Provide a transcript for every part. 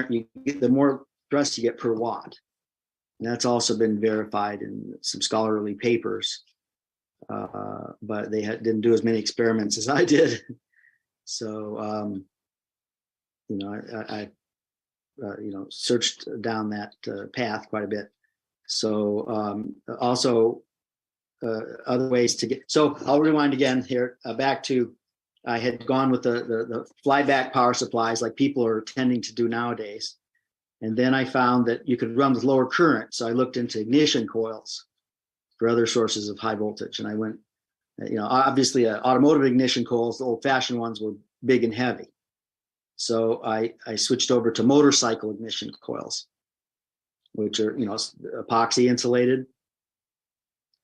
you get, the more thrust you get per watt. And that's also been verified in some scholarly papers. But they didn't do as many experiments as I did. So, you know, I you know, searched down that path quite a bit. So also other ways to get, so I'll rewind again here, back to, I had gone with the flyback power supplies like people are tending to do nowadays. And then I found that you could run with lower current. So I looked into ignition coils for other sources of high voltage. And I went, you know, obviously automotive ignition coils, the old fashioned ones, were big and heavy. So I switched over to motorcycle ignition coils, which are, you know, epoxy insulated.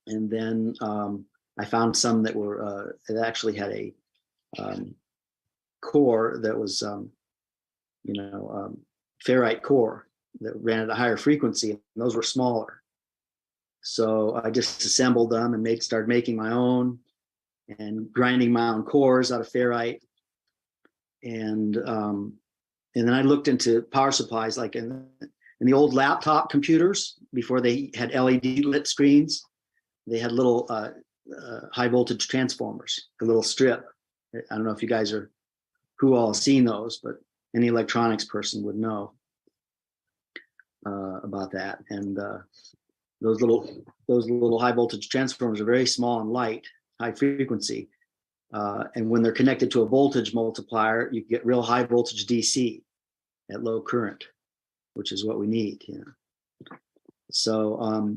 And then I found some that were, it actually had a core that was, you know, ferrite core that ran at a higher frequency, and those were smaller. So I just assembled them and started making my own and grinding my own cores out of ferrite. And then I looked into power supplies, like in the old laptop computers before they had LED lit screens. They had little high voltage transformers, a little strip. I don't know if you guys are, who all have seen those, but any electronics person would know about that. And those little high voltage transformers are very small and light, high frequency. And when they're connected to a voltage multiplier, you get real high voltage DC at low current, which is what we need. You know? So,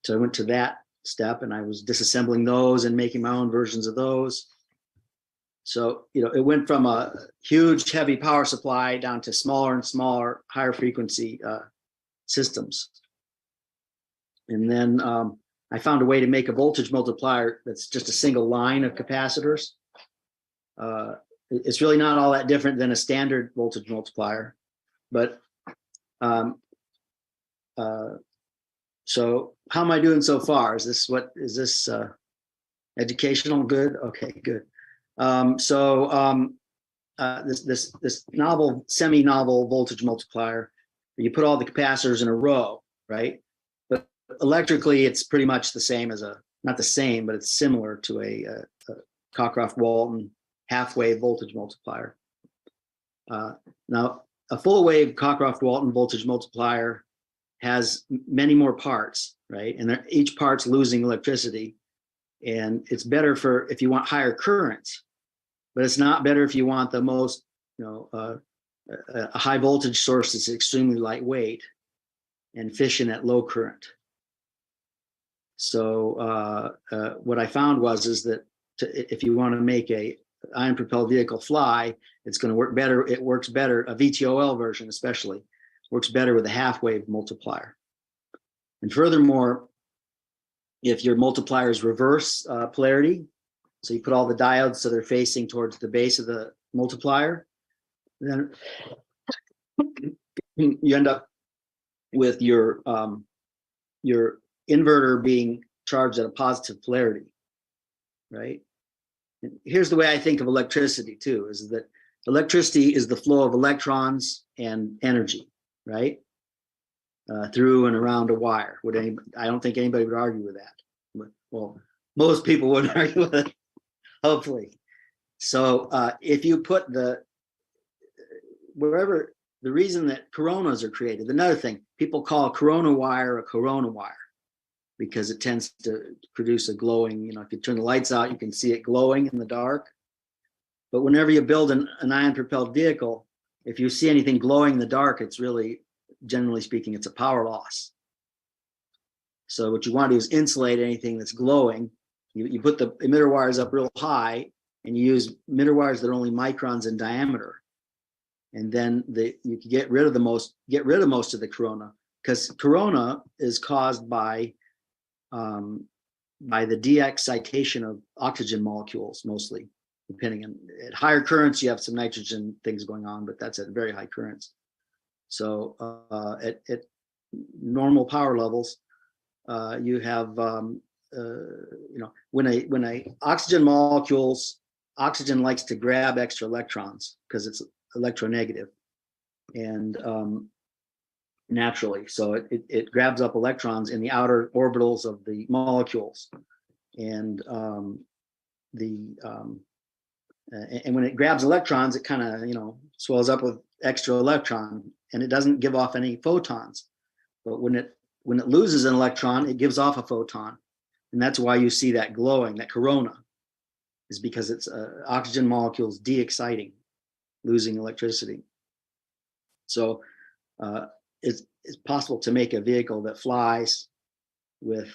so I went to that step, and I was disassembling those and making my own versions of those. So, you know, it went from a huge, heavy power supply down to smaller and smaller, higher frequency systems. And then I found a way to make a voltage multiplier that's just a single line of capacitors. It's really not all that different than a standard voltage multiplier. But so how am I doing so far? Is this educational? Good? Okay, good. This novel, semi-novel voltage multiplier, you put all the capacitors in a row, right? But electrically, it's pretty much the same as not the same, but it's similar to a Cockcroft-Walton half-wave voltage multiplier. Now, a full-wave Cockcroft-Walton voltage multiplier has many more parts, right? And each part's losing electricity. And it's better for if you want higher currents, but it's not better if you want the most, you know, a high voltage source that's extremely lightweight and efficient at low current. So what I found is that if you want to make a ion-propelled vehicle fly, it's going to work better. It works better, a VTOL version especially, works better with a half-wave multiplier. And furthermore, if your multiplier is reverse polarity, so you put all the diodes so they're facing towards the base of the multiplier, then you end up with your inverter being charged at a positive polarity, right? And here's the way I think of electricity too, is that electricity is the flow of electrons and energy, right? Through and around a wire. I don't think anybody would argue with that. But, well, most people wouldn't argue with it, hopefully. So if you put the reason that coronas are created, another thing, people call a corona wire a corona wire because it tends to produce a glowing, you know, if you turn the lights out, you can see it glowing in the dark. But whenever you build an ion-propelled vehicle, if you see anything glowing in the dark, it's really, generally speaking, it's a power loss. So what you want to do is insulate anything that's glowing. You put the emitter wires up real high, and you use emitter wires that are only microns in diameter. And then you can get rid of most of the corona, because corona is caused by the de-excitation of oxygen molecules, mostly, depending on, at higher currents, you have some nitrogen things going on, but that's at very high currents. So at normal power levels, you have, you know, when oxygen molecules, oxygen likes to grab extra electrons because it's electronegative. and naturally. So it grabs up electrons in the outer orbitals of the molecules, and and when it grabs electrons, it kind of swells up with extra electron, and it doesn't give off any photons. But when it loses an electron, it gives off a photon, and that's why you see that glowing, that corona, is because it's oxygen molecules de-exciting, losing electricity. So it's possible to make a vehicle that flies with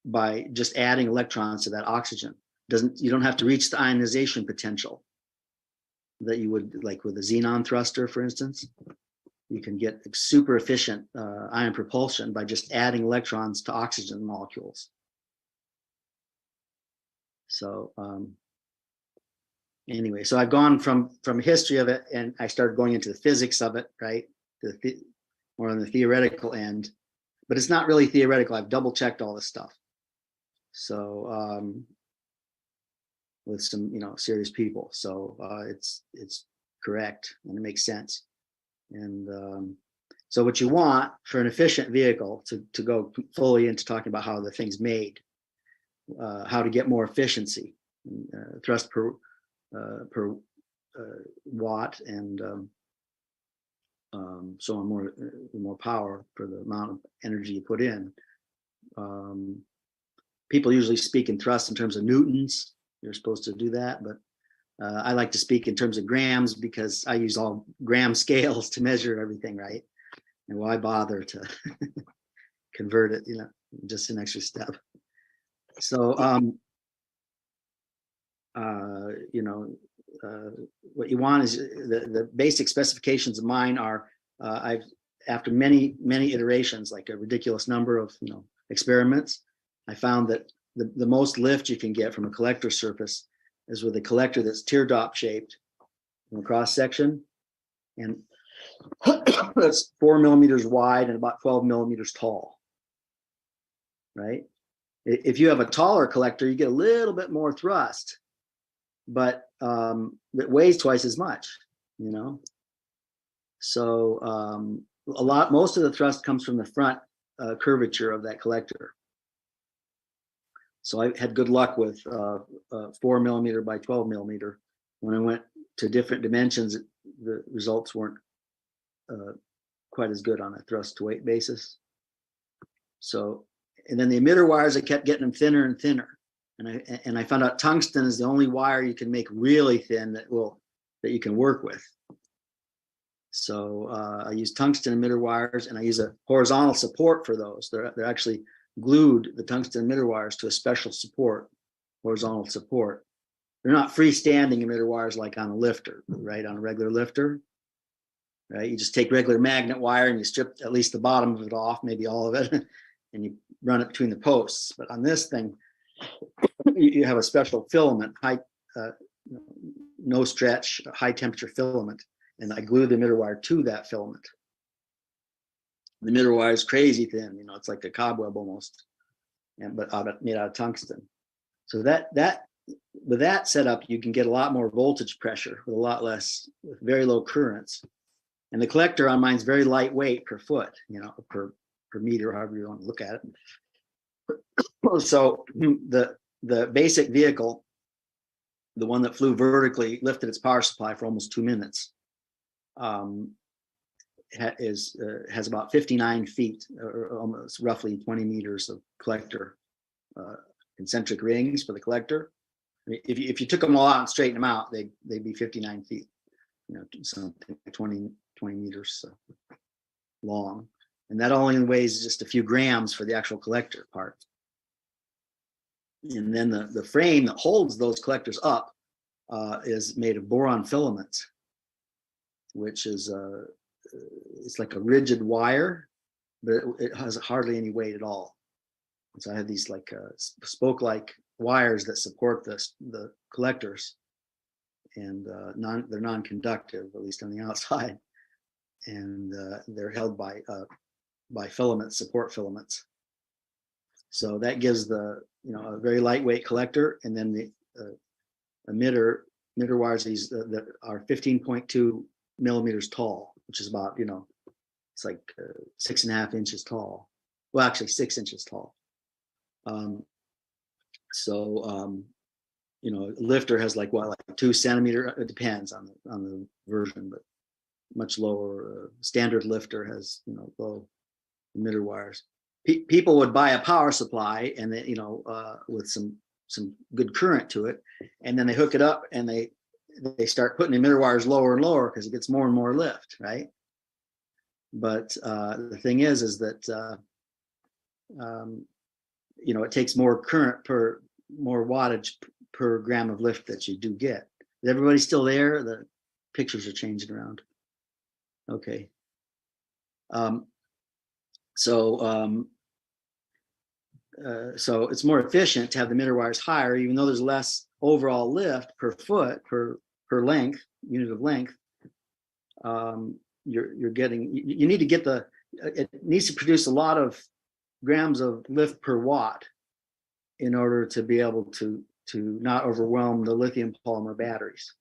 by just adding electrons to that oxygen. You don't have to reach the ionization potential that you would, like with a xenon thruster, for instance. You can get super efficient ion propulsion by just adding electrons to oxygen molecules. So anyway, so I've gone from history of it, and I started going into the physics of it, right? More on the theoretical end, but it's not really theoretical. I've double checked all this stuff. So with some serious people, so it's correct and it makes sense. And so what you want for an efficient vehicle, to go fully into talking about how the thing's made, how to get more efficiency, thrust per watt, and so on, more power for the amount of energy you put in. People usually speak in thrust in terms of newtons. You're supposed to do that, but I like to speak in terms of grams because I use all gram scales to measure everything, right? And why bother to convert it, just an extra step. So, what you want is the basic specifications of mine are, after many iterations, like a ridiculous number of experiments, I found that the most lift you can get from a collector surface is with a collector that's teardrop shaped from a cross section, and that's 4 millimeters wide and about 12 millimeters tall, right? If you have a taller collector, you get a little bit more thrust, but it weighs twice as much, So most of the thrust comes from the front curvature of that collector. So I had good luck with 4 millimeter by 12 millimeter. When I went to different dimensions, the results weren't quite as good on a thrust to weight basis. So, and then the emitter wires, I kept getting them thinner and thinner. And I found out tungsten is the only wire you can make really thin that you can work with. So I use tungsten emitter wires, and I use a horizontal support for those. They're actually glued, the tungsten emitter wires, to a special support, horizontal support. They're not freestanding emitter wires like on a lifter, right? On a regular lifter, right? You just take regular magnet wire and you strip at least the bottom of it off, maybe all of it, and you run it between the posts. But on this thing, you have a special filament, no stretch, high temperature filament, and I glue the emitter wire to that filament. The emitter wire is crazy thin, it's like a cobweb almost, but made out of tungsten. So with that setup, you can get a lot more voltage pressure with very low currents. And the collector on mine is very lightweight per foot, per meter, however you want to look at it. So the basic vehicle, the one that flew vertically, lifted its power supply for almost 2 minutes, has about 59 feet, or almost roughly 20 meters of collector, concentric rings for the collector. If you took them all out and straightened them out, they'd be 59 feet, something like 20 meters long. And that only weighs just a few grams for the actual collector part. And then the frame that holds those collectors up is made of boron filaments, which is it's like a rigid wire, but it has hardly any weight at all. And so I have these like spoke-like wires that support the collectors, and they're non-conductive, at least on the outside, and they're held by support filaments. So that gives a very lightweight collector, and then the emitter wires, these that are 15.2 millimeters tall, which is about, it's like 6.5 inches tall. Well, actually 6 inches tall. A lifter has like 2 centimeter. It depends on the version, but much lower. Standard lifter has low emitter wires. People would buy a power supply and they, with some good current to it, and then they hook it up and they start putting emitter wires lower and lower because it gets more and more lift, right? But the thing is that it takes more current more wattage per gram of lift that you do get. Is everybody still there? The pictures are changing around. Okay. So it's more efficient to have the emitter wires higher, even though there's less overall lift per foot per length, unit of length. You're getting, you need to get it needs to produce a lot of grams of lift per watt in order to be able to not overwhelm the lithium polymer batteries,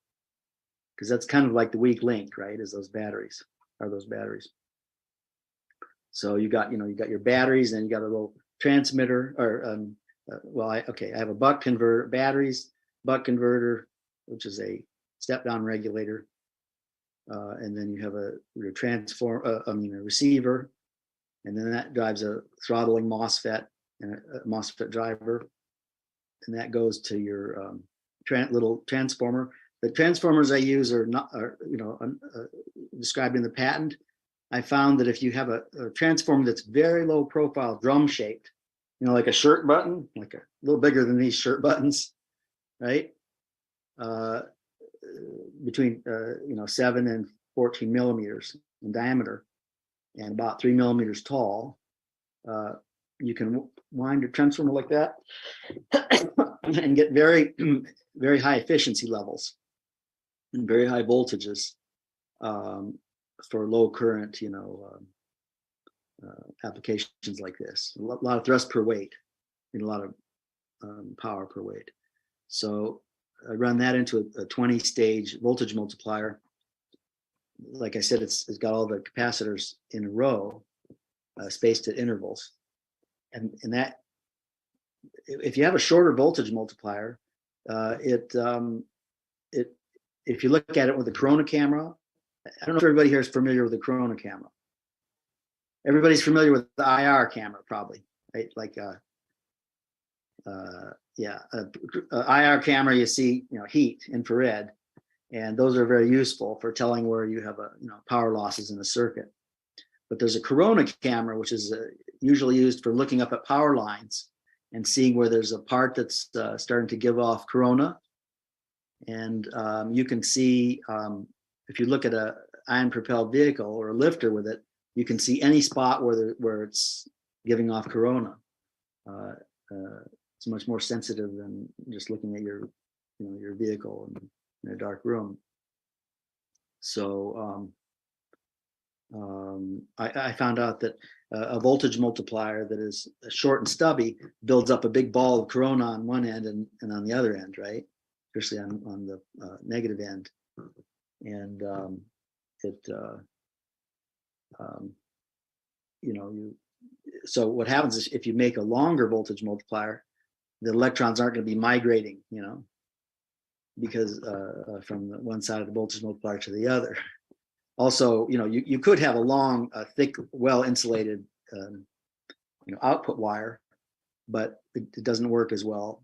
because that's kind of like the weak link, right? Is those batteries. So you got your batteries, and you got a little transmitter, or I have a buck converter, batteries, buck converter, which is a step down regulator, and then you have your a receiver, and then that drives a throttling MOSFET and a MOSFET driver, and that goes to your little transformer. The transformers I use are described in the patent. I found that if you have a transformer that's very low profile, drum shaped, like a shirt button, like a little bigger than these shirt buttons, right? Between 7 and 14 millimeters in diameter and about 3 millimeters tall, you can wind your transformer like that and get very, very high efficiency levels and very high voltages for low current, applications like this. A lot of thrust per weight and a lot of power per weight. So I run that into a 20-stage voltage multiplier. Like I said, it's got all the capacitors in a row, spaced at intervals. And that, if you have a shorter voltage multiplier, if you look at it with a Corona camera, I don't know if everybody here is familiar with the Corona camera. Everybody's familiar with the IR camera, probably, right? Like, IR camera, you see, heat, infrared, and those are very useful for telling where you have power losses in the circuit. But there's a Corona camera, which is usually used for looking up at power lines and seeing where there's a part that's starting to give off Corona. And you can see, if you look at a ion-propelled vehicle or a lifter with it, you can see any spot where it's giving off Corona. It's much more sensitive than just looking at your vehicle in a dark room. So I found out that a voltage multiplier that is short and stubby builds up a big ball of Corona on one end and on the other end, right? Especially on the negative end. And so what happens is if you make a longer voltage multiplier, the electrons aren't going to be migrating, because from the one side of the voltage multiplier to the other. Also, you could have a long, thick, well-insulated, output wire, but it doesn't work as well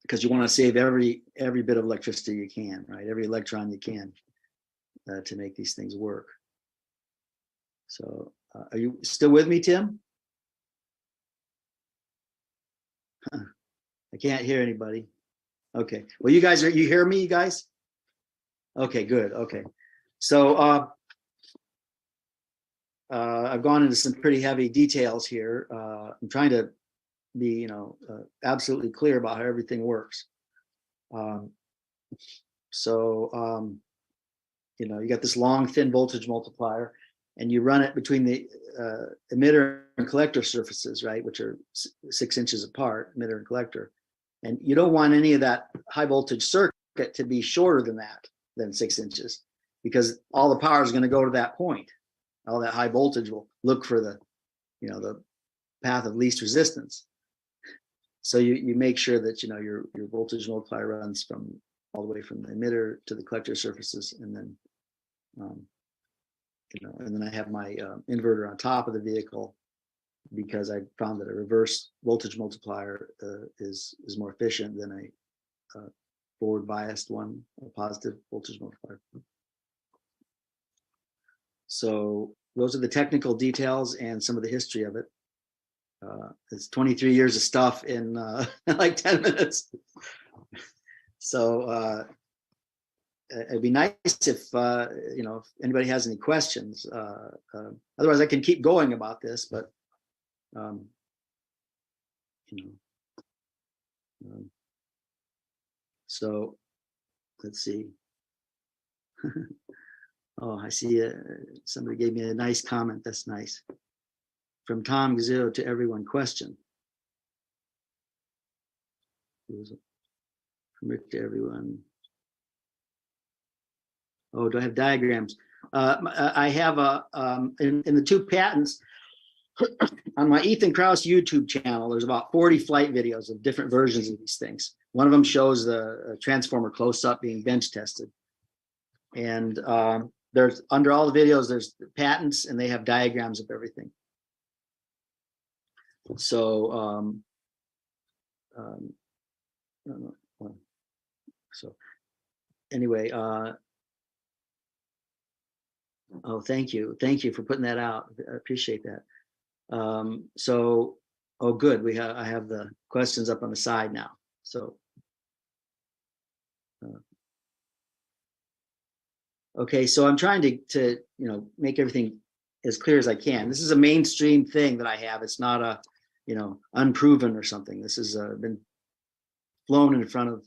because you want to save every bit of electricity you can, right? Every electron you can to make these things work. So, are you still with me, Tim? Huh. I can't hear anybody. Okay. Well, you hear me, you guys? Okay, good. Okay. So I've gone into some pretty heavy details here. I'm trying to be, absolutely clear about how everything works. You got this long, thin voltage multiplier, and you run it between the emitter and collector surfaces, right, which are 6 inches apart, emitter and collector. And you don't want any of that high voltage circuit to be shorter than 6 inches, because all the power is going to go to that point. All that high voltage will look for the, the path of least resistance. So you make sure that, your voltage multiplier runs from all the way from the emitter to the collector surfaces, and then, and then I have my inverter on top of the vehicle, because I found that a reverse voltage multiplier is more efficient than a forward biased one, a positive voltage multiplier. So those are the technical details and some of the history of it. It's 23 years of stuff in like 10 minutes. So it'd be nice if if anybody has any questions. Otherwise, I can keep going about this, but so let's see. Oh, I see somebody gave me a nice comment. That's nice. From Tom Gazillo to everyone question. From Rick to everyone. Oh, do I have diagrams? I have in the two patents on my Ethan Krauss YouTube channel. There's about 40 flight videos of different versions of these things. One of them shows the transformer close-up being bench tested, and there's under all the videos there's the patents, and they have diagrams of everything. So so anyway, oh, thank you for putting that out. I appreciate that. So, oh, good. I have the questions up on the side now. So, okay. So I'm trying to make everything as clear as I can. This is a mainstream thing that I have. It's not a unproven or something. This has been flown in front of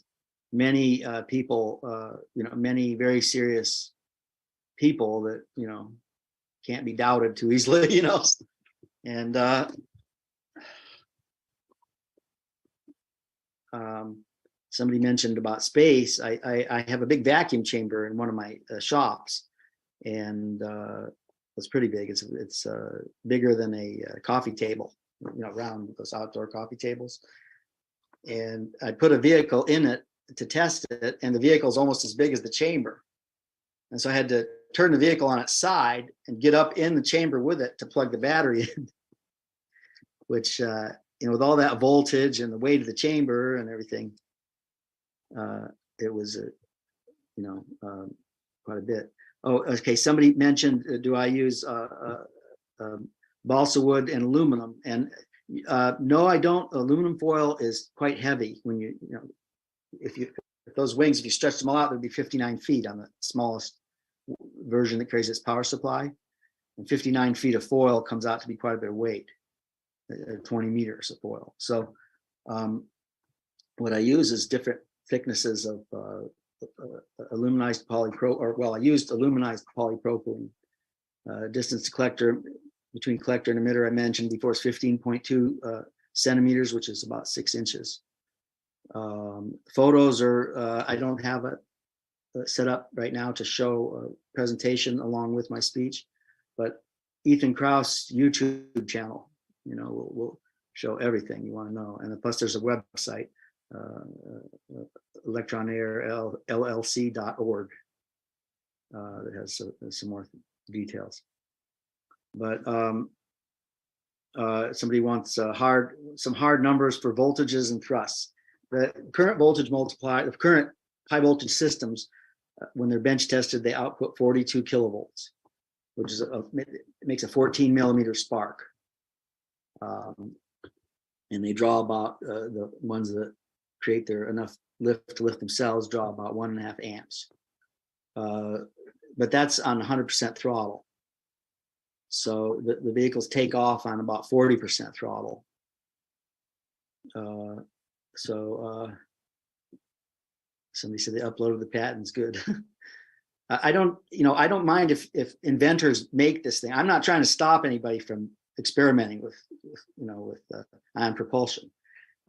many people. Many very serious people that can't be doubted too easily. And somebody mentioned about space. I have a big vacuum chamber in one of my shops, and it's pretty big. It's bigger than a coffee table, around those outdoor coffee tables. And I put a vehicle in it to test it, and the vehicle is almost as big as the chamber. And so I had to turn the vehicle on its side and get up in the chamber with it to plug the battery in, which, with all that voltage and the weight of the chamber and everything, it was, quite a bit. Oh, okay. Somebody mentioned, do I use balsa wood and aluminum? And no, I don't. Aluminum foil is quite heavy. When if those wings, if you stretch them all out, there'd be 59 feet on the smallest version that carries its power supply, and 59 feet of foil comes out to be quite a bit of weight, 20 meters of foil. So what I use is different thicknesses of aluminized I used aluminized polypropylene. Distance to collector, between collector and emitter, I mentioned before, is 15.2 centimeters, which is about 6 inches. Photos are, I don't have it set up right now to show a presentation along with my speech, but Ethan Krauss YouTube channel, will show everything you want to know. And plus there's a website, Electron LLC.org, that has some more details. But somebody wants some hard numbers for voltages and thrusts. The current voltage multiplier, the current high voltage systems, when they're bench tested, they output 42 kilovolts, which is it makes a 14 millimeter spark. And they draw about the ones that create enough lift to lift themselves draw about 1.5 amps. But that's on 100% throttle. So the vehicles take off on about 40% throttle. Somebody said they uploaded the patents. Good. I don't mind if inventors make this thing. I'm not trying to stop anybody from experimenting with ion propulsion.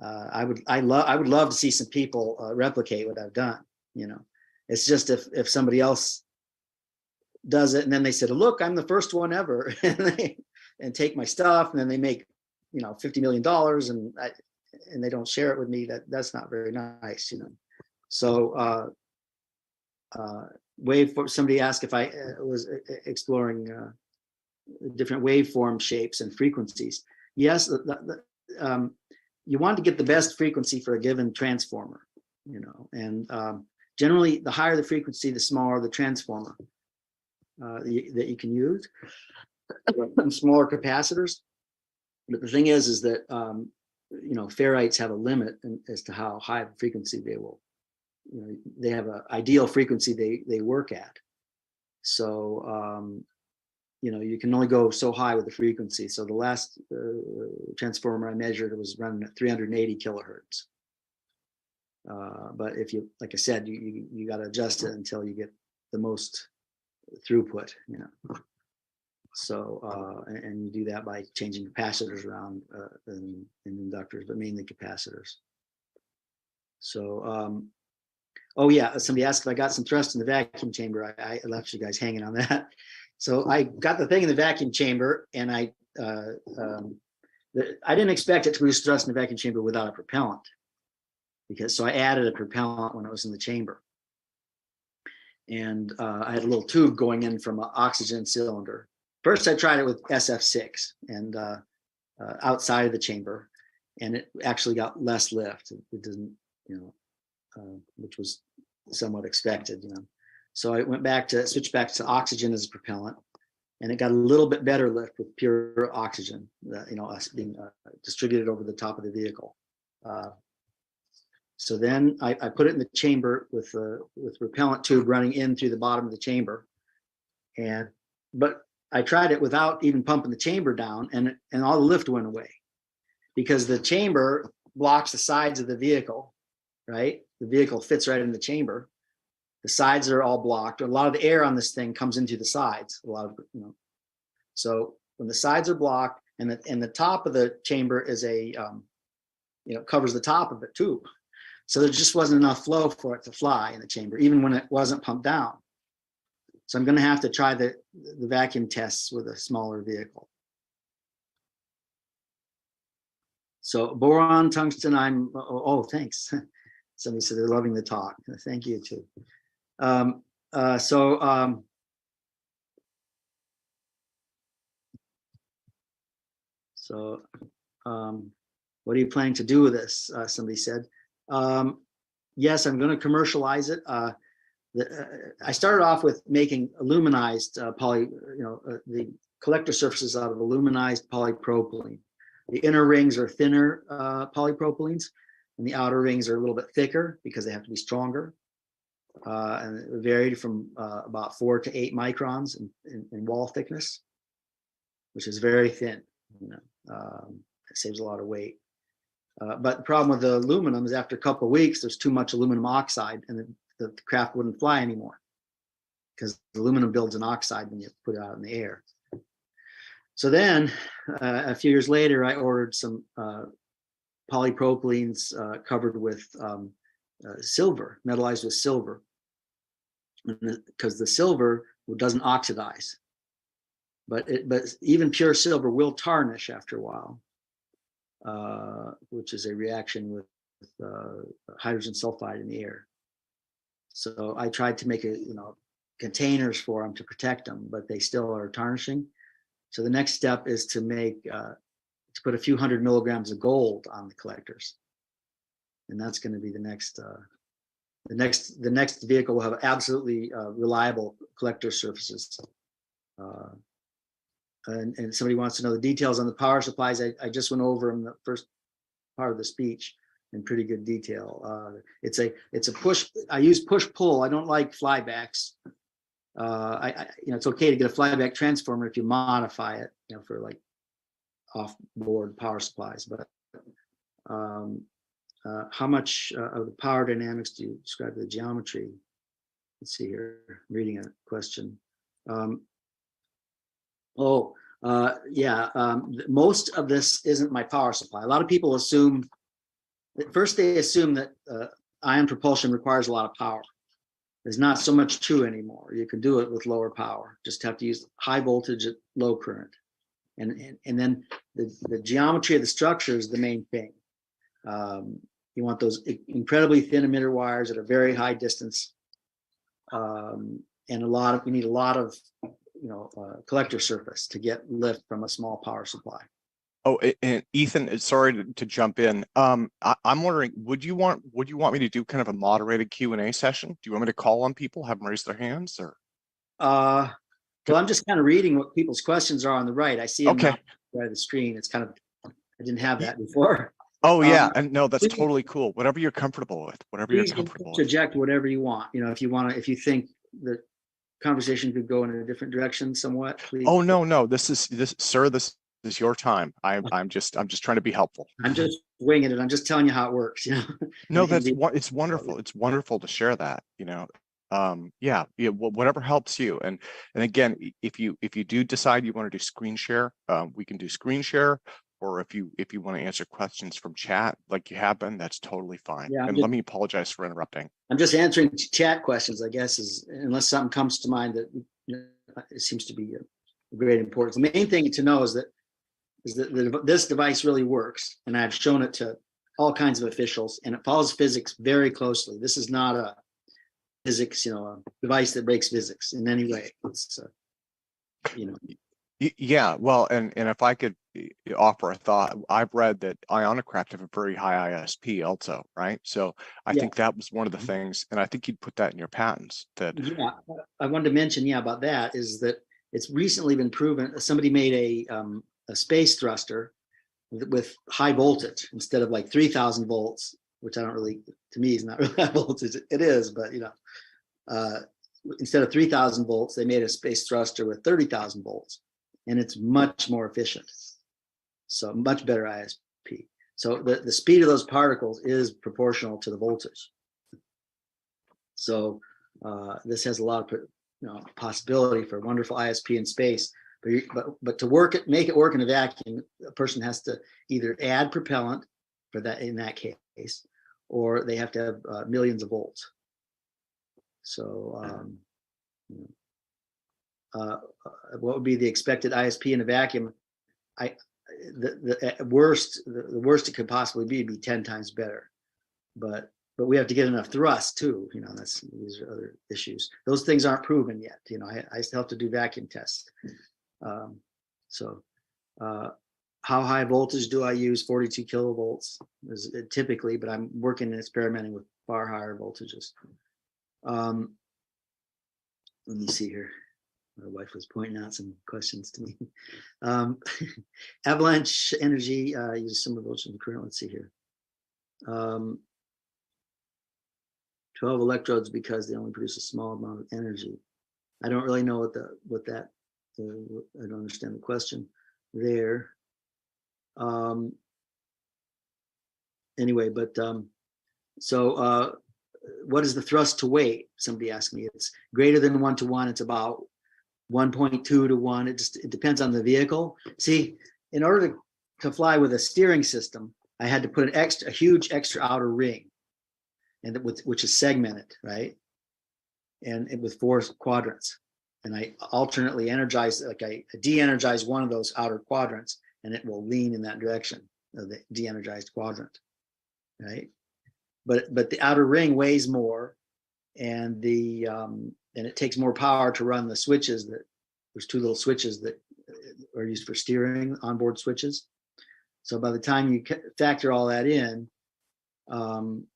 I would love to see some people replicate what I've done. It's just if somebody else does it, and then they said, look, I'm the first one ever, and take my stuff, and then they make, $50 million, and they don't share it with me. That's not very nice, So waveform. Somebody asked if I was exploring different waveform shapes and frequencies. Yes, you want to get the best frequency for a given transformer, and generally the higher the frequency, the smaller the transformer that you can use, and smaller capacitors. But the thing is that ferrites have a limit as to how high of a frequency they will. They have an ideal frequency they work at. So you can only go so high with the frequency. So the last transformer I measured was running at 380 kilohertz. But if you, like I said, you got to adjust it until you get the most throughput. So and you do that by changing capacitors around and inductors, but mainly capacitors. So oh yeah, somebody asked if I got some thrust in the vacuum chamber. I left you guys hanging on that. So I got the thing in the vacuum chamber, and I didn't expect it to produce thrust in the vacuum chamber without a propellant, so I added a propellant when it was in the chamber. And I had a little tube going in from an oxygen cylinder. First, I tried it with SF6 and outside of the chamber, and it actually got less lift. It didn't, which was somewhat expected, So I switched back to oxygen as a propellant, and it got a little bit better lift with pure oxygen, us being distributed over the top of the vehicle. So then I put it in the chamber with repellent tube running in through the bottom of the chamber, but I tried it without even pumping the chamber down, and all the lift went away, because the chamber blocks the sides of the vehicle, right? The vehicle fits right in the chamber. The sides are all blocked. A lot of the air on this thing comes into the sides. So when the sides are blocked, and the top of the chamber is covers the top of it too. So there just wasn't enough flow for it to fly in the chamber, even when it wasn't pumped down. So I'm going to have to try the vacuum tests with a smaller vehicle. So boron, tungsten, thanks. Somebody said they're loving the talk. Thank you too. What are you planning to do with this? Somebody said. Yes, I'm going to commercialize it. I started off with making aluminized the collector surfaces out of aluminized polypropylene. The inner rings are thinner polypropylenes, and the outer rings are a little bit thicker because they have to be stronger. And it varied from about 4 to 8 microns in wall thickness, which is very thin. It saves a lot of weight. But the problem with the aluminum is after a couple of weeks, there's too much aluminum oxide, and the craft wouldn't fly anymore, because the aluminum builds an oxide when you put it out in the air. So then a few years later, I ordered some polypropylenes covered with silver, metallized with silver, because the silver doesn't oxidize. But even pure silver will tarnish after a while, which is a reaction with hydrogen sulfide in the air. So I tried to make containers for them to protect them, but they still are tarnishing. So the next step is to put a few 100 milligrams of gold on the collectors, and that's going to be the next vehicle will have absolutely reliable collector surfaces. And somebody wants to know the details on the power supplies. I just went over in the first part of the speech in pretty good detail. It's a push. I use push pull. I don't like flybacks. It's okay to get a flyback transformer if you modify it, for like off-board power supplies. But how much of the power dynamics do you describe the geometry? Let's see here. I'm reading a question. Most of this isn't my power supply. A lot of people assume that ion propulsion requires a lot of power. There's not so much true anymore. You can do it with lower power. Just have to use high voltage at low current. And then the geometry of the structure is the main thing. You want those incredibly thin emitter wires at a very high distance, and you need a lot of collector surface to get lift from a small power supply. Oh, and Ethan, sorry to jump in. I'm wondering, would you want me to do kind of a moderated Q&A session? Do you want me to call on people, have them raise their hands, or? Well, I'm just kind of reading what people's questions are on the right. I see them now by the screen. It's kind of, I didn't have that before. Oh yeah, and no, that's totally cool. Whatever you're comfortable with, Please interject whatever you want. If you think the conversation could go in a different direction somewhat, please. Oh no, this is your time. I'm just trying to be helpful. I'm just winging it. I'm just telling you how it works. No, it's wonderful. It's wonderful to share that. Yeah, whatever helps you. And again, if you do decide you want to do screen share, we can do screen share. Or if you want to answer questions from chat like you have been, that's totally fine. Yeah, and let me apologize for interrupting. I'm just answering chat questions, I guess, unless something comes to mind that it seems to be of great importance. The main thing to know is that this device really works, and I've shown it to all kinds of officials, and it follows physics very closely. This is not a physics, a device that breaks physics in any way. It's, Yeah, well, and if I could offer a thought, I've read that Ionocraft have a very high ISP also, right? So I think that was one of the things, and I think you'd put that in your patents. That I wanted to mention, about that is that it's recently been proven. Somebody made a space thruster with high voltage instead of like 3,000 volts, which to me is not really high voltage. It is, but instead of 3,000 volts, they made a space thruster with 30,000 volts. And it's much more efficient, so much better ISP. So the speed of those particles is proportional to the voltage. So this has a lot of possibility for wonderful ISP in space. But to make it work in a vacuum, a person has to either add propellant for that in that case, or they have to have millions of volts. So. What would be the expected ISP in a vacuum? The worst it could possibly be 10 times better, but we have to get enough thrust too. These are other issues. Those things aren't proven yet. I still have to do vacuum tests. How high voltage do I use? 42 kilovolts is typically, but I'm working and experimenting with far higher voltages. Let me see here. My wife was pointing out some questions to me. Avalanche energy uses similar voltage in the current. Let's see here. 12 electrodes because they only produce a small amount of energy. I don't really know what that. I don't understand the question there. Anyway, but so what is the thrust to weight? Somebody asked me. It's greater than 1 to 1. It's about 1.2 to 1. It depends on the vehicle. See, in order to fly with a steering system, I had to put a huge extra outer ring, and which is segmented, right? And with 4 quadrants. And I alternately energize, I de-energize one of those outer quadrants, and it will lean in that direction of the de-energized quadrant, right? But the outer ring weighs more, and and it takes more power to run the switches. There's 2 little switches that are used for steering, onboard switches. So by the time you factor all that in, then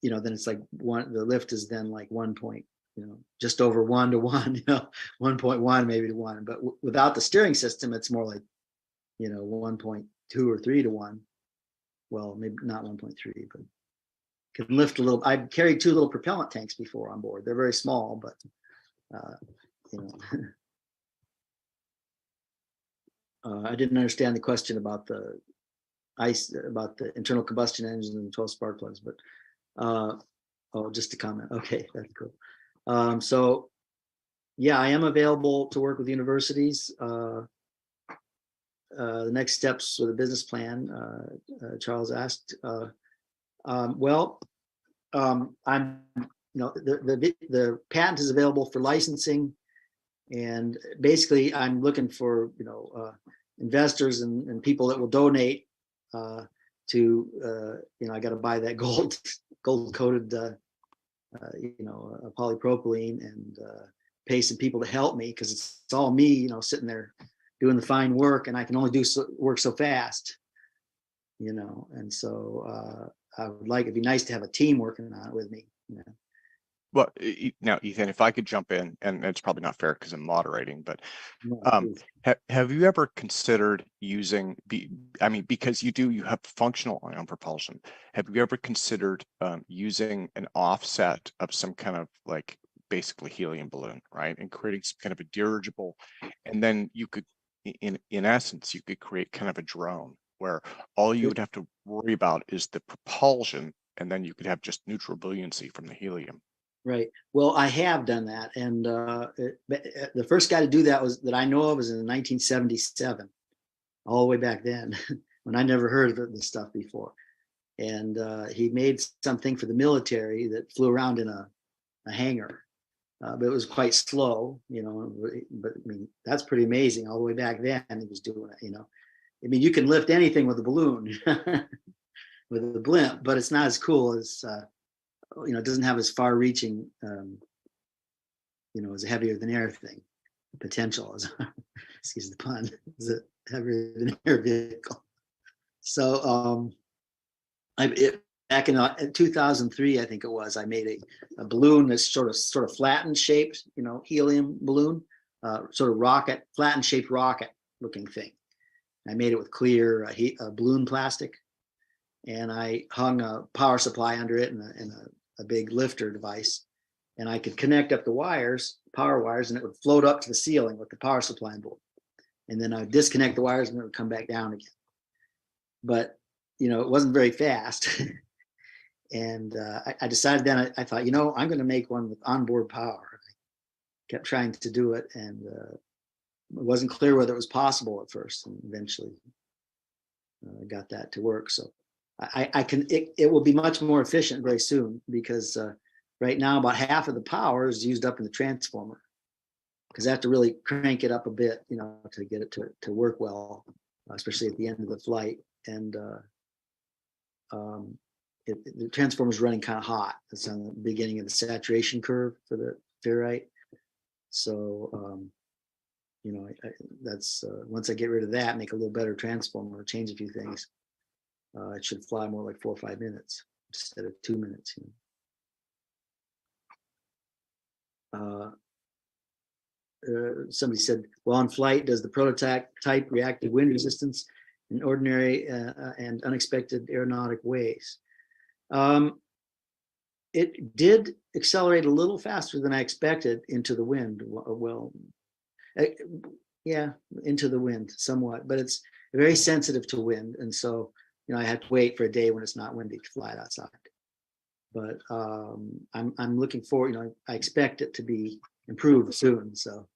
it's like the lift is then like 1 point, just over 1 to 1, 1.1 maybe to 1. But without the steering system, it's more like, 1.2 or 3 to 1. Well, maybe not 1.3, but can lift a little. I've carried 2 little propellant tanks before on board. They're very small, but I didn't understand the question about the internal combustion engines and the 12 spark plugs, but just a comment. Okay, that's cool. So yeah, I am available to work with universities. The next steps with a business plan, Charles asked. I'm the patent is available for licensing, and basically I'm looking for investors and people that will donate to I got to buy that gold coated polypropylene and pay some people to help me, because it's all me sitting there doing the fine work, and I can only do work so fast, and so I would like, it'd be nice to have a team working on it with me. Well, now, Ethan, if I could jump in, and it's probably not fair because I'm moderating, but have you ever considered using, because you have functional ion propulsion, have you ever considered using an offset of some kind of basically helium balloon, right? And creating some kind of a dirigible, and then you could, in essence, you could create kind of a drone where all you would have to worry about is the propulsion, and then you could have just neutral buoyancy from the helium. Right. Well, I have done that, and the first guy to do that that I know of was in 1977, all the way back then, when I never heard of this stuff before. And he made something for the military that flew around in a hangar, but it was quite slow, But I mean, that's pretty amazing. All the way back then, he was doing it. I mean, you can lift anything with a balloon, with a blimp, but it's not as cool as it doesn't have as far-reaching, as a heavier than air thing. Potential is, excuse the pun, is a heavier than air vehicle. So, back in 2003, I think it was, I made a balloon that's sort of flattened shaped, helium balloon, sort of flattened shaped rocket looking thing. I made it with clear balloon plastic, and I hung a power supply under it and a big lifter device, and I could connect up the power wires, and it would float up to the ceiling with the power supply on board. And then I would disconnect the wires, and it would come back down again. But it wasn't very fast. And I decided then, I thought, I'm going to make one with onboard power. I kept trying to do it, and it wasn't clear whether it was possible at first, and eventually I got that to work. So it will be much more efficient very soon, because right now about half of the power is used up in the transformer, because I have to really crank it up a bit, to get it to work well, especially at the end of the flight. And the transformer is running kind of hot. It's on the beginning of the saturation curve for the ferrite. So, that's once I get rid of that, make a little better transformer, change a few things, it should fly more like 4 or 5 minutes instead of 2 minutes. Somebody said, well, on flight, does the prototype react to wind resistance in ordinary and unexpected aeronautic ways? It did accelerate a little faster than I expected into the wind. Well, yeah, into the wind somewhat, but it's very sensitive to wind, and so I had to wait for a day when it's not windy to fly it outside. But I'm looking forward. I expect it to be improved soon. So,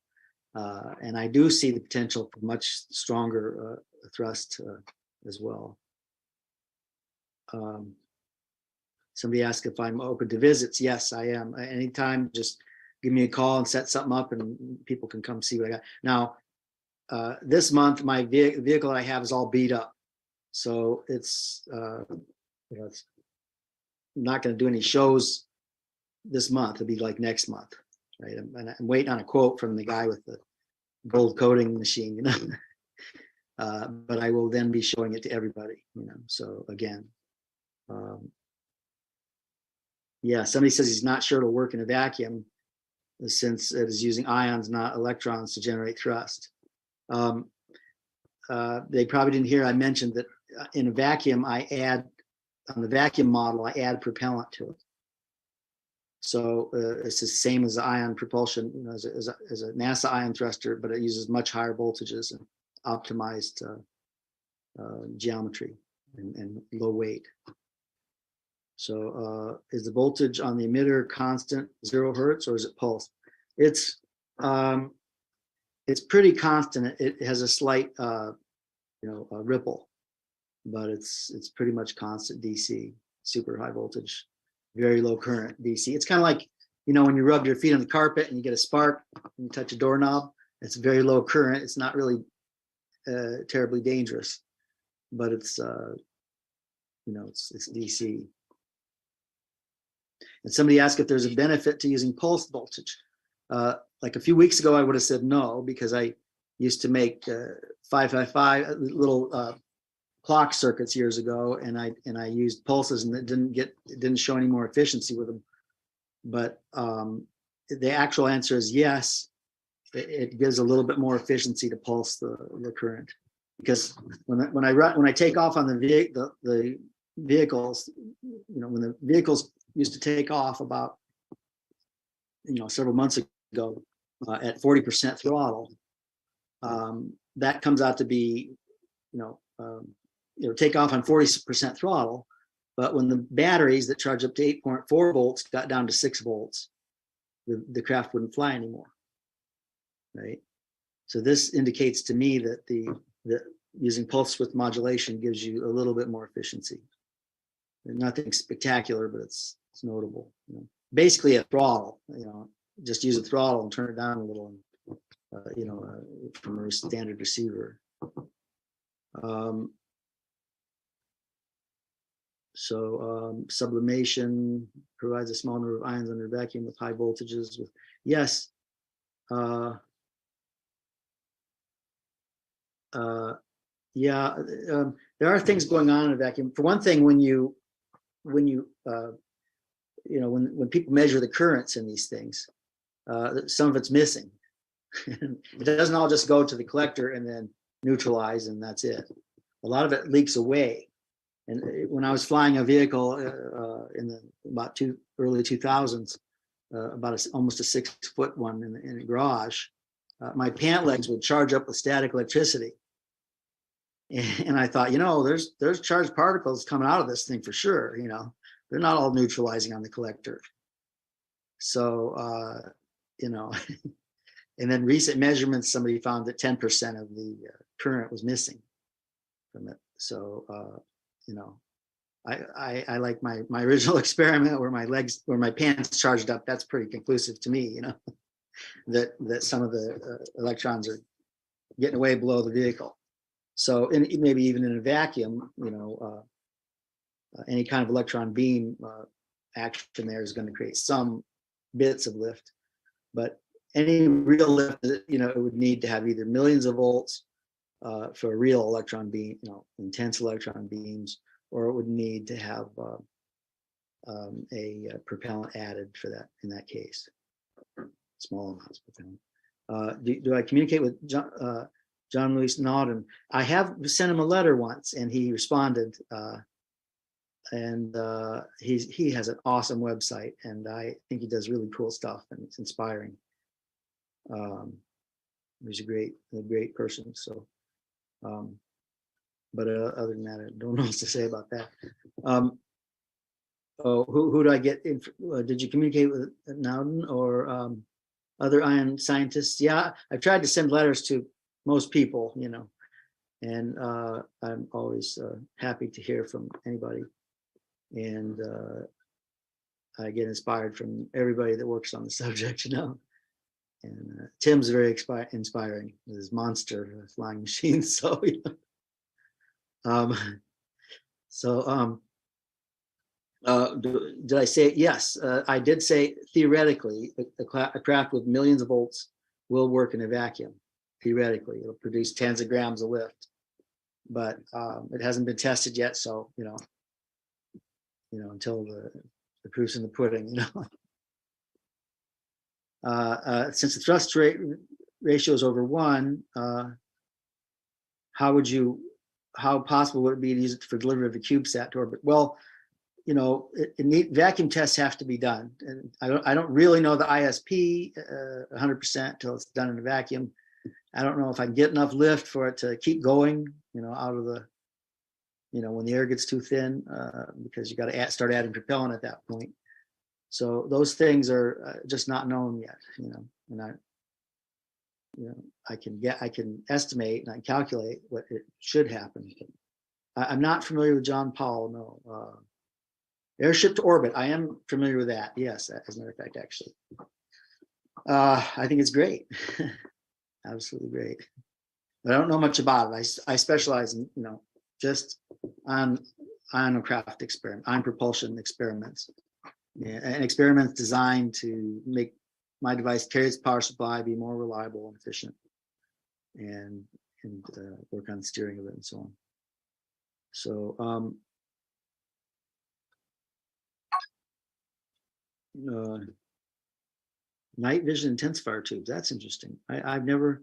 and I do see the potential for much stronger thrust as well. Somebody asked if I'm open to visits. Yes, I am. Anytime, just give me a call and set something up, and people can come see what I got. Now, this month, my vehicle that I have is all beat up. So it's it's not going to do any shows this month. It'll be like next month, right? And I'm waiting on a quote from the guy with the gold coating machine, but I will then be showing it to everybody, So again, yeah. Somebody says he's not sure it'll work in a vacuum, since it is using ions, not electrons, to generate thrust. They probably didn't hear I mentioned that in a vacuum, on the vacuum model, I add propellant to it. So it's the same as the ion propulsion, as a NASA ion thruster, but it uses much higher voltages and optimized geometry and low weight. So is the voltage on the emitter constant 0 hertz, or is it pulse? It's pretty constant. It has a slight a ripple, but it's pretty much constant DC, super high voltage, very low current DC. It's kind of like you know, when you rub your feet on the carpet and you get a spark and you touch a doorknob, it's very low current. It's not really terribly dangerous, but it's you know, it's DC. And somebody asked if there's a benefit to using pulse voltage. Like a few weeks ago, I would have said no, because I used to make 555 little clock circuits years ago, and I used pulses, and it didn't show any more efficiency with them. But the actual answer is yes. It gives a little bit more efficiency to pulse the current, because when I take off on the vehicles, you know, when the vehicles used to take off about, you know, several months ago at 40% throttle, that comes out to be, you know, take off on 40% throttle. But when the batteries that charge up to 8.4 volts got down to 6 volts, the craft wouldn't fly anymore, right? So this indicates to me that that using pulse width modulation gives you a little bit more efficiency. Nothing spectacular, but it's notable. You know, basically a throttle. You know, just use a throttle and turn it down a little, you know, from a standard receiver. Sublimation provides a small number of ions under vacuum with high voltages. Yes. Yeah, there are things going on in a vacuum. For one thing, when you you know, when people measure the currents in these things, some of it's missing. It doesn't all just go to the collector and then neutralize and that's it. A lot of it leaks away. And when I was flying a vehicle in the early 2000s, almost a 6-foot one in a garage, my pant legs would charge up with static electricity. And I thought, you know, there's charged particles coming out of this thing for sure. You know, they're not all neutralizing on the collector. So, you know, and then recent measurements, somebody found that 10% of the current was missing from it. So, you know, I like my original experiment where my pants charged up. That's pretty conclusive to me, you know, that some of the electrons are getting away below the vehicle. So maybe even in a vacuum, you know, any kind of electron beam action there is going to create some bits of lift. But any real lift, you know, it would need to have either millions of volts for a real electron beam, you know, intense electron beams, or it would need to have a propellant added for that in that case, small amounts of propellant. Do I communicate with John Louis Nauden? I have sent him a letter once, and he responded. And he has an awesome website, and I think he does really cool stuff, and it's inspiring. He's a great person. So, but other than that, I don't know what to say about that. Who do I get? Did you communicate with Nauden or other ion scientists? Yeah, I've tried to send letters to most people, you know, and I'm always happy to hear from anybody. And I get inspired from everybody that works on the subject, you know. And Tim's very inspiring with his monster flying machines. So, you know. Did I say it? Yes, I did say theoretically a craft with millions of volts will work in a vacuum. Theoretically, it'll produce tens of grams of lift, but it hasn't been tested yet. So, you know, until the proof's in the pudding, you know. Since the thrust rate ratio is over 1, how possible would it be to use it for delivery of a CubeSat to orbit? Well, you know, vacuum tests have to be done, and I don't really know the ISP 100% until it's done in a vacuum. I don't know if I can get enough lift for it to keep going, you know, out of the, you know, when the air gets too thin, because you got to start adding propellant at that point. So those things are just not known yet, you know, and I can estimate and I can calculate what it should happen. I'm not familiar with John Paul, no. Airship to orbit. I am familiar with that. Yes, as a matter of fact, actually. I think it's great. Absolutely great. But I don't know much about it. I specialize in, just on Ionocraft experiment, ion propulsion experiments. Yeah, and experiments designed to make my device carry its power supply, be more reliable and efficient, and work on the steering of it and so on. So night vision intensifier tubes. That's interesting. I've never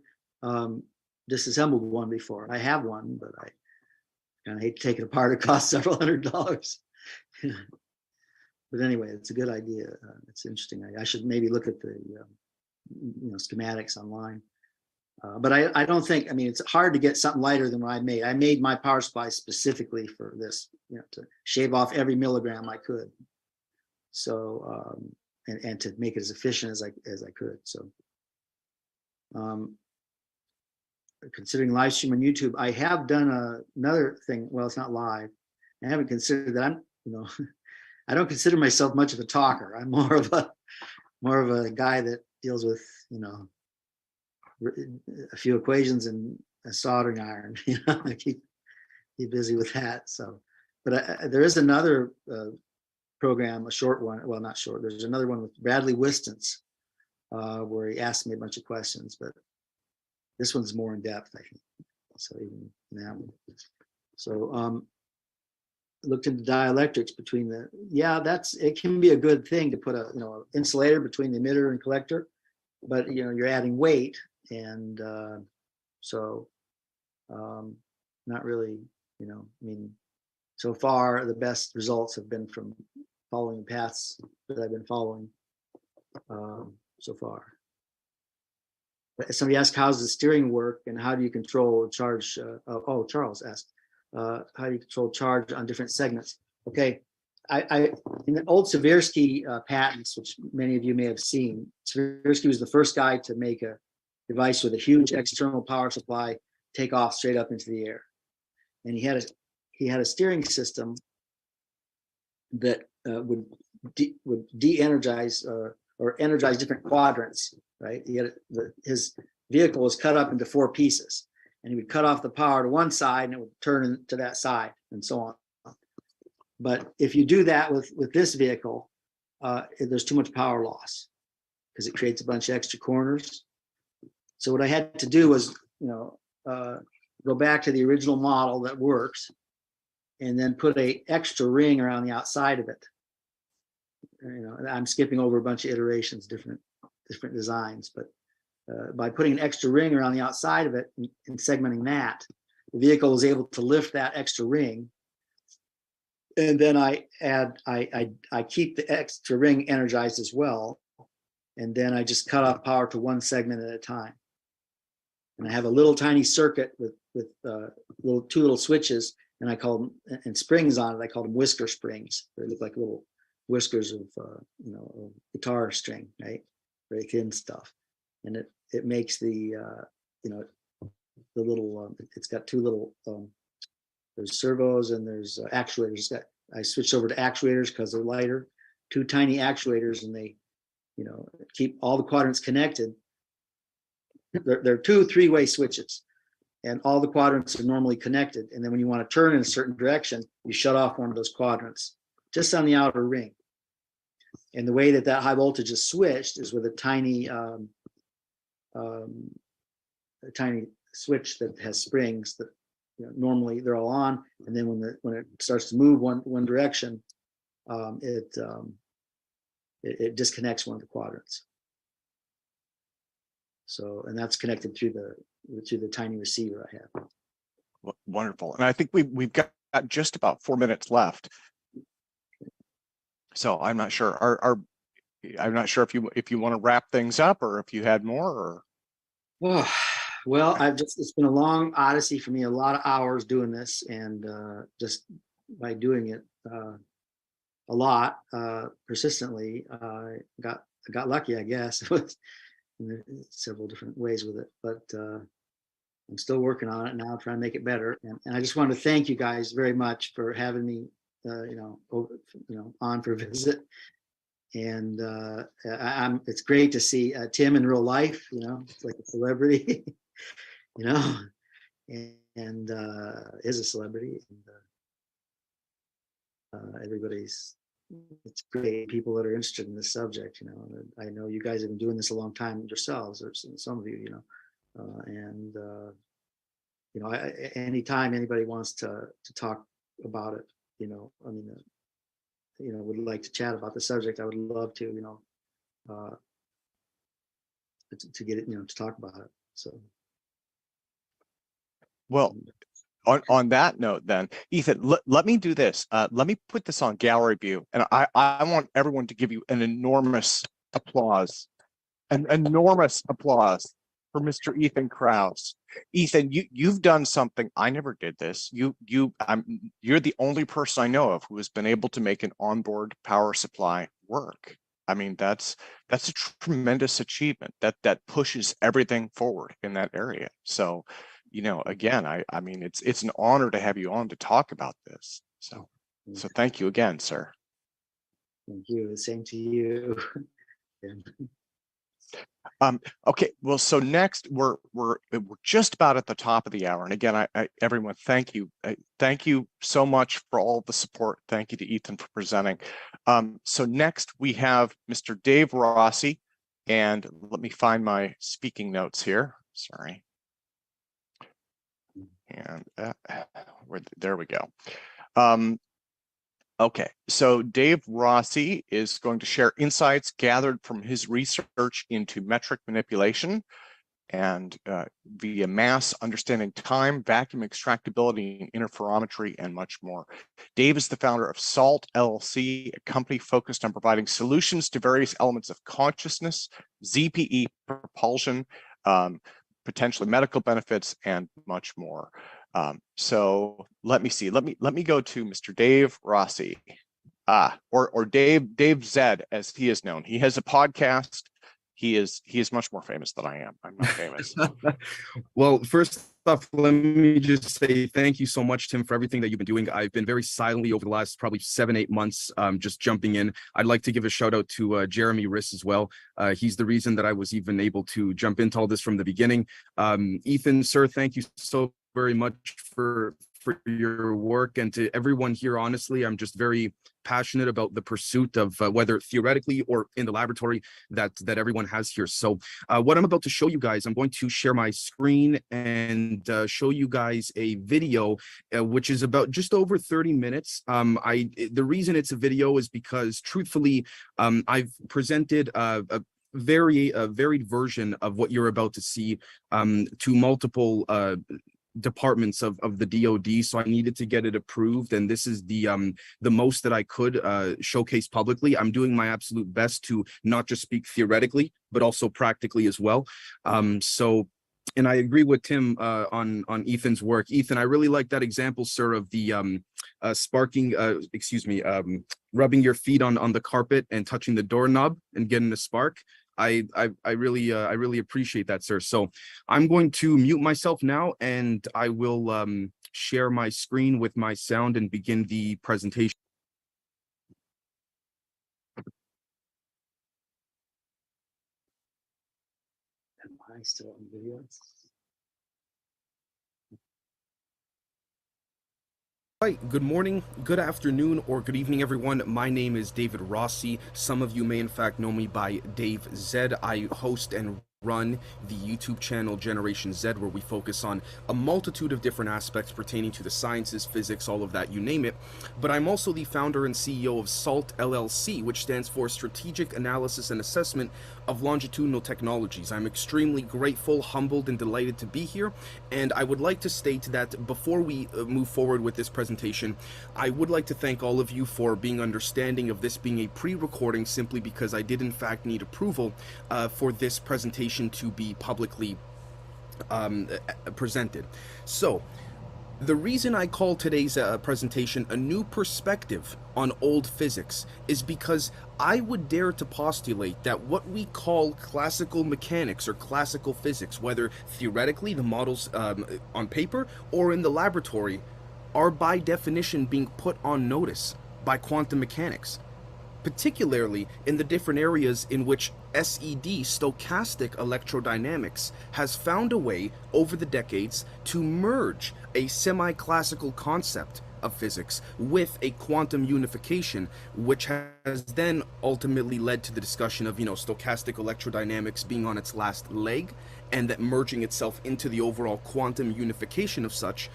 disassembled one before. I have one, but I kind of hate to take it apart. It costs several $100s. But anyway, it's a good idea. It's interesting. I should maybe look at the schematics online. But I don't think, it's hard to get something lighter than what I made. I made my power supply specifically for this, to shave off every milligram I could. So, and to make it as efficient as I could. So, considering live stream on YouTube, I have done another thing. Well, it's not live. I haven't considered that. I don't consider myself much of a talker. I'm more of a guy that deals with, a few equations and a soldering iron. I keep busy with that. So, but there is another program, a short one. Well, not short. There's another one with Bradley Wistance, where he asked me a bunch of questions, but this one's more in depth, I think. So even that one. So looked into dielectrics between it can be a good thing to put a insulator between the emitter and collector, but you're adding weight, and so not really, so far the best results have been from following the paths that I've been following so far. Somebody asked, how's the steering work and how do you control charge? Charles asked, how do you control charge on different segments? Okay, I in the old Swiderski patents, which many of you may have seen, Swiderski was the first guy to make a device with a huge external power supply take off straight up into the air, and he had a steering system that would de-energize or energize different quadrants. Right, his vehicle was cut up into 4 pieces, and he would cut off the power to one side, and it would turn to that side, and so on. But if you do that with this vehicle, there's too much power loss because it creates a bunch of extra corners. So what I had to do was, go back to the original model that works, and then put a extra ring around the outside of it. I'm skipping over a bunch of iterations, different designs, but by putting an extra ring around the outside of it and segmenting that, the vehicle was able to lift that extra ring. And then I keep the extra ring energized as well. And then I just cut off power to one segment at a time. And I have a little tiny circuit with two little switches, and I call them, and springs on it. I call them whisker springs. They look like little whiskers of a guitar string, right? Very thin stuff, and it makes the little it's got 2 little there's servos and there's actuators. I switched over to actuators because they're lighter. 2 tiny actuators, and they keep all the quadrants connected. They're 2 3-way switches, and all the quadrants are normally connected. And then when you want to turn in a certain direction, you shut off one of those quadrants just on the outer ring. And the way that high voltage is switched is with a tiny switch that has springs that normally they're all on, and then when it starts to move one direction, it disconnects one of the quadrants. So, and that's connected through the tiny receiver I have. Wonderful, and I think we've got just about 4 minutes left. So I'm not sure. I'm not sure if you want to wrap things up, or if you had more. Or well, it's been a long odyssey for me. A lot of hours doing this, and just by doing it a lot persistently, I got lucky, I guess, in several different ways with it. But I'm still working on it now, trying to make it better. And I just want to thank you guys very much for having me on for a visit. And it's great to see Tim in real life. It's like a celebrity, and is a celebrity. And it's great people that are interested in this subject. I know you guys have been doing this a long time yourselves, or some of you, anytime anybody wants to talk about it, would like to chat about the subject, I would love to, to get it, to talk about it. So, well, on that note, then, Ethan, let me do this. Let me put this on gallery view, and I want everyone to give you an enormous applause, for Mr. Ethan Krauss. Ethan, you've done something. I never did this. You're the only person I know of who has been able to make an onboard power supply work. I mean, that's a tremendous achievement that pushes everything forward in that area. So, again, I mean, it's an honor to have you on to talk about this. So thank you again, sir. Thank you. Same to you. Okay, well, so next we're just about at the top of the hour, and again, everyone, thank you so much for all the support. Thank you to Ethan for presenting. So next we have Mr. Dave Rossi, and let me find my speaking notes here. Sorry, and there we go. Okay, so Dave Rossi is going to share insights gathered from his research into metric manipulation and via mass, understanding time, vacuum extractability, interferometry, and much more. Dave is the founder of SAALT LLC, a company focused on providing solutions to various elements of consciousness, ZPE, propulsion, potentially medical benefits, and much more. So let me see. Let me go to Mr. Dave Rossi, or Dave Zed, as he is known. He has a podcast. He is much more famous than I am. I'm not famous. Well, first off, let me just say thank you so much, Tim, for everything that you've been doing. I've been very silently over the last probably 7-8 months, just jumping in. I'd like to give a shout out to Jeremy Riss as well. He's the reason that I was even able to jump into all this from the beginning. Ethan, sir, thank you so very much for your work, and to everyone here. Honestly, I'm just very passionate about the pursuit of whether theoretically or in the laboratory that everyone has here. So what I'm about to show you guys, I'm going to share my screen and show you guys a video which is about just over 30 minutes. The reason it's a video is because truthfully, I've presented a varied version of what you're about to see to multiple departments of the DoD, so I needed to get it approved, and this is the most that I could showcase publicly. I'm doing my absolute best to not just speak theoretically, but also practically as well. And I agree with Tim on Ethan's work. Ethan, I really like that example, sir, of the rubbing your feet on the carpet and touching the doorknob and getting a spark. I really appreciate that, sir. So I'm going to mute myself now, and I will share my screen with my sound and begin the presentation. Am I still on video? Right, good morning, good afternoon, or good evening, everyone. My name is David Rossi. Some of you may in fact know me by Dave Zed. I host and run the YouTube channel Generation Z, where we focus on a multitude of different aspects pertaining to the sciences, physics, all of that, you name it. But I'm also the founder and CEO of SAALT LLC, which stands for Strategic Analysis and Assessment of Longitudinal Technologies. I'm extremely grateful, humbled, and delighted to be here. And I would like to state that before we move forward with this presentation, I would like to thank all of you for being understanding of this being a pre-recording, simply because I did in fact need approval for this presentation to be publicly presented. So the reason I call today's presentation A New Perspective on Old Physics is because I would dare to postulate that what we call classical mechanics or classical physics, whether theoretically the models on paper or in the laboratory, are by definition being put on notice by quantum mechanics, particularly in the different areas in which SED, stochastic electrodynamics, has found a way over the decades to merge a semi-classical concept of physics with a quantum unification, which has then ultimately led to the discussion of, stochastic electrodynamics being on its last leg, and that merging itself into the overall quantum unification of such.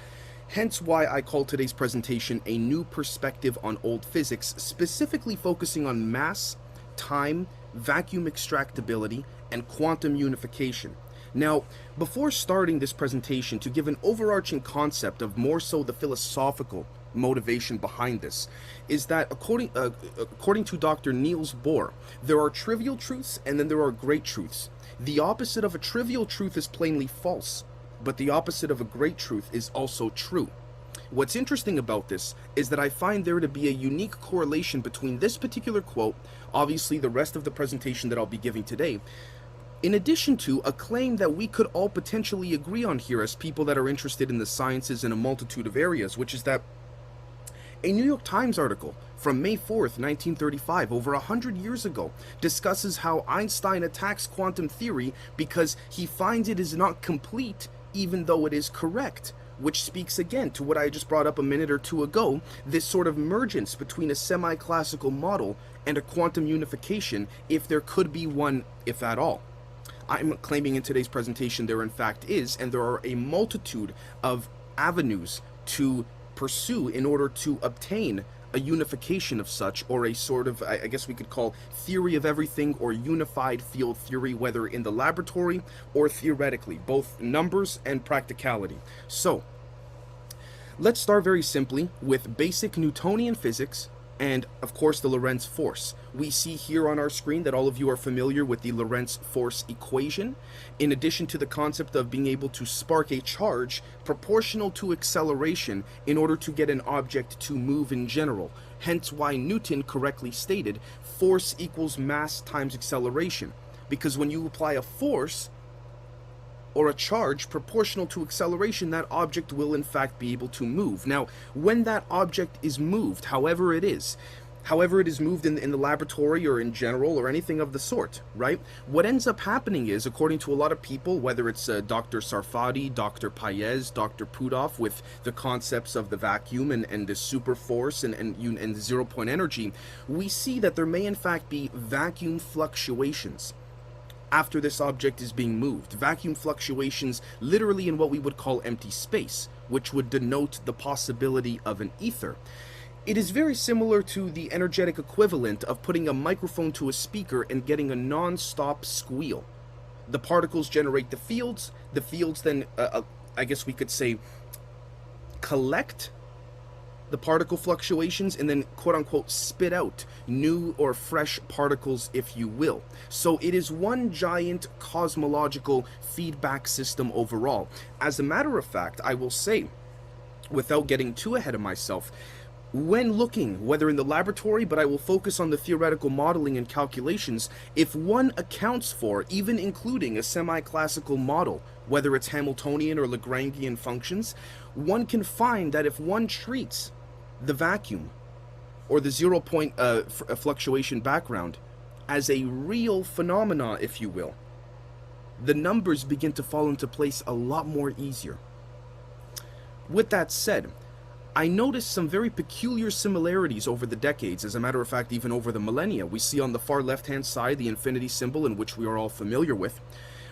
Hence why I call today's presentation A New Perspective on Old Physics, specifically focusing on mass, time, vacuum extractability, and quantum unification. Now, before starting this presentation, to give an overarching concept of more so the philosophical motivation behind this, is that according to Dr. Niels Bohr, there are trivial truths and then there are great truths. The opposite of a trivial truth is plainly false, but the opposite of a great truth is also true. What's interesting about this is that I find there to be a unique correlation between this particular quote, obviously the rest of the presentation that I'll be giving today, in addition to a claim that we could all potentially agree on here as people that are interested in the sciences in a multitude of areas, which is that a New York Times article from May 4th, 1935, over 100 years ago, discusses how Einstein attacks quantum theory because he finds it is not complete even though it is correct, which speaks again to what I just brought up a minute or two ago, this sort of mergence between a semi-classical model and a quantum unification, if there could be one, if at all. I'm claiming in today's presentation there in fact is, and there are a multitude of avenues to pursue in order to obtain a unification of such, or a sort of, I guess we could call theory of everything or unified field theory, whether in the laboratory or theoretically, both numbers and practicality. So, let's start very simply with basic Newtonian physics and, of course, the Lorentz force. We see here on our screen that all of you are familiar with the Lorentz force equation, in addition to the concept of being able to spark a charge proportional to acceleration in order to get an object to move in general. Hence why Newton correctly stated force equals mass times acceleration, because when you apply a force or a charge proportional to acceleration, that object will in fact be able to move. Now, when that object is moved, however it is moved in the laboratory or in general or anything of the sort, right? What ends up happening is, according to a lot of people, whether it's Dr. Sarfati, Dr. Paez, Dr. Puthoff, with the concepts of the vacuum and the super force and the 0-point energy, we see that there may in fact be vacuum fluctuations after this object is being moved. Vacuum fluctuations literally in what we would call empty space, which would denote the possibility of an ether. It is very similar to the energetic equivalent of putting a microphone to a speaker and getting a non-stop squeal. The particles generate the fields then, I guess we could say, collect the particle fluctuations and then quote-unquote spit out new or fresh particles, if you will. So it is one giant cosmological feedback system overall. As a matter of fact, I will say, without getting too ahead of myself, when looking, whether in the laboratory, but I will focus on the theoretical modeling and calculations, if one accounts for, even including a semi-classical model, whether it's Hamiltonian or Lagrangian functions, one can find that if one treats the vacuum or the 0-point fluctuation background as a real phenomena, if you will, the numbers begin to fall into place a lot more easier. With that said, I noticed some very peculiar similarities over the decades, as a matter of fact, even over the millennia. We see on the far left-hand side the infinity symbol, in which we are all familiar with.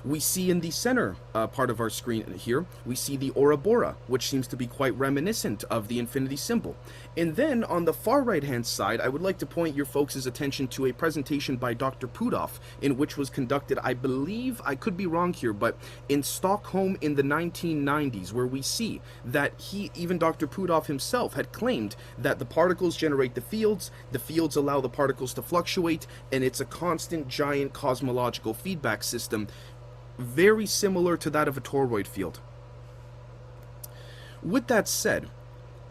We see in the center part of our screen here, we see the Ouroboros, which seems to be quite reminiscent of the infinity symbol. And then on the far right-hand side, I would like to point your folks' attention to a presentation by Dr. Puthoff, in which was conducted, I believe, I could be wrong here, but in Stockholm in the 1990s, where we see that even Dr. Puthoff himself had claimed that the particles generate the fields allow the particles to fluctuate, and it's a constant giant cosmological feedback system, very similar to that of a toroid field. With that said,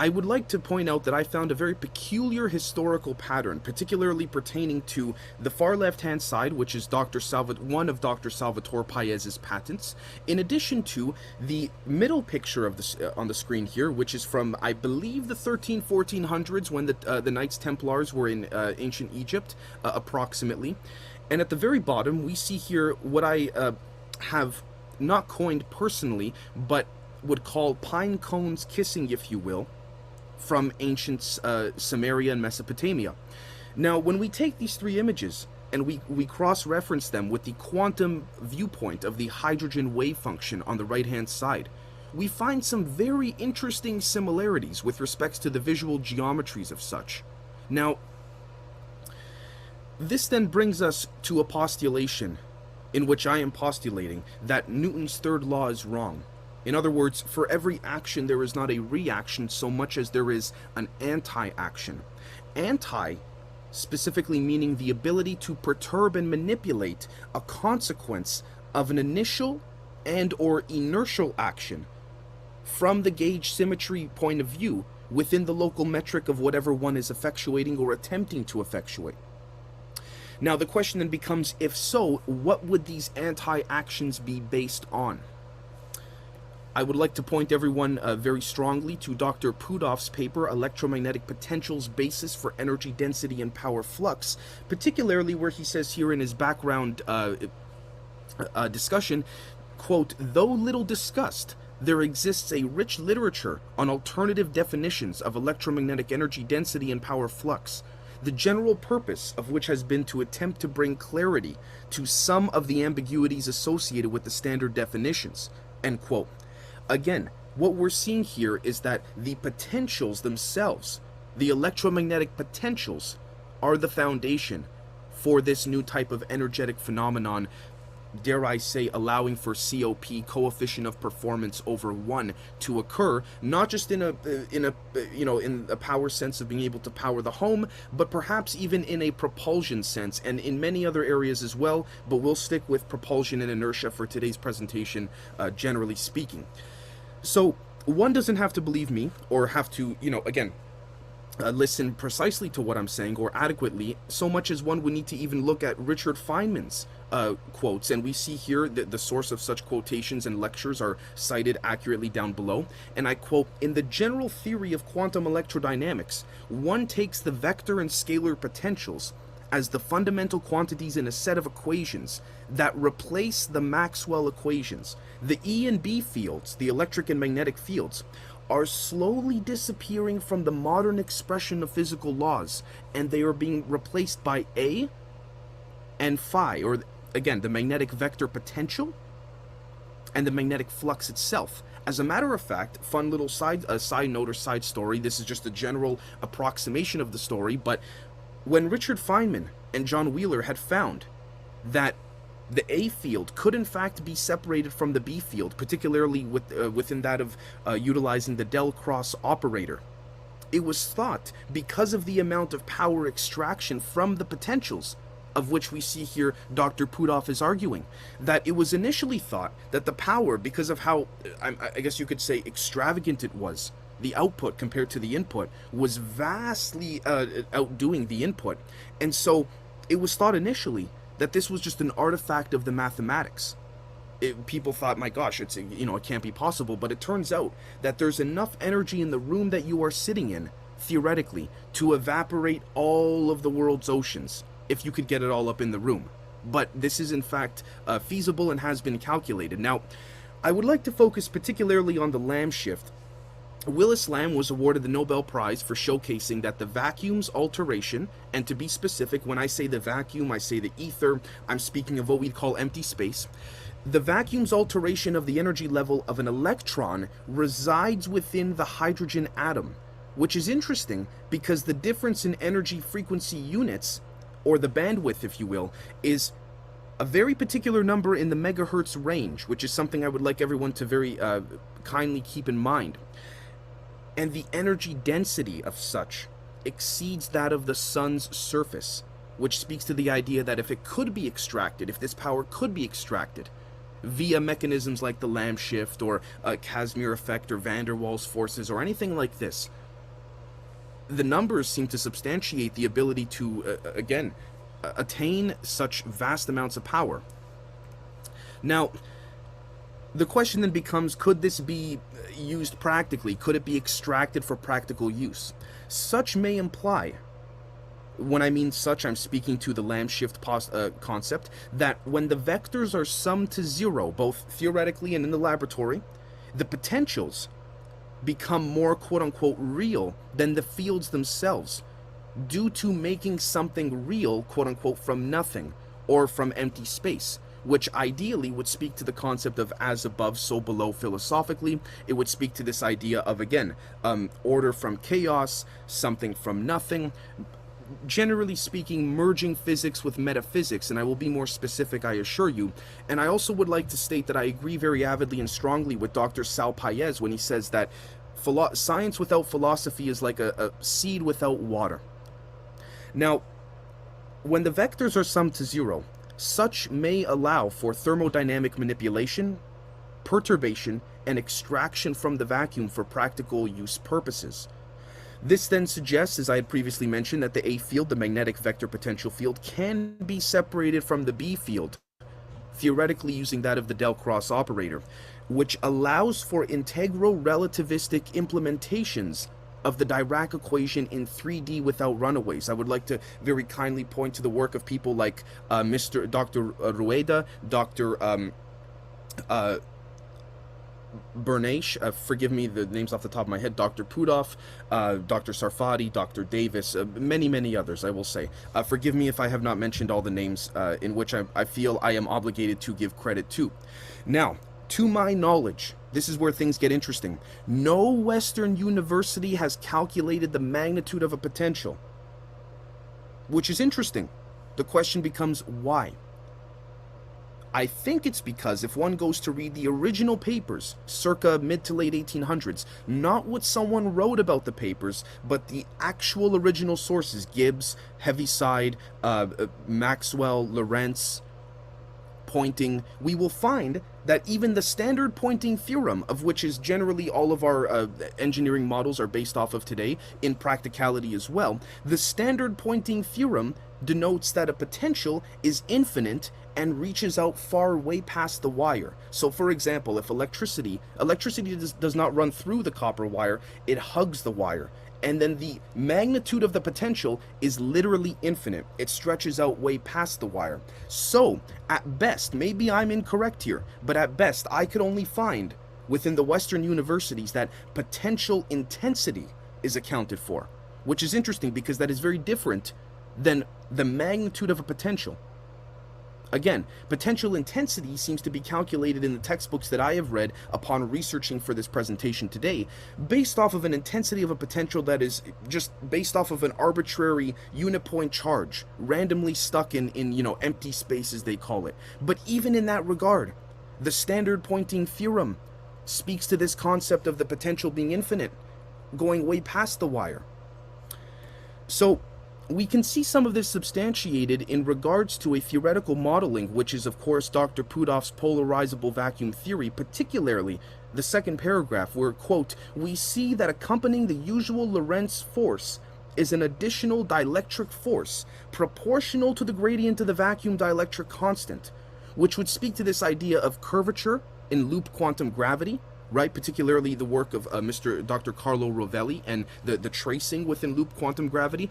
I would like to point out that I found a very peculiar historical pattern, particularly pertaining to the far left-hand side, which is one of Dr. Salvatore Paez's patents, in addition to the middle picture of on the screen here, which is from, I believe, the 1400s when the Knights Templars were in ancient Egypt, approximately. And at the very bottom, we see here what I have not coined personally, but would call pine cones kissing, if you will, from ancient Samaria and Mesopotamia. Now, when we take these three images and we cross-reference them with the quantum viewpoint of the hydrogen wave function on the right-hand side, we find some very interesting similarities with respects to the visual geometries of such. Now, this then brings us to a postulation in which I am postulating that Newton's third law is wrong. In other words, for every action there is not a reaction so much as there is an anti-action. Anti, specifically meaning the ability to perturb and manipulate a consequence of an initial and or inertial action from the gauge symmetry point of view within the local metric of whatever one is effectuating or attempting to effectuate. Now the question then becomes, if so, what would these anti-actions be based on? I would like to point everyone very strongly to Dr. Pudov's paper, Electromagnetic Potentials Basis for Energy Density and Power Flux, particularly where he says here in his background discussion, quote, "Though little discussed, there exists a rich literature on alternative definitions of electromagnetic energy density and power flux, the general purpose of which has been to attempt to bring clarity to some of the ambiguities associated with the standard definitions," end quote. Again, what we're seeing here is that the potentials themselves, the electromagnetic potentials, are the foundation for this new type of energetic phenomenon, dare I say, allowing for COP, coefficient of performance over 1, to occur, not just in a power sense of being able to power the home, but perhaps even in a propulsion sense, and in many other areas as well, but we'll stick with propulsion and inertia for today's presentation, generally speaking. So one doesn't have to believe me or have to, again, listen precisely to what I'm saying or adequately, so much as one would need to even look at Richard Feynman's quotes, and we see here that the source of such quotations and lectures are cited accurately down below, and I quote, "In the general theory of quantum electrodynamics, one takes the vector and scalar potentials as the fundamental quantities in a set of equations that replace the Maxwell equations. The E and B fields, the electric and magnetic fields, are slowly disappearing from the modern expression of physical laws, and they are being replaced by A and phi, or again, the magnetic vector potential and the magnetic flux itself. As a matter of fact, fun little side note or side story, this is just a general approximation of the story, but when Richard Feynman and John Wheeler had found that the A field could in fact be separated from the B field, particularly within that of utilizing the Del-Cross operator, it was thought, because of the amount of power extraction from the potentials, of which we see here Dr. Pudov is arguing, that it was initially thought that the power, because of how, I guess you could say, extravagant it was, the output compared to the input, was vastly outdoing the input. And so it was thought initially that this was just an artifact of the mathematics. People thought, my gosh, it can't be possible, but it turns out that there's enough energy in the room that you are sitting in, theoretically, to evaporate all of the world's oceans, if you could get it all up in the room. But this is in fact feasible and has been calculated. Now, I would like to focus particularly on the Lamb shift. Willis Lamb was awarded the Nobel Prize for showcasing that the vacuum's alteration, and to be specific, when I say the vacuum, I say the ether, I'm speaking of what we'd call empty space. The vacuum's alteration of the energy level of an electron resides within the hydrogen atom, which is interesting because the difference in energy frequency units, or the bandwidth, if you will, is a very particular number in the megahertz range, which is something I would like everyone to very kindly keep in mind. And the energy density of such exceeds that of the sun's surface, which speaks to the idea that if it could be extracted, if this power could be extracted via mechanisms like the Lamb shift or Casimir effect or van der Waals forces or anything like this, the numbers seem to substantiate the ability to, again, attain such vast amounts of power. Now, the question then becomes, could this be used practically? Could it be extracted for practical use? Such may imply, when I mean such, I'm speaking to the Lamb shift concept, that when the vectors are summed to zero, both theoretically and in the laboratory, the potentials become more quote-unquote real than the fields themselves, due to making something real, quote-unquote, from nothing, or from empty space, which ideally would speak to the concept of as above, so below philosophically. It would speak to this idea of, again, order from chaos, something from nothing, generally speaking, merging physics with metaphysics, and I will be more specific, I assure you. And I also would like to state that I agree very avidly and strongly with Dr. Sal Paez when he says that science without philosophy is like a seed without water. Now, when the vectors are summed to zero, such may allow for thermodynamic manipulation, perturbation, and extraction from the vacuum for practical use purposes. This then suggests, as I had previously mentioned, that the A field, the magnetic vector potential field, can be separated from the B field, theoretically using that of the del Krauss operator, which allows for integro-relativistic implementations of the Dirac equation in 3D without runaways. I would like to very kindly point to the work of people like Dr. Rueda, Dr. Bernache, forgive me the names off the top of my head, Dr. Pudov, Dr. Sarfati, Dr. Davis, many others, I will say. Forgive me if I have not mentioned all the names in which I feel I am obligated to give credit to. Now, to my knowledge, this is where things get interesting. No Western university has calculated the magnitude of a potential, which is interesting. The question becomes, why? I think it's because if one goes to read the original papers, circa mid to late 1800s, not what someone wrote about the papers, but the actual original sources, Gibbs, Heaviside, Maxwell, Lorentz, pointing, we will find that even the standard pointing theorem, of which is generally all of our engineering models are based off of today, in practicality as well, the standard pointing theorem denotes that a potential is infinite and reaches out far way past the wire. So for example, if electricity does not run through the copper wire, it hugs the wire. And then the magnitude of the potential is literally infinite. It stretches out way past the wire. So, at best, maybe I'm incorrect here, but at best, I could only find within the Western universities that potential intensity is accounted for, which is interesting because that is very different than the magnitude of a potential. Again, potential intensity seems to be calculated in the textbooks that I have read upon researching for this presentation today, based off of an intensity of a potential that is just based off of an arbitrary unipoint charge, randomly stuck in empty space, as they call it. But even in that regard, the standard pointing theorem speaks to this concept of the potential being infinite, going way past the wire. So, we can see some of this substantiated in regards to a theoretical modeling, which is of course Dr. Pudov's polarizable vacuum theory, particularly the second paragraph where, quote, we see that accompanying the usual Lorentz force is an additional dielectric force proportional to the gradient of the vacuum dielectric constant, which would speak to this idea of curvature in loop quantum gravity, right? Particularly the work of Dr. Carlo Rovelli and the tracing within loop quantum gravity,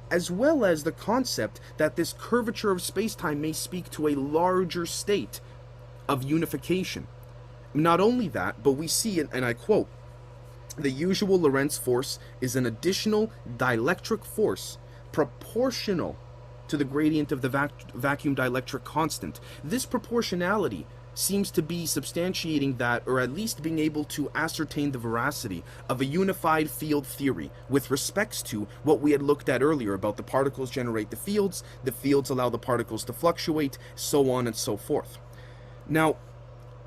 as well as the concept that this curvature of space-time may speak to a larger state of unification. Not only that, but we see, and I quote, the usual Lorentz force is an additional dielectric force proportional to the gradient of the vacuum dielectric constant. This proportionality seems to be substantiating that, or at least being able to ascertain the veracity of a unified field theory with respects to what we had looked at earlier about the particles generate the fields allow the particles to fluctuate, so on and so forth. Now,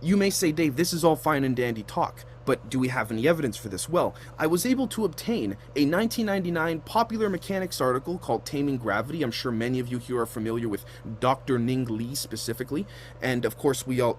you may say, Dave, this is all fine and dandy talk, But do we have any evidence for this? Well, I was able to obtain a 1999 Popular Mechanics article called Taming Gravity. I'm sure many of you here are familiar with Dr. Ning Li specifically. And of course, we all,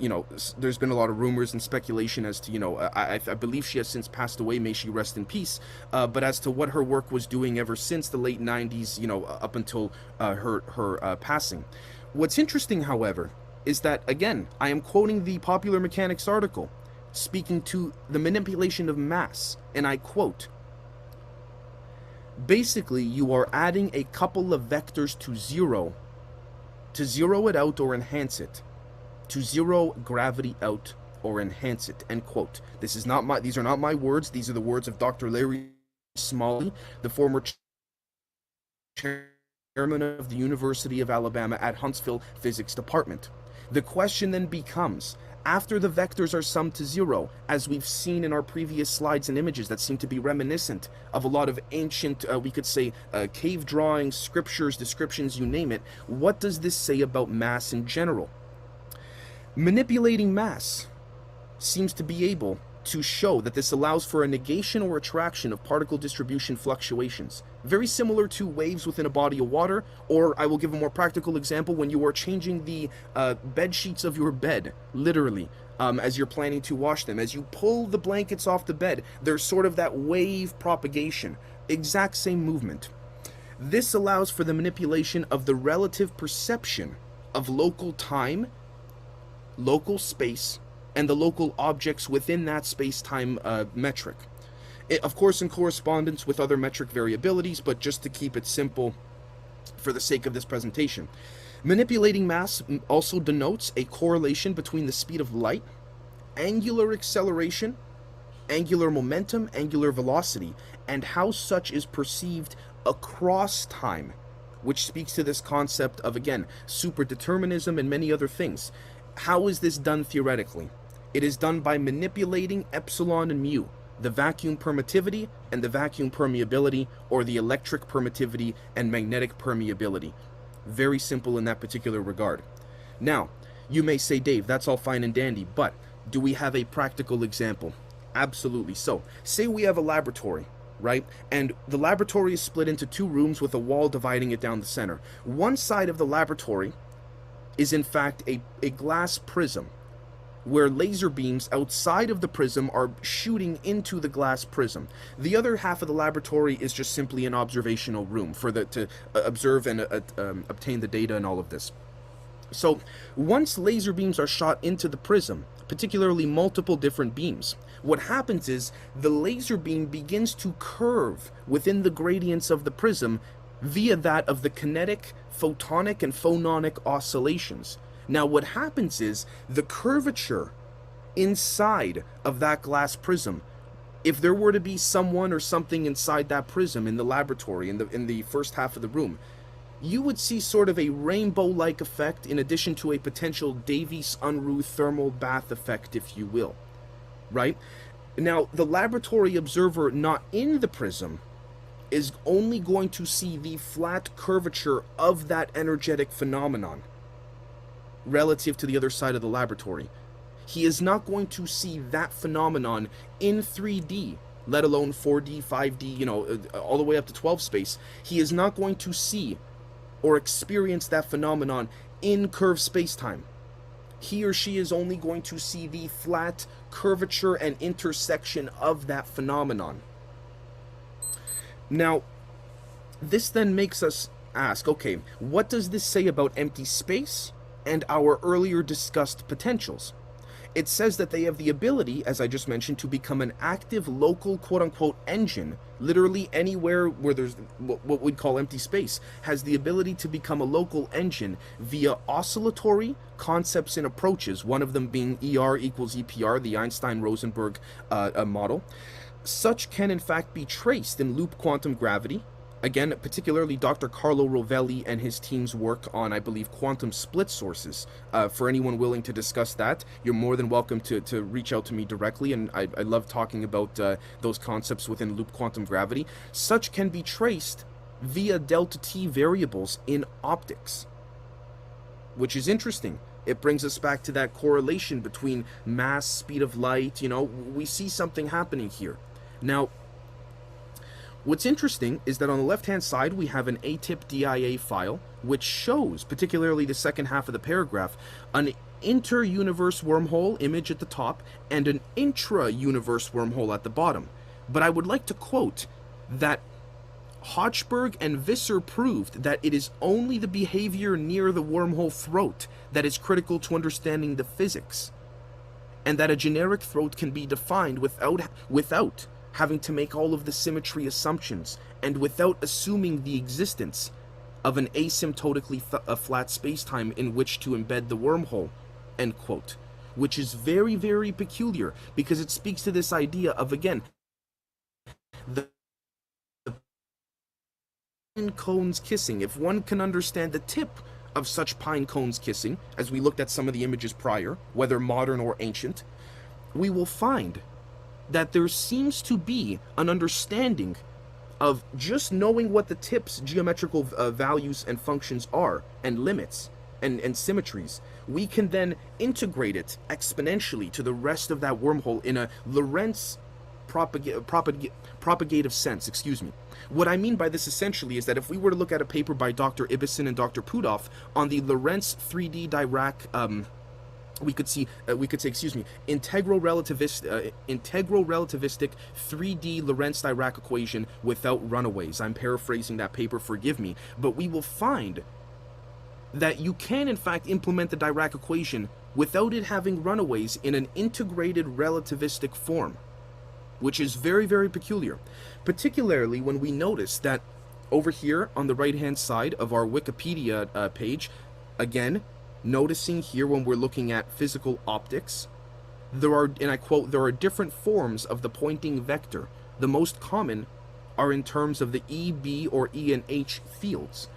there's been a lot of rumors and speculation as to, I believe she has since passed away, may she rest in peace. But as to what her work was doing ever since the late 90s, up until her passing. What's interesting, however, is that, again, I am quoting the Popular Mechanics article, speaking to the manipulation of mass, and I quote, basically, you are adding a couple of vectors to zero it out or enhance it, to zero gravity out or enhance it, end quote. These are not my words, these are the words of Dr. Larry Smalley, the former chairman of the University of Alabama at Huntsville Physics Department. The question then becomes, after the vectors are summed to zero, as we've seen in our previous slides and images that seem to be reminiscent of a lot of ancient, we could say, cave drawings, scriptures, descriptions, you name it, what does this say about mass in general? Manipulating mass seems to be able to show that this allows for a negation or attraction of particle distribution fluctuations, very similar to waves within a body of water, or I will give a more practical example, when you are changing the bed sheets of your bed, literally, as you're planning to wash them. As you pull the blankets off the bed, there's sort of that wave propagation, exact same movement. This allows for the manipulation of the relative perception of local time, local space, and the local objects within that space-time metric. Of course, in correspondence with other metric variabilities, but just to keep it simple for the sake of this presentation. Manipulating mass also denotes a correlation between the speed of light, angular acceleration, angular momentum, angular velocity, and how such is perceived across time, which speaks to this concept of, again, superdeterminism and many other things. How is this done theoretically? It is done by manipulating epsilon and mu, the vacuum permittivity and the vacuum permeability, or the electric permittivity and magnetic permeability. Very simple in that particular regard. Now, you may say, Dave, that's all fine and dandy, but do we have a practical example? Absolutely. So, say we have a laboratory, right? And the laboratory is split into two rooms with a wall dividing it down the center. One side of the laboratory is in fact a glass prism, where laser beams outside of the prism are shooting into the glass prism. The other half of the laboratory is just simply an observational room to observe and obtain the data and all of this. So once laser beams are shot into the prism, particularly multiple different beams, what happens is the laser beam begins to curve within the gradients of the prism via that of the kinetic, photonic, and phononic oscillations. Now what happens is the curvature inside of that glass prism, if there were to be someone or something inside that prism in the laboratory, in the first half of the room, you would see sort of a rainbow-like effect in addition to a potential Davies-Unruh thermal bath effect, if you will, right? Now, the laboratory observer not in the prism is only going to see the flat curvature of that energetic phenomenon relative to the other side of the laboratory. He is not going to see that phenomenon in 3D, let alone 4D, 5D, all the way up to 12 space. He is not going to see or experience that phenomenon in curved space-time. He or she is only going to see the flat curvature and intersection of that phenomenon. Now, this then makes us ask, okay, what does this say about empty space and our earlier discussed potentials? It says that they have the ability, as I just mentioned, to become an active local quote-unquote engine. Literally anywhere where there's what we'd call empty space has the ability to become a local engine via oscillatory concepts and approaches, one of them being ER equals EPR, the Einstein-Rosenberg model. Such can in fact be traced in loop quantum gravity. Again, particularly Dr. Carlo Rovelli and his team's work on, I believe, quantum split sources. For anyone willing to discuss that, you're more than welcome to reach out to me directly, and I love talking about those concepts within loop quantum gravity. Such can be traced via delta T variables in optics, which is interesting. It brings us back to that correlation between mass, speed of light. We see something happening here. Now, what's interesting is that on the left-hand side, we have an ATIP DIA file, which shows, particularly the second half of the paragraph, an inter-universe wormhole image at the top and an intra-universe wormhole at the bottom. But I would like to quote that Hochberg and Visser proved that it is only the behavior near the wormhole throat that is critical to understanding the physics, and that a generic throat can be defined without having to make all of the symmetry assumptions and without assuming the existence of an asymptotically flat spacetime in which to embed the wormhole, end quote. Which is very, very peculiar, because it speaks to this idea of, again, the pine cones kissing. If one can understand the tip of such pine cones kissing, as we looked at some of the images prior, whether modern or ancient, we will find that there seems to be an understanding of just knowing what the tip's geometrical values and functions are, and limits, and symmetries. We can then integrate it exponentially to the rest of that wormhole in a Lorentz propagative sense, excuse me. What I mean by this essentially is that if we were to look at a paper by Dr. Ibison and Dr. Pudov on the Lorentz 3D Dirac, we could say, integral relativistic 3D Lorentz Dirac equation without runaways. I'm paraphrasing that paper, forgive me, but we will find that you can in fact implement the Dirac equation without it having runaways in an integrated relativistic form, which is very, very peculiar, particularly when we notice that over here on the right hand side of our Wikipedia page, again, noticing here when we're looking at physical optics, there are, and I quote, there are different forms of the pointing vector. The most common are in terms of the E, B, or E and H fields.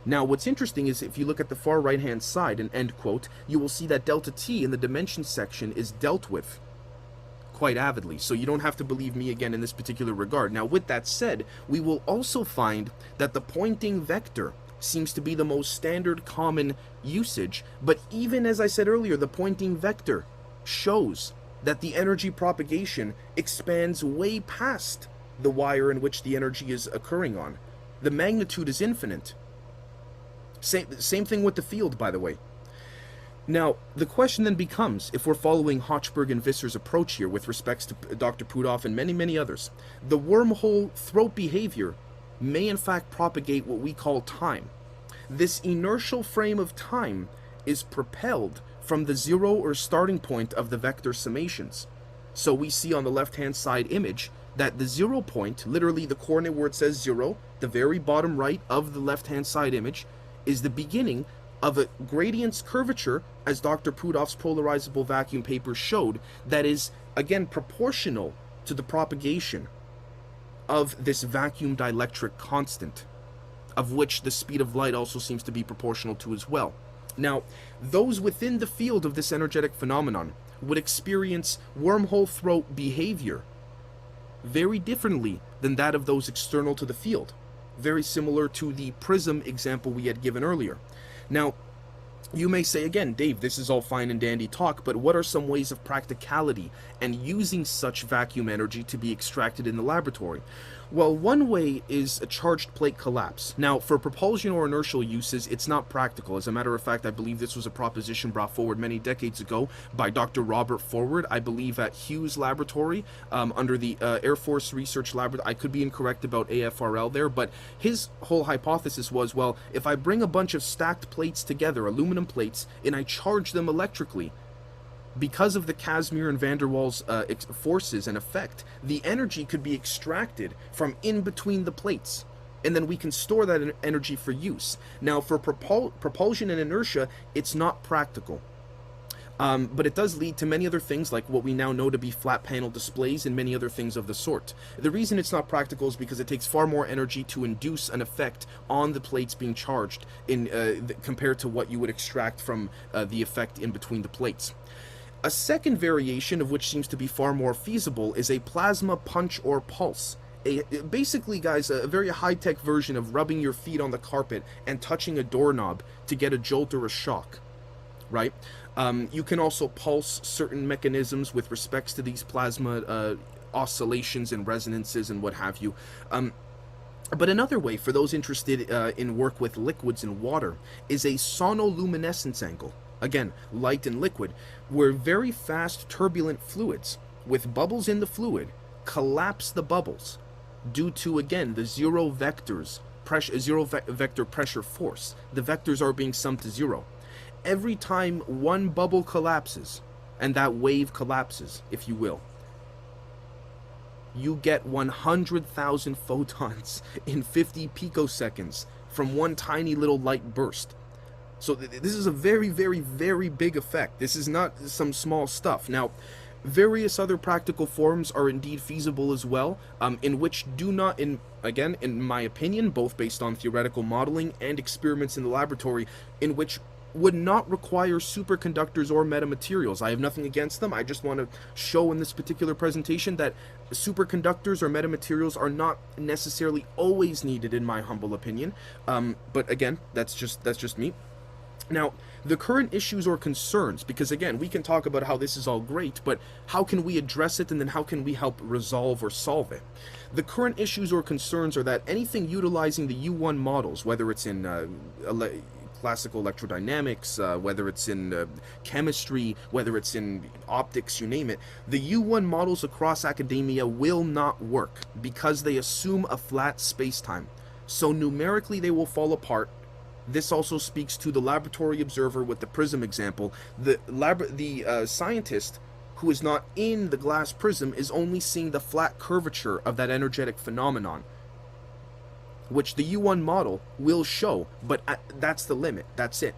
Now, what's interesting is if you look at the far right-hand side, and end quote, you will see that delta T in the dimensions section is dealt with quite avidly, so you don't have to believe me again in this particular regard. Now, with that said, we will also find that the pointing vector seems to be the most standard common usage, but even as I said earlier, the pointing vector shows that the energy propagation expands way past the wire in which the energy is occurring on. The magnitude is infinite. Same thing with the field, by the way. Now, the question then becomes, if we're following Hochberg and Visser's approach here with respects to Dr. Pudov and many, many others, the wormhole throat behavior may in fact propagate what we call time. This inertial frame of time is propelled from the zero or starting point of the vector summations. So we see on the left-hand side image that the 0 point, literally the coordinate where it says 0, the very bottom right of the left-hand side image, is the beginning of a gradient's curvature, as Dr. Pudov's polarizable vacuum paper showed, that is, again, proportional to the propagation of this vacuum dielectric constant, of which the speed of light also seems to be proportional to as well. Now, those within the field of this energetic phenomenon would experience wormhole throat behavior very differently than that of those external to the field, very similar to the prism example we had given earlier. Now, you may say again, Dave, this is all fine and dandy talk, but what are some ways of practicality and using such vacuum energy to be extracted in the laboratory? Well, one way is a charged plate collapse. Now, for propulsion or inertial uses, it's not practical. As a matter of fact, I believe this was a proposition brought forward many decades ago by Dr. Robert Forward, I believe at Hughes Laboratory, under the Air Force Research Laboratory. I could be incorrect about AFRL there, but his whole hypothesis was, well, if I bring a bunch of stacked plates together, aluminum plates, and I charge them electrically, because of the Casimir and van der Waals forces and effect, the energy could be extracted from in between the plates, and then we can store that energy for use. Now, for propulsion and inertia, it's not practical. But it does lead to many other things, like what we now know to be flat panel displays and many other things of the sort. The reason it's not practical is because it takes far more energy to induce an effect on the plates being charged compared to what you would extract from the effect in between the plates. A second variation, of which seems to be far more feasible, is a plasma punch or pulse. Basically, guys, a very high-tech version of rubbing your feet on the carpet and touching a doorknob to get a jolt or a shock. right? You can also pulse certain mechanisms with respects to these plasma oscillations and resonances and what have you. But another way for those interested in work with liquids and water is a sonoluminescence angle. Again, light and liquid, where very fast turbulent fluids with bubbles in the fluid collapse the bubbles due to, again, the zero vector pressure force. The vectors are being summed to zero. Every time one bubble collapses, and that wave collapses, if you will, you get 100,000 photons in 50 picoseconds from one tiny little light burst. So this is a very, very, very big effect. This is not some small stuff. Now, various other practical forms are indeed feasible as well, in which do not, in my opinion, both based on theoretical modeling and experiments in the laboratory, in which would not require superconductors or metamaterials. I have nothing against them. I just want to show in this particular presentation that superconductors or metamaterials are not necessarily always needed, in my humble opinion. But again, that's just me. Now, the current issues or concerns, because again, we can talk about how this is all great, but how can we address it, and then how can we help resolve or solve it? The current issues or concerns are that anything utilizing the U1 models, whether it's in classical electrodynamics, whether it's in chemistry, whether it's in optics, you name it, the U1 models across academia will not work because they assume a flat space-time. So numerically they will fall apart. This also speaks to the laboratory observer with the prism example. The scientist who is not in the glass prism is only seeing the flat curvature of that energetic phenomenon, which the U1 model will show, but that's the limit. That's it.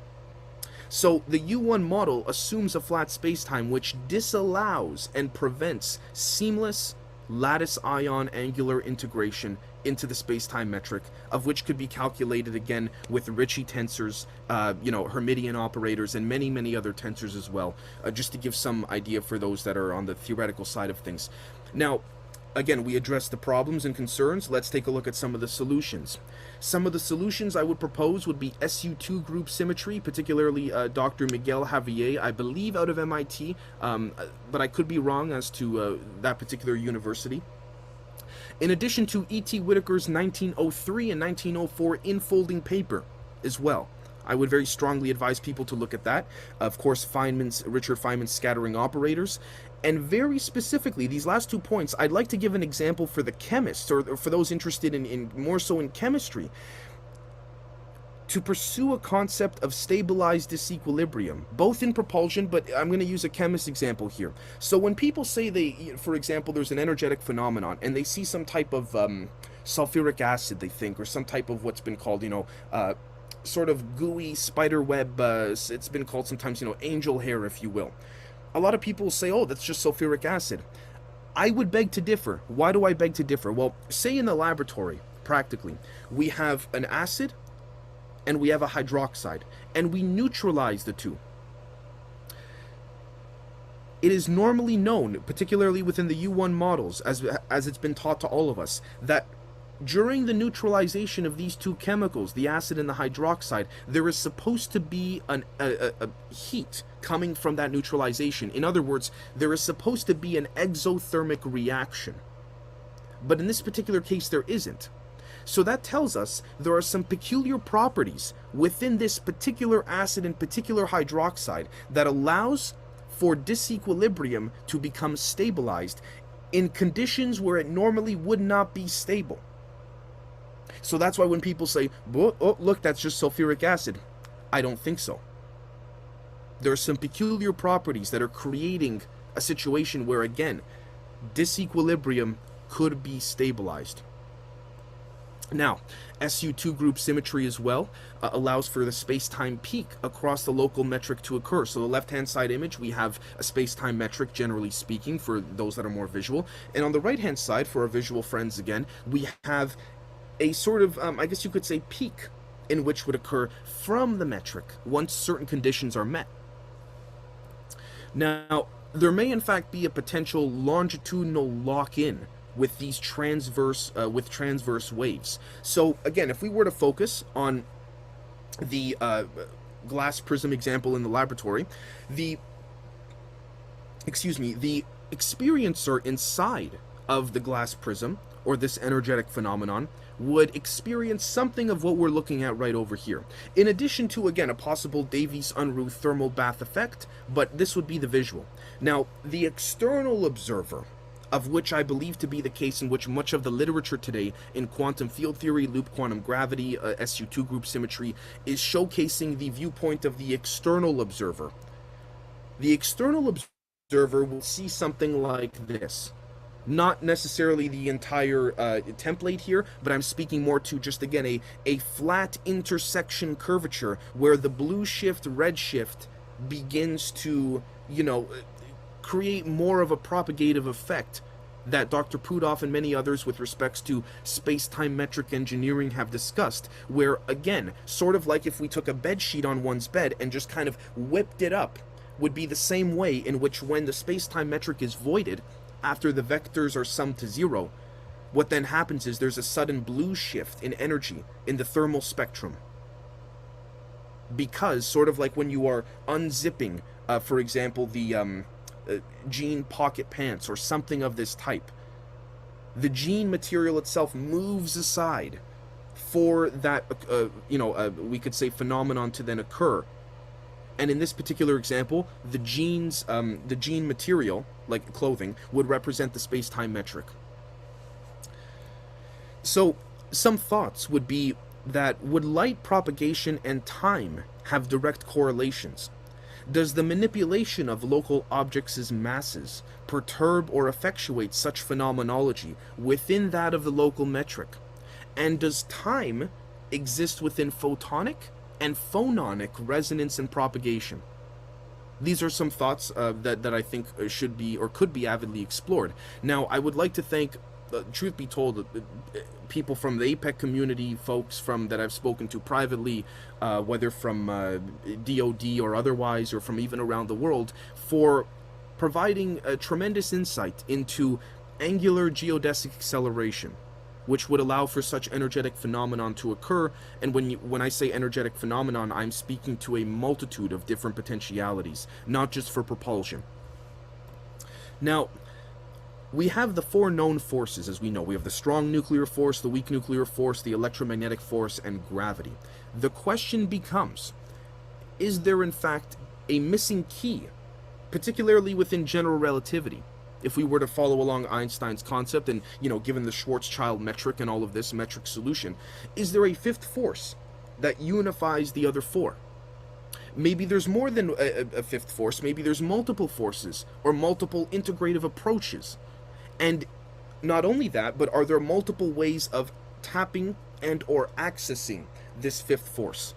So the U1 model assumes a flat spacetime, which disallows and prevents seamless lattice ion angular integration into the spacetime metric, of which could be calculated again with Ricci tensors, Hermitian operators, and many, many other tensors as well, just to give some idea for those that are on the theoretical side of things. Now, again, we addressed the problems and concerns. Let's take a look at some of the solutions. Some of the solutions I would propose would be SU2 group symmetry, particularly Dr. Miguel Javier, I believe out of MIT, but I could be wrong as to that particular university. In addition to E.T. Whittaker's 1903 and 1904 infolding paper as well. I would very strongly advise people to look at that. Of course, Richard Feynman's scattering operators. And very specifically, these last 2 points, I'd like to give an example for the chemists, or for those interested in more so in chemistry, to pursue a concept of stabilized disequilibrium, both in propulsion, but I'm going to use a chemist example here. So when people say for example, there's an energetic phenomenon, and they see some type of sulfuric acid, they think, or some type of what's been called, sort of gooey spider web, it's been called sometimes, angel hair, if you will. A lot of people say, oh, that's just sulfuric acid. I would beg to differ. Why do I beg to differ? Well, say in the laboratory, practically, we have an acid and we have a hydroxide, and we neutralize the two. It is normally known, particularly within the U1 models, as it's been taught to all of us, that during the neutralization of these two chemicals, the acid and the hydroxide, there is supposed to be a heat coming from that neutralization. In other words, there is supposed to be an exothermic reaction. But in this particular case, there isn't. So that tells us there are some peculiar properties within this particular acid and particular hydroxide that allows for disequilibrium to become stabilized in conditions where it normally would not be stable. So that's why when people say, oh, look, that's just sulfuric acid, I don't think so. There are some peculiar properties that are creating a situation where, again, disequilibrium could be stabilized. Now, SU2 group symmetry as well allows for the space-time peak across the local metric to occur. So the left-hand side image, we have a space-time metric, generally speaking, for those that are more visual. And on the right-hand side, for our visual friends again, we have a sort of, I guess you could say, peak in which would occur from the metric once certain conditions are met. Now, there may in fact be a potential longitudinal lock-in with these transverse waves. So again, if we were to focus on the glass prism example in the laboratory, the experiencer inside of the glass prism, or this energetic phenomenon, would experience something of what we're looking at right over here. In addition to, again, a possible Davies-Unruh thermal bath effect, but this would be the visual. Now, the external observer, of which I believe to be the case in which much of the literature today in quantum field theory, loop quantum gravity, SU2 group symmetry, is showcasing the viewpoint of the external observer. The external observer will see something like this. Not necessarily the entire template here, but I'm speaking more to just, again, a flat intersection curvature where the blue shift, red shift begins to, create more of a propagative effect that Dr. Puthoff and many others with respects to space-time metric engineering have discussed, where, again, sort of like if we took a bed sheet on one's bed and just kind of whipped it up, would be the same way in which when the space-time metric is voided, after the vectors are summed to zero, what then happens is there's a sudden blue shift in energy in the thermal spectrum. Because, sort of like when you are unzipping, for example, the jean pocket pants or something of this type, the jean material itself moves aside for that, we could say phenomenon to then occur. And in this particular example, the jean material, like clothing, would represent the space-time metric. So, some thoughts would be that would light propagation and time have direct correlations? Does the manipulation of local objects' masses perturb or effectuate such phenomenology within that of the local metric? And does time exist within photonic and phononic resonance and propagation? These are some thoughts that I think should be or could be avidly explored. Now, I would like to thank, truth be told, people from the APEC community, folks from that I've spoken to privately, whether from DoD or otherwise, or from even around the world, for providing a tremendous insight into angular geodesic acceleration, which would allow for such energetic phenomenon to occur. And when I say energetic phenomenon, I'm speaking to a multitude of different potentialities, not just for propulsion. Now, we have the four known forces, as we know. We have the strong nuclear force, the weak nuclear force, the electromagnetic force, and gravity. The question becomes, is there in fact a missing key, particularly within general relativity? If we were to follow along Einstein's concept and, given the Schwarzschild metric and all of this metric solution, is there a fifth force that unifies the other four? Maybe there's more than a fifth force, maybe there's multiple forces or multiple integrative approaches. And not only that, but are there multiple ways of tapping and or accessing this fifth force?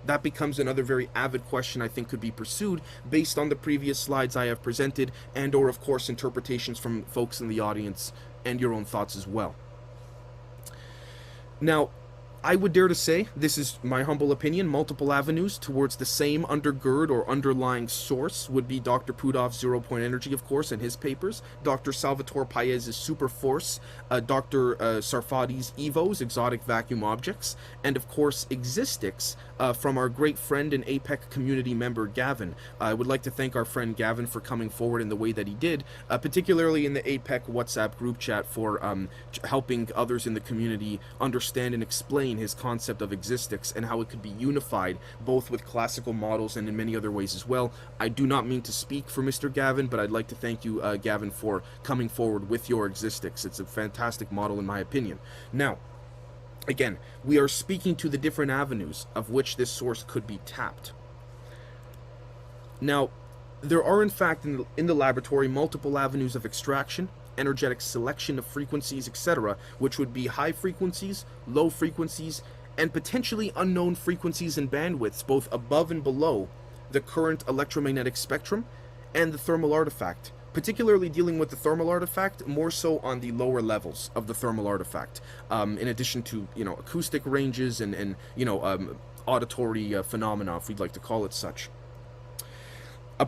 That becomes another very avid question I think could be pursued based on the previous slides I have presented and or of course interpretations from folks in the audience and your own thoughts as well. Now, I would dare to say, this is my humble opinion, multiple avenues towards the same undergird or underlying source would be Dr. Puthoff's zero-point energy, of course, and his papers, Dr. Salvatore Paez's superforce, Dr. Sarfati's EVOs, exotic vacuum objects, and of course Existics from our great friend and APEC community member, Gavin. I would like to thank our friend Gavin for coming forward in the way that he did, particularly in the APEC WhatsApp group chat for helping others in the community understand and explain his concept of existics and how it could be unified both with classical models and in many other ways as well. I do not mean to speak for Mr. Gavin, but I'd like to thank you, Gavin, for coming forward with your existics. It's a fantastic model in my opinion. Now, again, we are speaking to the different avenues of which this source could be tapped. Now, there are in fact in the laboratory multiple avenues of extraction, energetic selection of frequencies, etc., which would be high frequencies, low frequencies, and potentially unknown frequencies and bandwidths both above and below the current electromagnetic spectrum and the thermal artifact, particularly dealing with the thermal artifact more so on the lower levels of the thermal artifact, in addition to acoustic ranges and auditory phenomena, if we'd like to call it such. A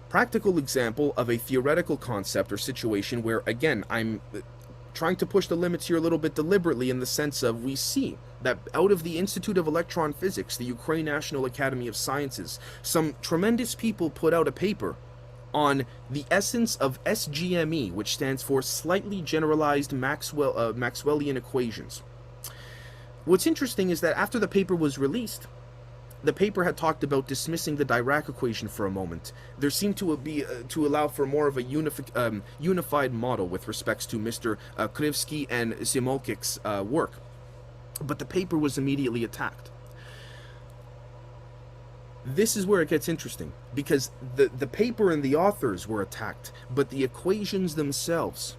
practical example of a theoretical concept or situation where, again, I'm trying to push the limits here a little bit deliberately, in the sense of, we see that out of the Institute of Electron Physics, the Ukraine National Academy of Sciences, some tremendous people put out a paper on the essence of SGME, which stands for Slightly Generalized Maxwellian Equations. What's interesting is that after the paper was released, the paper had talked about dismissing the Dirac equation for a moment. There seemed to be to allow for more of a unified model with respects to Mr. Krivsky and Simokic's work. But the paper was immediately attacked. This is where it gets interesting, because the paper and the authors were attacked, but the equations themselves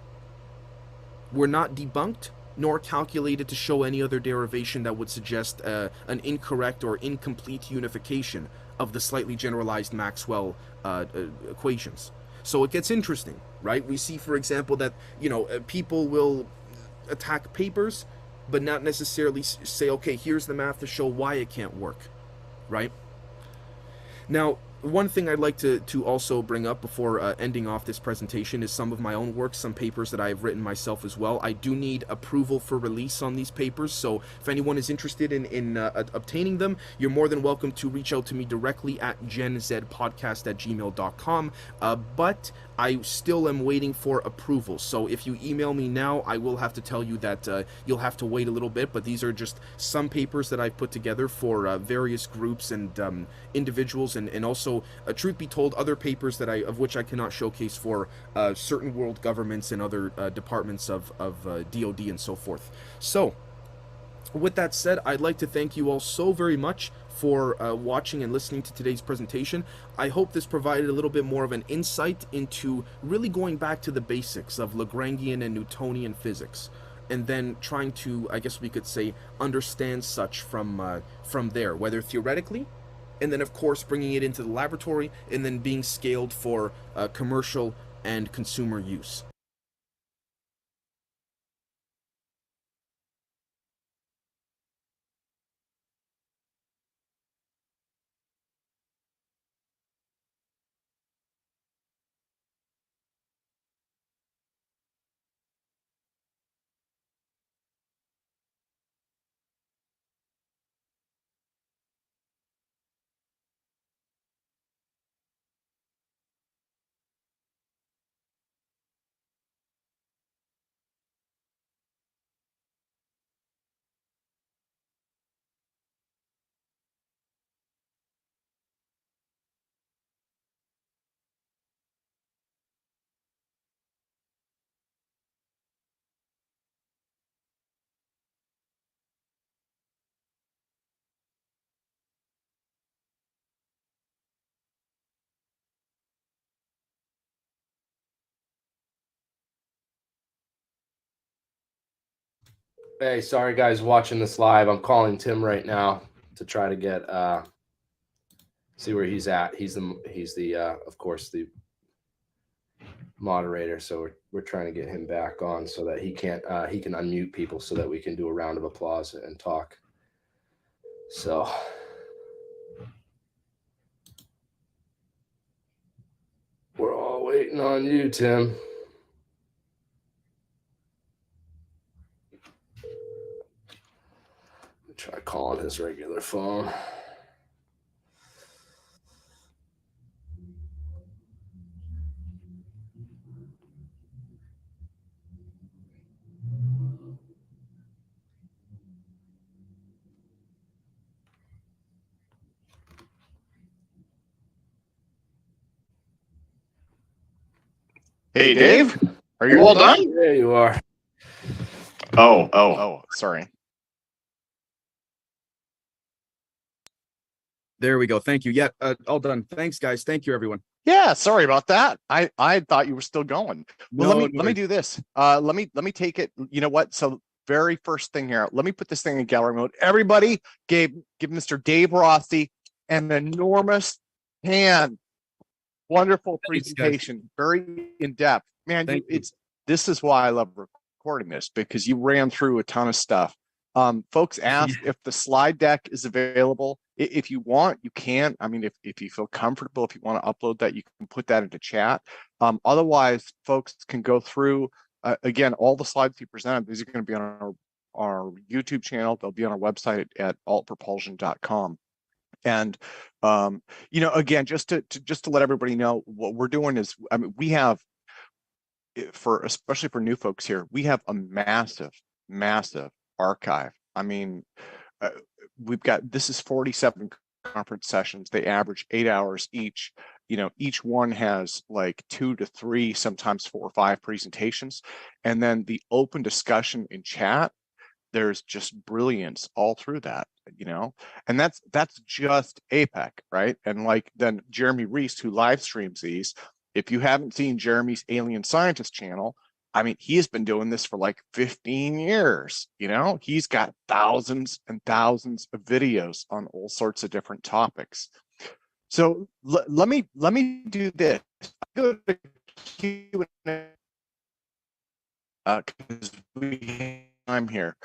were not debunked nor calculated to show any other derivation that would suggest an incorrect or incomplete unification of the slightly generalized Maxwell equations. So it gets interesting, right? We see, for example, that, you know, people will attack papers, but not necessarily say, okay, here's the math to show why it can't work, right? Now, one thing I'd like to also bring up before ending off this presentation is some of my own work, some papers that I've written myself as well. I do need approval for release on these papers, so if anyone is interested in obtaining them, you're more than welcome to reach out to me directly at genzpodcast@gmail.com, but I still am waiting for approval. So if you email me now, I will have to tell you that you'll have to wait a little bit, but these are just some papers that I've put together for various groups and individuals, and also, truth be told, other papers that of which I cannot showcase for certain world governments and other departments of DoD and so forth. So, with that said, I'd like to thank you all so very much for watching and listening to today's presentation. I hope this provided a little bit more of an insight into really going back to the basics of Lagrangian and Newtonian physics, and then trying to, I guess we could say, understand such from there, whether theoretically, and then of course bringing it into the laboratory, and then being scaled for commercial and consumer use. Hey, sorry guys watching this live. I'm calling Tim right now to try to get see where he's at. He's the of course the moderator, so we're trying to get him back on so that he can unmute people so that we can do a round of applause and talk. So we're all waiting on you, Tim. Try calling his regular phone. Hey, Dave, are you all done? There you are. Oh, sorry. There we go. Thank you. Yeah, all done. Thanks, guys. Thank you, everyone. Yeah, sorry about that. I thought you were still going. Well, No, let me do this. Let me take it. You know what? So very first thing here, let me put this thing in gallery mode. Everybody give Mr. Dave Rossi an enormous hand. Wonderful presentation, very in depth, man. This is why I love recording this, because you ran through a ton of stuff. Folks asked if the slide deck is available. If you want, you can. I mean, if you feel comfortable, if you want to upload that, you can put that into chat. Otherwise, folks can go through again, all the slides you presented, these are going to be on our YouTube channel. They'll be on our website at altpropulsion.com. And you know, again, just to let everybody know, what we're doing is, I mean, we have, especially for new folks here, we have a massive archive. I mean, we've got, this is 47 conference sessions. They average 8 hours each. You know, each one has like 2 to 3, sometimes 4 or 5 presentations. And then the open discussion in chat, there's just brilliance all through that, you know, and that's just APEC, right? And like then Jeremy Reese, who live streams these, if you haven't seen Jeremy's Alien Scientist channel, I mean, he has been doing this for like 15 years, you know, he's got thousands and thousands of videos on all sorts of different topics. So let me do this. Go to Q&A, 'cause I'm here.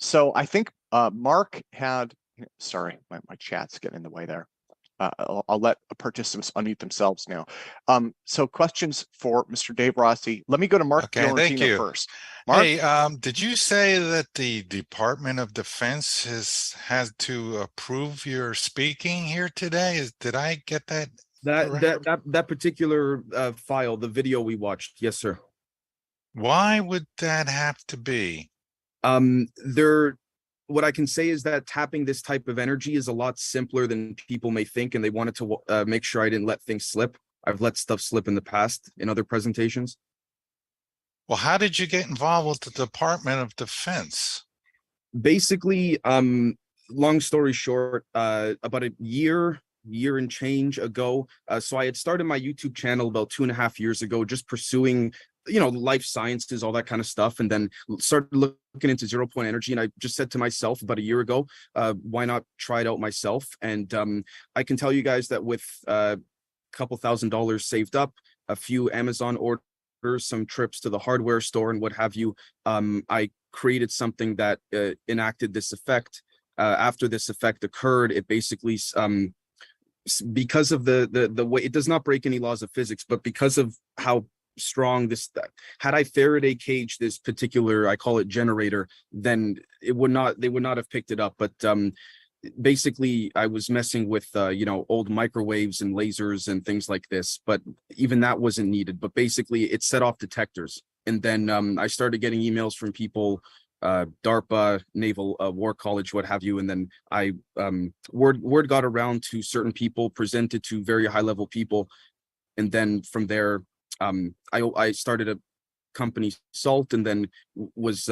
So I think Mark had, sorry, my chat's getting in the way there. I'll let participants unmute themselves now. So questions for Mr. Dave Rossi. Let me go to Mark Fiorentino first. Mark? Hey, did you say that the Department of Defense has had to approve your speaking here today? Did I get that? That particular file, the video we watched, yes, sir. Why would that have to be? What I can say is that tapping this type of energy is a lot simpler than people may think, and they wanted to make sure I didn't let things slip. I've let stuff slip in the past in other presentations. Well, how did you get involved with the Department of Defense? Basically, long story short, about a year and change ago, so I had started my YouTube channel about 2.5 years ago, just pursuing, you know, life sciences, all that kind of stuff, and then started looking into 0-point energy. And I just said to myself about a year ago, why not try it out myself? And I can tell you guys that with a couple $1,000 saved up, a few Amazon orders, some trips to the hardware store and what have you, I created something that enacted this effect. After this effect occurred, it basically because of the way, it does not break any laws of physics, but because of how strong this, had I Faraday cage this particular, I call it generator, then they would not have picked it up. But basically I was messing with you know, old microwaves and lasers and things like this, but even that wasn't needed. But basically it set off detectors, and then I started getting emails from people, DARPA, Naval War College, what have you, and then I word got around to certain people, presented to very high level people, and then from there I started a company, SAALT, and then was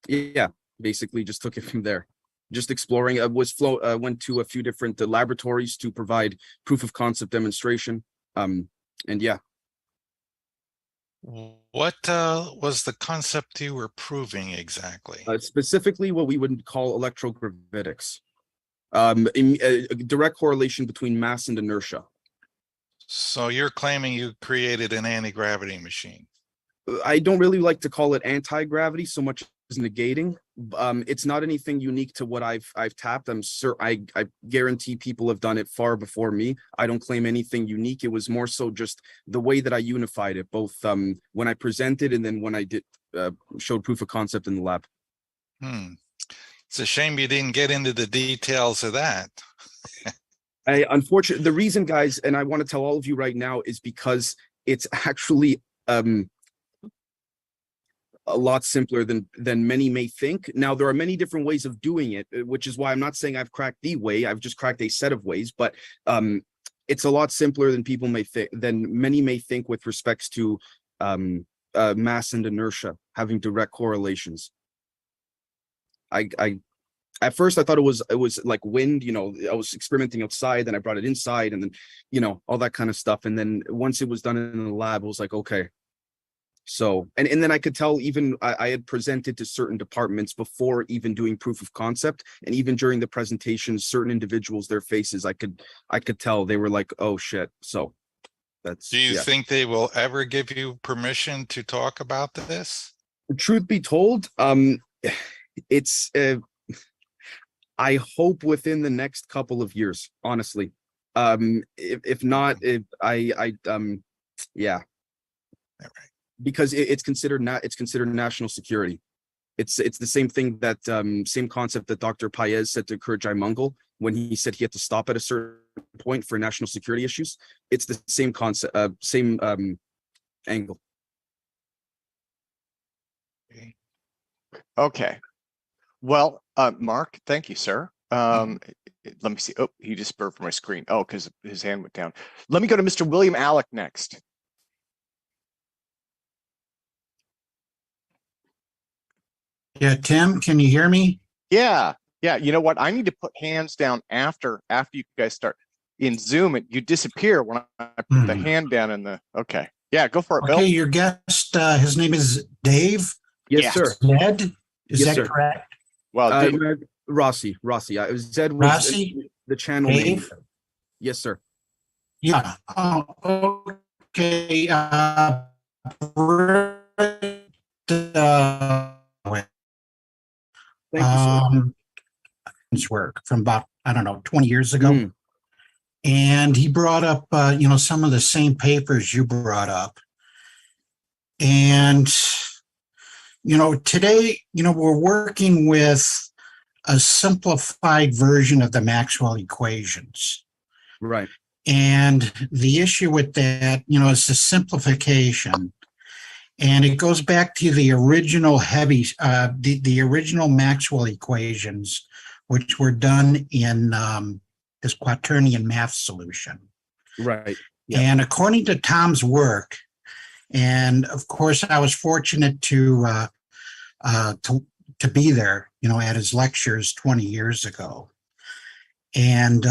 yeah, basically just took it from there, just exploring. I went to a few different laboratories to provide proof of concept demonstration, and yeah. What was the concept you were proving exactly? Specifically what we would call electrogravitics, direct correlation between mass and inertia. So you're claiming you created an anti-gravity machine? I don't really like to call it anti-gravity so much as negating. It's not anything unique to what I've tapped. I'm sure I guarantee people have done it far before me. I don't claim anything unique. It was more so just the way that I unified it, both when I presented and then when I did showed proof of concept in the lab. It's a shame you didn't get into the details of that. Unfortunately, the reason, guys, and I want to tell all of you right now, is because it's actually a lot simpler than many may think. Now, there are many different ways of doing it, which is why I'm not saying I've cracked the way. I've just cracked a set of ways, but it's a lot simpler than people may think, than many may think, with respects to mass and inertia having direct correlations. At first I thought it was like wind, you know, I was experimenting outside, then I brought it inside, and then, you know, all that kind of stuff. And then once it was done in the lab, it was like, okay. So, and then I could tell, even I had presented to certain departments before even doing proof of concept, and even during the presentation, certain individuals, their faces, I could tell they were like, oh shit. So that's, do you think they will ever give you permission to talk about this? Truth be told, it's I hope within the next couple of years, honestly. If not, yeah. All right. because it's considered national security. It's the same thing that same concept that Dr. Paez said to Kurjai Mungal when he said he had to stop at a certain point for national security issues. It's the same concept, same angle. Okay. Well, Mark, thank you, sir. Let me see. Oh, he just burped for my screen. Oh, because his hand went down. Let me go to Mr. William Alec next. Yeah, Tim, can you hear me? Yeah. You know what? I need to put hands down after you guys start. In Zoom, you disappear when I put the hand down in the. Okay. Yeah, go for it, Bill. Okay, your guest, his name is Dave. Yes, sir. Zed, is Yes, that sir. correct? Well, Rossi. Zed was Rossi? the channel name. Dave? Yes, sir. Yeah. Okay. Thank you, sir. His work from about, I don't know, 20 years ago. Mm. And he brought up, some of the same papers you brought up. And, today, we're working with a simplified version of the Maxwell equations. Right. And the issue with that, is the simplification. And it goes back to the original the original Maxwell equations, which were done in this quaternion math solution. Right. Yeah. And according to Tom's work, and of course, I was fortunate to be there, at his lectures 20 years ago, and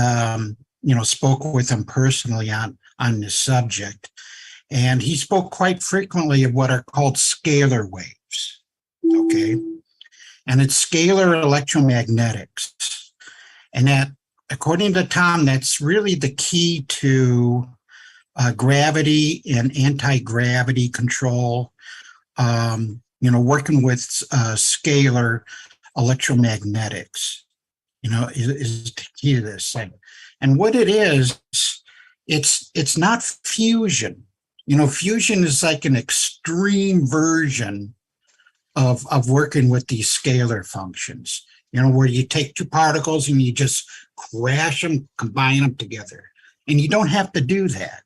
spoke with him personally on this subject. And he spoke quite frequently of what are called scalar waves. Okay, and it's scalar electromagnetics, and that, according to Tom, that's really the key to gravity and anti-gravity control, working with scalar electromagnetics, is the key to this thing. And what it is, it's not fusion. Fusion is like an extreme version of working with these scalar functions, where you take two particles and you just crash them, combine them together. And you don't have to do that.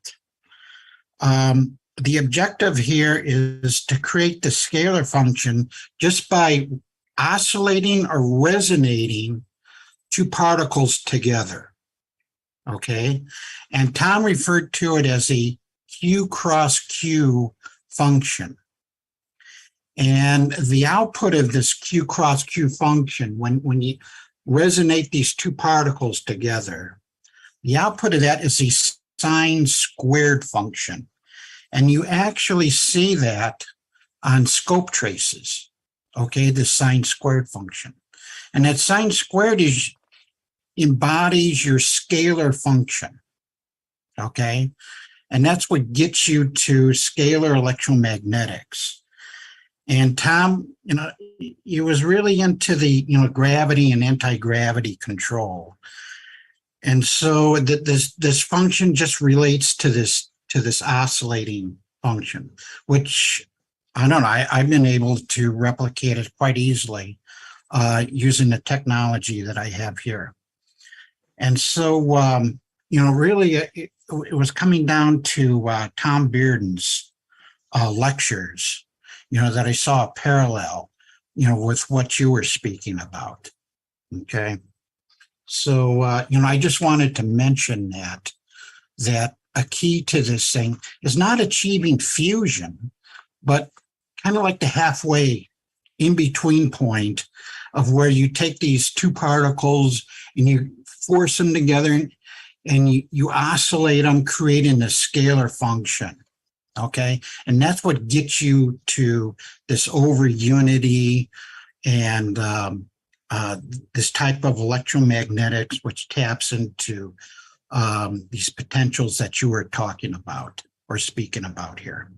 The objective here is to create the scalar function just by oscillating or resonating two particles together. Okay. And Tom referred to it as a Q cross Q function. And the output of this Q cross Q function, when you resonate these two particles together, the output of that is a sine squared function. And you actually see that on scope traces, okay, the sine squared function. And that sine squared embodies your scalar function, okay? And that's what gets you to scalar electromagnetics. And Tom, he was really into the, gravity and anti-gravity control. And so this function just relates to this oscillating function, which I don't know, I've been able to replicate it quite easily using the technology that I have here. And so, really it was coming down to Tom Bearden's lectures, that I saw a parallel, with what you were speaking about. Okay. So, I just wanted to mention that a key to this thing is not achieving fusion, but kind of like the halfway in between point of where you take these two particles and you force them together and you oscillate them, creating a scalar function. Okay. And that's what gets you to this over unity and this type of electromagnetics, which taps into these potentials that you were talking about or speaking about here.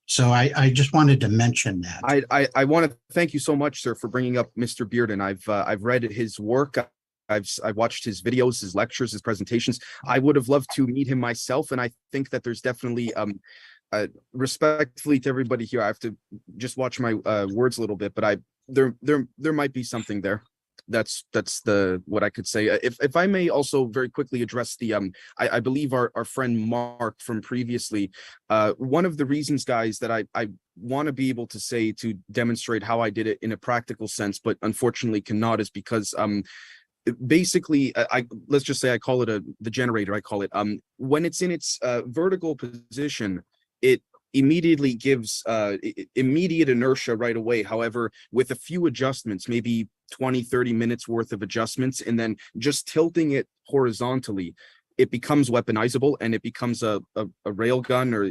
So I just wanted to mention that. I want to thank you so much, sir, for bringing up Mr. Bearden. I've read his work. I've watched his videos, his lectures, his presentations. I would have loved to meet him myself, and I think that there's definitely respectfully to everybody here, I have to just watch my words a little bit, but there might be something there. That's what I could say. If I may also very quickly address the I believe our friend Mark from previously, one of the reasons, guys, that I want to be able to say to demonstrate how I did it in a practical sense, but unfortunately cannot, is because basically let's just say I call it the generator. I call it when it's in its vertical position, it immediately gives immediate inertia right away. However, with a few adjustments, maybe 20-30 minutes worth of adjustments, and then just tilting it horizontally, it becomes weaponizable, and it becomes a rail gun, or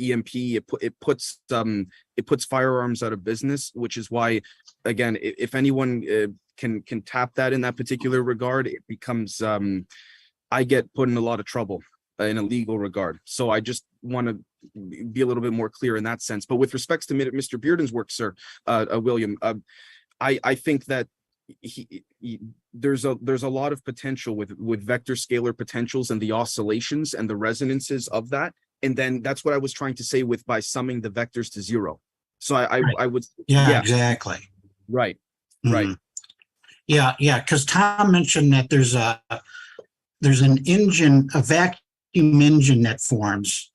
EMP. It puts firearms out of business, which is why, again, if anyone can tap that in that particular regard, it becomes I get put in a lot of trouble in a legal regard. So I just want to be a little bit more clear in that sense. But with respects to Mr. Bearden's work, sir, William, I think that there's a lot of potential with vector scalar potentials and the oscillations and the resonances of that. And then that's what I was trying to say by summing the vectors to zero. So I would, yeah, exactly. Right. Yeah, because Tom mentioned that there's an engine, a vacuum engine that forms,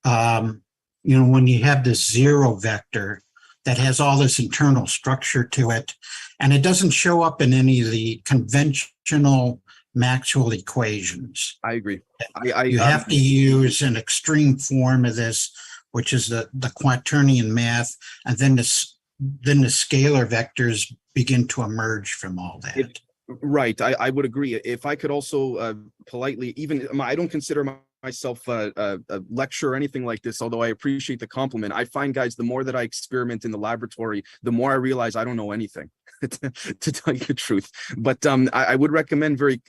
when you have this zero vector that has all this internal structure to it, and it doesn't show up in any of the conventional Maxwell equations. I agree. You have to use an extreme form of this, which is the quaternion math, and then the scalar vectors begin to emerge from all that. Right, I would agree. If I could also politely, even I don't consider myself a lecturer or anything like this, although I appreciate the compliment. I find, guys, the more that I experiment in the laboratory, the more I realize I don't know anything, to tell you the truth. But I would recommend very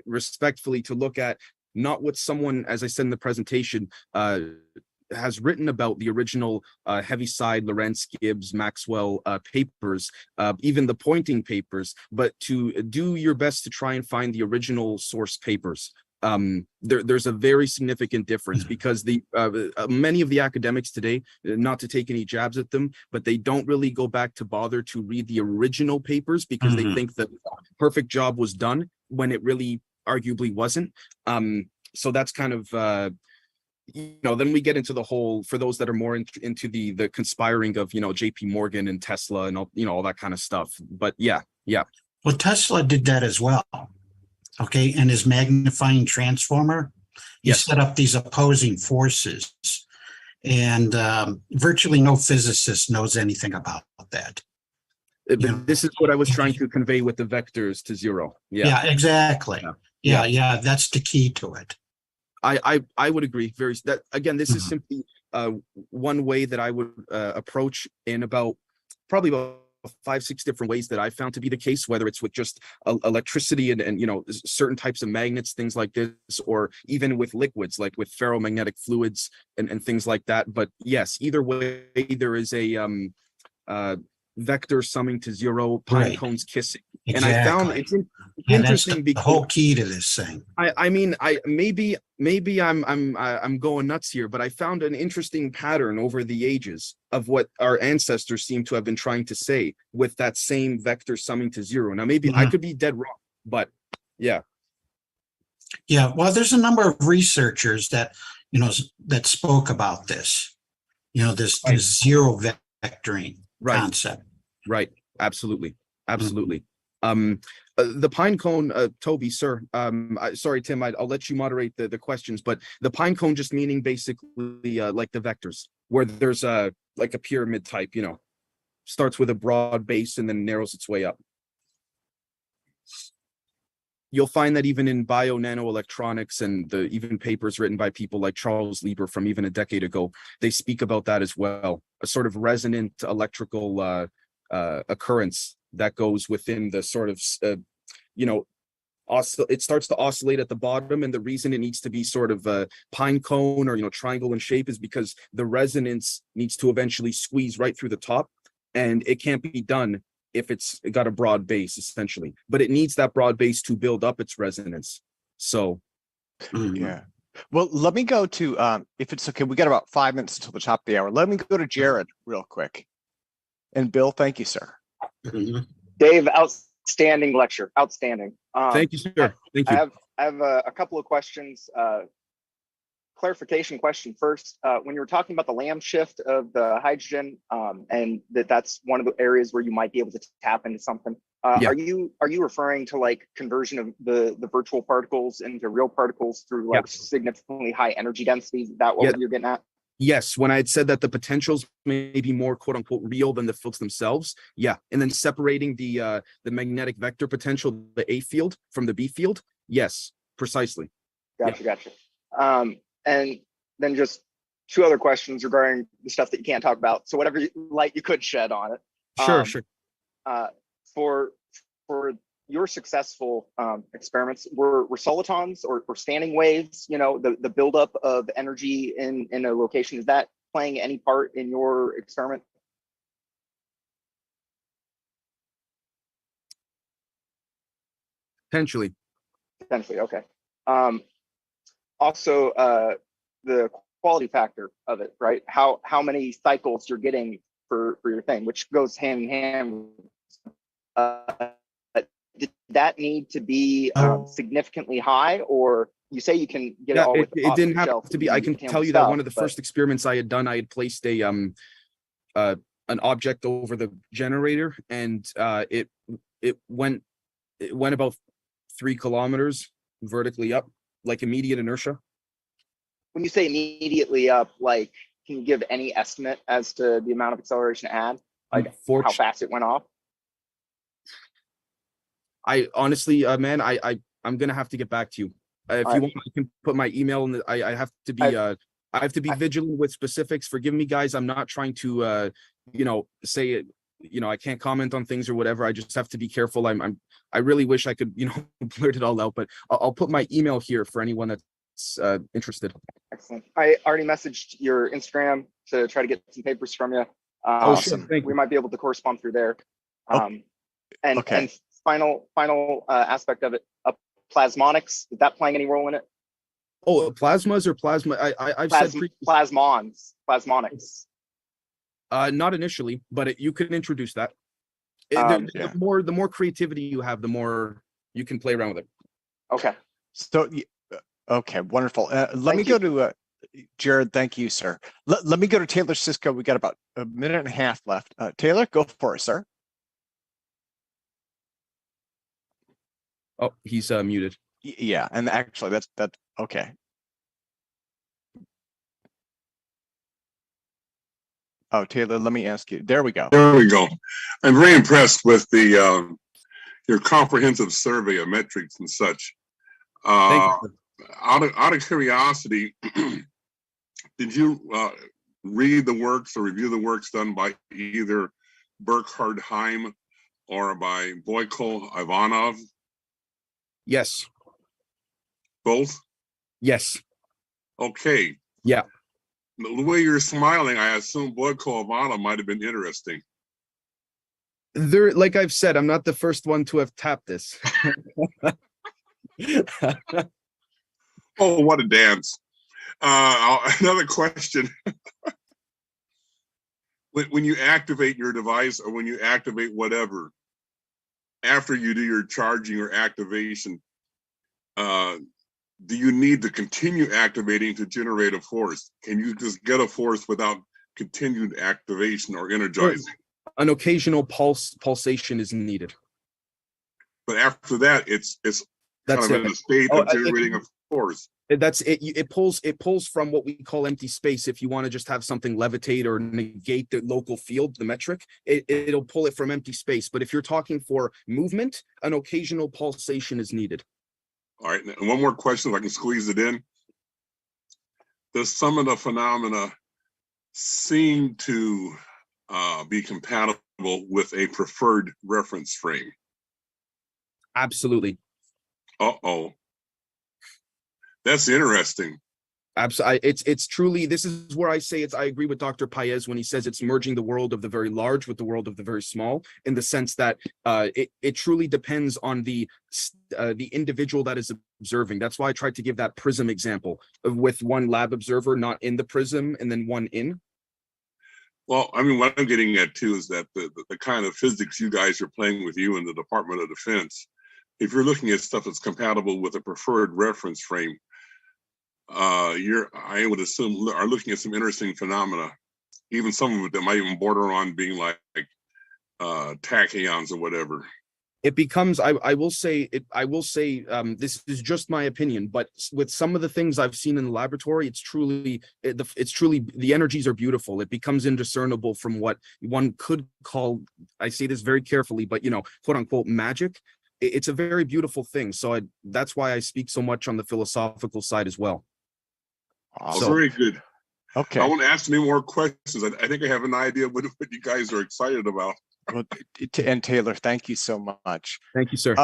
respectfully to look at not what someone, as I said in the presentation, has written about the original Heaviside, Lorentz, Gibbs, Maxwell papers, even the Poynting papers, but to do your best to try and find the original source papers. There's a very significant difference, because the many of the academics today, not to take any jabs at them, but they don't really go back to bother to read the original papers, because they think that perfect job was done when it really arguably wasn't. So that's kind of then we get into the whole, for those that are more into the conspiring of JP Morgan and Tesla and all that kind of stuff. But yeah. Well, Tesla did that as well. Okay, and his magnifying transformer, he set up these opposing forces, and virtually no physicist knows anything about that. This is what I was trying to convey with the vectors to zero. Yeah, exactly. Yeah, that's the key to it. I would agree. This is simply one way that I would approach in probably about 5-6 different ways that I found to be the case, whether it's with just electricity and certain types of magnets, things like this, or even with liquids, like with ferromagnetic fluids and things like that. But yes, either way, there is a vector summing to zero, pine cones kissing. Exactly. And I found it's interesting because the whole key to this thing. I mean, maybe I'm going nuts here, but I found an interesting pattern over the ages of what our ancestors seem to have been trying to say with that same vector summing to zero. Now, maybe I could be dead wrong, but yeah. Yeah, well, there's a number of researchers that that spoke about this. This zero vectoring concept. Right. Absolutely. The pine cone, Toby, sir, sorry, Tim, I'll let you moderate the questions, but the pine cone just meaning basically like the vectors, where there's like a pyramid type, starts with a broad base and then narrows its way up. You'll find that even in bio-nanoelectronics and even papers written by people like Charles Lieber from even a decade ago, they speak about that as well, a sort of resonant electrical occurrence that goes within the sort of it starts to oscillate at the bottom, and the reason it needs to be sort of a pine cone or triangle in shape is because the resonance needs to eventually squeeze right through the top, and it can't be done if it's got a broad base, essentially, but it needs that broad base to build up its resonance. So yeah, Well, let me go to, if it's okay, we got about 5 minutes until the top of the hour. Let me go to Jared real quick. And Bill, thank you, sir. Dave, outstanding lecture. Outstanding. Thank you, sir. Thank you. I have a couple of questions. Clarification question first. When you were talking about the Lamb shift of the hydrogen, and that's one of the areas where you might be able to tap into something. Yeah. Are you referring to like conversion of the virtual particles into real particles through like significantly high energy densities? Is that what you're getting at? Yes, when I had said that the potentials may be more quote unquote real than the fields themselves. Yeah. And then separating the magnetic vector potential, the A field from the B field. Yes, precisely. Gotcha. And then just two other questions regarding the stuff that you can't talk about. So whatever light you could shed on it. Sure. For your successful experiments, were solitons or standing waves, the buildup of energy in a location, is that playing any part in your experiment? Potentially, okay. Also, the quality factor of it, right? How many cycles you're getting for your thing, which goes hand in hand. Did that need to be significantly high, or you say you can get it all with it didn't have to be. I can tell you that one of the first experiments I had done, I had placed an object over the generator, and it went about 3 kilometers vertically up, like immediate inertia. When you say immediately up, like, can you give any estimate as to the amount of acceleration it had, like how fast it went off? I honestly, man, I'm gonna have to get back to you. If you want, I can put my email in. I have to be I have to be vigilant with specifics. Forgive me, guys. I'm not trying to say it. I can't comment on things or whatever. I just have to be careful. I really wish I could blurt it all out, but I'll put my email here for anyone that's interested. Excellent. I already messaged your Instagram to try to get some papers from you. Awesome. We might be able to correspond through there. And final aspect of it, plasmonics, is that playing any role in it? Oh, plasmas or plasma? I've said plasmonics. Not initially, but you can introduce that. The more creativity you have, the more you can play around with it. Okay. So, okay, wonderful. Let me go to Jared. Thank you, sir. Let me go to Taylor Cisco. We got about a minute and a half left. Taylor, go for it, sir. Oh, he's muted. Yeah, and actually, that's okay. Oh, Taylor, let me ask you. There we go. There we go. I'm very impressed with the your comprehensive survey of metrics and such. Out of curiosity, did you read the works or review the works done by either Burkhard Heim or by Boyko Ivanov? Yes. Both? Yes. Okay. Yeah. The way you're smiling, I assume Boyko Ivanov might have been interesting. Like I've said, I'm not the first one to have tapped this. Oh, what a dance. Another question. When you activate your device or when you activate whatever, after you do your charging or activation, do you need to continue activating to generate a force? Can you just get a force without continued activation or energizing? An occasional pulsation is needed. But after that, it's kind of in a state of generating a force. That's it. It pulls from what we call empty space. If you want to just have something levitate or negate the local field, the metric, it'll pull it from empty space. But if you're talking for movement, an occasional pulsation is needed. All right, and one more question if I can squeeze it in. Does some of the phenomena seem to be compatible with a preferred reference frame? Absolutely. Uh-oh. That's interesting. Absolutely. It's truly, this is where I say I agree with Dr. Paez when he says it's merging the world of the very large with the world of the very small, in the sense that it truly depends on the individual that is observing. That's why I tried to give that prism example with one lab observer not in the prism and then one in. Well, I mean, what I'm getting at too is that the kind of physics you guys are playing with you in the Department of Defense, if you're looking at stuff that's compatible with a preferred reference frame, I would assume, are looking at some interesting phenomena, even some of it that might even border on being like tachyons or whatever. It becomes, I will say, this is just my opinion, but with some of the things I've seen in the laboratory, it's truly the energies are beautiful. It becomes indiscernible from what one could call, I say this very carefully, but quote unquote magic. It's a very beautiful thing. So that's why I speak so much on the philosophical side as well. Awesome. So, very good. Okay. I want to ask any more questions. I think I have an idea of what you guys are excited about. Well, and Taylor, thank you so much. Thank you, sir.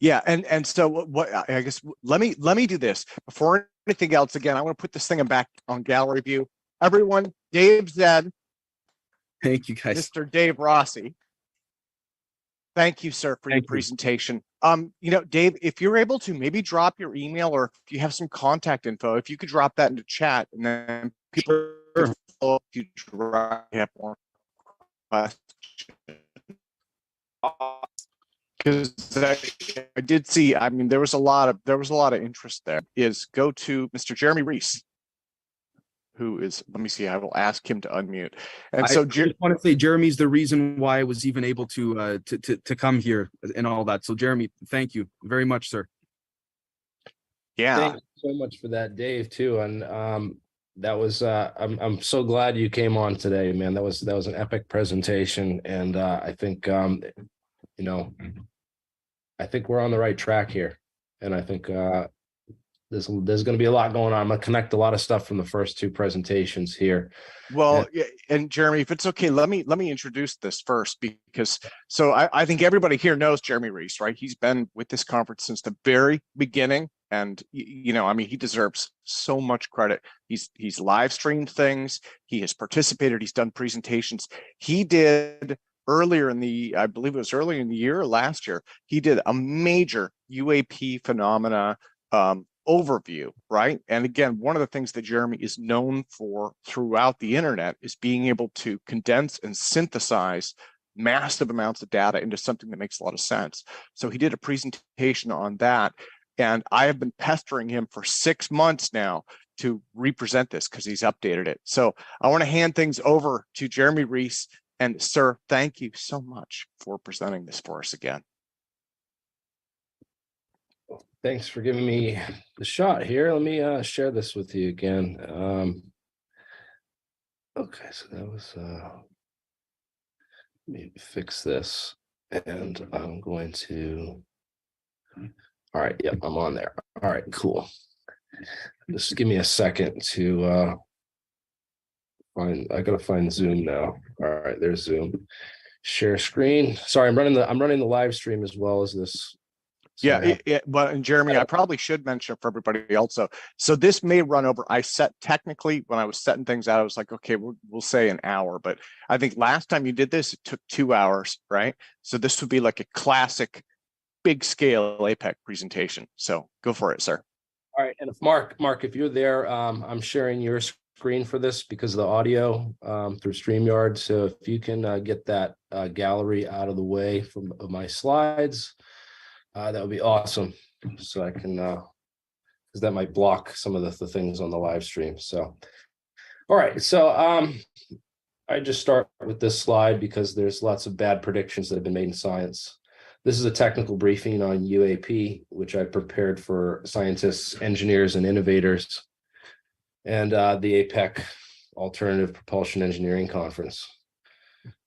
Yeah, and so what I guess let me do this before anything else. Again, I want to put this thing back on gallery view. Everyone, Dave Zed. Thank you, guys. Mr. Dave Rossi. Thank you, sir, for your presentation. Dave, if you're able to maybe drop your email, or if you have some contact info, if you could drop that into chat, and then people if you have more questions. Because I did see, I mean, there was a lot of interest there. Go to Mr. Jeremy Reese, who is, let me see, I will ask him to unmute. And so I just want to say Jeremy's the reason why I was even able to come here and all that. So Jeremy, thank you very much, sir. Yeah. Thank you so much for that, Dave, too. And that was I'm so glad you came on today, man. That was an epic presentation. And I think I think we're on the right track here. And I think there's going to be a lot going on. I'm going to connect a lot of stuff from the first two presentations here. Well, and Jeremy, if it's okay, let me introduce this first, because I think everybody here knows Jeremy Reese, right? He's been with this conference since the very beginning, and I mean, he deserves so much credit. He's live streamed things, he has participated, he's done presentations. He did earlier in the, I believe it was earlier in the year or last year, he did a major UAP phenomena overview, right? And again, one of the things that Jeremy is known for throughout the internet is being able to condense and synthesize massive amounts of data into something that makes a lot of sense. So he did a presentation on that, and I have been pestering him for 6 months now to represent this because he's updated it. So I want to hand things over to Jeremy Reese. And sir, thank you so much for presenting this for us again. Thanks for giving me the shot here. Let me share this with you again. Okay, so that was let me fix this, and I'm going to, all right, yep, I'm on there. All right, cool. Just give me a second to I gotta find Zoom now. All right, there's Zoom. Share screen. Sorry, I'm running the live stream as well as this. So but and Jeremy, I probably should mention for everybody also. So this may run over. I set technically when I was setting things out, I was like, okay, we'll say an hour. But I think last time you did this, it took 2 hours, right? So this would be like a classic, big scale APEC presentation. So go for it, sir. All right, and if Mark, if you're there, I'm sharing your screen for this because of the audio through StreamYard. So if you can get that gallery out of the way from my slides. That would be awesome. So I can, because that might block some of the things on the live stream. So, all right. So I just start with this slide because there's lots of bad predictions that have been made in science. This is a technical briefing on UAP, which I prepared for scientists, engineers, and innovators, and the APEC Alternative Propulsion Engineering Conference.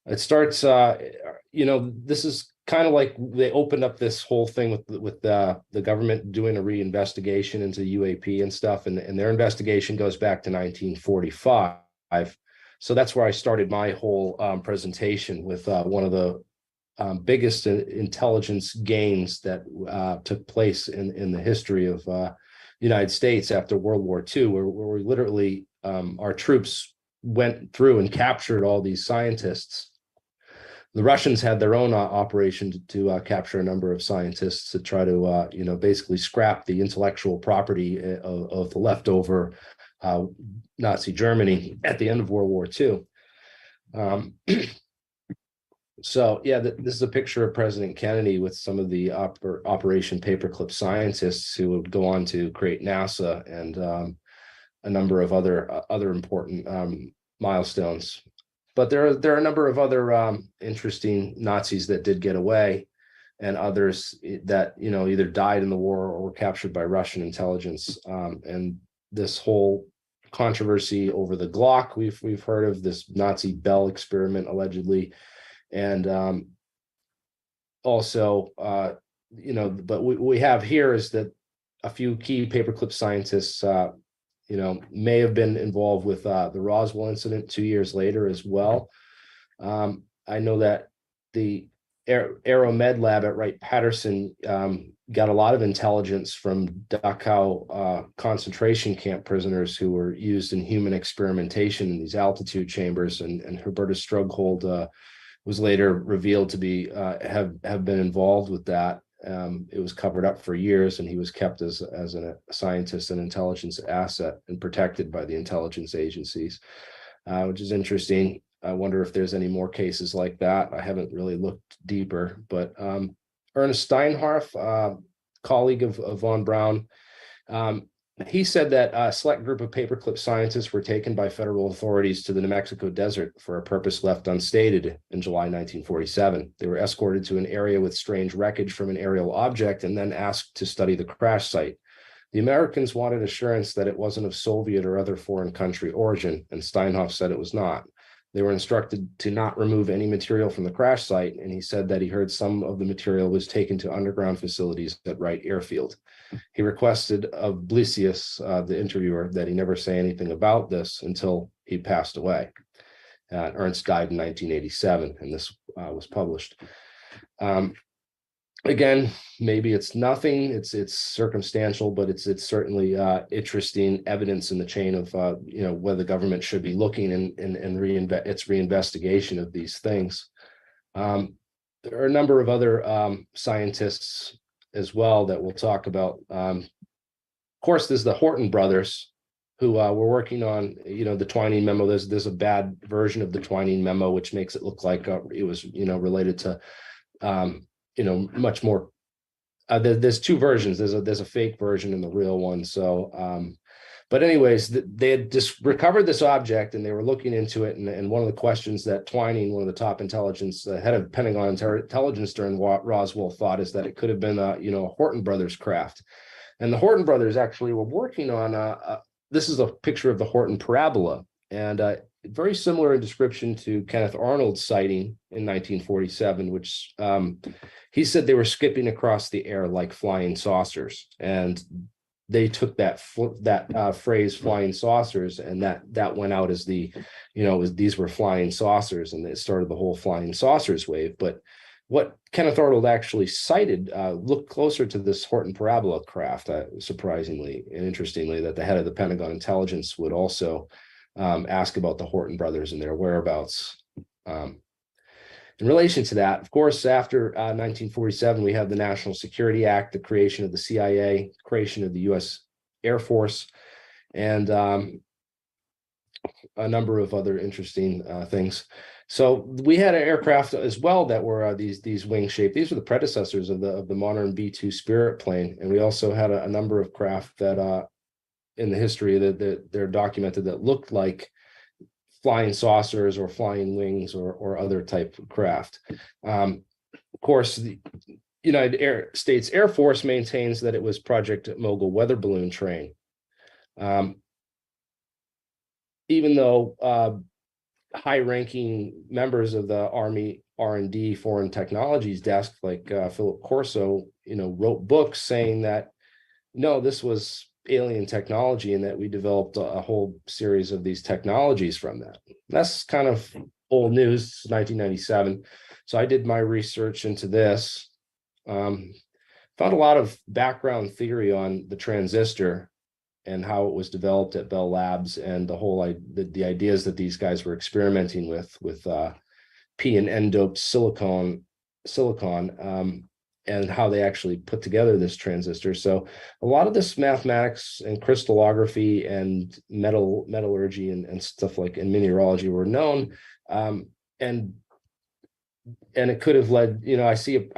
It starts, this is kind of like they opened up this whole thing with the government doing a reinvestigation into UAP and stuff, and their investigation goes back to 1945. So that's where I started my whole presentation with one of the biggest intelligence gains that took place in the history of United States after World War II, where we literally, our troops went through and captured all these scientists. The Russians had their own operation to capture a number of scientists to try to, basically scrap the intellectual property of the leftover Nazi Germany at the end of World War II. So yeah, this is a picture of President Kennedy with some of the Operation Paperclip scientists who would go on to create NASA and a number of other important milestones. But there are a number of other interesting Nazis that did get away, and others that either died in the war or were captured by Russian intelligence. And this whole controversy over the Glock, we've heard of this Nazi Bell experiment allegedly, and also but we have here is that a few key paperclip scientists may have been involved with the Roswell incident 2 years later as well. I know that the Aero-Med lab at Wright-Patterson got a lot of intelligence from Dachau concentration camp prisoners who were used in human experimentation in these altitude chambers, and Hubertus Strughold was later revealed to be have been involved with that. It was covered up for years, and he was kept as a scientist and intelligence asset and protected by the intelligence agencies, which is interesting. I wonder if there's any more cases like that. I haven't really looked deeper, but Ernest Steinhardt, colleague of von Braun, he said that a select group of paperclip scientists were taken by federal authorities to the New Mexico desert for a purpose left unstated in July 1947. They were escorted to an area with strange wreckage from an aerial object and then asked to study the crash site. The Americans wanted assurance that it wasn't of Soviet or other foreign country origin, and Steinhoff said it was not. They were instructed to not remove any material from the crash site, and he said that he heard some of the material was taken to underground facilities at Wright Airfield. He requested of Blisius, the interviewer, that he never say anything about this until he passed away. Ernst died in 1987, and this was published. Again, maybe it's nothing, it's circumstantial, but it's certainly interesting evidence in the chain of whether the government should be looking and its reinvestigation of these things. There are a number of other scientists as well that we'll talk about. Of course, there's the Horton brothers who were working on the Twining memo. There's a bad version of the Twining memo which makes it look like it was related to much more. There's two versions. There's a fake version and the real one. So, but anyways, they had just recovered this object and they were looking into it. And one of the questions that Twining, one of the top intelligence, head of Pentagon intelligence during Roswell, thought is that it could have been a Horton brothers craft. And the Horton brothers actually were working on this is a picture of the Horton parabola, and very similar in description to Kenneth Arnold's sighting in 1947, which he said they were skipping across the air like flying saucers, and they took that phrase "flying saucers" and that went out as these were flying saucers, and it started the whole flying saucers wave. But what Kenneth Arnold actually cited looked closer to this Horton parabola craft, surprisingly and interestingly, that the head of the Pentagon intelligence would also ask about the Horton brothers and their whereabouts. In relation to that, of course, after 1947, we have the National Security Act, the creation of the CIA, creation of the U.S. Air Force, and a number of other interesting things. So we had an aircraft as well that were these wing shaped. These were the predecessors of the modern B-2 Spirit plane, and we also had a number of craft that in the history that they're documented that looked like flying saucers or flying wings or other type of craft. Of course, the United States Air Force maintains that it was Project Mogul weather balloon train. Even though high-ranking members of the Army R&D Foreign Technologies desk, like Philip Corso, wrote books saying that, no, this was alien technology and that we developed a whole series of these technologies from that. That's kind of old news, 1997. So I did my research into this. found a lot of background theory on the transistor and how it was developed at Bell Labs, and the whole the ideas that these guys were experimenting with P and N doped silicon, and how they actually put together this transistor. So a lot of this mathematics and crystallography and metallurgy and stuff like in mineralogy were known, and it could have led, I see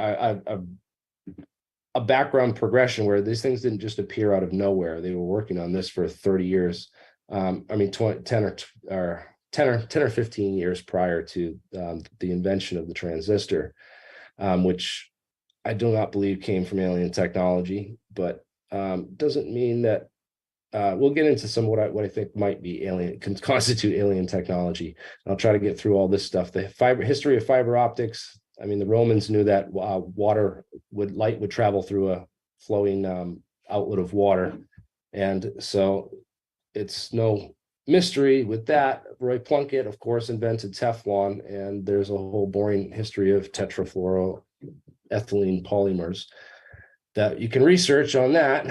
a background progression where these things didn't just appear out of nowhere. They were working on this for 30 years. 10 or 15 years prior to the invention of the transistor, which I do not believe came from alien technology, but doesn't mean that we'll get into some what I think might be alien, can constitute alien technology. I'll try to get through all this stuff. The history of fiber optics. I mean, the Romans knew that light would travel through a flowing outlet of water, and so it's no mystery with that. Roy Plunkett, of course, invented Teflon, and there's a whole boring history of tetrafluoroethylene polymers that you can research on that.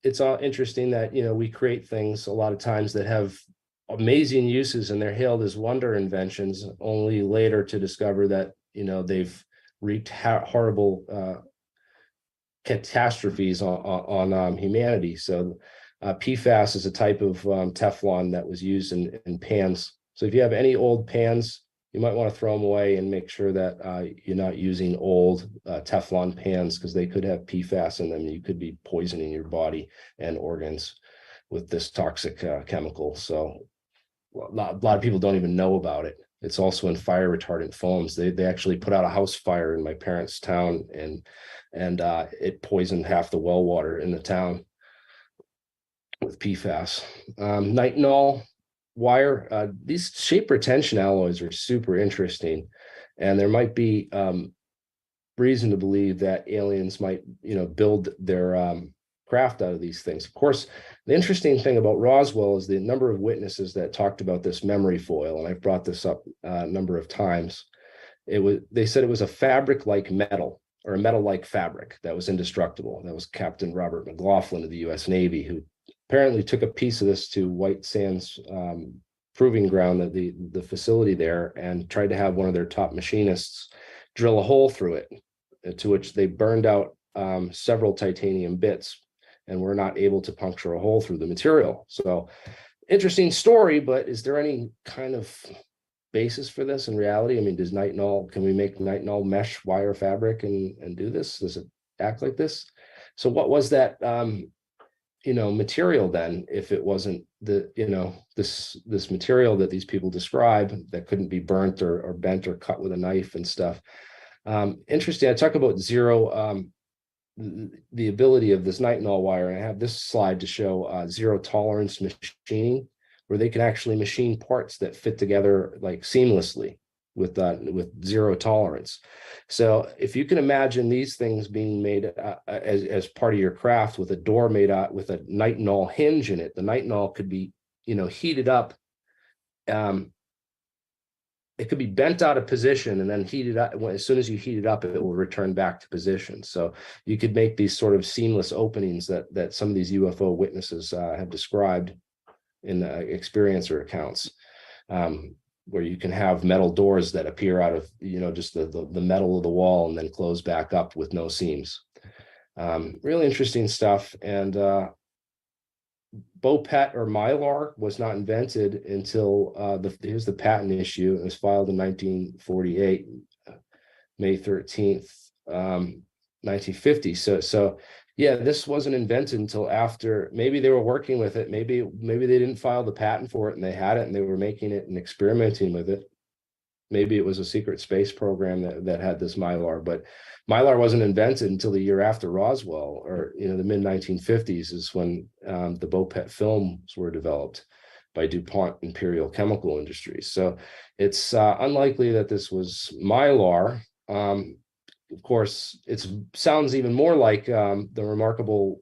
It's all interesting that, we create things a lot of times that have amazing uses and they're hailed as wonder inventions, only later to discover that, they've wreaked horrible catastrophes on humanity. So PFAS is a type of Teflon that was used in pans. So if you have any old pans, you might want to throw them away and make sure that you're not using old Teflon pans, because they could have PFAS in them. You could be poisoning your body and organs with this toxic chemical. So a lot of people don't even know about it. It's also in fire retardant foams. They actually put out a house fire in my parents' town, and it poisoned half the well water in the town with PFAS. Nitinol wire. These shape retention alloys are super interesting, and there might be reason to believe that aliens might, build their craft out of these things. Of course, the interesting thing about Roswell is the number of witnesses that talked about this memory foil, and I've brought this up a number of times. They said it was a fabric-like metal, or a metal-like fabric that was indestructible. That was Captain Robert McLaughlin of the U.S. Navy, who apparently took a piece of this to White Sands proving ground, of the facility there, and tried to have one of their top machinists drill a hole through it, to which they burned out several titanium bits and were not able to puncture a hole through the material. So interesting story, but is there any kind of basis for this in reality? I mean, can we make nitinol mesh wire fabric and do this? Does it act like this? So what was that material then, if it wasn't this material that these people describe that couldn't be burnt or bent or cut with a knife and stuff? Interesting. I talk about the ability of this nitinol wire, and I have this slide to show zero tolerance machining, where they can actually machine parts that fit together like seamlessly with zero tolerance. So if you can imagine these things being made as part of your craft, with a door made out with a nitinol hinge in it, the nitinol could be heated up. It could be bent out of position and then heated up. As soon as you heat it up, it will return back to position. So you could make these sort of seamless openings that some of these UFO witnesses have described in experiencer accounts, where you can have metal doors that appear out of just the metal of the wall and then close back up with no seams. Really interesting stuff. And BOPET or Mylar was not invented until here's the patent issue. It was filed in 1948, May 13th, 1950. So yeah, this wasn't invented until after. Maybe they were working with it. Maybe they didn't file the patent for it and they had it and they were making it and experimenting with it. Maybe it was a secret space program that had this Mylar, but Mylar wasn't invented until the year after Roswell, or the mid 1950s is when the BOPET films were developed by DuPont Imperial Chemical Industries. So it's unlikely that this was Mylar. Of course, it sounds even more like the remarkable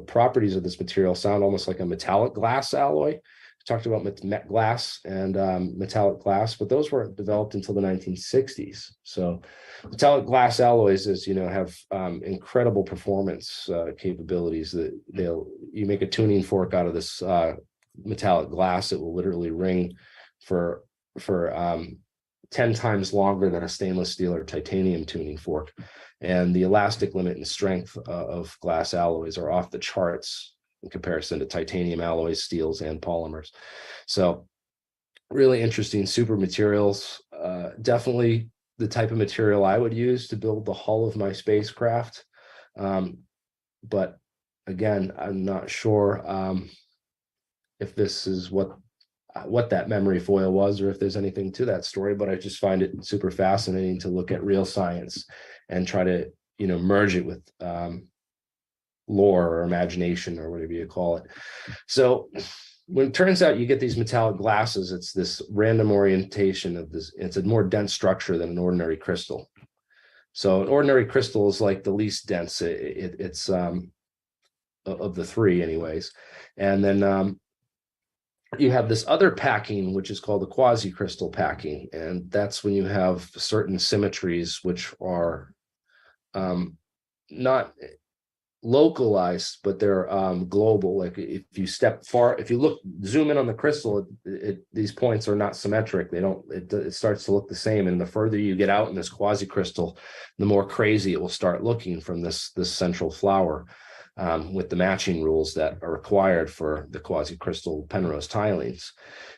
properties of this material sound almost like a metallic glass alloy. talked about glass and metallic glass, but those weren't developed until the 1960s. So metallic glass alloys, as you know, have incredible performance capabilities. That you make a tuning fork out of this metallic glass, it will literally ring for 10 times longer than a stainless steel or titanium tuning fork. And the elastic limit and strength of glass alloys are off the charts in comparison to titanium alloys, steels, and polymers. So really interesting super materials. Definitely the type of material I would use to build the hull of my spacecraft. But again, I'm not sure if this is what that memory foil was, or if there's anything to that story, but I just find it super fascinating to look at real science and try to, merge it with lore or imagination or whatever you call it. So when it turns out you get these metallic glasses, it's this random orientation of this. It's a more dense structure than an ordinary crystal. So an ordinary crystal is like the least dense. It's of the three anyways. And then you have this other packing, which is called the quasi-crystal packing. And that's when you have certain symmetries, which are not localized, but they're global. Like if you zoom in on the crystal, these points are not symmetric. It starts to look the same. And the further you get out in this quasi-crystal, the more crazy it will start looking from this central flower. With the matching rules that are required for the quasi-crystal Penrose tilings.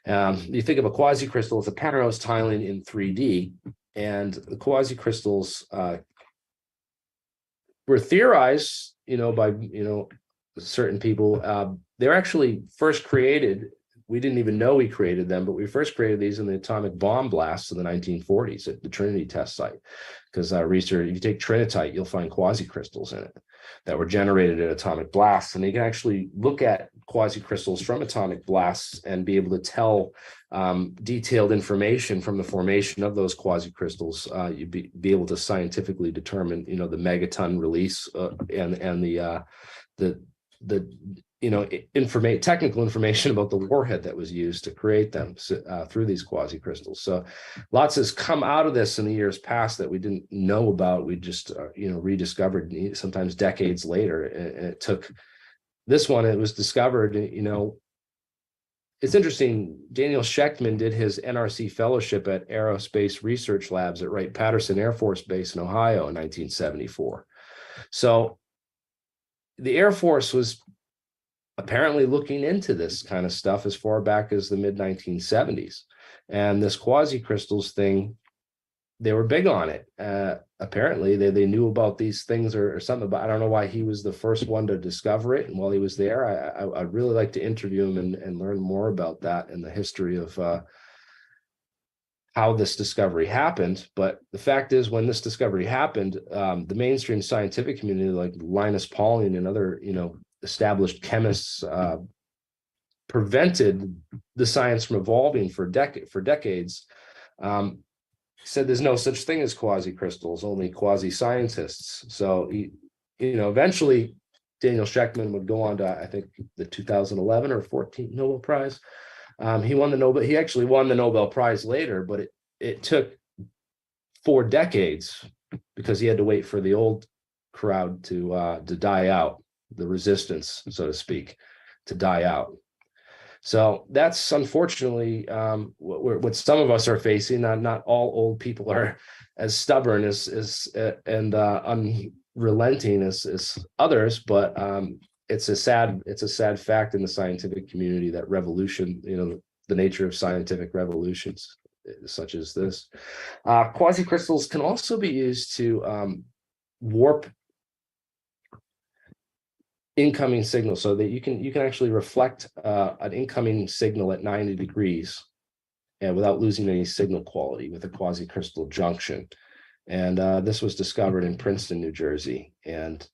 You think of a quasi-crystal as a Penrose tiling in 3D, and the quasi-crystals were theorized, by certain people. They're actually first created. We didn't even know we created them, but we first created these in the atomic bomb blasts of the 1940s at the Trinity test site. Because research, if you take trinitite, you'll find quasi-crystals in it that were generated at atomic blasts. And you can actually look at quasi-crystals from atomic blasts and be able to tell detailed information from the formation of those quasi-crystals. You'd be able to scientifically determine, the megaton release and the technical information about the warhead that was used to create them through these quasi-crystals. So lots has come out of this in the years past that we didn't know about. We just, rediscovered sometimes decades later. And it took this one, it was discovered, it's interesting. Daniel Schechtman did his NRC fellowship at Aerospace Research Labs at Wright-Patterson Air Force Base in Ohio in 1974. So the Air Force was apparently looking into this kind of stuff as far back as the mid 1970s. And this quasi-crystals thing, they were big on it. Apparently they knew about these things or something, but I don't know why he was the first one to discover it. And while he was there, I'd really like to interview him and learn more about that and the history of how this discovery happened. But the fact is, when this discovery happened, the mainstream scientific community, like Linus Pauling and other, established chemists, prevented the science from evolving for decades. Said there's no such thing as quasi-crystals, only quasi-scientists. So eventually Daniel Schechtman would go on to, I think, the 2011 or 14 Nobel Prize. He actually won the Nobel Prize later, but it took 4 decades because he had to wait for the old crowd to die out, the resistance, so to speak, to die out. So that's unfortunately what some of us are facing. Not all old people are as stubborn and unrelenting as others, but it's a sad fact in the scientific community that revolution, the nature of scientific revolutions such as this. Quasi-crystals can also be used to warp incoming signal, so that you can actually reflect an incoming signal at 90 degrees and without losing any signal quality with a quasi-crystal junction. And this was discovered in Princeton, New Jersey, and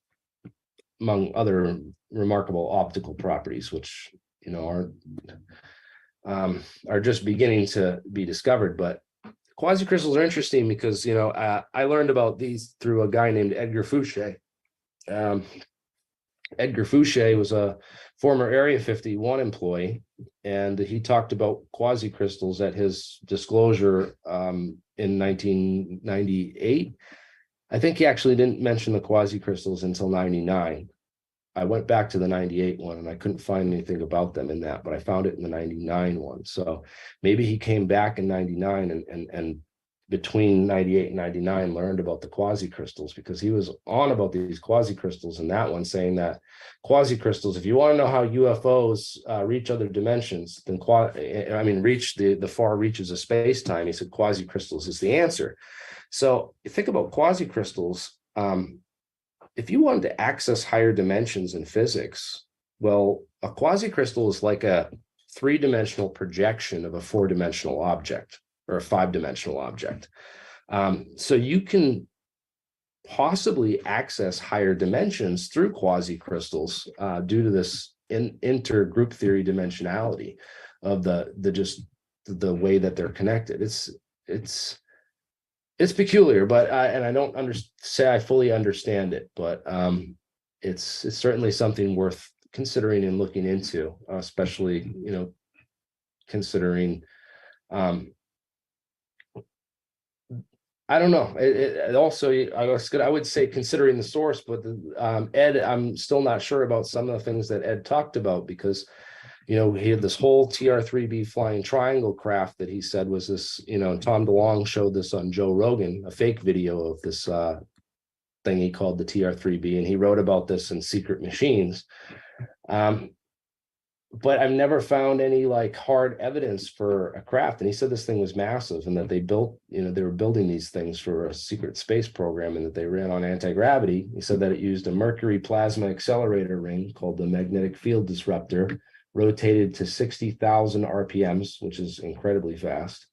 among other remarkable optical properties, which are just beginning to be discovered. But quasi-crystals are interesting because I learned about these through a guy named Edgar Fouché. Edgar Fouché was a former Area 51 employee, and he talked about quasi-crystals at his disclosure in 1998. I think he actually didn't mention the quasi-crystals until 99. I went back to the 98 one and I couldn't find anything about them in that, but I found it in the 99 one. So maybe he came back in 99 and between 98 and 99 learned about the quasi-crystals, because he was on about these quasi-crystals in that one, saying that quasi-crystals, if you want to know how UFOs reach other dimensions, then reach the far reaches of space-time, he said quasi-crystals is the answer. So you think about quasi-crystals, if you wanted to access higher dimensions in physics, well, a quasi-crystal is like a three-dimensional projection of a four-dimensional object or a five-dimensional object. So you can possibly access higher dimensions through quasi-crystals due to this intergroup theory dimensionality of the way that they're connected. It's peculiar, but and I don't say I fully understand it, but it's certainly something worth considering and looking into, especially considering. I don't know. It also, I would say considering the source, but Ed, I'm still not sure about some of the things that Ed talked about, because he had this whole TR-3B flying triangle craft that he said was this, Tom DeLonge showed this on Joe Rogan, a fake video of this thing he called the TR-3B, and he wrote about this in Secret Machines. But I've never found any hard evidence for a craft. And he said this thing was massive and that they built, they were building these things for a secret space program and that they ran on anti-gravity. He said that it used a mercury plasma accelerator ring called the magnetic field disruptor, rotated to 60,000 RPMs, which is incredibly fast,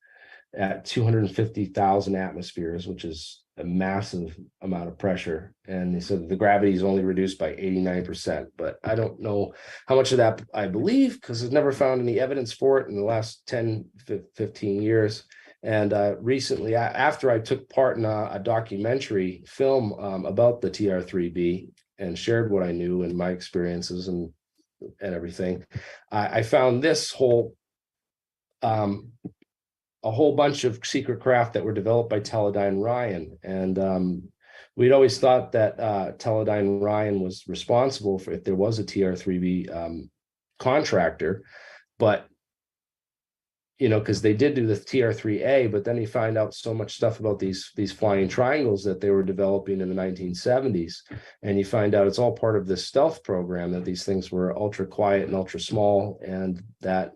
at 250,000 atmospheres, which is a massive amount of pressure. And he said the gravity is only reduced by 89%, but I don't know how much of that I believe, because I've never found any evidence for it in the last 10, 15 years. And recently, after I took part in a documentary film about the TR-3B and shared what I knew and my experiences and everything, I found this a whole bunch of secret craft that were developed by Teledyne Ryan. And we'd always thought that Teledyne Ryan was responsible for if there was a TR-3B contractor, but, because they did do the TR-3A, but then you find out so much stuff about these flying triangles that they were developing in the 1970s. And you find out it's all part of this stealth program, that these things were ultra quiet and ultra small. And that,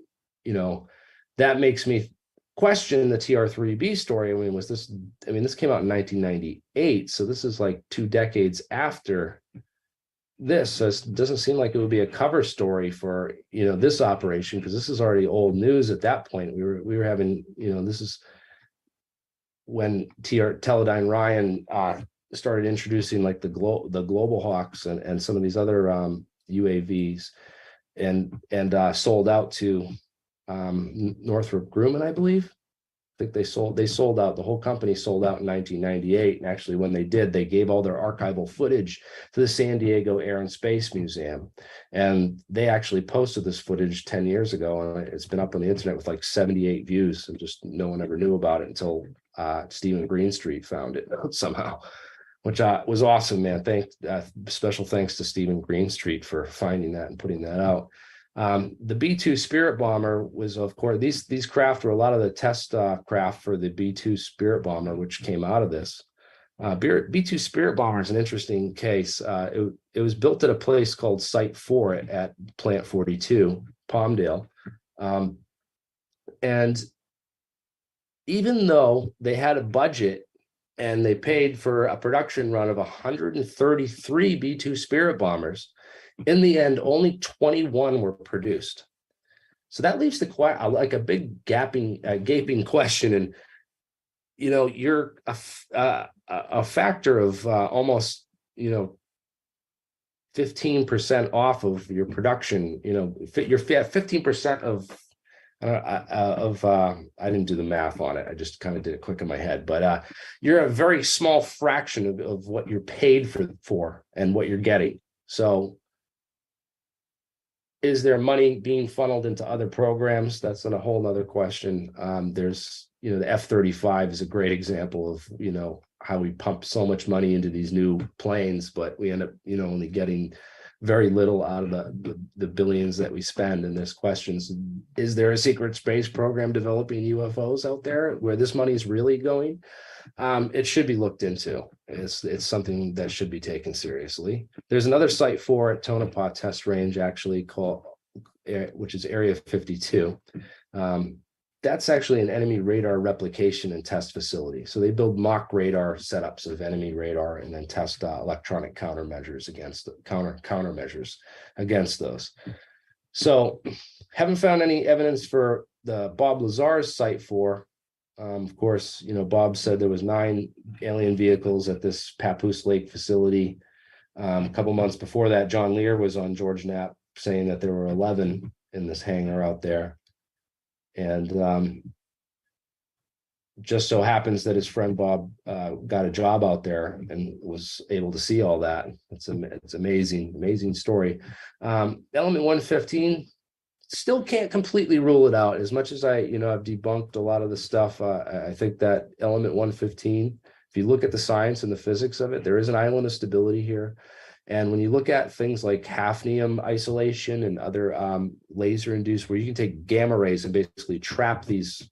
that makes me question the TR-3B story. This came out in 1998. So this is 2 decades after this. So it doesn't seem like it would be a cover story for, this operation, because this is already old news at that point. We were having, this is when Teledyne Ryan started introducing the Global Hawks and some of these other UAVs and sold out to Northrop Grumman, I believe. I think they sold out. The whole company sold out in 1998. And actually, when they did, they gave all their archival footage to the San Diego Air and Space Museum. And they actually posted this footage 10 years ago. And it's been up on the internet with 78 views. And just no one ever knew about it until Stephen Greenstreet found it somehow, which was awesome, man. Special thanks to Stephen Greenstreet for finding that and putting that out. The B-2 Spirit Bomber was, of course, these craft were a lot of the test craft for the B-2 Spirit Bomber, which came out of this. B-2 Spirit Bomber is an interesting case. It was built at a place called Site 4 at Plant 42, Palmdale. And even though they had a budget and they paid for a production run of 133 B-2 Spirit Bombers, in the end, only 21 were produced. So that leaves a big gaping question. And, you're a factor of almost, 15% off of your production. You're 15% of I didn't do the math on it. I just kind of did it quick in my head, but you're a very small fraction of what you're paid for and what you're getting. So is there money being funneled into other programs? That's a whole nother question. There's, the F-35 is a great example of, how we pump so much money into these new planes, but we end up, only getting very little out of the billions that we spend. And there's questions, is there a secret space program developing UFOs out there where this money is really going? It should be looked into. It's something that should be taken seriously. There's another site for at Tonopah Test Range, actually which is Area 52. That's actually an enemy radar replication and test facility. So they build mock radar setups of enemy radar and then test electronic countermeasures against countermeasures against those. So haven't found any evidence for the Bob Lazar's site for. Of course, Bob said there was 9 alien vehicles at this Papoose Lake facility. A couple months before that, John Lear was on George Knapp saying that there were 11 in this hangar out there. And just so happens that his friend Bob got a job out there and was able to see all that. It's amazing story. Element 115. Still can't completely rule it out. As much as I've debunked a lot of the stuff, I think that element 115, if you look at the science and the physics of it, there is an island of stability here. And when you look at things like hafnium isolation and other laser induced, where you can take gamma rays and basically trap these,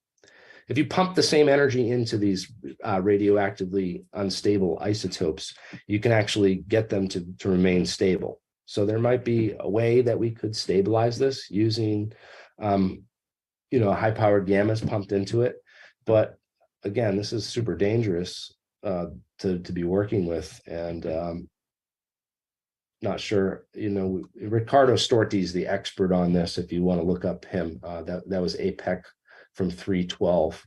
if you pump the same energy into these radioactively unstable isotopes, you can actually get them to remain stable. So there might be a way that we could stabilize this using, high-powered gammas pumped into it. But again, this is super dangerous to be working with, and not sure. Ricardo Storti is the expert on this. If you want to look up him, that was APEC from 312.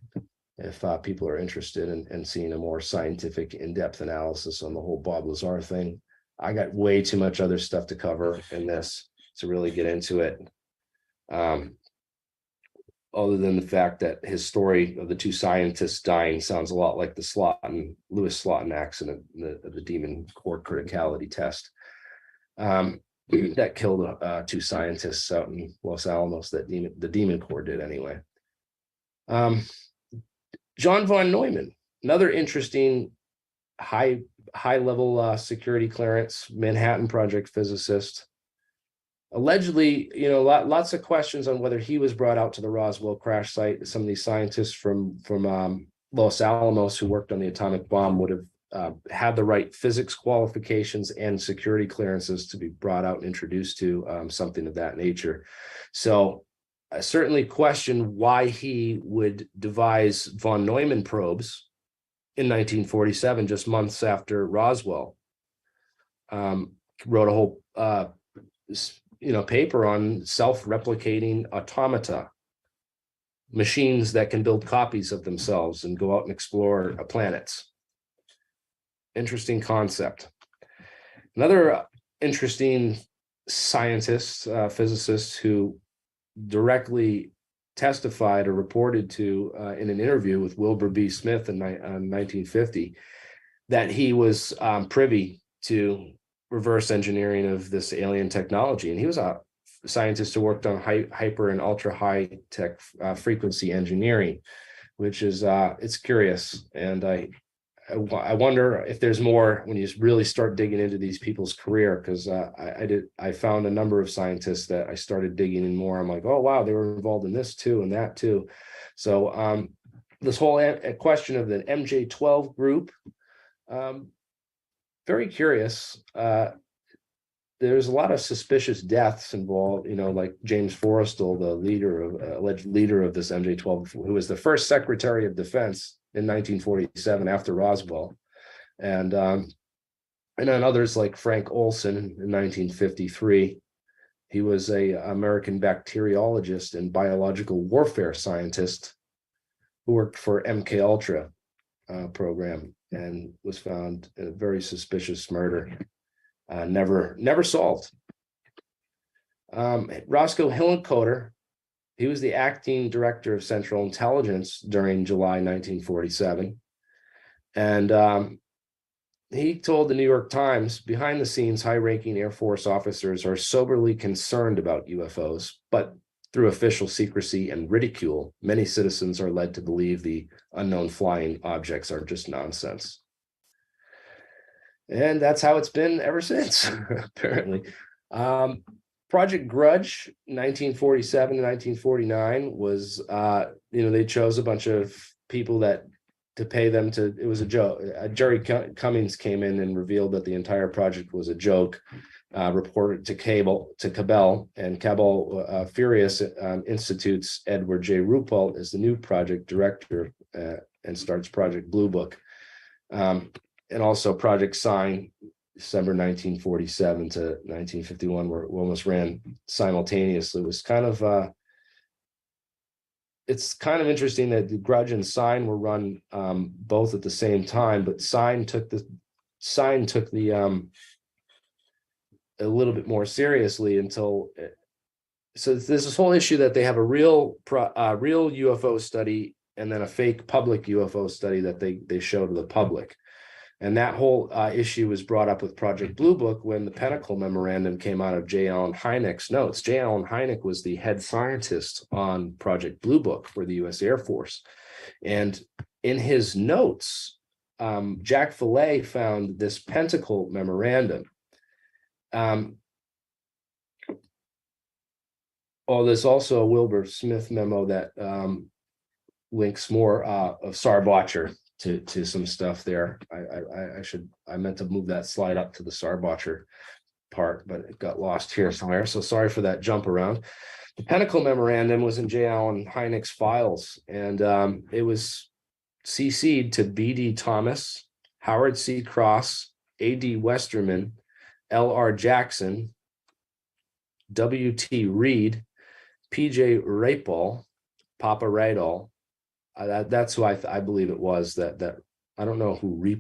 If people are interested in seeing a more scientific, in-depth analysis on the whole Bob Lazar thing. I got way too much other stuff to cover in this to really get into it. Other than the fact that his story of the 2 scientists dying sounds a lot like the Lewis Slotin accident, the Demon Core criticality test that killed 2 scientists out in Los Alamos. The Demon Core did anyway. John von Neumann, another interesting high-level security clearance, Manhattan Project physicist. Allegedly, lots of questions on whether he was brought out to the Roswell crash site. Some of these scientists from Los Alamos who worked on the atomic bomb would have had the right physics qualifications and security clearances to be brought out and introduced to something of that nature. So I certainly question why he would devise von Neumann probes in 1947, just months after Roswell. Wrote a whole paper on self-replicating automata, machines that can build copies of themselves and go out and explore planets. Interesting concept. Another interesting scientist, physicist who directly testified or reported to in an interview with Wilbur B. Smith in 1950 that he was privy to reverse engineering of this alien technology. And he was a scientist who worked on hyper and ultra high tech frequency engineering, which is it's curious. And I wonder if there's more when you really start digging into these people's career, because I found a number of scientists that I started digging in more. I'm like, oh wow, they were involved in this too and that too. So this whole question of the MJ12 group, very curious. There's a lot of suspicious deaths involved, like James Forrestal, the alleged leader of this MJ12, who was the first Secretary of Defense in 1947 after Roswell. And then others like Frank Olson in 1953. He was an American bacteriologist and biological warfare scientist who worked for MK Ultra program and was found in a very suspicious murder. Never solved. Roscoe Hillenkoetter, he was the acting director of Central Intelligence during July 1947. And he told the New York Times, behind the scenes, high-ranking Air Force officers are soberly concerned about UFOs, but through official secrecy and ridicule, many citizens are led to believe the unknown flying objects are just nonsense. And that's how it's been ever since, apparently. Project Grudge, 1947 to 1949, was, they chose a bunch of people to pay them to, it was a joke. Jerry Cummings came in and revealed that the entire project was a joke, reported to Cabell, and Cabell Furious Institute's Edward J. Ruppelt is the new project director and starts Project Blue Book. And also Project Sign, December 1947 to 1951, where it almost ran simultaneously. It was kind of, it's kind of interesting that the Grudge and Sign were run both at the same time, but Sign took the a little bit more seriously until. So there's this whole issue that they have a real UFO study and then a fake public UFO study that they show to the public. And that whole issue was brought up with Project Blue Book when the Pinnacle Memorandum came out of J. Allen Hynek's notes. J. Allen Hynek was the head scientist on Project Blue Book for the U.S. Air Force. And in his notes, Jack Fillet found this Pinnacle Memorandum. There's also a Wilbur Smith memo that links more of Sarbocher to some stuff there. I meant to move that slide up to the Sarbocher part, but it got lost here somewhere. So sorry for that jump around. The Pinnacle Memorandum was in J. Allen Hynek's files, and it was CC'd to B.D. Thomas, Howard C. Krauss, A.D. Westerman, L.R. Jackson, W.T. Reed, P.J. Rapol, Papa Radol. That's who I believe it was. That I don't know who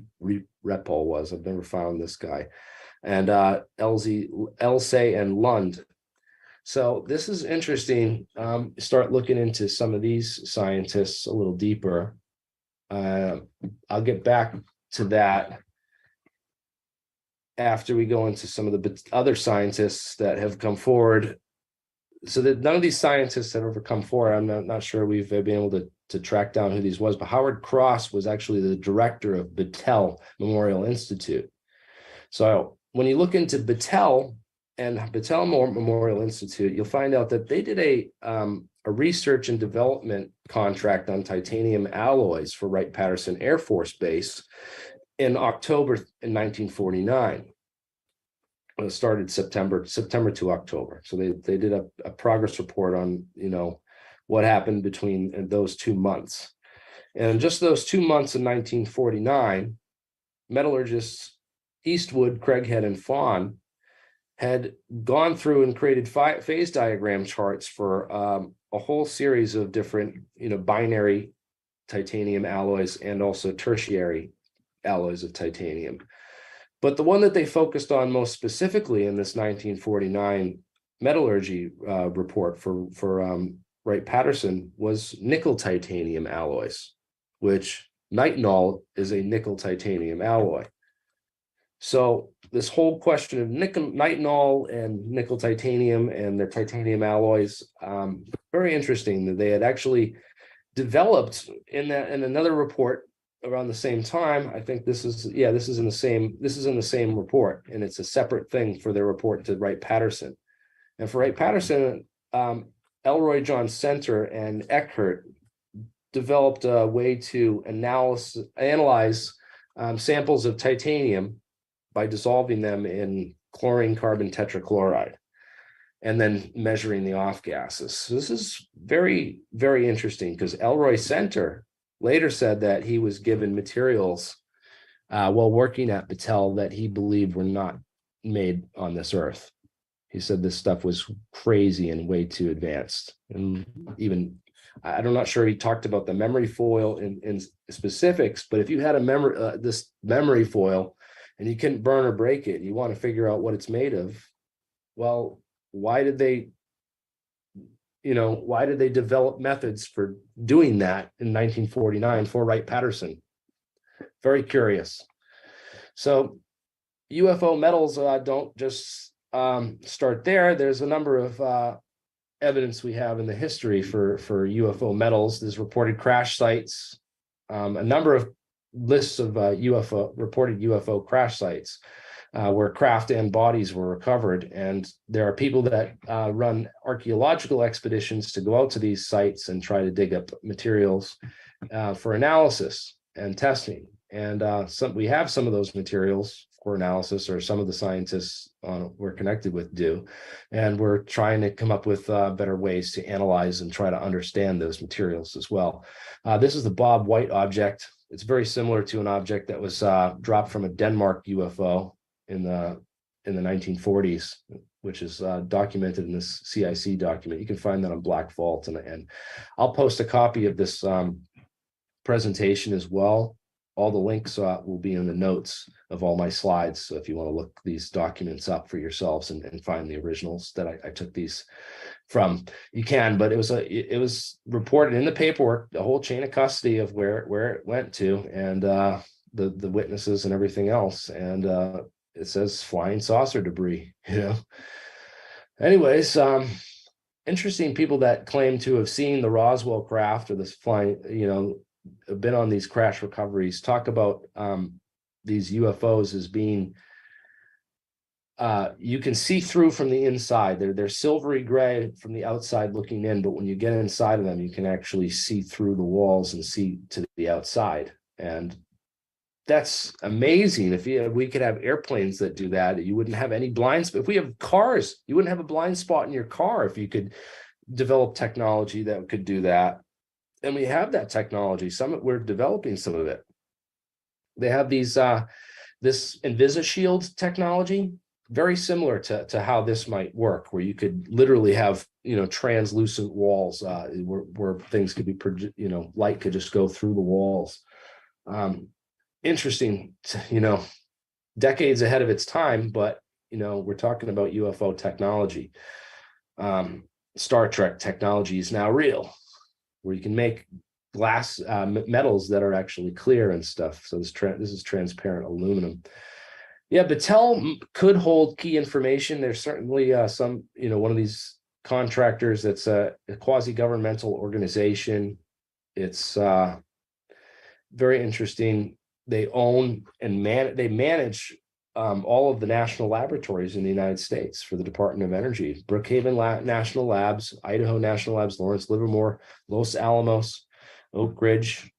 Repol was. I've never found this guy. And Elsay and Lund. So this is interesting. Start looking into some of these scientists a little deeper. I'll get back to that after we go into some of the other scientists that have come forward. So that none of these scientists have ever come forward. I'm not sure we've been able to track down who these was, but Howard Krauss was actually the director of Battelle Memorial Institute. So when you look into Battelle and Battelle Memorial Institute, you'll find out that they did a research and development contract on titanium alloys for Wright-Patterson Air Force Base in October in 1949. It started September to October. So they did a progress report on, what happened between those 2 months. And just those 2 months in 1949, metallurgists Eastwood, Craighead, and Fawn had gone through and created phase diagram charts for a whole series of different, binary titanium alloys and also tertiary alloys of titanium. But the one that they focused on most specifically in this 1949 metallurgy report for Wright-Patterson was nickel titanium alloys, which nitinol is a nickel titanium alloy. So this whole question of nitinol and nickel titanium and their titanium alloys, very interesting that they had actually developed in another report around the same time. I think this is in the same report, and it's a separate thing for their report to Wright-Patterson. And for Wright-Patterson, Elroy John Center and Eckert developed a way to analyze samples of titanium by dissolving them in chlorine carbon tetrachloride and then measuring the off gases. So this is very, very interesting because Elroy Center later said that he was given materials while working at Battelle that he believed were not made on this earth. He said this stuff was crazy and way too advanced. And even, I'm not sure he talked about the memory foil in specifics, but if you had this memory foil and you couldn't burn or break it, you want to figure out what it's made of. Well, why did they develop methods for doing that in 1949 for Wright-Patterson? Very curious. So UFO metals don't just start there. There's a number of evidence we have in the history for UFO metals. There's reported crash sites, a number of lists of reported UFO crash sites where craft and bodies were recovered. And there are people that run archaeological expeditions to go out to these sites and try to dig up materials for analysis and testing. And we have some of those materials for analysis, or some of the scientists we're connected with do. And we're trying to come up with better ways to analyze and try to understand those materials as well. This is the Bob White object. It's very similar to an object that was dropped from a Denmark UFO in the 1940s, which is documented in this CIC document. You can find that on Black Vault, and I'll post a copy of this presentation as well. All the links will be in the notes of all my slides. So if you want to look these documents up for yourselves and find the originals that I took these from, you can. But it was reported in the paperwork, the whole chain of custody of where it went to, and the witnesses and everything else. And it says flying saucer debris, you know. Anyways, interesting people that claim to have seen the Roswell craft or this flying, you know, been on these crash recoveries, talk about these UFOs as being you can see through from the inside. They're silvery gray from the outside looking in, but when you get inside of them, you can actually see through the walls and see to the outside. And that's amazing. If we could have airplanes that do that, you wouldn't have any blind spots. If we have cars, you wouldn't have a blind spot in your car if you could develop technology that could do that. And we have that technology. We're developing some of it. They have these this InvisiShield technology, very similar to how this might work, where you could literally have, you know, translucent walls where things could be, you know, light could just go through the walls. Interesting, you know, decades ahead of its time, but, you know, we're talking about UFO technology. Star Trek technology is now real, where you can make glass metals that are actually clear and stuff. So this is transparent aluminum. Yeah, Battelle could hold key information. There's certainly some, you know, one of these contractors that's a quasi-governmental organization. It's very interesting. They own and manage all of the national laboratories in the United States for the Department of Energy. Brookhaven National Labs, Idaho National Labs, Lawrence Livermore, Los Alamos, Oak Ridge.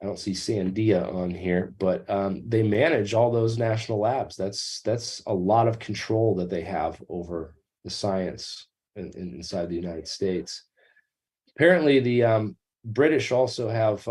I don't see Sandia on here, but they manage all those national labs. That's a lot of control that they have over the science inside the United States. Apparently, the British also have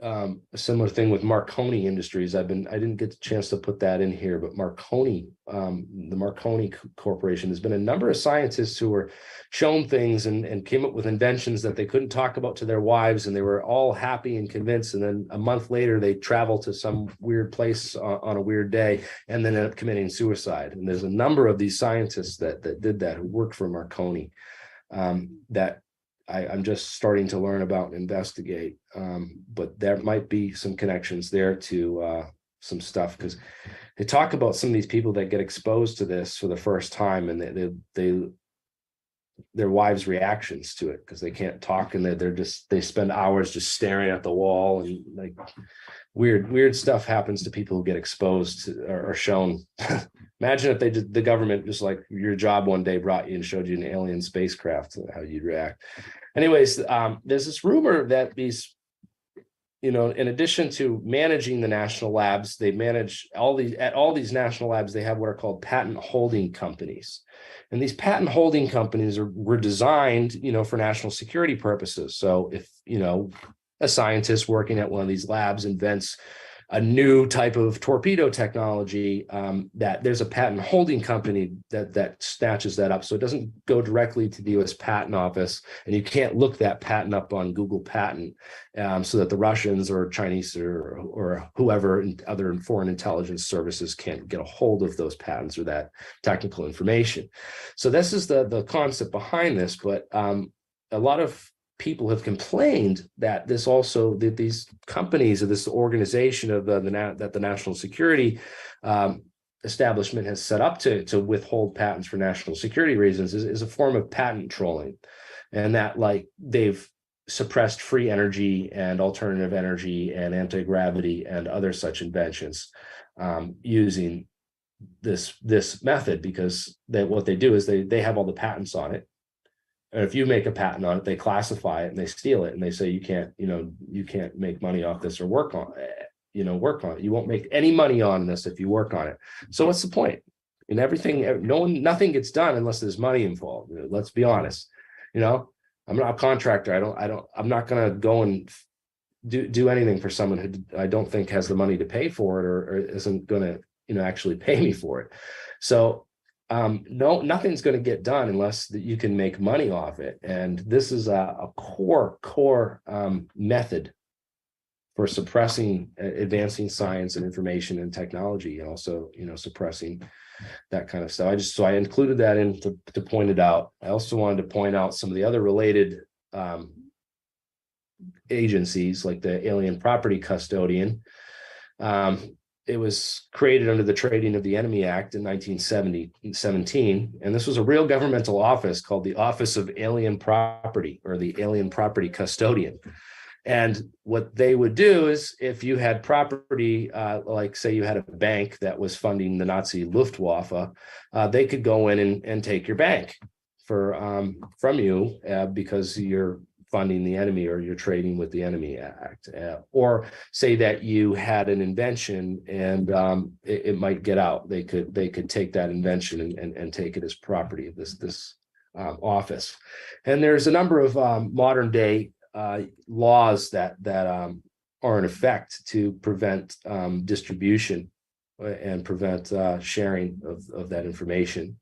a similar thing with Marconi Industries. I didn't get the chance to put that in here, but Marconi, the Marconi Corporation, there's been a number of scientists who were shown things and came up with inventions that they couldn't talk about to their wives, and they were all happy and convinced. And then a month later, they travel to some weird place on a weird day and then end up committing suicide. And there's a number of these scientists that did that, who worked for Marconi, that I'm just starting to learn about and investigate, but there might be some connections there to some stuff, because they talk about some of these people that get exposed to this for the first time, and their wives' reactions to it, because they can't talk, and they spend hours just staring at the wall, and like weird stuff happens to people who get exposed to, or shown. Imagine if the government just, like, your job one day brought you and showed you an alien spacecraft, how you'd react. Anyways, there's this rumor that these, you know, in addition to managing the national labs, they manage all these national labs. They have what are called patent holding companies, and these patent holding companies were designed, you know, for national security purposes. So if, you know, a scientist working at one of these labs invents a new type of torpedo technology, that there's a patent holding company that snatches that up. So it doesn't go directly to the US Patent Office, and you can't look that patent up on Google Patent, so that the Russians or Chinese or whoever, other foreign intelligence services can't get a hold of those patents or that technical information. So this is the concept behind this, but a lot of people have complained that this also, that these companies or this organization of that the national security establishment has set up to withhold patents for national security reasons is a form of patent trolling, and that like they've suppressed free energy and alternative energy and anti-gravity and other such inventions using this method, because what they do is they have all the patents on it. And if you make a patent on it, they classify it and they steal it and they say you can't make money off this or work on it. You won't make any money on this if you work on it. So what's the point? And nothing gets done unless there's money involved. Let's be honest. I'm not a contractor. I'm not going to go and do anything for someone who I don't think has the money to pay for it or isn't going to actually pay me for it. So nothing's going to get done unless you can make money off it. And this is a core method for suppressing advancing science and information and technology, and also suppressing that kind of stuff. I included that in to point it out. I also wanted to point out some of the other related agencies, like the Alien Property Custodian. It was created under the Trading of the Enemy Act in 1917, and this was a real governmental office called the Office of Alien Property, or the Alien Property Custodian. And what they would do is, if you had property, like say you had a bank that was funding the Nazi Luftwaffe, they could go in and take your bank from you because you're funding the enemy or you're trading with the enemy act. Or say that you had an invention and it might get out. They could take that invention and take it as property of this office. And there's a number of modern day laws that are in effect to prevent distribution and prevent sharing of that information.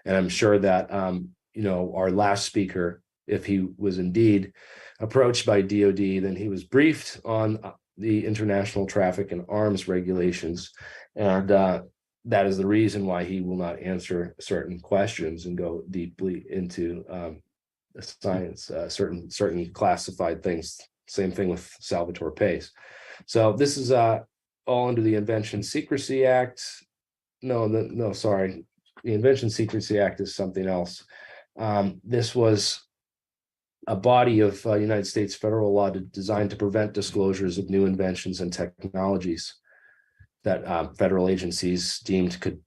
And I'm sure that our last speaker, if he was indeed approached by DoD, then he was briefed on the international traffic and arms regulations, and that is the reason why he will not answer certain questions and go deeply into science, certain classified things. Same thing with Salvatore Pace. So this is all under the Invention Secrecy Act. No, sorry. The Invention Secrecy Act is something else. This was a body of United States federal law designed to prevent disclosures of new inventions and technologies that federal agencies deemed could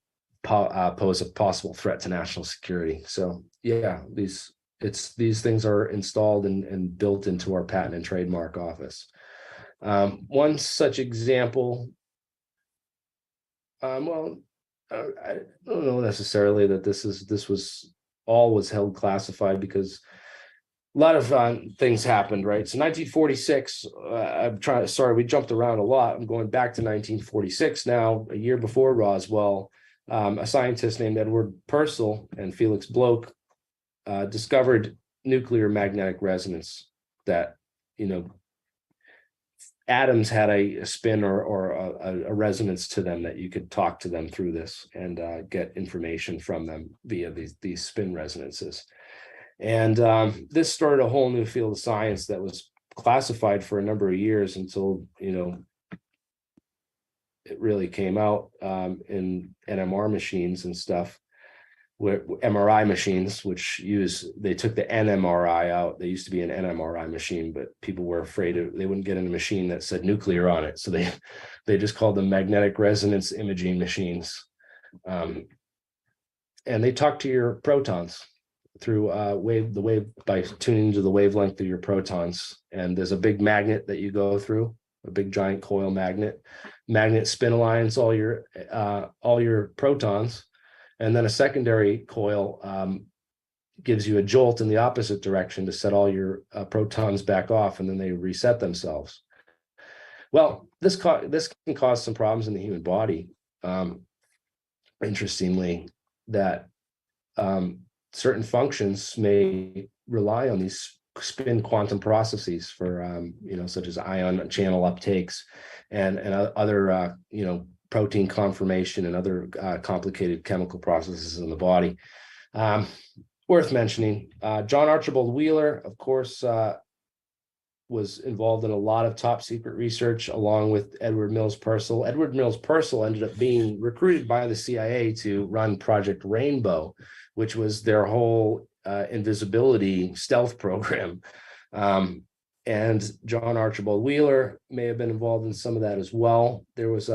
pose a possible threat to national security. So yeah, these things are installed and built into our patent and trademark office. One such example, I don't know necessarily that this was held classified, because a lot of things happened, right? So 1946, we jumped around a lot. I'm going back to 1946 now, a year before Roswell. A scientist named Edward Purcell and Felix Bloch discovered nuclear magnetic resonance, that atoms had a spin or a resonance to them, that you could talk to them through this and get information from them via these spin resonances. And this started a whole new field of science that was classified for a number of years until it really came out in NMR machines and stuff, where MRI machines, they took the NMRI out. They used to be an NMRI machine, but people were afraid they wouldn't get in a machine that said nuclear on it. So they just called them magnetic resonance imaging machines. And they talk to your protons through by tuning to the wavelength of your protons. And there's a big magnet that you go through, a big giant coil magnet. Magnet spin aligns all your protons. And then a secondary coil gives you a jolt in the opposite direction to set all your protons back off, and then they reset themselves. Well, this can cause some problems in the human body. Interestingly, that certain functions may rely on these spin quantum processes for, such as ion channel uptakes and other, protein conformation and other complicated chemical processes in the body. Worth mentioning, John Archibald Wheeler, of course, was involved in a lot of top secret research along with Edward Mills Purcell. Edward Mills Purcell ended up being recruited by the CIA to run Project Rainbow, which was their whole invisibility stealth program. And John Archibald Wheeler may have been involved in some of that as well. There was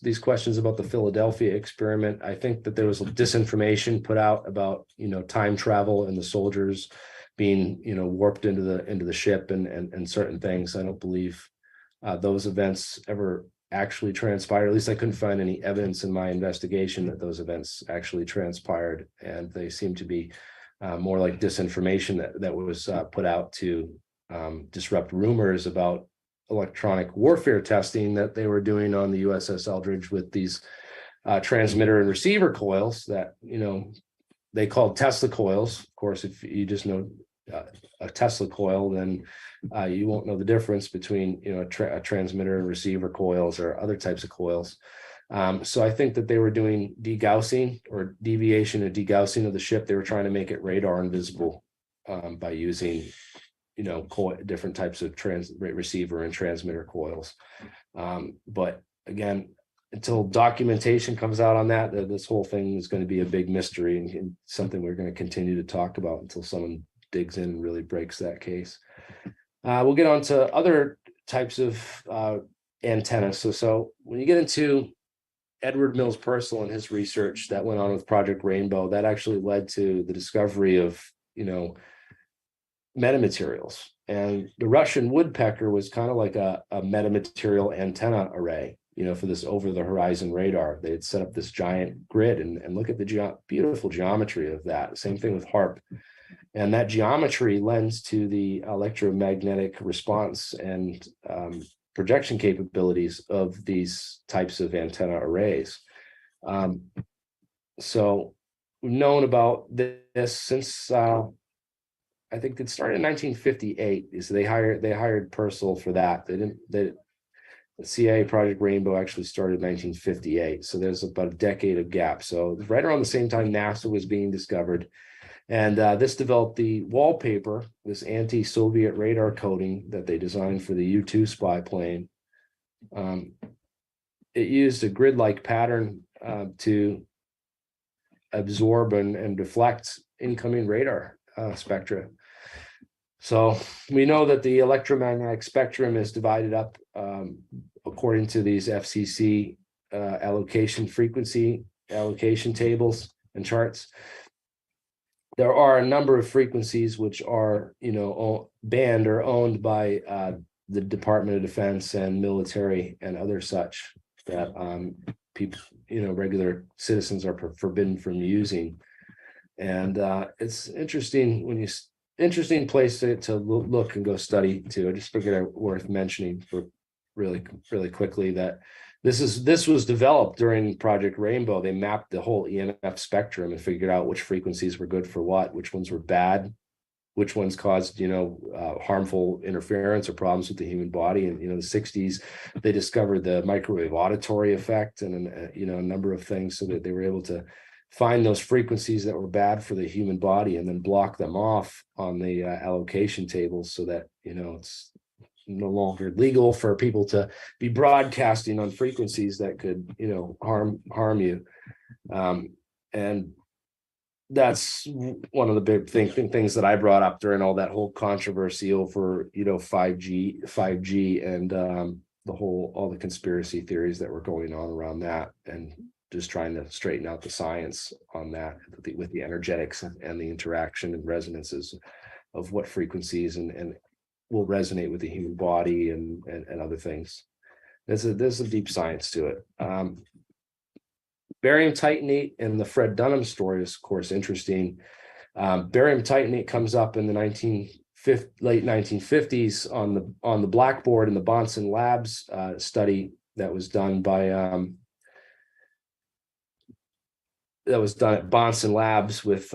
these questions about the Philadelphia experiment. I think that there was disinformation put out about, time travel and the soldiers being, warped into the ship and certain things. I don't believe those events ever actually transpired. At least I couldn't find any evidence in my investigation that those events actually transpired, and they seem to be more like disinformation that was put out to disrupt rumors about electronic warfare testing that they were doing on the USS Eldridge with these transmitter and receiver coils that, they called Tesla coils. Of course, if you just know a Tesla coil, then you won't know the difference between, a transmitter and receiver coils or other types of coils. So I think that they were doing degaussing or deviation and degaussing of the ship. They were trying to make it radar invisible by using, different types of receiver and transmitter coils. But again, until documentation comes out on that, this whole thing is going to be a big mystery and something we're going to continue to talk about until someone digs in and really breaks that case. We'll get on to other types of antennas. So when you get into Edward Mills Purcell and his research that went on with Project Rainbow, that actually led to the discovery of, metamaterials. And the Russian woodpecker was kind of like a metamaterial antenna array, for this over the horizon radar. They had set up this giant grid and look at the beautiful geometry of that. Same thing with HARP. And that geometry lends to the electromagnetic response and projection capabilities of these types of antenna arrays. So we've known about this since I think it started in 1958. So they hired Purcell for that. The CIA Project Rainbow actually started in 1958. So there's about a decade of gap. So right around the same time NASA was being discovered. And this developed the wallpaper, this anti-Soviet radar coating that they designed for the U-2 spy plane. It used a grid-like pattern to absorb and deflect incoming radar spectra. So we know that the electromagnetic spectrum is divided up according to these FCC frequency allocation tables and charts. There are a number of frequencies which are, banned or owned by the Department of Defense and military and other such that people, regular citizens are forbidden from using. And it's interesting interesting place to look and go study too. I just figured it worth mentioning for really quickly that this was developed during Project Rainbow. They mapped the whole EMF spectrum and figured out which frequencies were good for what, which ones were bad, which ones caused, harmful interference or problems with the human body. And, the 60s, they discovered the microwave auditory effect and, a number of things so that they were able to find those frequencies that were bad for the human body and then block them off on the allocation tables so that, it's no longer legal for people to be broadcasting on frequencies that could, harm you. And that's one of the big things that I brought up during all that whole controversy over, 5G and all the conspiracy theories that were going on around that, and just trying to straighten out the science on that with the energetics and the interaction and resonances of what frequencies and will resonate with the human body and other things. There's a deep science to it. Barium titanate and the Fred Dunham story is, of course, interesting. Barium titanate comes up in the late 1950s on the blackboard in the Bonson Labs study that was done by that was done at Bonson Labs with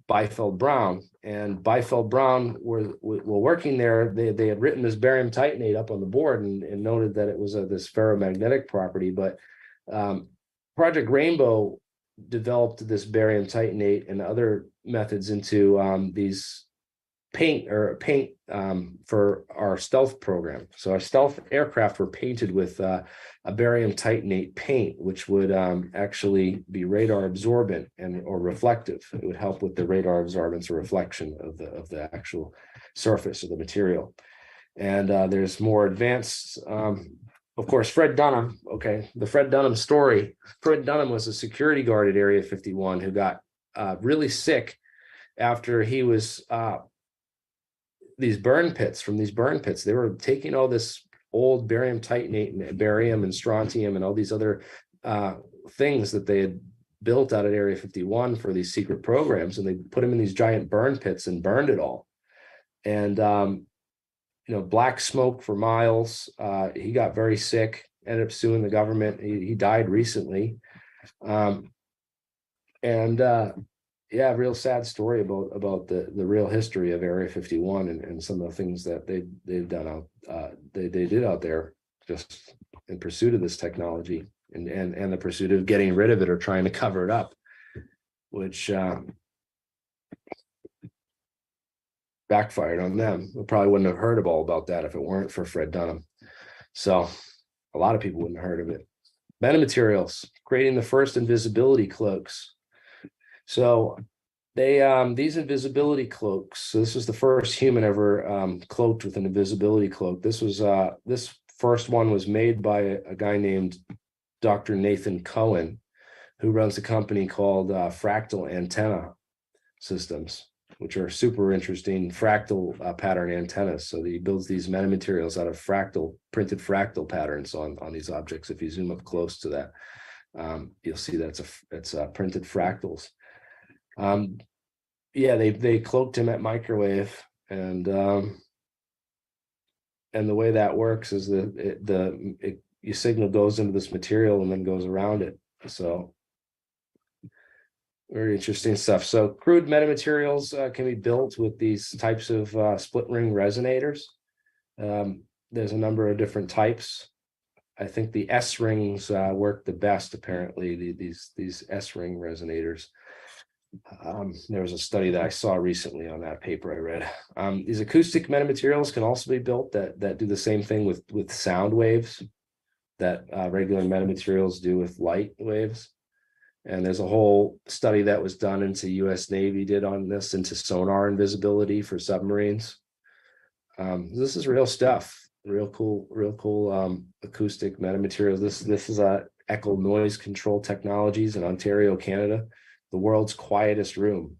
Byfeld Brown. And Byfeld Brown were working there. They had written this barium titanate up on the board and noted that it was this ferromagnetic property. But Project Rainbow developed this barium titanate and other methods into these paint for our stealth program. So our stealth aircraft were painted with a barium titanate paint, which would actually be radar absorbent or reflective. It would help with the radar absorbance or reflection of the actual surface of the material. And there's more advanced, of course, Fred Dunham. Okay, the Fred Dunham story. Fred Dunham was a security guard at Area 51 who got really sick after he was these burn pits. They were taking all this old barium titanate and barium and strontium and all these other things that they had built out at Area 51 for these secret programs, and they put them in these giant burn pits and burned it all. And black smoke for miles. He got very sick, ended up suing the government. He died recently. Real sad story about the real history of Area 51 and some of the things that they've done out they did out there just in pursuit of this technology and the pursuit of getting rid of it or trying to cover it up, which backfired on them. We probably wouldn't have heard all about that if it weren't for Fred Dunham. So a lot of people wouldn't have heard of it. Metamaterials, creating the first invisibility cloaks. So they these invisibility cloaks. So this was the first human ever cloaked with an invisibility cloak. This was this first one was made by a guy named Dr. Nathan Cohen, who runs a company called Fractal Antenna Systems, which are super interesting fractal pattern antennas. So he builds these metamaterials out of printed fractal patterns on these objects. If you zoom up close to that, you'll see that it's printed fractals. They cloaked him at microwave, and the way that works is your signal goes into this material and then goes around it. So very interesting stuff. So crude metamaterials can be built with these types of split ring resonators. There's a number of different types. I think the S rings work the best, apparently, these S ring resonators. There was a study that I saw recently on that paper I read. These acoustic metamaterials can also be built that do the same thing with sound waves that regular metamaterials do with light waves. And there's a whole study that was done into US Navy did on this, into sonar invisibility for submarines. This is real stuff, real cool acoustic metamaterials. This is Echo Noise Control Technologies in Ontario, Canada, the world's quietest room,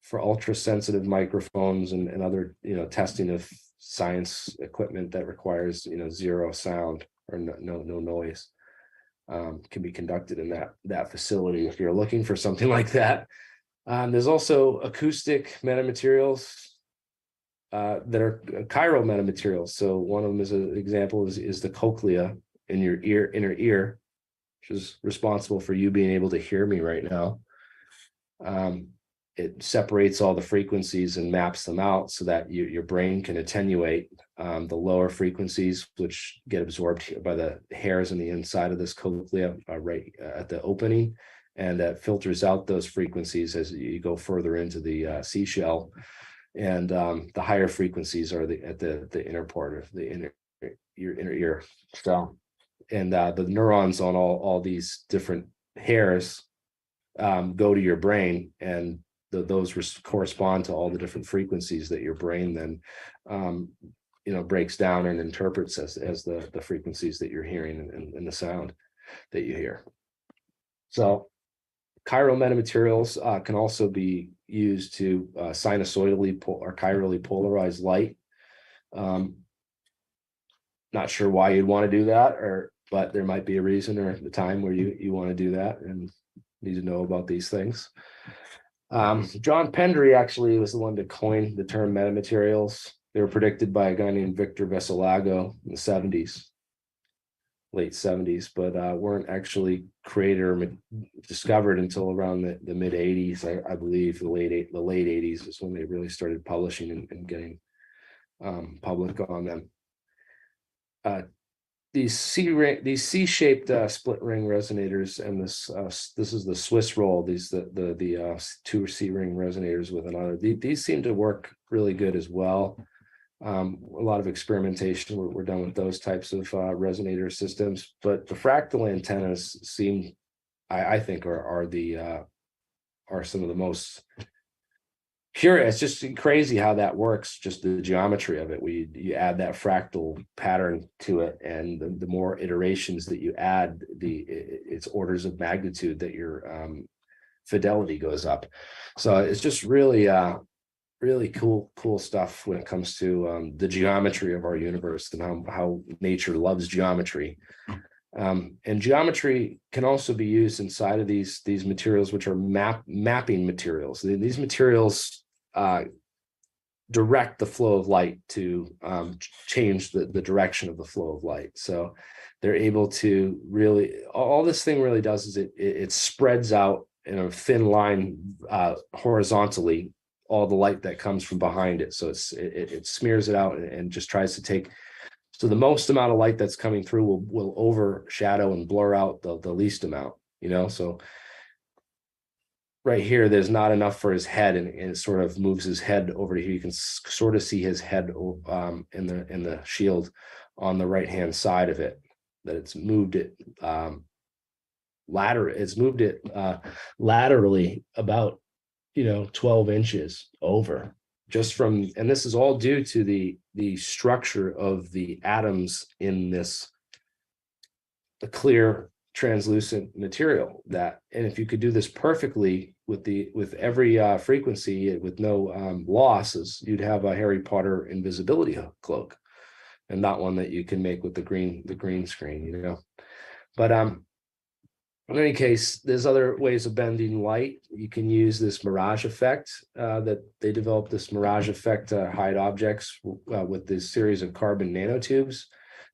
for ultra sensitive microphones and other, testing of science equipment that requires, zero sound or no noise. Can be conducted in that facility if you're looking for something like that. There's also acoustic metamaterials that are chiral metamaterials. So one of them is an example is the cochlea in your inner ear, which is responsible for you being able to hear me right now. It separates all the frequencies and maps them out so that your brain can attenuate the lower frequencies, which get absorbed by the hairs on the inside of this cochlea right at the opening, and that filters out those frequencies as you go further into the seashell. And the higher frequencies are at the inner part of your inner ear. So, and the neurons on all these different hairs go to your brain, and those correspond to all the different frequencies that your brain then breaks down and interprets as the frequencies that you're hearing and the sound that you hear. So chiral metamaterials can also be used to sinusoidally or chirally polarize light. Not sure why you'd want to do that, but there might be a reason or a time where you want to do that and need to know about these things. John Pendry actually was the one to coin the term metamaterials. They were predicted by a guy named Victor Veselago in the late 70s, but weren't actually created or discovered until around the mid 80s, I believe. The late 80s is when they really started publishing and getting public on them. these C-shaped split ring resonators, and this is the Swiss roll. These the two C-ring resonators with another. These seem to work really good as well. A lot of experimentation we're done with those types of resonator systems, but the fractal antennas seem, I think, are some of the most curious. It's just crazy how that works, just the geometry of it. You add that fractal pattern to it, and the more iterations that you add, it's orders of magnitude that your fidelity goes up. So it's just really really cool stuff when it comes to the geometry of our universe and how nature loves geometry. And geometry can also be used inside of these materials, which are mapping materials. These materials direct the flow of light to change the direction of the flow of light. So they're able to really, all this thing really does is it spreads out in a thin line horizontally all the light that comes from behind it. So it smears it out and just tries to take, so the most amount of light that's coming through will overshadow and blur out the least amount, so right here, there's not enough for his head, and it sort of moves his head over to here. You can sort of see his head in the shield on the right-hand side of it, that it's moved it laterally about 12 inches over, just from, and this is all due to the structure of the atoms in this clear translucent material. That, and if you could do this perfectly with every frequency with no losses, you'd have a Harry Potter invisibility cloak, and not one that you can make with the green screen, but in any case, there's other ways of bending light. You can use this mirage effect that they developed, this mirage effect to hide objects with this series of carbon nanotubes.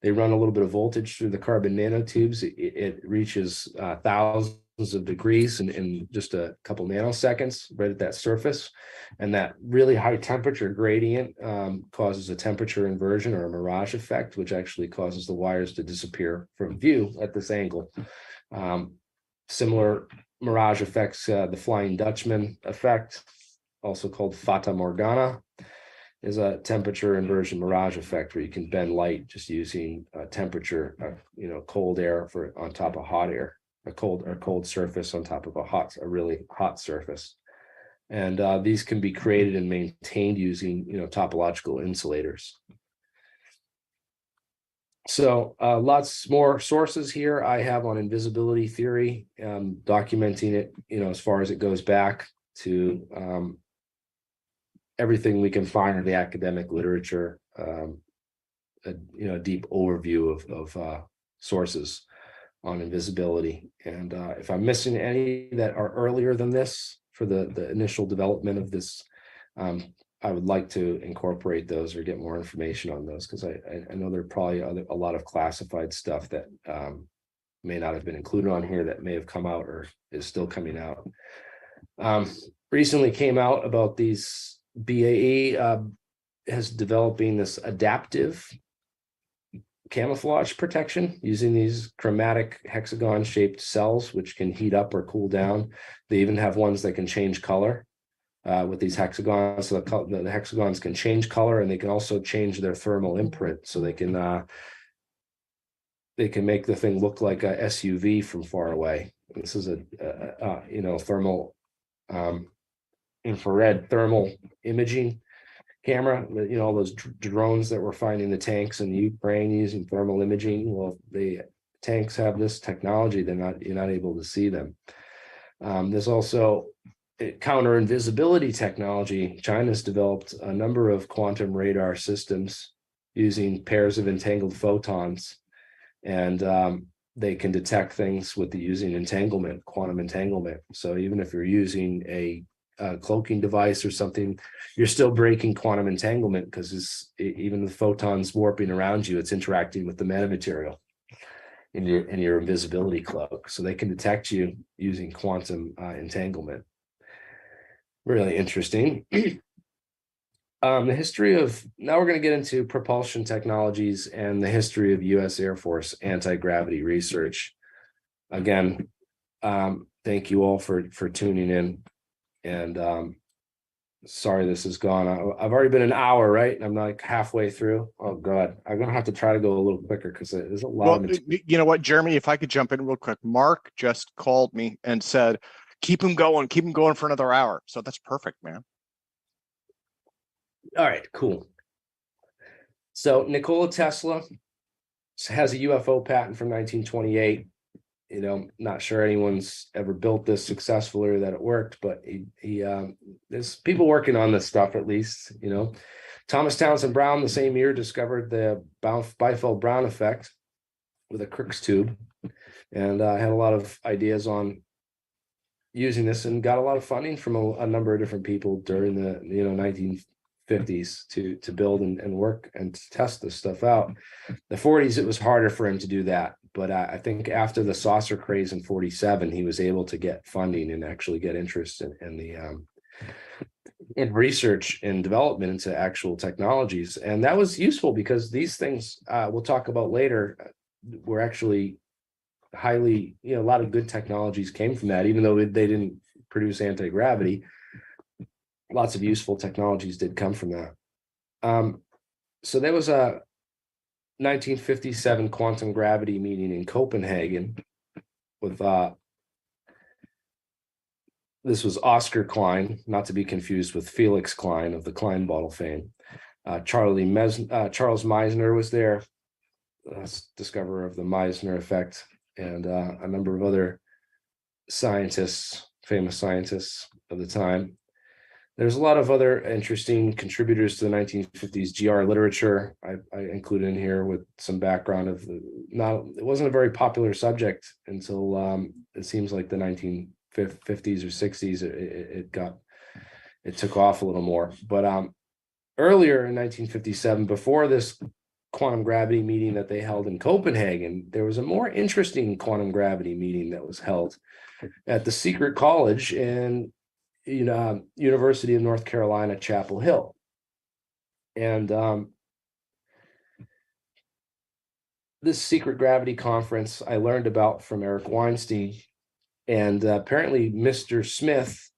They run a little bit of voltage through the carbon nanotubes. It reaches thousands of degrees in just a couple nanoseconds right at that surface. And that really high temperature gradient causes a temperature inversion or a mirage effect, which actually causes the wires to disappear from view at this angle. Similar mirage effects, the Flying Dutchman effect, also called Fata Morgana, is a temperature inversion mirage effect where you can bend light just using temperature, cold air on top of hot air, a cold surface on top of a really hot surface. And these can be created and maintained using, topological insulators. So lots more sources here I have on invisibility theory, documenting it, as far as it goes back to everything we can find in the academic literature, a deep overview of sources on invisibility. And if I'm missing any that are earlier than this for the initial development of this, I would like to incorporate those or get more information on those, because I know there are probably a lot of classified stuff that may not have been included on here that may have come out or is still coming out. Recently came out about these BAE has developing this adaptive camouflage protection using these chromatic hexagon shaped cells, which can heat up or cool down. They even have ones that can change color. With these hexagons, so the hexagons can change color, and they can also change their thermal imprint, so they can make the thing look like a SUV from far away. This is a thermal infrared thermal imaging camera. All those drones that we're finding the tanks in Ukraine using thermal imaging. Well, the tanks have this technology. You're not able to see them. There's also counter invisibility technology. China's developed a number of quantum radar systems using pairs of entangled photons, and they can detect things using entanglement, quantum entanglement. So even if you're using a cloaking device or something, you're still breaking quantum entanglement, because even the photons warping around you, it's interacting with the metamaterial in your invisibility cloak. So they can detect you using quantum entanglement. Really interesting. The history of, now we're going to get into propulsion technologies and the history of U.S. Air Force anti-gravity research. Again, thank you all for tuning in. And sorry this is gone. I've already been an hour, right? I'm like halfway through. Oh, God. I'm going to have to try to go a little quicker because there's a lot of material. You know what, Jeremy, if I could jump in real quick. Mark just called me and said, keep him going for another hour. So that's perfect, man. All right, cool. So Nikola Tesla has a UFO patent from 1928. Not sure anyone's ever built this successfully or that it worked, but there's people working on this stuff at least. Thomas Townsend Brown the same year discovered the Biefeld-Brown effect with a Crookes tube, and had a lot of ideas using this and got a lot of funding from a number of different people during the 1950s to build and work and to test this stuff out. The 40s, it was harder for him to do that, but I think after the saucer craze in 47, he was able to get funding and actually get interest in research and development into actual technologies. And that was useful because these things we'll talk about later were actually highly, a lot of good technologies came from that, even though they didn't produce anti-gravity. Lots of useful technologies did come from that. So there was a 1957 quantum gravity meeting in Copenhagen with this was Oscar Klein, not to be confused with Felix Klein of the Klein bottle fame. Charles Meissner was there, discoverer of the Meissner effect, and a number of other scientists, famous scientists of the time. There's a lot of other interesting contributors to the 1950s GR literature. I include in here with some background of it wasn't a very popular subject until it seems like the 1950s or 60s. It took off a little more. But earlier in 1957, before this quantum gravity meeting that they held in Copenhagen, there was a more interesting quantum gravity meeting that was held at the secret college in University of North Carolina, Chapel Hill. And this secret gravity conference I learned about from Eric Weinstein, and apparently Mr. Smith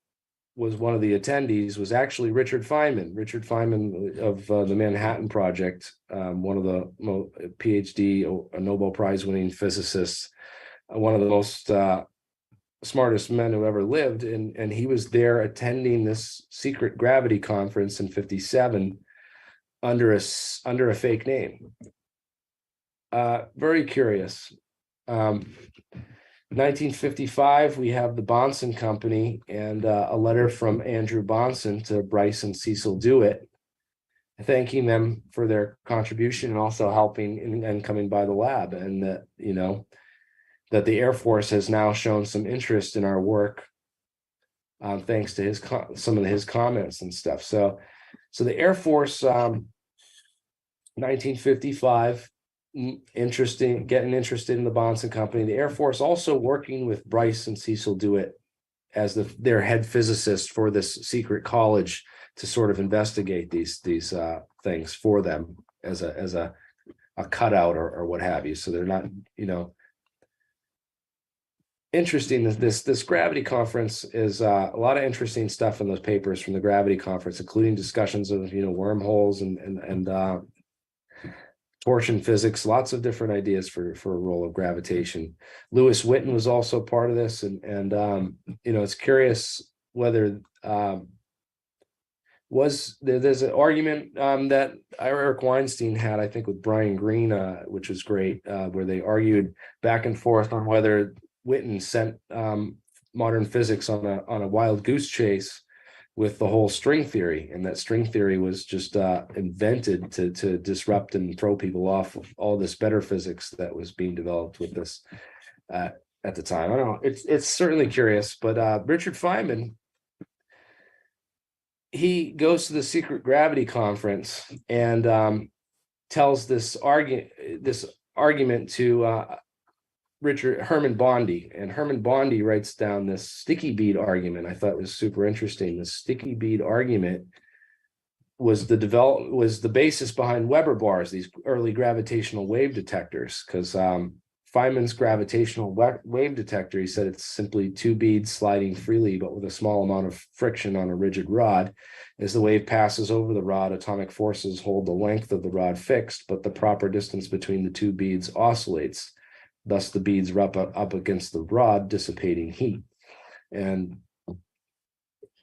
was one of the attendees, was actually Richard Feynman of the Manhattan Project, one of the PhD, a Nobel Prize winning physicists, one of the most smartest men who ever lived, and he was there attending this secret gravity conference in 57 under a fake name. Very curious. 1955, we have the Bonson Company and a letter from Andrew Bonson to Bryce and Cecil Dewitt, thanking them for their contribution and also helping and coming by the lab, and that the Air Force has now shown some interest in our work, thanks to some of his comments and stuff. So the Air Force, 1955, getting interested in the Bonson Company. The Air Force also working with Bryce and Cecil Dewitt as their head physicist for this secret college to sort of investigate these things for them as a cutout or what have you. So they're not, interesting. This gravity conference is a lot of interesting stuff in those papers from the gravity conference, including discussions of wormholes and torsion physics, lots of different ideas for a role of gravitation. Lewis Witten was also part of this, and it's curious whether there's an argument that Eric Weinstein had, I think, with Brian Greene, which was great, where they argued back and forth on whether Witten sent modern physics on a wild goose chase with the whole string theory, and that string theory was just invented to disrupt and throw people off of all this better physics that was being developed with this at the time. I don't know. It's certainly curious, but Richard Feynman, he goes to the secret gravity conference and tells this argument to Herman Bondi, and Herman Bondi writes down this sticky bead argument. I thought was super interesting. The sticky bead argument was the basis behind Weber bars, these early gravitational wave detectors, because Feynman's gravitational wave detector, he said it's simply two beads sliding freely, but with a small amount of friction on a rigid rod. As the wave passes over the rod, atomic forces hold the length of the rod fixed, but the proper distance between the two beads oscillates. Thus, the beads rub up against the rod, dissipating heat. And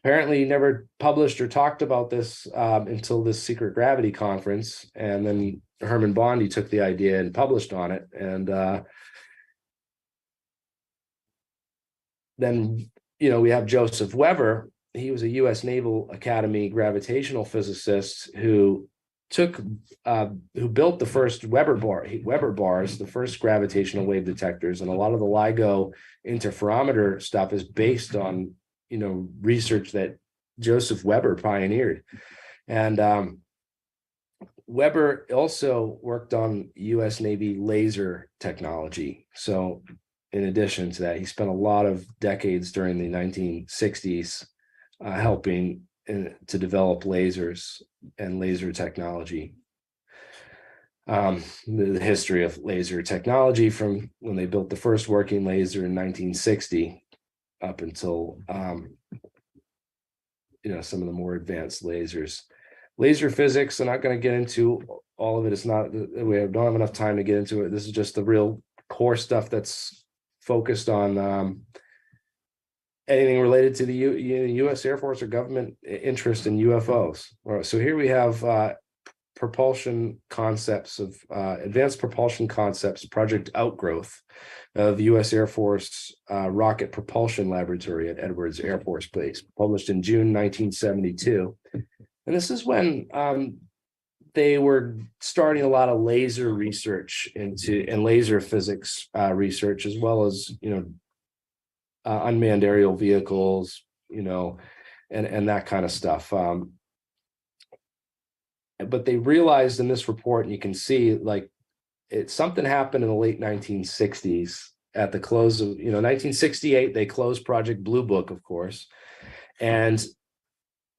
apparently he never published or talked about this until this secret gravity conference. And then Herman Bondi took the idea and published on it. And then, we have Joseph Weber. He was a U.S. Naval Academy gravitational physicist who built the first Weber bars, the first gravitational wave detectors. And a lot of the LIGO interferometer stuff is based on research that Joseph Weber pioneered. And Weber also worked on U.S. Navy laser technology. So in addition to that, he spent a lot of decades during the 1960s helping to develop lasers and laser technology. The history of laser technology from when they built the first working laser in 1960 up until some of the more advanced lasers. Laser physics, I'm not going to get into all of it. It's not, we don't have enough time to get into it. This is just the real core stuff that's focused on anything related to the U.S. Air Force or government interest in UFOs. All right, so here we have propulsion concepts of advanced propulsion concepts, Project Outgrowth of U.S. Air Force Rocket Propulsion Laboratory at Edwards Air Force Base, published in June 1972. And this is when they were starting a lot of laser research and laser physics research, as well as, unmanned aerial vehicles, and that kind of stuff. But they realized in this report, and you can see something happened in the late 1960s at the close of, 1968, they closed Project Blue Book, of course. And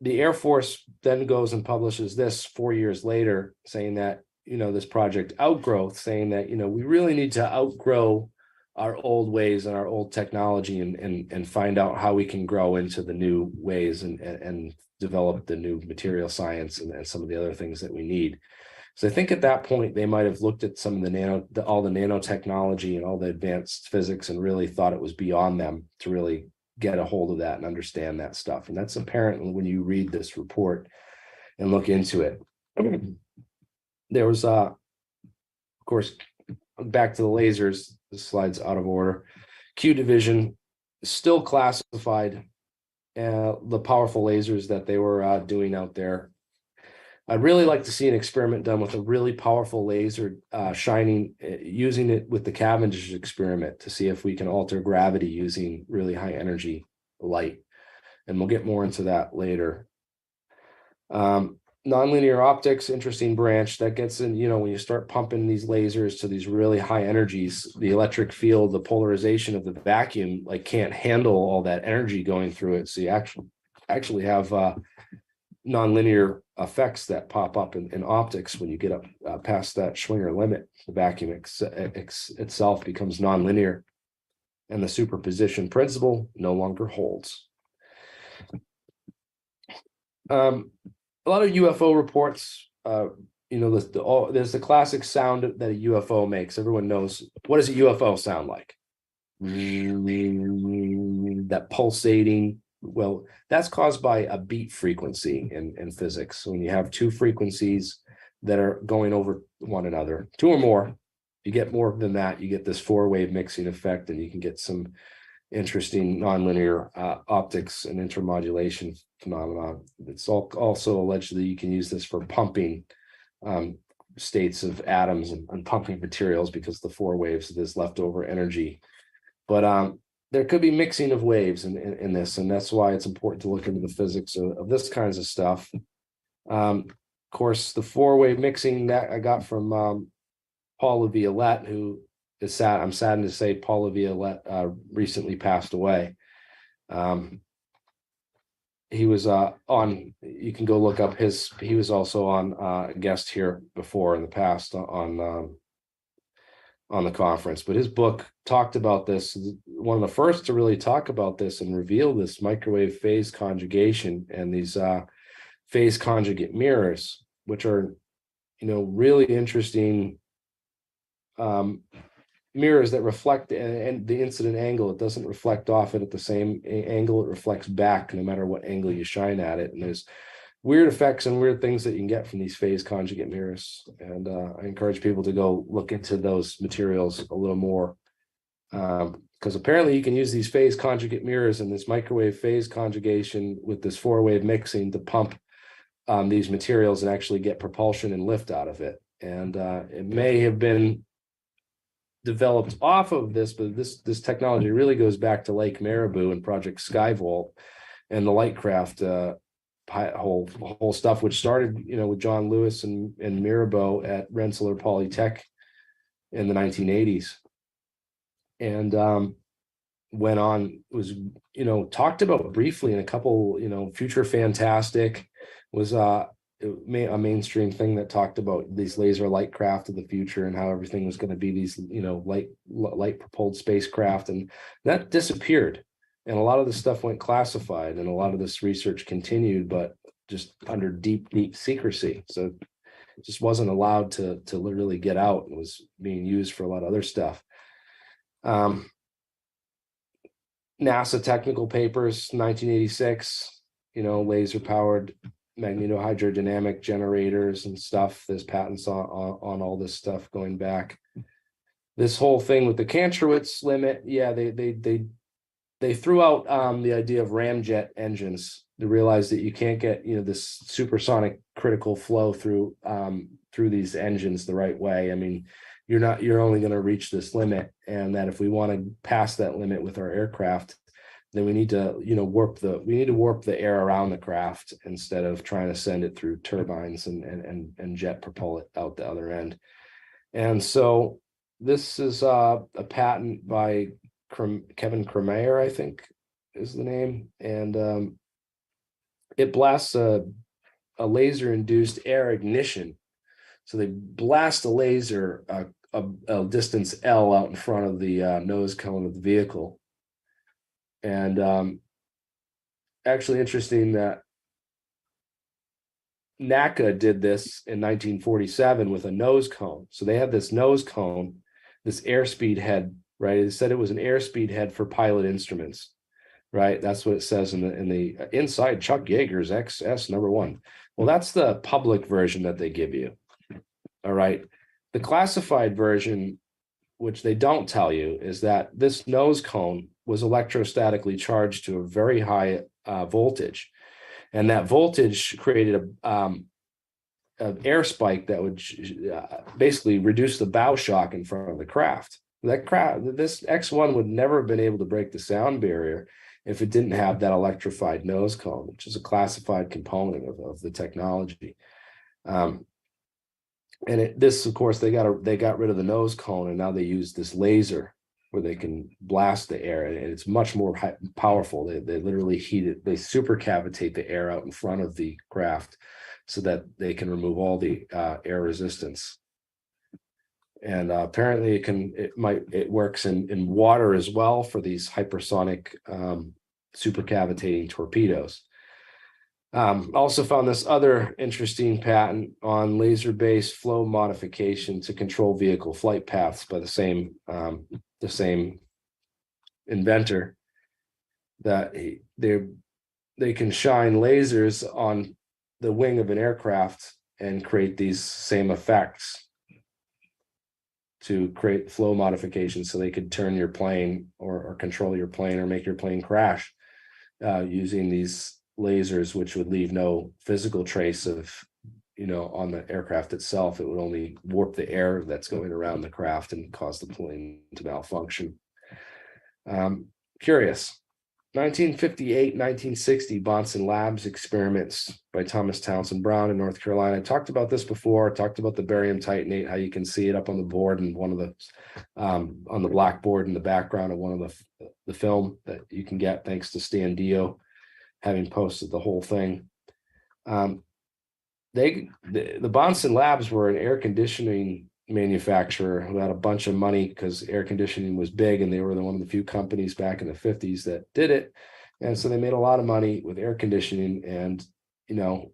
the Air Force then goes and publishes this 4 years later, saying that, this Project Outgrowth, saying that, we really need to outgrow our old ways and our old technology and find out how we can grow into the new ways and develop the new material science and some of the other things that we need. So I think at that point, they might have looked at some of all the nanotechnology and all the advanced physics and really thought it was beyond them to really get a hold of that and understand that stuff. And that's apparent when you read this report and look into it. There was, of course, back to the lasers, the slide's out of order. Q division still classified the powerful lasers that they were doing out there. I'd really like to see an experiment done with a really powerful laser using it with the Cavendish experiment to see if we can alter gravity using really high energy light. And we'll get more into that later. Nonlinear optics, interesting branch that gets in, when you start pumping these lasers to these really high energies, the electric field, the polarization of the vacuum, can't handle all that energy going through it. So you actually have nonlinear effects that pop up in optics when you get up past that Schwinger limit. The vacuum itself becomes nonlinear, and the superposition principle no longer holds. A lot of UFO reports, there's the classic sound that a UFO makes. Everyone knows, what does a UFO sound like? That pulsating. Well, that's caused by a beat frequency in physics. So when you have two frequencies that are going over one another, two or more, you get more than that, you get this four-wave mixing effect, and you can get some interesting nonlinear optics and intermodulation phenomenon. It's also alleged that you can use this for pumping states of atoms and pumping materials because the four waves of this leftover energy. But there could be mixing of waves in this, and that's why it's important to look into the physics of this kinds of stuff. Of course, the four-wave mixing that I got from Paul Laviolette, who is sad. I'm saddened to say Paul Laviolette recently passed away. he was on, you can go look up he was also on a guest here before in the past on the conference, but his book talked about this, one of the first to really talk about this and reveal this microwave phase conjugation and these phase conjugate mirrors, which are, really interesting mirrors that reflect and the incident angle. It doesn't reflect off it at the same angle, it reflects back no matter what angle you shine at it. And there's weird effects and weird things that you can get from these phase conjugate mirrors. And I encourage people to go look into those materials a little more, because apparently you can use these phase conjugate mirrors and this microwave phase conjugation with this 4-wave mixing to pump these materials and actually get propulsion and lift out of it. And it may have been developed off of this, but this technology really goes back to Lake Marabou and Project Skyvault and the Lightcraft whole stuff, which started, with John Lewis and Mirabeau at Rensselaer Polytech in the 1980s, and went on, was talked about briefly in a couple, Future Fantastic was a mainstream thing that talked about these laser light craft of the future and how everything was going to be these light propelled spacecraft, and that disappeared. And a lot of this stuff went classified, and a lot of this research continued, but just under deep secrecy. So it just wasn't allowed to literally get out. It was being used for a lot of other stuff. NASA technical papers, 1986, laser powered magnetohydrodynamic generators and stuff. There's patents on all this stuff going back. This whole thing with the Kantrowitz limit, yeah, they threw out the idea of ramjet engines. They realized that you can't get this supersonic critical flow through these engines the right way. I mean, you're only going to reach this limit, and that if we want to pass that limit with our aircraft, then we need to warp the air around the craft instead of trying to send it through turbines and jet propel it out the other end. And so this is a patent by Kevin Kremeyer, I think is the name, and it blasts a laser induced air ignition. So they blast a laser a distance L out in front of the nose cone of the vehicle. And actually interesting that NACA did this in 1947 with a nose cone. So they had this nose cone, this airspeed head, right? It said it was an airspeed head for pilot instruments, right? That's what it says in the inside Chuck Yeager's XS #1. Well, that's the public version that they give you. All right. The classified version, which they don't tell you, is that this nose cone was electrostatically charged to a very high voltage. And that voltage created an air spike that would basically reduce the bow shock in front of the craft. This X1 would never have been able to break the sound barrier if it didn't have that electrified nose cone, which is a classified component of the technology. And this, of course, they got rid of the nose cone, and now they use this laser where they can blast the air, and it's much more powerful. They literally heat it. They supercavitate the air out in front of the craft so that they can remove all the air resistance. And apparently it works in water as well for these hypersonic supercavitating torpedoes. Also found this other interesting patent on laser-based flow modification to control vehicle flight paths by the same inventor, that they can shine lasers on the wing of an aircraft and create these same effects to create flow modifications, so they could turn your plane or control your plane or make your plane crash using these lasers, which would leave no physical trace of, on the aircraft itself. It would only warp the air that's going around the craft and cause the plane to malfunction. Curious. 1958, 1960 Bonson Labs experiments by Thomas Townsend Brown in North Carolina. I talked about this before. I talked about the barium titanate, how you can see it up on the board and one of the on the blackboard in the background of one of the film that you can get thanks to Stan Dio. having posted the whole thing. The Bonson Labs were an air conditioning manufacturer who had a bunch of money because air conditioning was big, and they were one of the few companies back in the 50s that did it. And so they made a lot of money with air conditioning. And, you know,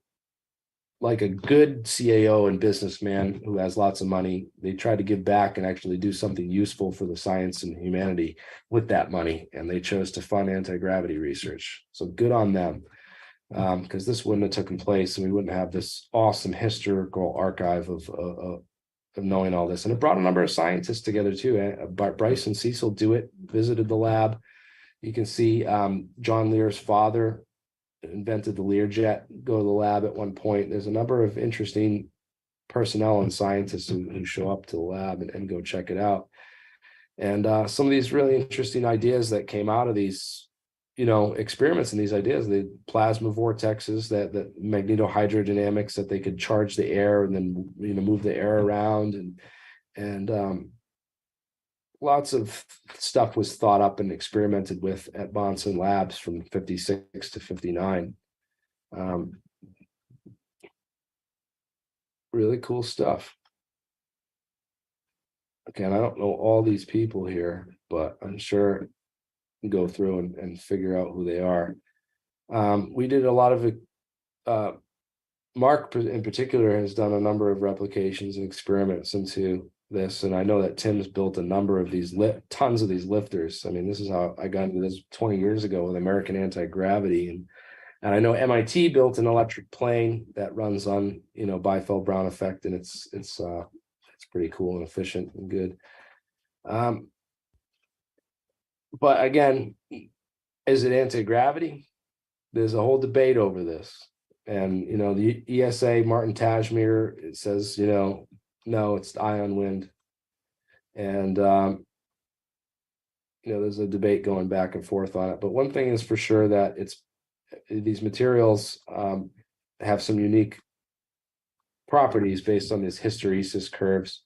like a good CAO and businessman who has lots of money, they try to give back and actually do something useful for the science and humanity with that money. And they chose to fund anti-gravity research. So good on them, because this wouldn't have taken place and we wouldn't have this awesome historical archive of knowing all this. And it brought a number of scientists together too. Bryce and Cecil Dewitt visited the lab. You can see John Lear's father invented the Learjet, go to the lab at one point. There's a number of interesting personnel and scientists who show up to the lab and go check it out. And some of these really interesting ideas that came out of these, you know, experiments and these ideas, the plasma vortexes, that magnetohydrodynamics, that they could charge the air and then, you know, move the air around, and lots of stuff was thought up and experimented with at Bonson Labs from 56 to 59. Really cool stuff. Again, I don't know all these people here, but I'm sure you can go through and figure out who they are. We did a lot of Mark in particular has done a number of replications and experiments into this, and I know that Tim's built a number of these tons of these lifters. I mean, this is how I got into this 20 years ago with American Anti-Gravity, and I know MIT built an electric plane that runs on, you know, Biefeld-Brown effect, and it's pretty cool and efficient and good. But again, is it anti-gravity? There's a whole debate over this, and you know, the ESA Martin Tajmir, it says, you know, no, it's ion wind. And, you know, there's a debate going back and forth on it. But one thing is for sure, that these materials have some unique properties based on these hysteresis curves.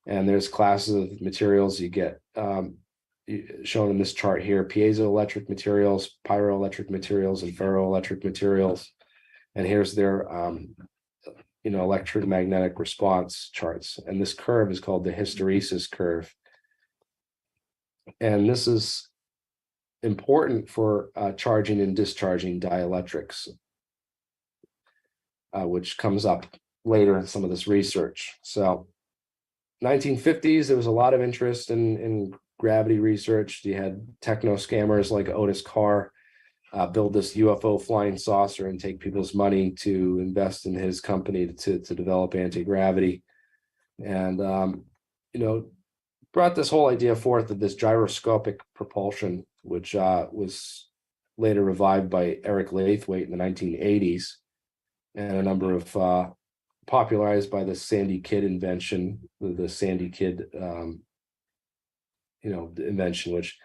And there's classes of materials you get shown in this chart here: piezoelectric materials, pyroelectric materials, and ferroelectric materials. And here's their you know, electromagnetic response charts. And this curve is called the hysteresis curve. And this is important for charging and discharging dielectrics, which comes up later in some of this research. So 1950s, there was a lot of interest in gravity research. You had techno scammers like Otis Carr build this UFO flying saucer and take people's money to invest in his company to develop anti-gravity. And, you know, brought this whole idea forth of this gyroscopic propulsion, which was later revived by Eric Lathwaite in the 1980s, and a number of popularized by the Sandy Kidd invention, the Sandy Kidd, you know, invention, which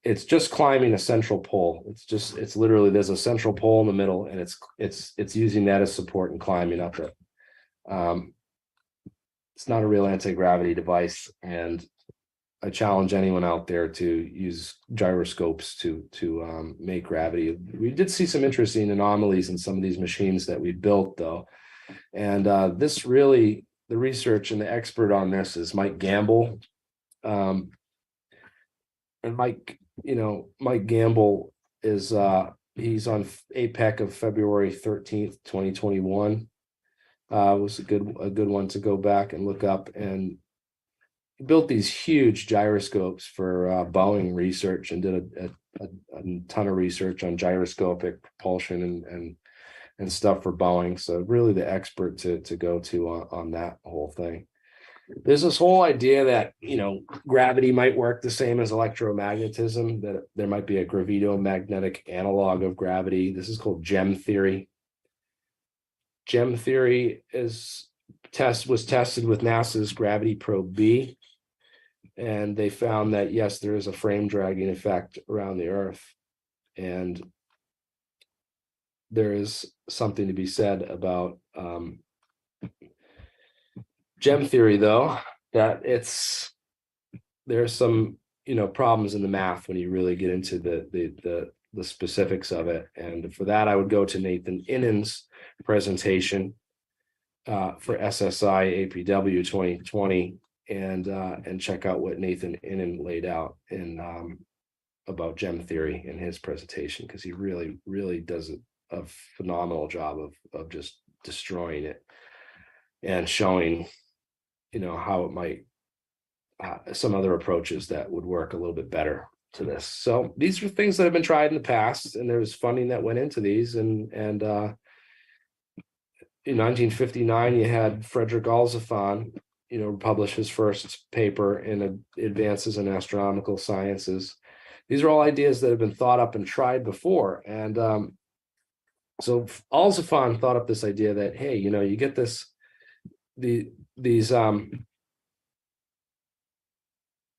it's just climbing a central pole. It's literally, there's a central pole in the middle, and it's using that as support and climbing up it. It's not a real anti-gravity device, and I challenge anyone out there to use gyroscopes to make gravity. We did see some interesting anomalies in some of these machines that we built, though, and this really, the research and the expert on this is Mike Gamble, and Mike Gamble is he's on APEC of February 13th, 2021. Was a good one to go back and look up, and he built these huge gyroscopes for Boeing research, and did a ton of research on gyroscopic propulsion and stuff for Boeing. So really the expert to go to on that whole thing. There's this whole idea that, you know, gravity might work the same as electromagnetism, that there might be a gravitomagnetic analog of gravity. This is called GEM theory. GEM theory was tested with NASA's Gravity Probe B, and they found that, yes, there is a frame dragging effect around the Earth. And there is something to be said about GEM theory, though, that there's some, you know, problems in the math when you really get into the the specifics of it. And for that, I would go to Nathan Innan's presentation for SSI APW 2020 and check out what Nathan Innan laid out in about gem theory in his presentation, because he really does a phenomenal job of just destroying it and showing, how it might some other approaches that would work a little bit better to this. So these are things that have been tried in the past, and there was funding that went into these. And in 1959, you had Frederick Alzaphan, publish his first paper in Advances in Astronomical Sciences. These are all ideas that have been thought up and tried before. And so Alzaphan thought up this idea that, hey, you get these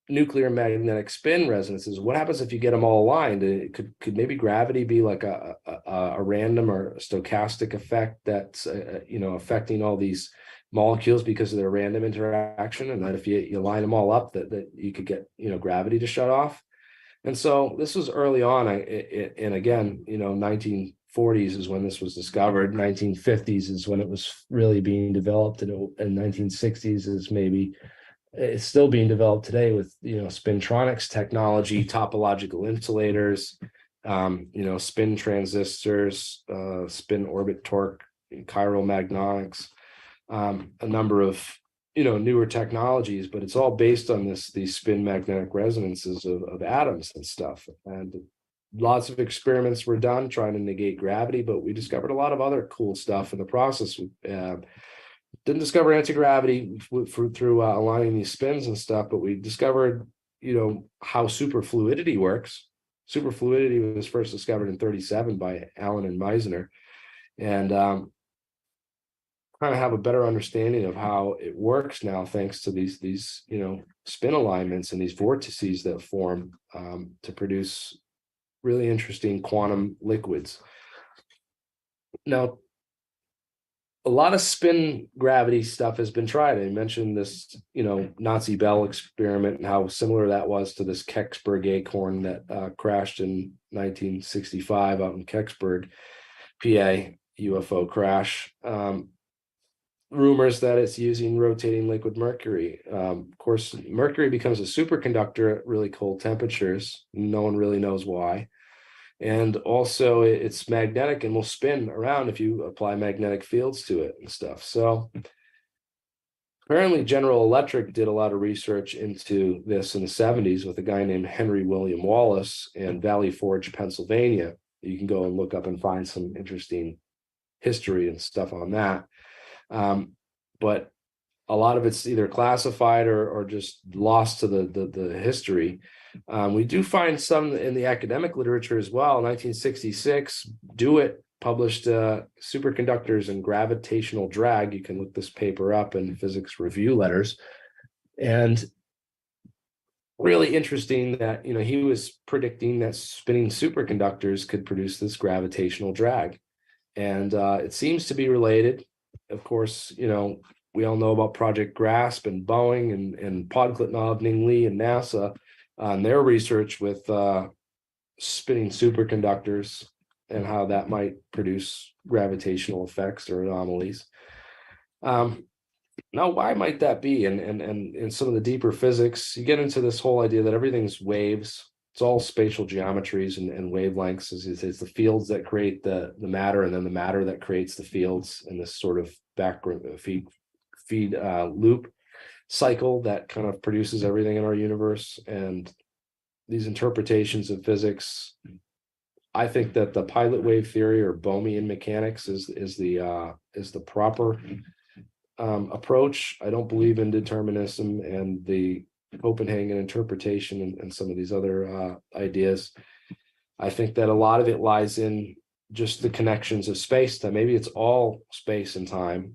nuclear magnetic spin resonances. What happens if you get them all aligned? It could maybe gravity be like a random or a stochastic effect that's affecting all these molecules because of their random interaction, and that if you line them all up, that you could get gravity to shut off. And so this was early on, and again, 1940s is when this was discovered. 1950s is when it was really being developed, and 1960s is maybe. It's still being developed today with spintronics technology, topological insulators, spin transistors, spin orbit torque, chiral magnetics, a number of newer technologies, but it's all based on these spin magnetic resonances of atoms and stuff. And lots of experiments were done trying to negate gravity, but we discovered a lot of other cool stuff in the process. Didn't discover anti-gravity through aligning these spins and stuff, but we discovered, how superfluidity works. Superfluidity was first discovered in 1937 by Allen and Meissner, and kind of have a better understanding of how it works now, thanks to these spin alignments and these vortices that form to produce really interesting quantum liquids. Now, a lot of spin gravity stuff has been tried. I mentioned this, Nazi Bell experiment and how similar that was to this Kecksburg acorn that crashed in 1965 out in Kecksburg, PA, UFO crash. Rumors that it's using rotating liquid mercury. Of course, mercury becomes a superconductor at really cold temperatures. No one really knows why. And also it's magnetic and will spin around if you apply magnetic fields to it and stuff. So apparently General Electric did a lot of research into this in the 70s with a guy named Henry William Wallace in Valley Forge, Pennsylvania. You can go and look up and find some interesting history and stuff on that. But a lot of it's either classified or just lost to the history. We do find some in the academic literature as well. 1966, DeWitt published Superconductors and Gravitational Drag. You can look this paper up in Physics Review Letters. And really interesting that, he was predicting that spinning superconductors could produce this gravitational drag. And it seems to be related. Of course, we all know about Project GRASP and Boeing and Podkletnov, Ning Lee, and NASA on their research with spinning superconductors and how that might produce gravitational effects or anomalies. Now, why might that be? And in some of the deeper physics, you get into this whole idea that everything's waves. It's all spatial geometries and wavelengths. It's the fields that create the matter, and then the matter that creates the fields in this sort of background feed loop cycle that kind of produces everything in our universe. And these interpretations of physics, I think that the pilot wave theory or Bohmian mechanics is the proper approach. I don't believe in determinism and the Copenhagen interpretation and some of these other ideas. I think that a lot of it lies in just the connections of space time. Maybe it's all space and time.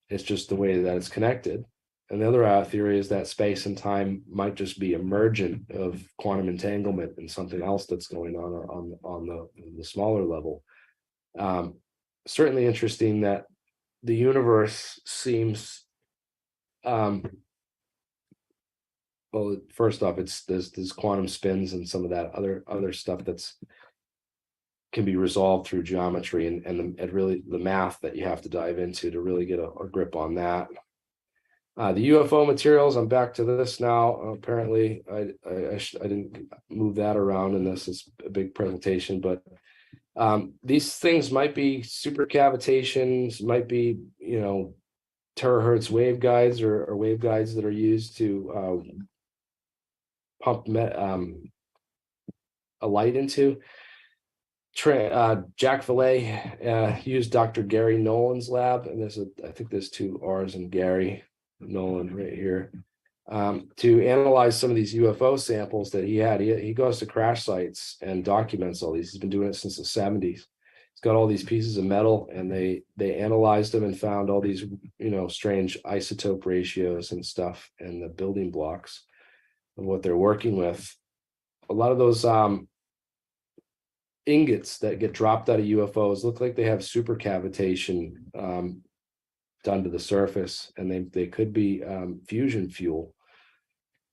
It's just the way that it's connected. And the other theory is that space and time might just be emergent of quantum entanglement and something else that's going on the smaller level. Certainly interesting that the universe seems, well, first off, there's quantum spins and some of that other stuff that's can be resolved through geometry and really the math that you have to dive into to really get a grip on that. The UFO materials, I'm back to this now. Apparently, I didn't move that around, and this is a big presentation, but these things might be supercavitations, might be, you know, terahertz waveguides or waveguides that are used to pump a light into. Jack Valet used Dr. Gary Nolan's lab, and I think there's 2 R's in Gary Nolan right here, to analyze some of these UFO samples that he had. He goes to crash sites and documents all these. He's been doing it since the 70s. He's got all these pieces of metal, and they analyzed them and found all these, you know, strange isotope ratios and stuff, and the building blocks of what they're working with. A lot of those ingots that get dropped out of UFOs look like they have supercavitation done to the surface, and they could be fusion fuel.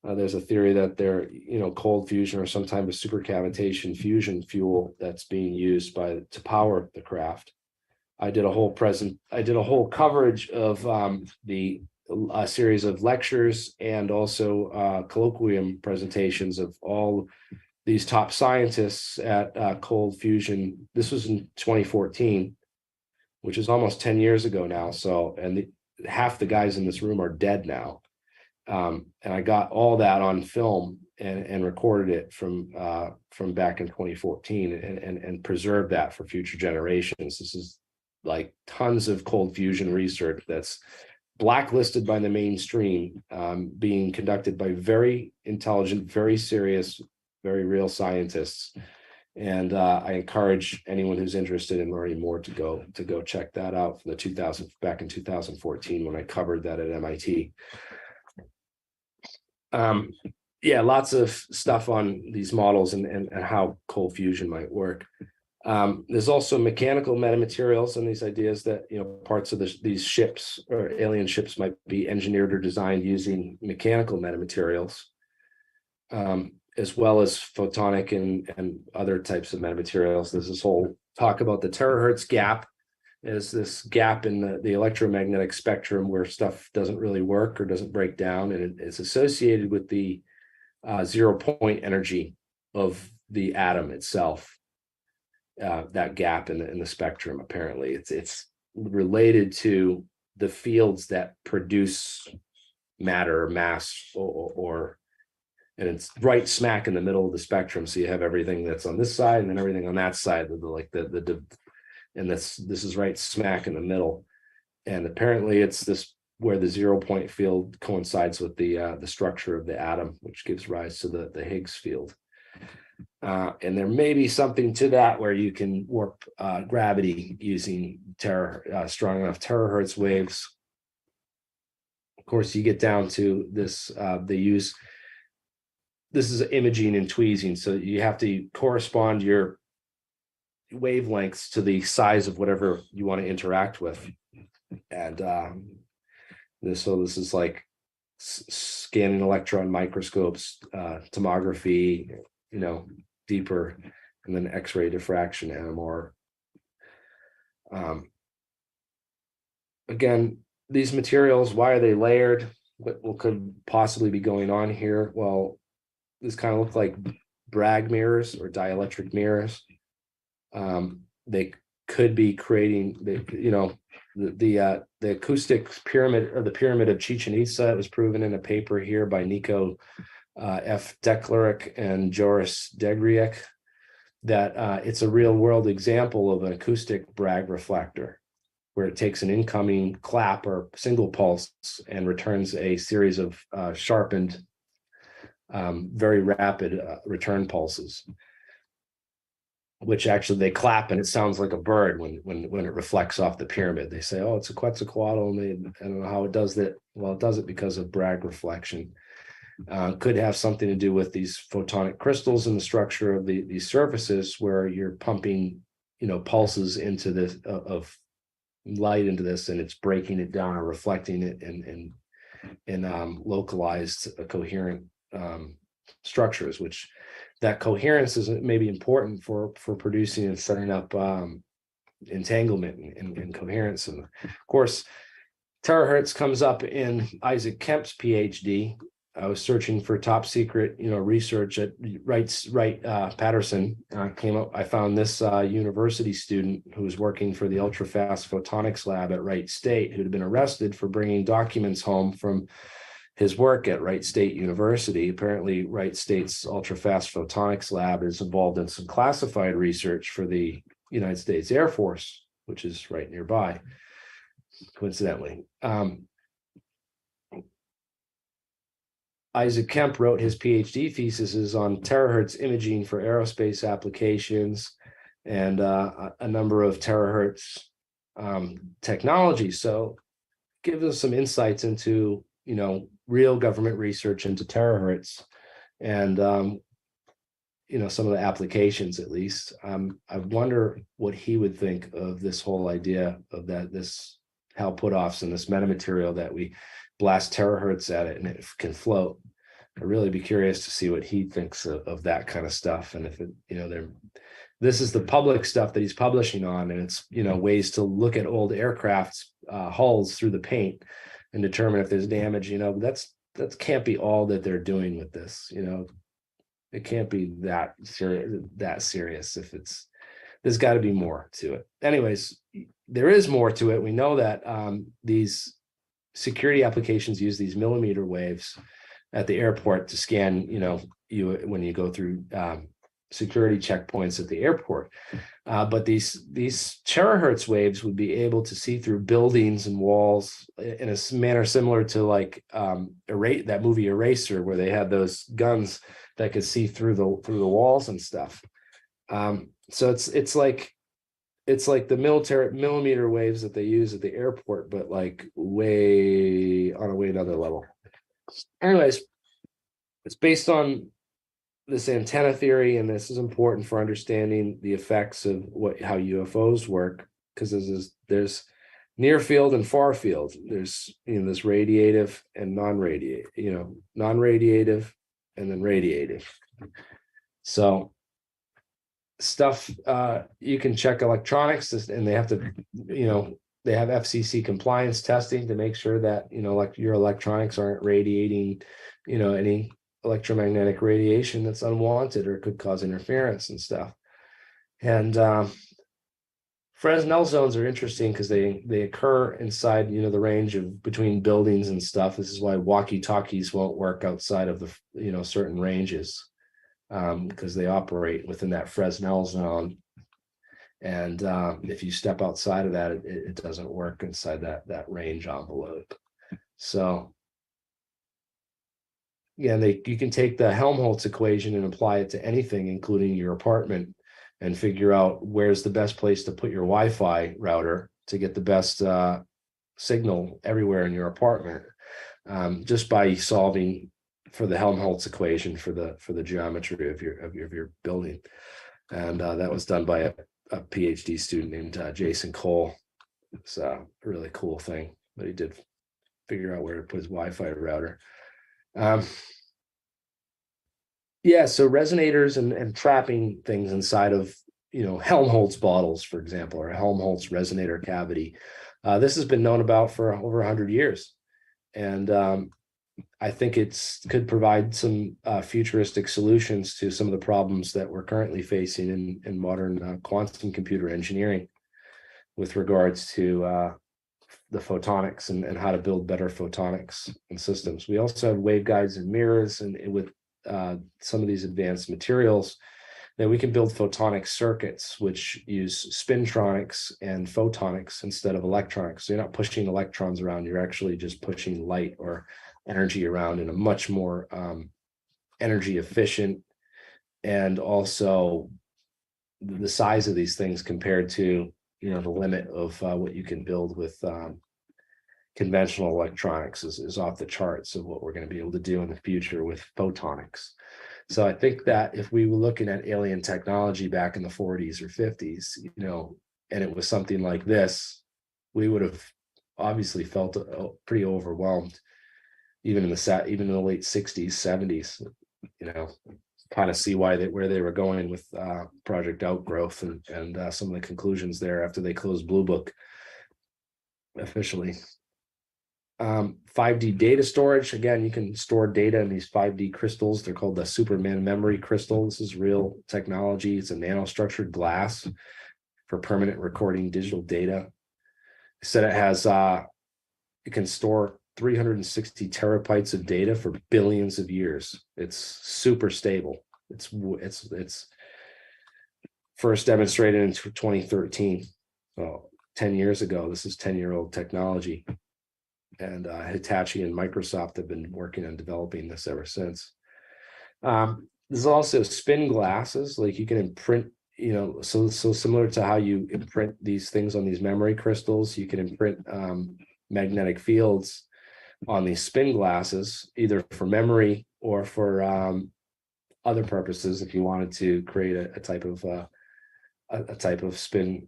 There's a theory that they're, you know, cold fusion or some type of supercavitation fusion fuel that's being used to power the craft. I did a whole coverage of the series of lectures and also colloquium presentations of all these top scientists at cold fusion. This was in 2014, which is almost 10 years ago now. So, and half the guys in this room are dead now. And I got all that on film and recorded it from back in 2014 and preserved that for future generations. This is like tons of cold fusion research that's blacklisted by the mainstream, being conducted by very intelligent, very serious, very real scientists. And I encourage anyone who's interested in learning more to go check that out from back in 2014 when I covered that at MIT. Yeah, lots of stuff on these models and how cold fusion might work. There's also mechanical metamaterials and these ideas that, you know, parts of these ships or alien ships might be engineered or designed using mechanical metamaterials, as well as photonic and other types of metamaterials. There's this whole talk about the terahertz gap, is this gap in the electromagnetic spectrum where stuff doesn't really work or doesn't break down, and it's associated with the 0 point energy of the atom itself. That gap in the spectrum, apparently it's related to the fields that produce matter or mass, and it's right smack in the middle of the spectrum. So you have everything that's on this side and then everything on that side, and this is right smack in the middle. And apparently it's this where the 0 point field coincides with the structure of the atom, which gives rise to the Higgs field. And there may be something to that where you can warp gravity using strong enough terahertz waves. Of course, you get down to this, this is imaging and tweezing. So you have to correspond your wavelengths to the size of whatever you want to interact with. And this is like scanning electron microscopes, tomography, you know, deeper, and then X-ray diffraction, NMR. Again, these materials, why are they layered? What could possibly be going on here? Well, this kind of look like Bragg mirrors or dielectric mirrors. They could be creating the acoustic pyramid, or the pyramid of Chichen Itza. It was proven in a paper here by Nico F. Deklerek and Joris Degriek that it's a real world example of an acoustic Bragg reflector, where it takes an incoming clap or single pulse and returns a series of sharpened, very rapid return pulses, which actually they clap and it sounds like a bird when it reflects off the pyramid. They say, oh, it's a Quetzalcoatl, and I don't know how it does that. Well, it does it because of Bragg reflection. Could have something to do with these photonic crystals in the structure of these surfaces, where you're pumping, you know, pulses into this of light into this, and it's breaking it down or reflecting it in localized coherent structures, which that coherence is maybe important for producing and setting up entanglement and coherence. And of course, terahertz comes up in Isaac Kemp's PhD. I was searching for top secret, research at Wright Patterson. I found this university student who was working for the ultra-fast photonics lab at Wright State, who'd been arrested for bringing documents home from his work at Wright State University. Apparently, Wright State's ultra-fast photonics lab is involved in some classified research for the United States Air Force, which is right nearby, coincidentally. Isaac Kemp wrote his PhD thesis on terahertz imaging for aerospace applications and a number of terahertz technologies. So gives us some insights into, real government research into terahertz and, some of the applications, at least. I wonder what he would think of this whole idea of this Hal put-offs and this metamaterial that we blast terahertz at it and it can float. I'd really be curious to see what he thinks of that kind of stuff. And if this is the public stuff that he's publishing on, and it's, ways to look at old aircraft's hulls through the paint and determine if there's damage, that can't be all that they're doing with this. It can't be that serious if there's got to be more to it. Anyways, there is more to it. We know that these security applications use these millimeter waves at the airport to scan, when you go through security checkpoints at the airport. But these terahertz waves would be able to see through buildings and walls in a manner similar to like that movie Eraser, where they had those guns that could see through the walls and stuff. So it's like the millimeter waves that they use at the airport, but like way another level. Anyways, it's based on this antenna theory, and this is important for understanding the effects of how UFOs work, because there's near field and far field. There's this radiative and non-radiative, non-radiative and then radiative. So stuff you can check electronics, and they have to, they have FCC compliance testing to make sure that like your electronics aren't radiating any electromagnetic radiation that's unwanted or could cause interference and stuff. And Fresnel zones are interesting because they occur inside the range of between buildings and stuff. This is why walkie-talkies won't work outside of the certain ranges, because they operate within that Fresnel zone. And if you step outside of that, it doesn't work inside that range envelope. So yeah, you can take the Helmholtz equation and apply it to anything, including your apartment, and figure out where's the best place to put your Wi-Fi router to get the best signal everywhere in your apartment, just by solving for the Helmholtz equation for the geometry of your building. And that was done by a PhD student named Jason Cole. It's a really cool thing, but he did figure out where to put his Wi-Fi router. So resonators and trapping things inside of Helmholtz bottles, for example, or a Helmholtz resonator cavity. This has been known about for over 100 years, and I think it could provide some futuristic solutions to some of the problems that we're currently facing in modern quantum computer engineering with regards to the photonics and how to build better photonics and systems. We also have waveguides and mirrors, and with some of these advanced materials, that we can build photonic circuits which use spintronics and photonics instead of electronics. So you're not pushing electrons around, you're actually just pushing light or energy around in a much more energy efficient, and also the size of these things compared to the limit of what you can build with conventional electronics is off the charts of what we're going to be able to do in the future with photonics. So I think that if we were looking at alien technology back in the 40s or 50s, and it was something like this, we would have obviously felt pretty overwhelmed, even in the late 60s, 70s. kind of see where they were going with Project Outgrowth and some of the conclusions there after they closed Blue Book officially. 5D data storage. Again, you can store data in these 5D crystals. They're called the Superman memory crystal. This is real technology. It's a nanostructured glass for permanent recording digital data. It said it has it can store 360 terabytes of data for billions of years. It's super stable. It's first demonstrated in 2013. So 10 years ago. This is 10-year-old technology. And Hitachi and Microsoft have been working on developing this ever since. There's also spin glasses, like you can imprint, so similar to how you imprint these things on these memory crystals, you can imprint magnetic fields on these spin glasses, either for memory or for other purposes. If you wanted to create a type of spin,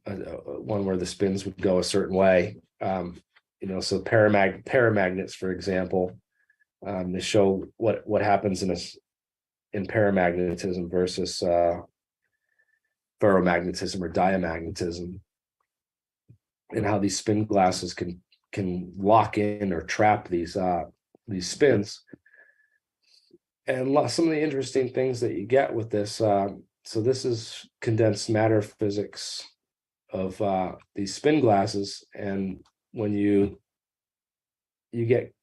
one where the spins would go a certain way. So paramagnets, for example, they show what happens in paramagnetism versus ferromagnetism or diamagnetism, and how these spin glasses can lock in or trap these spins. And some of the interesting things that you get with this, so this is condensed matter physics of these spin glasses, and when you get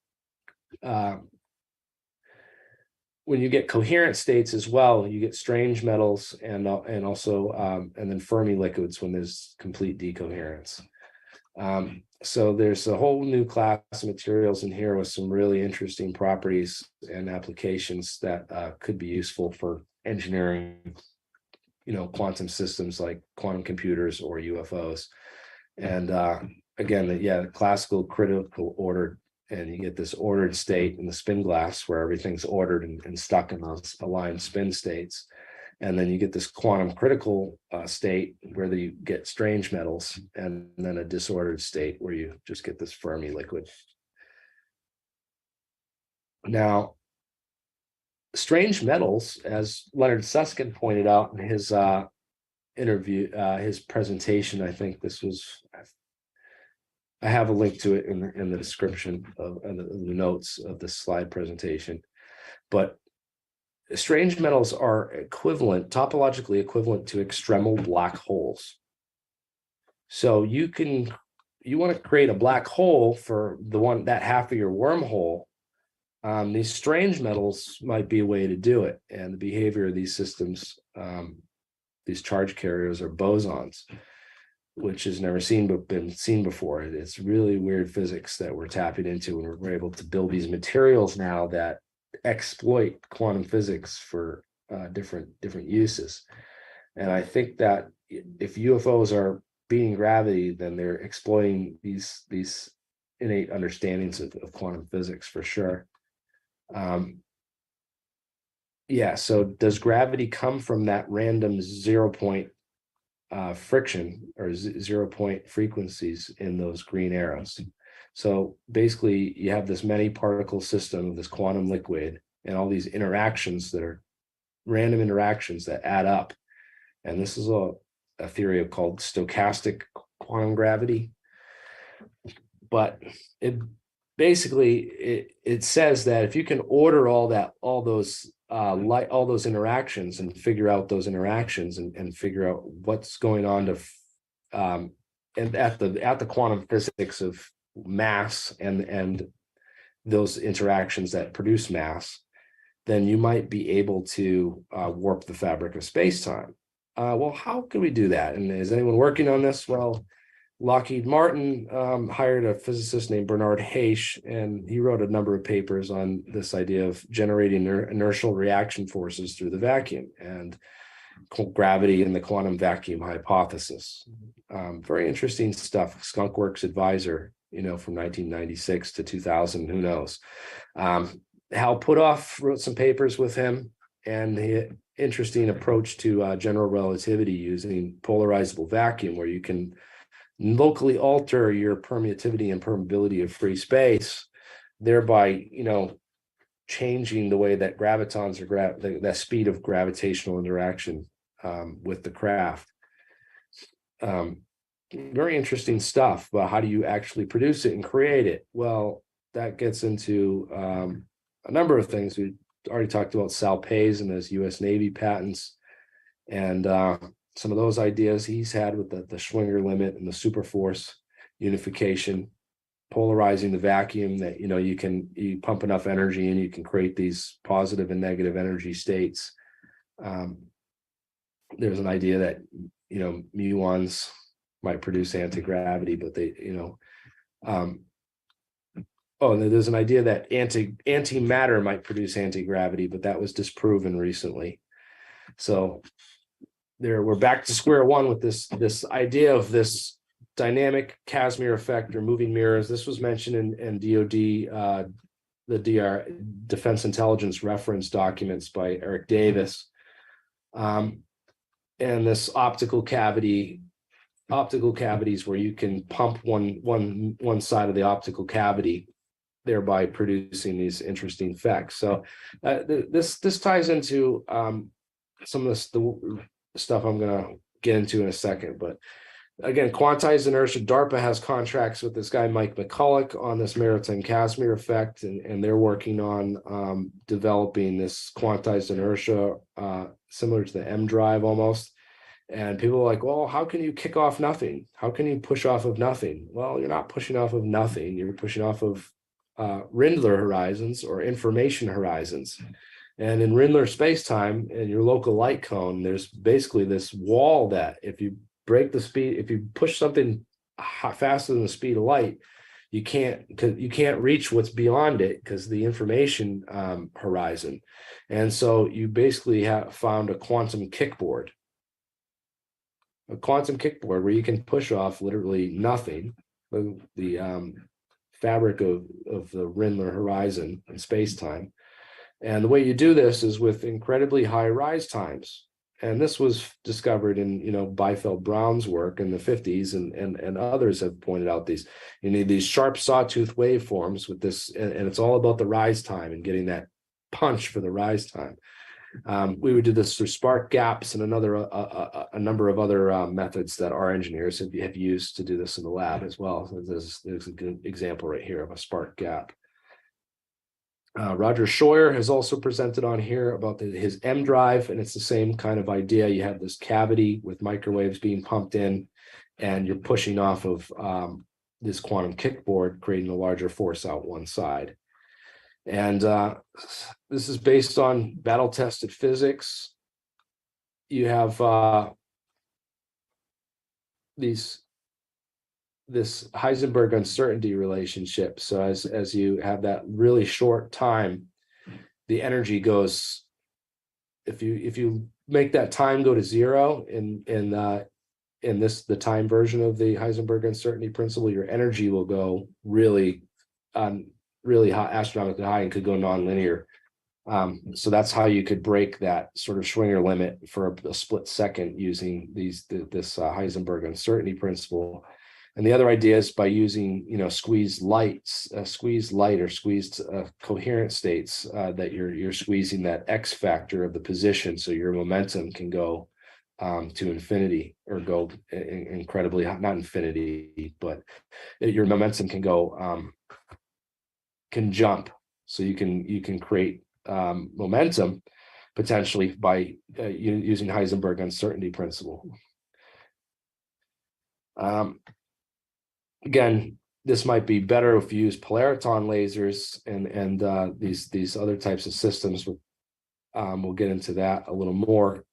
coherent states as well, you get strange metals and also and then Fermi liquids when there's complete decoherence. So there's a whole new class of materials in here with some really interesting properties and applications that could be useful for engineering, quantum systems like quantum computers or UFOs. And again, the classical critical order, and you get this ordered state in the spin glass where everything's ordered and stuck in those aligned spin states. And then you get this quantum critical state where you get strange metals, and then a disordered state where you just get this Fermi liquid. Now, strange metals, as Leonard Susskind pointed out in his interview, his presentation, I think this was, I have a link to it in the description of the notes of this slide presentation, but strange metals are topologically equivalent to extremal black holes. So you want to create a black hole for that half of your wormhole. These strange metals might be a way to do it. And the behavior of these systems, these charge carriers are bosons, which has never been seen before. It's really weird physics that we're tapping into, and we're able to build these materials now that exploit quantum physics for different uses. And I think that if UFOs are beating gravity, then they're exploiting these innate understandings of quantum physics for sure. So does gravity come from that random 0 point friction or 0 point frequencies in those green arrows? So basically you have this many particle system of this quantum liquid and all these interactions that are random interactions that add up. And this is a theory called stochastic quantum gravity. But it basically says that if you can order all those interactions and figure out those interactions and figure out what's going on to and at the quantum physics of mass and those interactions that produce mass, then you might be able to warp the fabric of space-time. Well, how can we do that? And is anyone working on this? Well, Lockheed Martin hired a physicist named Bernard Hayes, and he wrote a number of papers on this idea of generating inertial reaction forces through the vacuum and gravity and the quantum vacuum hypothesis. Very interesting stuff. Skunkworks advisor, from 1996 to 2000, who knows? Hal Puthoff wrote some papers with him, and the interesting approach to general relativity using polarizable vacuum, where you can locally alter your permittivity and permeability of free space, thereby, changing the way that gravitons are that speed of gravitational interaction with the craft. Very interesting stuff, but how do you actually produce it and create it? Well, that gets into a number of things. We already talked about Sal Pays and his US Navy patents, and some of those ideas he's had with the Schwinger limit and the superforce unification, polarizing the vacuum, that you pump enough energy and you can create these positive and negative energy states. There's an idea that muons might produce anti-gravity, but they there's an idea that antimatter might produce anti-gravity, but that was disproven recently. So we're back to square one with this idea of this dynamic Casimir effect or moving mirrors. This was mentioned in DoD, the DR Defense Intelligence Reference documents by Eric Davis. And this optical cavities where you can pump one side of the optical cavity, thereby producing these interesting effects. So this ties into some of the stuff I'm going to get into in a second. But again, quantized inertia, DARPA has contracts with this guy, Mike McCulloch, on this maritime Casimir effect, and they're working on developing this quantized inertia similar to the M drive almost. And people are like, well, how can you kick off nothing? How can you push off of nothing? Well, you're not pushing off of nothing. You're pushing off of Rindler horizons or information horizons. And in Rindler space-time and your local light cone, there's basically this wall that if you break the speed, if you push something faster than the speed of light, you can't reach what's beyond it because the information horizon. And so you basically have found a quantum kickboard. A quantum kickboard where you can push off literally nothing, the fabric of the Rindler horizon in space-time. And the way you do this is with incredibly high rise times. And this was discovered in, Byfeld-Brown's work in the 50s, and others have pointed out these. You need these sharp sawtooth waveforms with this, and it's all about the rise time and getting that punch for the rise time. We would do this through spark gaps and a number of other methods that our engineers have used to do this in the lab as well. So there's a good example right here of a spark gap. Roger Scheuer has also presented on here about his M drive, and it's the same kind of idea. You have this cavity with microwaves being pumped in, and you're pushing off of this quantum kickboard, creating a larger force out one side. And this is based on battle-tested physics. You have this Heisenberg uncertainty relationship. So as you have that really short time, the energy goes. If you make that time go to zero in the time version of the Heisenberg uncertainty principle, your energy will go really high, astronomically high, and could go nonlinear. So that's how you could break that sort of Schwinger limit for a split second using this Heisenberg uncertainty principle. And the other idea is by using, squeezed light or squeezed coherent states, that you're squeezing that X factor of the position, so your momentum can go to infinity, or go incredibly, not infinity, but your momentum can go can jump. So you can create momentum potentially by using Heisenberg uncertainty principle. Again, this might be better if you use polariton lasers and these other types of systems. We'll get into that a little more.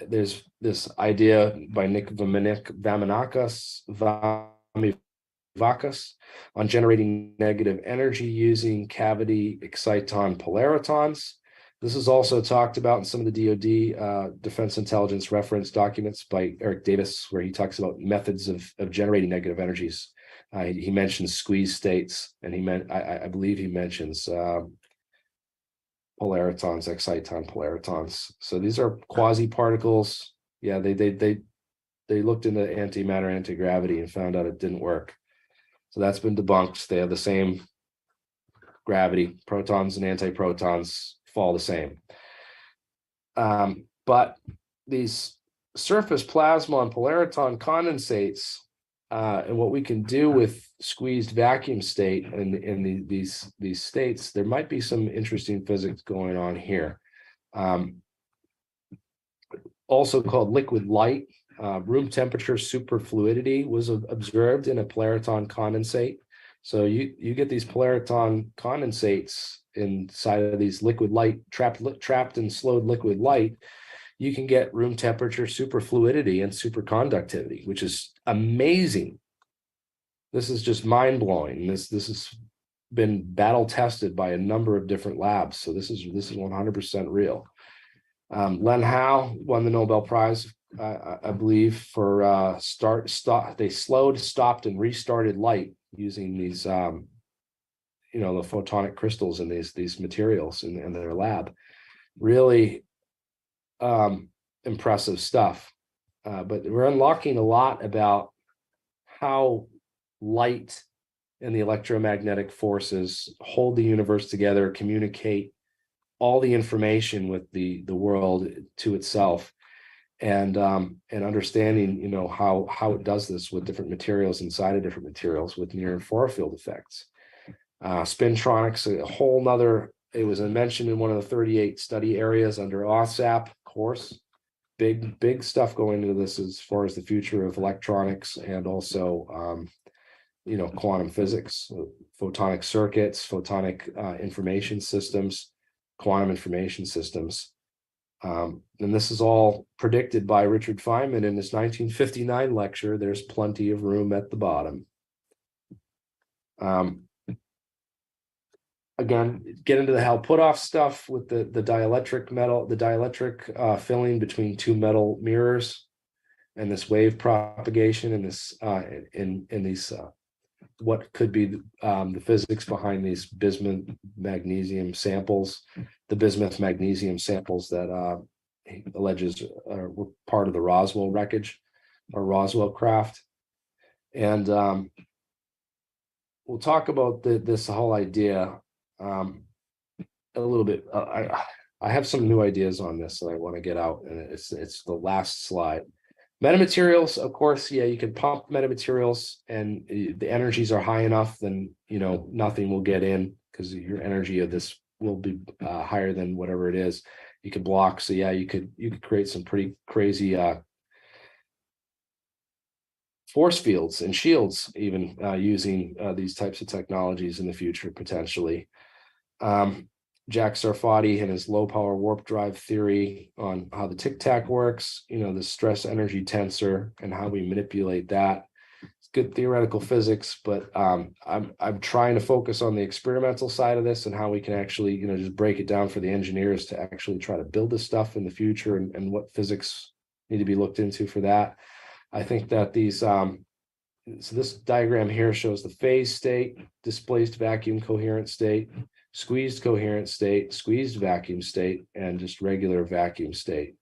There's this idea by Nick Vamanakis on generating negative energy using cavity exciton polaritons. This is also talked about in some of the DoD Defense Intelligence Reference documents by Eric Davis, where he talks about methods of generating negative energies. He mentions squeeze states, and I believe he mentions polaritons, exciton polaritons. So these are quasi-particles. Yeah, they looked into antimatter, anti-gravity, and found out it didn't work. So that's been debunked. They have the same gravity. Protons and antiprotons fall the same. But these surface plasma and polariton condensates, and what we can do with squeezed vacuum state in these states, there might be some interesting physics going on here. Also called liquid light, room temperature superfluidity was observed in a polariton condensate. So you get these polariton condensates inside of these liquid light, trapped in slowed liquid light. You can get room temperature superfluidity and superconductivity, which is amazing. This is just mind-blowing. This has been battle tested by a number of different labs. So this is 100% real. Len Howe won the Nobel Prize, I believe, for they slowed, stopped, and restarted light using these the photonic crystals in these materials in their lab. Really impressive stuff. But we're unlocking a lot about how light and the electromagnetic forces hold the universe together, communicate all the information with the world to itself, and understanding how it does this with different materials inside of different materials with near and far field effects. Spintronics, a whole nother, it was mentioned in one of the 38 study areas under OSAP course. Big stuff going into this as far as the future of electronics, and also quantum physics, photonic circuits, photonic information systems, quantum information systems. And this is all predicted by Richard Feynman in his 1959 lecture, There's Plenty of Room at the Bottom. Again, get into the Hal Puthoff stuff with the dielectric filling between two metal mirrors, and this wave propagation, and this in these what could be the physics behind these bismuth magnesium samples, the bismuth magnesium samples that he alleges were part of the Roswell wreckage or Roswell craft. And we'll talk about this whole idea a little bit. I have some new ideas on this that I want to get out, and it's the last slide. Metamaterials, of course, yeah, you can pump metamaterials, and the energies are high enough, then nothing will get in, because your energy of this will be higher than whatever it is you could block. So yeah, you could create some pretty crazy force fields and shields, even using these types of technologies in the future potentially. Jack Sarfati and his low power warp drive theory on how the tic-tac works, the stress energy tensor and how we manipulate that. It's good theoretical physics, but I'm trying to focus on the experimental side of this and how we can actually, just break it down for the engineers to actually try to build this stuff in the future, and what physics need to be looked into for that. I think that these, so this diagram here shows the phase state, displaced vacuum coherent state, squeezed coherent state, squeezed vacuum state, and just regular vacuum state,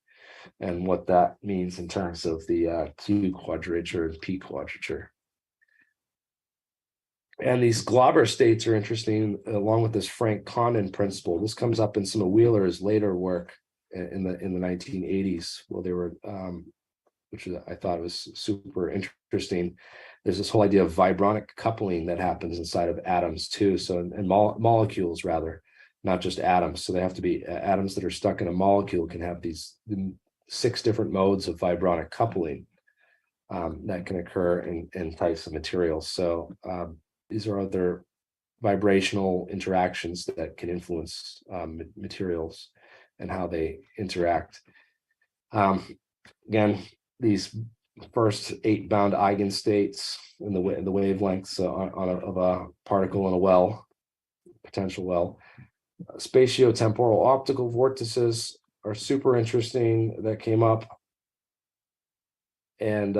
and what that means in terms of the Q quadrature and P quadrature. And these Glauber states are interesting, along with this Frank Condon principle. This comes up in some of Wheeler's later work in the 1980s. Well, they were, which I thought was super interesting. There's this whole idea of vibronic coupling that happens inside of atoms too. So, and molecules rather, not just atoms. So they have to be atoms that are stuck in a molecule can have these 6 different modes of vibronic coupling that can occur in types of materials. So these are other vibrational interactions that can influence materials and how they interact. Again, these first 8 bound eigenstates in the wavelengths of a particle in a well, potential well. Spatiotemporal optical vortices are super interesting that came up. And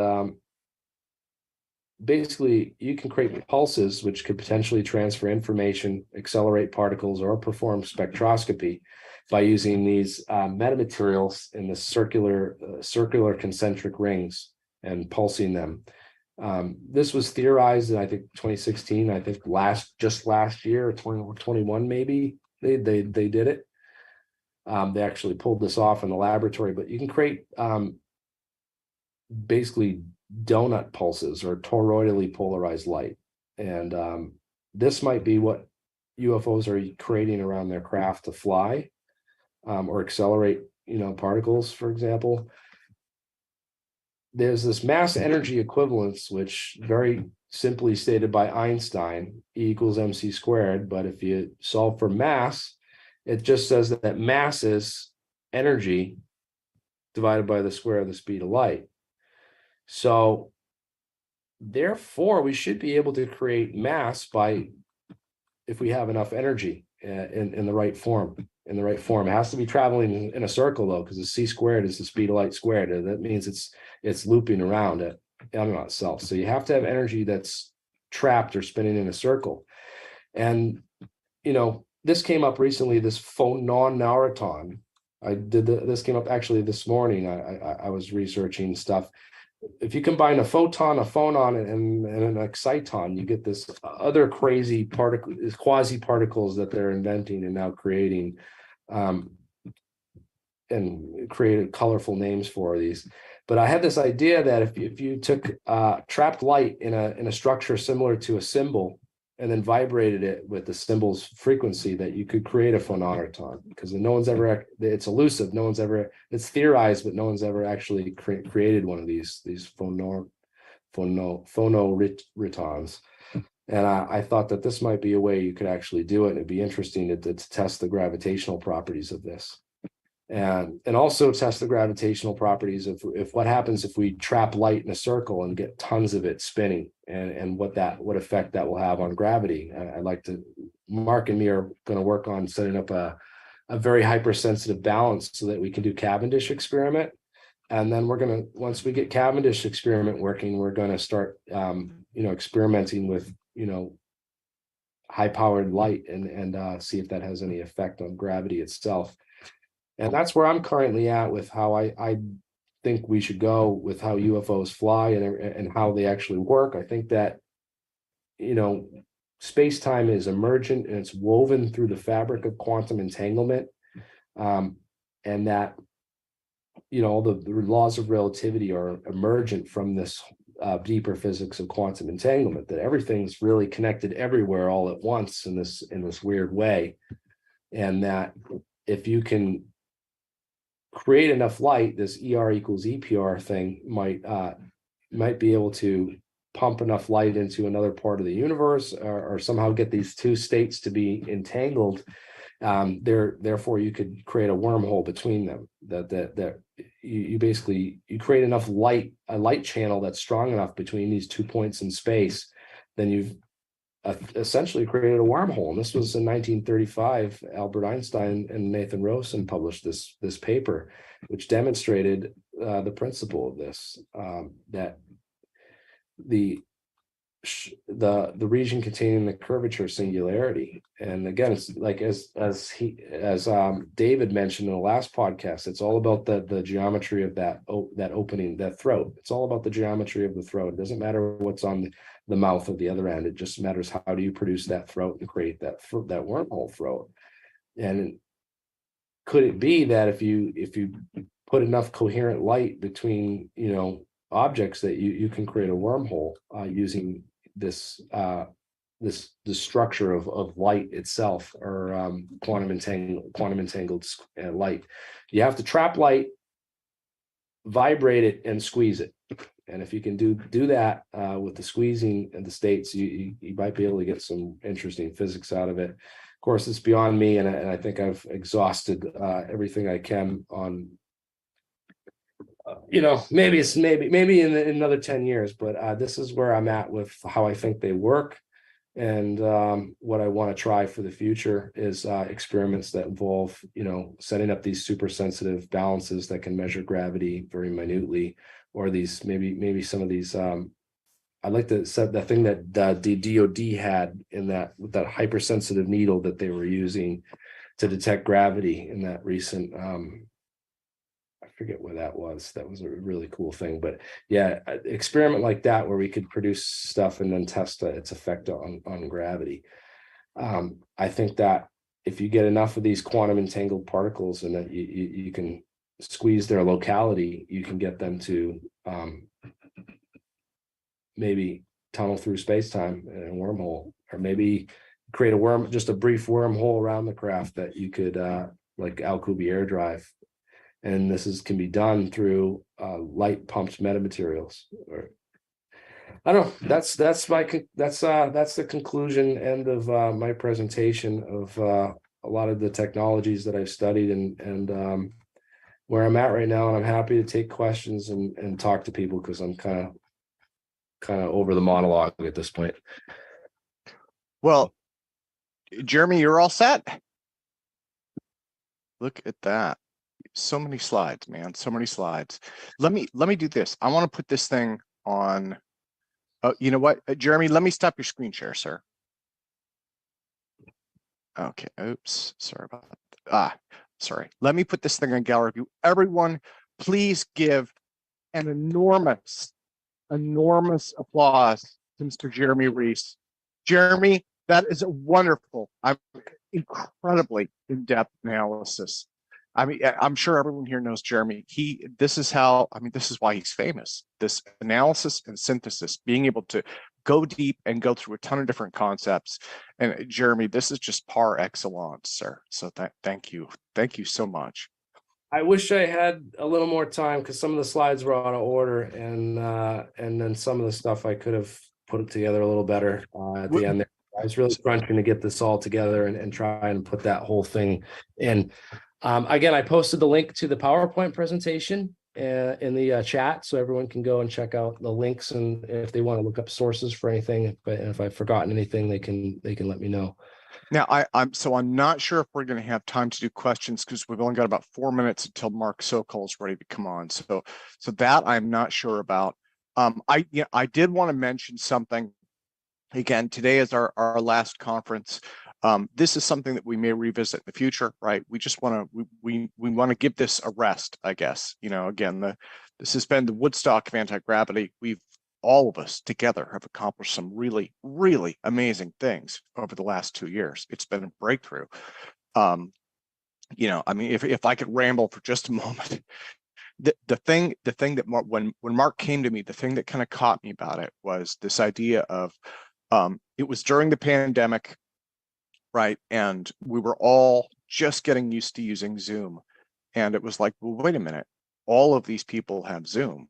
basically, you can create pulses which could potentially transfer information, accelerate particles, or perform spectroscopy by using these metamaterials in the circular concentric rings and pulsing them. This was theorized in, I think, 2016. I think just last year, or 2021 maybe, they did it. They actually pulled this off in the laboratory, but you can create basically donut pulses or toroidally polarized light. And this might be what UFOs are creating around their craft to fly or accelerate, particles, for example. There's this mass energy equivalence, which very simply stated by Einstein, E equals mc squared. But if you solve for mass, it just says that mass is energy divided by the square of the speed of light. So therefore, we should be able to create mass if we have enough energy in the right form. In the right form, it has to be traveling in a circle, though, because the c squared is the speed of light squared. And that means it's looping around it itself. So you have to have energy that's trapped or spinning in a circle. And this came up recently. This phonon. This came up actually this morning. I was researching stuff. If you combine a photon, a phonon, and an exciton, you get this other crazy particle, quasi particles that they're inventing and now creating, and created colorful names for these. But I had this idea that if you took trapped light in a structure similar to a cymbal and then vibrated it with the symbol's frequency, that you could create a phonoton, because it's elusive. It's theorized, but no one's ever actually created one of these phonoritons. And I thought that this might be a way you could actually do it. It'd be interesting to test the gravitational properties of this. And also test the gravitational properties of what happens if we trap light in a circle and get tons of it spinning, and what effect that will have on gravity. I'd like to, Mark and me are going to work on setting up a very hypersensitive balance so that we can do Cavendish experiment. And then once we get Cavendish experiment working, we're going to start, experimenting with, high powered light and see if that has any effect on gravity itself. And that's where I'm currently at with how I think we should go with how UFOs fly and how they actually work. I think that, space-time is emergent and it's woven through the fabric of quantum entanglement. And that, all the laws of relativity are emergent from this deeper physics of quantum entanglement, that everything's really connected everywhere all at once in this weird way. And that if you can create enough light, this ER equals EPR thing might be able to pump enough light into another part of the universe, or somehow get these two states to be entangled. Therefore, you could create a wormhole between them. That you basically create enough light, a light channel that's strong enough between these 2 points in space, then you've essentially created a wormhole. And this was in 1935. Albert Einstein and Nathan Rosen published this paper, which demonstrated the principle of this, that the region containing the curvature singularity. And again, it's like as David mentioned in the last podcast, it's all about the geometry of that opening, that throat. It's all about the geometry of the throat. It doesn't matter what's on the mouth of the other end. It just matters how do you produce that throat and create that wormhole throat. And could it be that if you put enough coherent light between objects, that you can create a wormhole using this structure of light itself, or quantum entangled light? You have to trap light, vibrate it, and squeeze it. And if you can do that with the squeezing and the states, you might be able to get some interesting physics out of it. Of course, it's beyond me, and I think I've exhausted everything I can on. Maybe in another 10 years, but this is where I'm at with how I think they work. And what I want to try for the future is experiments that involve, setting up these super sensitive balances that can measure gravity very minutely, or these maybe some of these. I'd like to set the thing that the DoD had in that hypersensitive needle that they were using to detect gravity in that recent. I forget where that was. That was a really cool thing. But yeah, experiment like that where we could produce stuff and then test its effect on gravity. I think that if you get enough of these quantum entangled particles and that you can squeeze their locality, you can get them to maybe tunnel through space-time in a wormhole, or maybe create just a brief wormhole around the craft that you could like Alcubierre drive. And this can be done through light pumped metamaterials. Or I don't know. That's the conclusion end of my presentation of a lot of the technologies that I've studied and where I'm at right now. And I'm happy to take questions and talk to people because I'm kind of over the monologue at this point. Well, Jeremy, you're all set. Look at that. So many slides, man. So many slides. Let me do this. I want to put this thing on. You know what, Jeremy? Let me stop your screen share, sir. Okay. Oops. Sorry about that. Sorry. Let me put this thing on gallery view. Everyone, please give an enormous applause to Mr. Jeremy Reese. Jeremy, that is a wonderful, incredibly in-depth analysis. I mean, I'm sure everyone here knows Jeremy. This is why he's famous. This analysis and synthesis, being able to go deep and go through a ton of different concepts. And Jeremy, this is just par excellence, sir. So thank you. Thank you so much. I wish I had a little more time because some of the slides were out of order, and then some of the stuff I could have put it together a little better at the end there. I was really crunching to get this all together and try and put that whole thing in. Again, I posted the link to the PowerPoint presentation in the chat, so everyone can go and check out the links, and if they want to look up sources for anything, if I've forgotten anything, they can let me know. Now, I'm not sure if we're going to have time to do questions because we've only got about 4 minutes until Mark Sokol is ready to come on. So that I'm not sure about. I did want to mention something. Again, today is our last conference. This is something that we may revisit in the future, right? We just want to we want to give this a rest, I guess. You know, again, this has been the Woodstock of anti-gravity. All of us together have accomplished some really, really amazing things over the last 2 years. It's been a breakthrough. You know, I mean, if I could ramble for just a moment, the thing that when Mark came to me, the thing that kind of caught me about it was this idea of it was during the pandemic, right? And we were all just getting used to using Zoom, and it was like, well, wait a minute, all of these people have Zoom.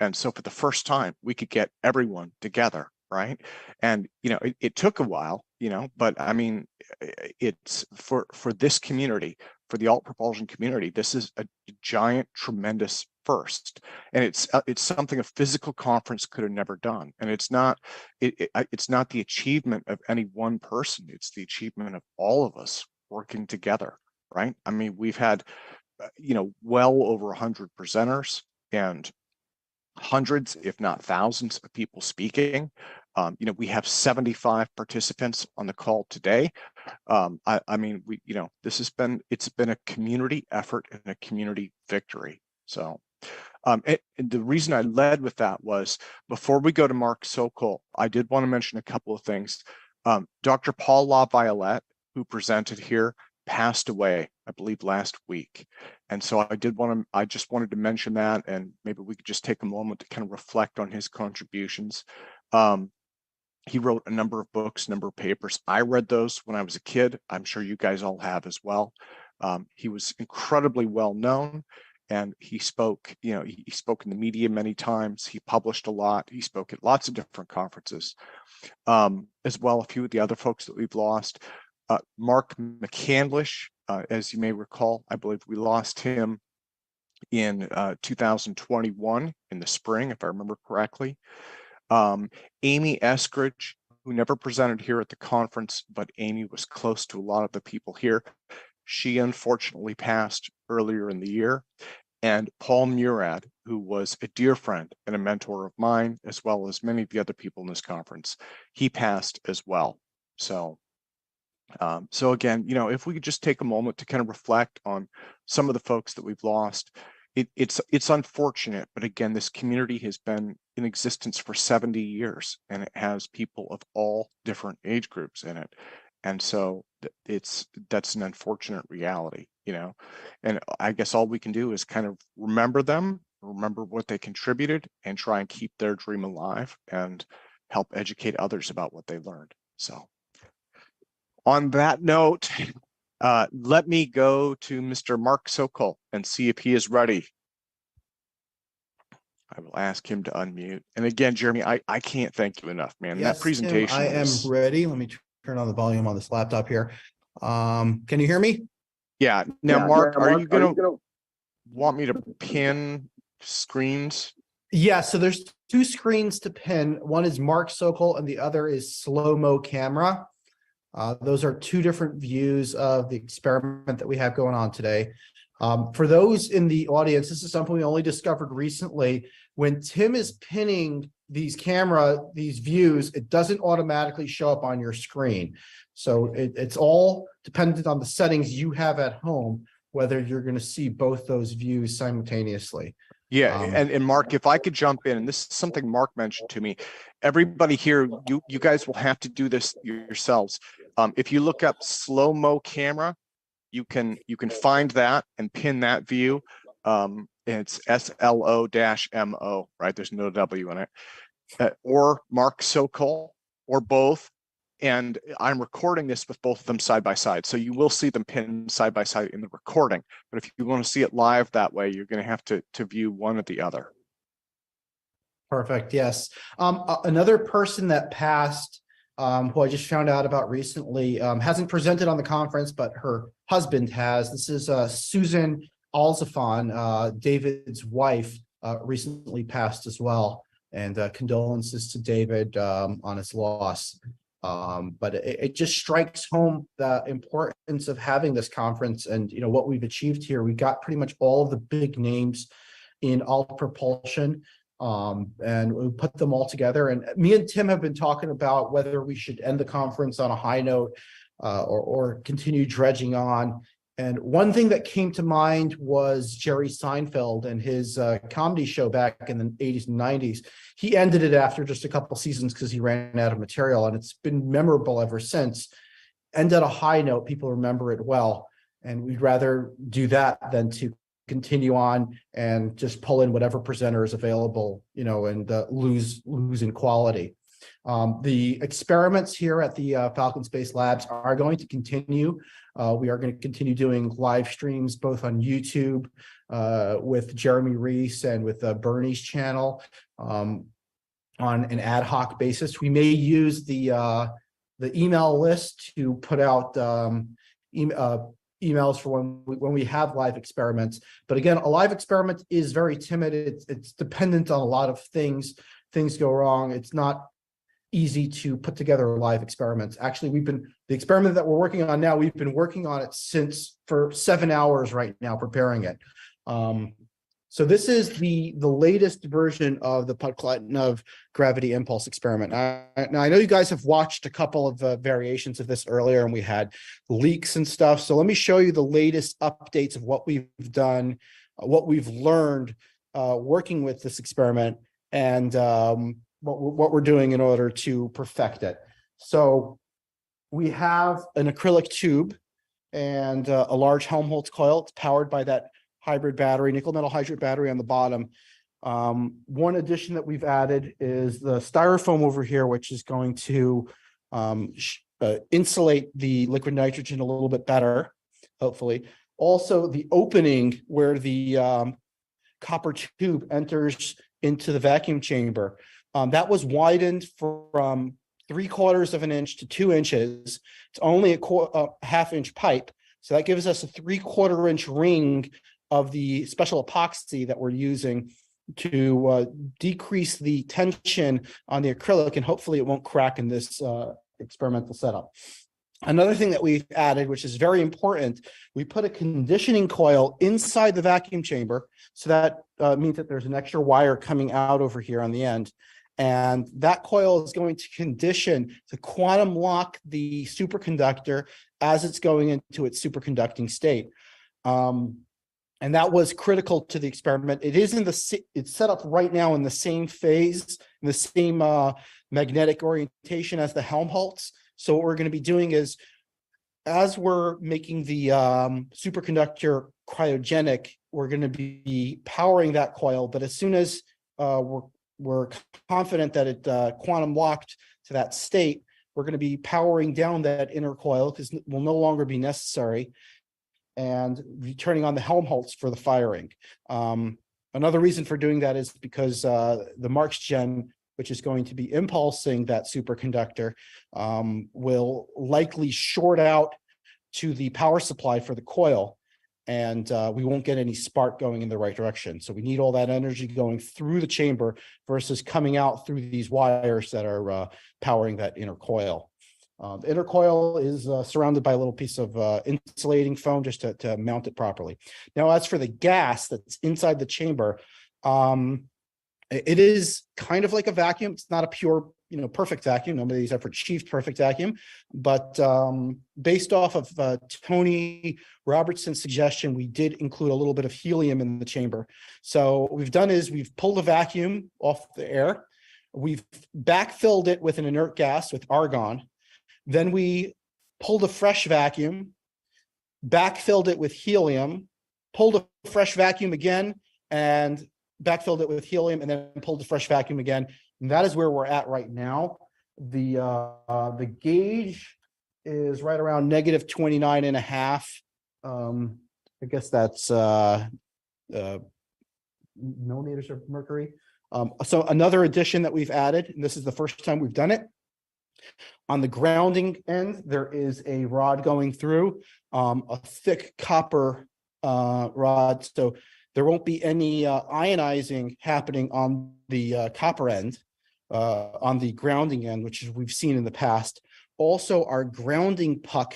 And so for the first time, we could get everyone together, right? And, you know, it took a while, you know, but I mean, it's for this community, for the alt propulsion community, this is a giant, tremendous first. And it's something a physical conference could have never done. And it's not the achievement of any one person. It's the achievement of all of us working together, right? I mean, we've had, you know, well over 100 presenters and hundreds, if not thousands, of people speaking. You know, we have 75 participants on the call today. I mean, it's been a community effort and a community victory. So, and the reason I led with that was before we go to Mark Sokol, I did want to mention a couple of things. Dr. Paul LaViolette, who presented here, passed away, I believe, last week. And so I just wanted to mention that, and maybe we could just take a moment to kind of reflect on his contributions. He wrote a number of books, a number of papers. I read those when I was a kid. I'm sure you guys all have as well. He was incredibly well known, and he spoke, you know, he spoke in the media many times. He published a lot. He spoke at lots of different conferences. As well, a few of the other folks that we've lost. Mark McCandlish, as you may recall, I believe we lost him in 2021 in the spring, if I remember correctly. Amy Eskridge, who never presented here at the conference, but Amy was close to a lot of the people here. She unfortunately passed earlier in the year. And Paul Murad, who was a dear friend and a mentor of mine, as well as many of the other people in this conference, he passed as well. So again, you know, if we could just take a moment to kind of reflect on some of the folks that we've lost, it's unfortunate, but again, this community has been in existence for 70 years, and it has people of all different age groups in it. And so that's an unfortunate reality, you know. And I guess all we can do is kind of remember them, remember what they contributed, and try and keep their dream alive and help educate others about what they learned. So on that note, let me go to Mr. Mark Sokol and see if he is ready. I will ask him to unmute. And again, Jeremy, I can't thank you enough, man. Yes, that presentation Tim, I am ready. Let me turn on the volume on this laptop here. Can you hear me? Yeah. Now, Mark, are you gonna want me to pin screens? Yeah, so there's two screens to pin. One is Mark Sokol and the other is slow-mo camera. Those are two different views of the experiment that we have going on today. For those in the audience, this is something we only discovered recently. When Tim is pinning these views, it doesn't automatically show up on your screen. So it's all dependent on the settings you have at home, whether you're going to see both those views simultaneously. Yeah, and Mark, if I could jump in, and this is something Mark mentioned to me, everybody here, you guys will have to do this yourselves. If you look up slow-mo camera, you can find that and pin that view. It's SLO-MO, right? There's no W in it. Or Mark Sokol, or both. And I'm recording this with both of them side by side. So you will see them pinned side by side in the recording. But if you want to see it live that way, you're going to have to view one or the other. Perfect. Yes. Another person that passed, who I just found out about recently, hasn't presented on the conference, but her husband has. This is Susan Alzafan, David's wife, recently passed as well. And condolences to David on his loss. But it just strikes home the importance of having this conference and, you know, what we've achieved here. We got pretty much all of the big names in alt propulsion, and we put them all together. And me and Tim have been talking about whether we should end the conference on a high note or continue dredging on. And one thing that came to mind was Jerry Seinfeld and his comedy show back in the 80s and 90s. He ended it after just a couple seasons because he ran out of material, and it's been memorable ever since. End at a high note, people remember it well, and we'd rather do that than to continue on and just pull in whatever presenter is available, you know, and lose in quality. The experiments here at the Falcon Space Labs are going to continue. We are going to continue doing live streams both on YouTube with Jeremy Reese and with Bernie's channel on an ad hoc basis. We may use the email list to put out emails for when we have live experiments. But again, a live experiment is very timid. It's dependent on a lot of things. Things go wrong. It's not easy to put together live experiments. Actually, the experiment that we're working on now, we've been working on it for 7 hours right now, preparing it. So this is the latest version of the Podkletnov gravity impulse experiment. Now, I know you guys have watched a couple of variations of this earlier, and we had leaks and stuff. So let me show you the latest updates of what we've done, what we've learned working with this experiment, and what we're doing in order to perfect it. So we have an acrylic tube and a large Helmholtz coil. It's powered by that hybrid battery, nickel metal hydride battery on the bottom. One addition that we've added is the styrofoam over here, which is going to insulate the liquid nitrogen a little bit better, hopefully. Also, the opening where the copper tube enters into the vacuum chamber, that was widened from 3/4 of an inch to 2 inches. It's only a half-inch pipe. So that gives us a 3/4 inch ring of the special epoxy that we're using to decrease the tension on the acrylic, and hopefully it won't crack in this experimental setup. Another thing that we've added, which is very important, we put a conditioning coil inside the vacuum chamber. So that means that there's an extra wire coming out over here on the end. And that coil is going to condition to quantum lock the superconductor as it's going into its superconducting state. And that was critical to the experiment. It is in the, it's set up right now in the same phase, in the same magnetic orientation as the Helmholtz. So what we're going to be doing is, as we're making the superconductor cryogenic, we're going to be powering that coil. But as soon as we're confident that it quantum locked to that state, we're going to be powering down that inner coil because it will no longer be necessary, and turning on the Helmholtz for the firing. Another reason for doing that is because the Marx gen, which is going to be impulsing that superconductor, will likely short out to the power supply for the coil, and we won't get any spark going in the right direction. So we need all that energy going through the chamber versus coming out through these wires that are powering that inner coil. The inner coil is surrounded by a little piece of insulating foam just to mount it properly. Now, as for the gas that's inside the chamber, it is kind of like a vacuum. It's not a pure, perfect vacuum. Nobody's ever achieved perfect vacuum, but based off of Tony Robertson's suggestion, we did include a little bit of helium in the chamber. So what we've done is we've pulled the vacuum off the air. We've backfilled it with an inert gas with argon. Then we pulled a fresh vacuum, backfilled it with helium, pulled a fresh vacuum again, and backfilled it with helium, and then pulled a fresh vacuum again. And that is where we're at right now. The gauge is right around negative 29.5. I guess that's millimeters of mercury. So another addition that we've added, and this is the first time we've done it. On the grounding end, there is a rod going through, a thick copper rod. So there won't be any ionizing happening on the copper end, on the grounding end, which we've seen in the past. Also, our grounding puck,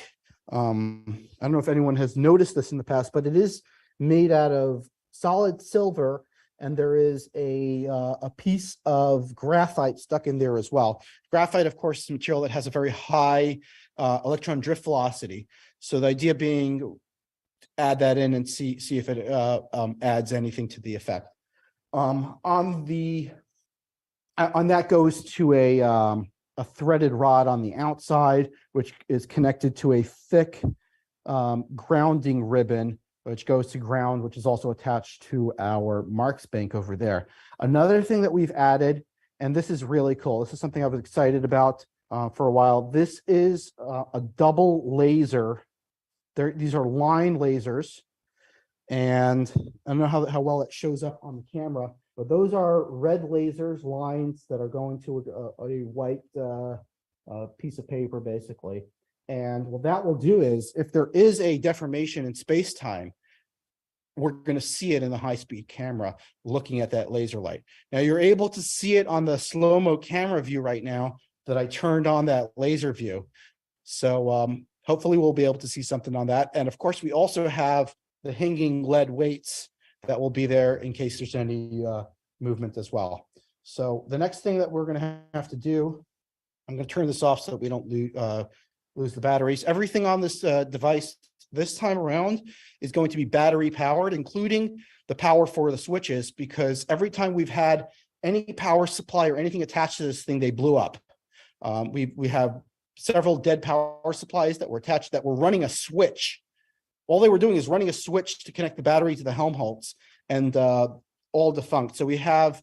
I don't know if anyone has noticed this in the past, but it is made out of solid silver, and there is a piece of graphite stuck in there as well. Graphite, of course, is a material that has a very high electron drift velocity. So the idea being, add that in and see if it adds anything to the effect. On that goes to a threaded rod on the outside, which is connected to a thick grounding ribbon, which goes to ground, which is also attached to our Marx bank over there. Another thing that we've added, and this is really cool, this is something I was excited about for a while. This is a double laser. These are line lasers, and I don't know how well it shows up on the camera, but those are red lasers, lines that are going to a white piece of paper, basically. And what that will do is, if there is a deformation in space-time, we're going to see it in the high-speed camera looking at that laser light. Now, you're able to see it on the slow-mo camera view right now that I turned on that laser view. So hopefully we'll be able to see something on that. And of course, we also have the hanging lead weights that will be there in case there's any movement as well. So the next thing that we're going to have to do, I'm going to turn this off so that we don't lose the batteries. Everything on this device this time around is going to be battery powered, including the power for the switches, because every time we've had any power supply or anything attached to this thing, they blew up. We have several dead power supplies that were attached that were running a switch. All they were doing is running a switch to connect the battery to the Helmholtz, and all defunct. So we have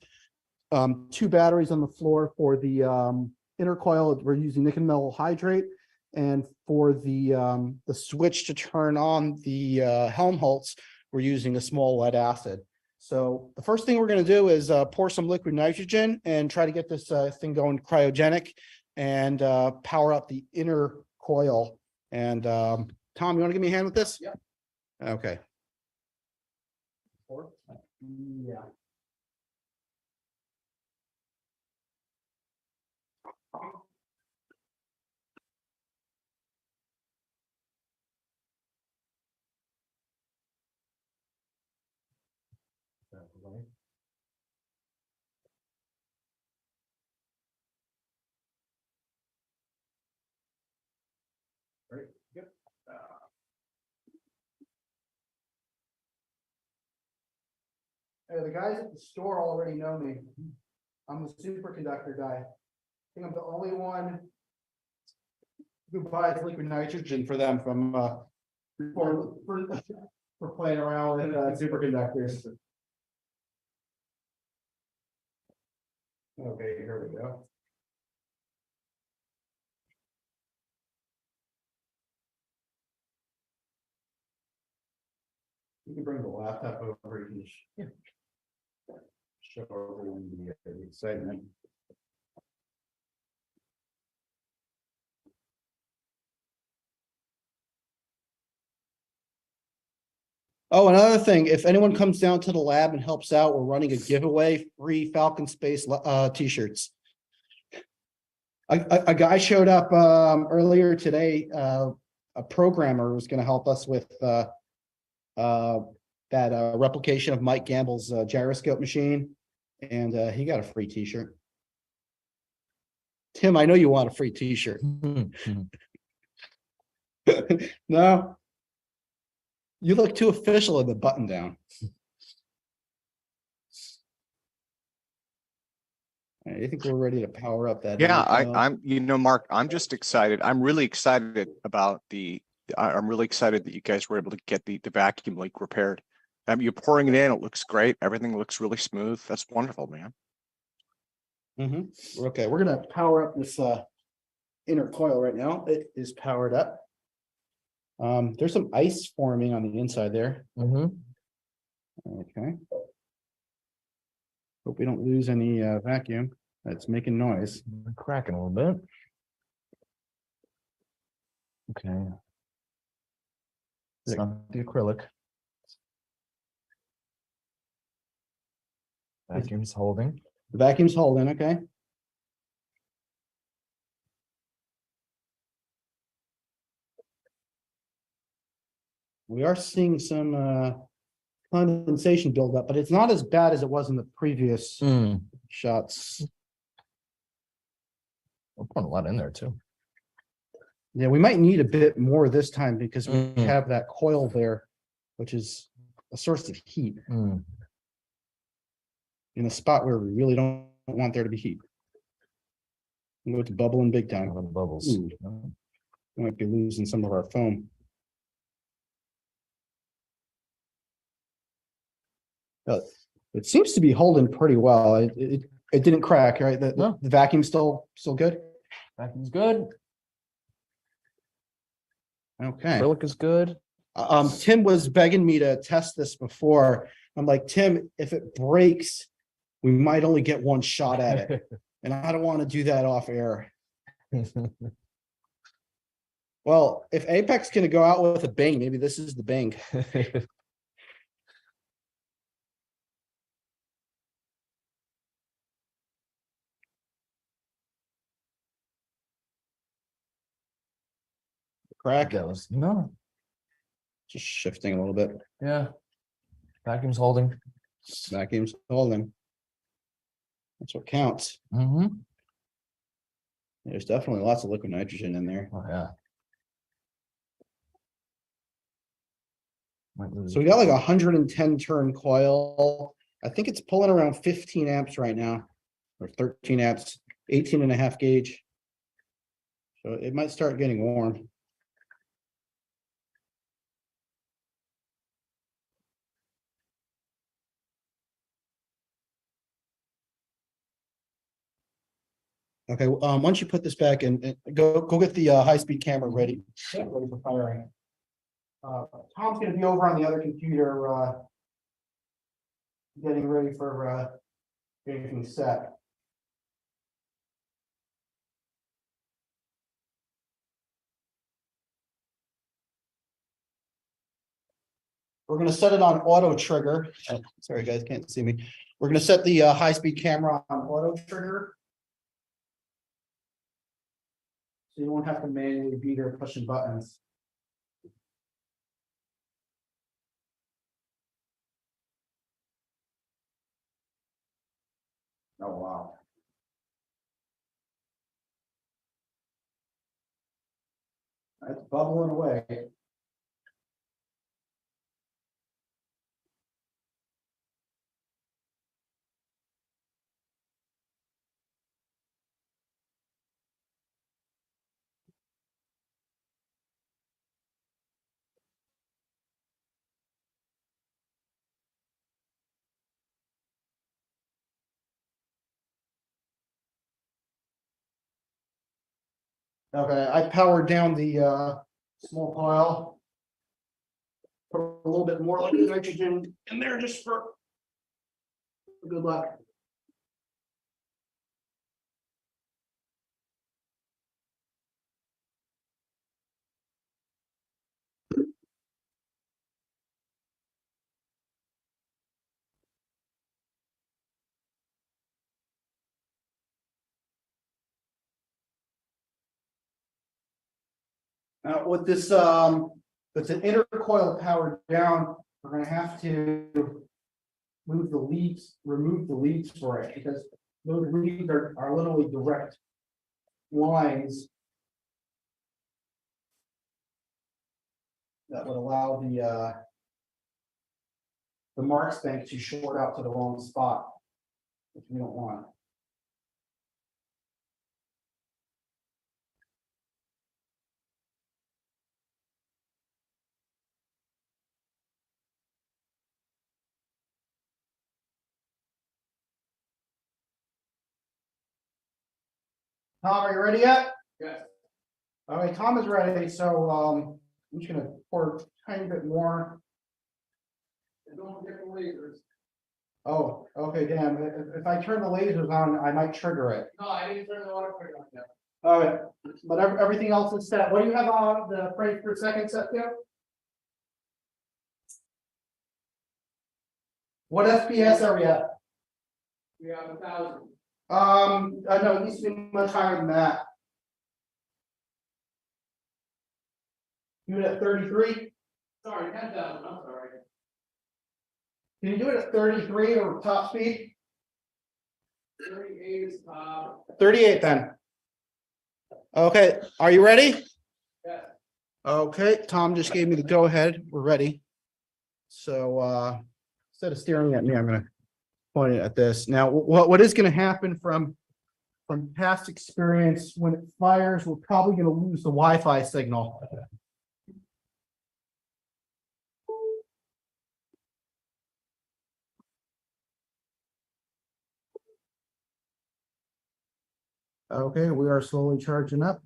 2 batteries on the floor for the inner coil. We're using nickel metal hydrate, and for the switch to turn on the Helmholtz, we're using a small lead acid. So the first thing we're going to do is pour some liquid nitrogen and try to get this thing going cryogenic and power up the inner coil. And Tom, you want to give me a hand with this? Yeah. Okay. Yeah. Very good. The guys at the store already know me. I'm the superconductor guy. I think I'm the only one who buys liquid nitrogen for them from for playing around with superconductors. Okay, here we go. You can bring the laptop over. You can show everyone the excitement. Oh, another thing, if anyone comes down to the lab and helps out, we're running a giveaway, free Falcon Space t-shirts. A guy showed up earlier today, a programmer was going to help us with that replication of Mike Gamble's gyroscope machine, and he got a free t-shirt. Tim, I know you want a free t-shirt. No? You look too official in the button down. I think we're ready to power up that. Yeah, I'm, Mark, I'm just excited. I'm really excited about I'm really excited that you guys were able to get the vacuum leak repaired. You're pouring it in, it looks great. Everything looks really smooth. That's wonderful, man. Okay, we're gonna power up this inner coil right now. It is powered up. There's some ice forming on the inside there. Okay. Hope we don't lose any vacuum. That's making noise. Cracking a little bit. Okay. It's not the acrylic. Vacuum's holding. The vacuum's holding, okay. We are seeing some condensation buildup, but it's not as bad as it was in the previous shots. We're putting a lot in there too. Yeah, we might need a bit more this time because we have that coil there, which is a source of heat in a spot where we really don't want there to be heat. It's bubbling big time. Bubbles. We might be losing some of our foam. It seems to be holding pretty well. It didn't crack, right? The vacuum's still good. Vacuum's good. Okay. Acrylic is good. Tim was begging me to test this before. I'm like, Tim, if it breaks, we might only get one shot at it. And I don't want to do that off air. Well, if APEC's going to go out with a bang, maybe this is the bang. Crack? No. Just shifting a little bit. Yeah. Vacuum's holding. Vacuum's holding. That's what counts. There's definitely lots of liquid nitrogen in there. Oh, yeah. So we got like a 110 turn coil. I think it's pulling around 15 amps right now, or 13 amps, 18 and a half gauge. So it might start getting warm. Okay, once you put this back and go get the high-speed camera ready for firing. Tom's gonna be over on the other computer getting ready for getting set. We're gonna set it on auto trigger. Oh, sorry guys, can't see me. We're gonna set the high-speed camera on auto trigger. So you won't have to manually be there pushing buttons. Oh, wow. It's bubbling away. Okay, I powered down the small pile. Put a little bit more liquid nitrogen in there just for good luck. Now with the inner coil powered down, we're gonna have to remove the leads for it, because those leads are literally direct lines that would allow the Marks bank to short out to the wrong spot, which we don't want. Tom, are you ready yet? Yes. Okay, Tom is ready, so I'm just gonna pour a tiny bit more. And don't forget the lasers. Oh, okay, damn. If I turn the lasers on, I might trigger it. No, I didn't turn the water trigger on yet. Okay, but everything else is set. What do you have on the frame per second set to? What FPS are we at? We have 1,000. No, it needs to be much higher than that. Do it at 33? Sorry, 10,000, I'm sorry. Can you do it at 33 or top speed? 38 is top. 38 then. Okay, are you ready? Yeah. Okay, Tom just gave me the go ahead. We're ready. So instead of staring at me, I'm gonna point it at this. Now, what is gonna happen from past experience, when it fires, we're probably gonna lose the Wi-Fi signal. Okay, we are slowly charging up.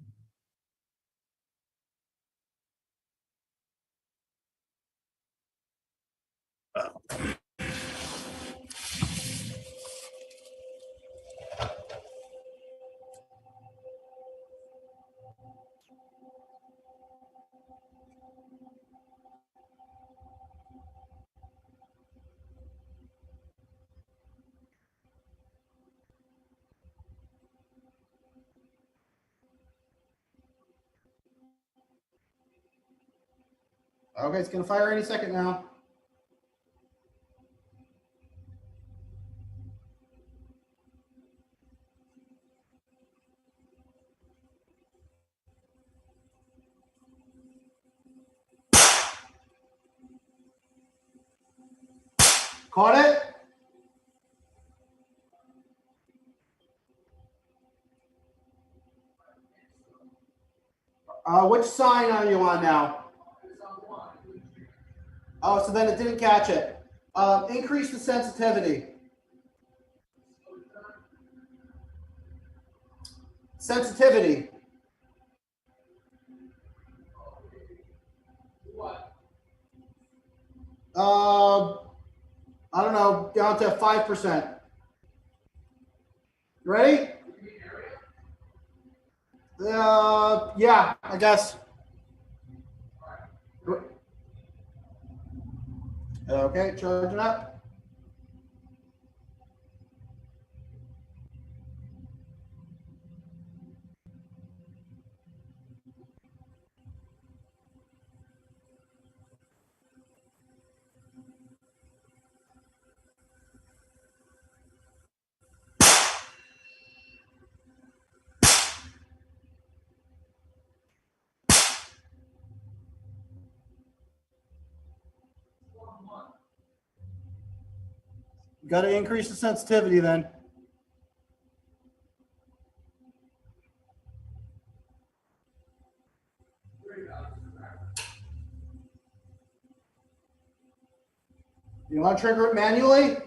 Okay, it's gonna fire any second now. Caught it? Which sign are you on now? Oh, so then it didn't catch it. Increase the sensitivity. Sensitivity. What? I don't know, down to 5%. Ready? Yeah, I guess. Okay, charging up. Got to increase the sensitivity then. You want to trigger it manually?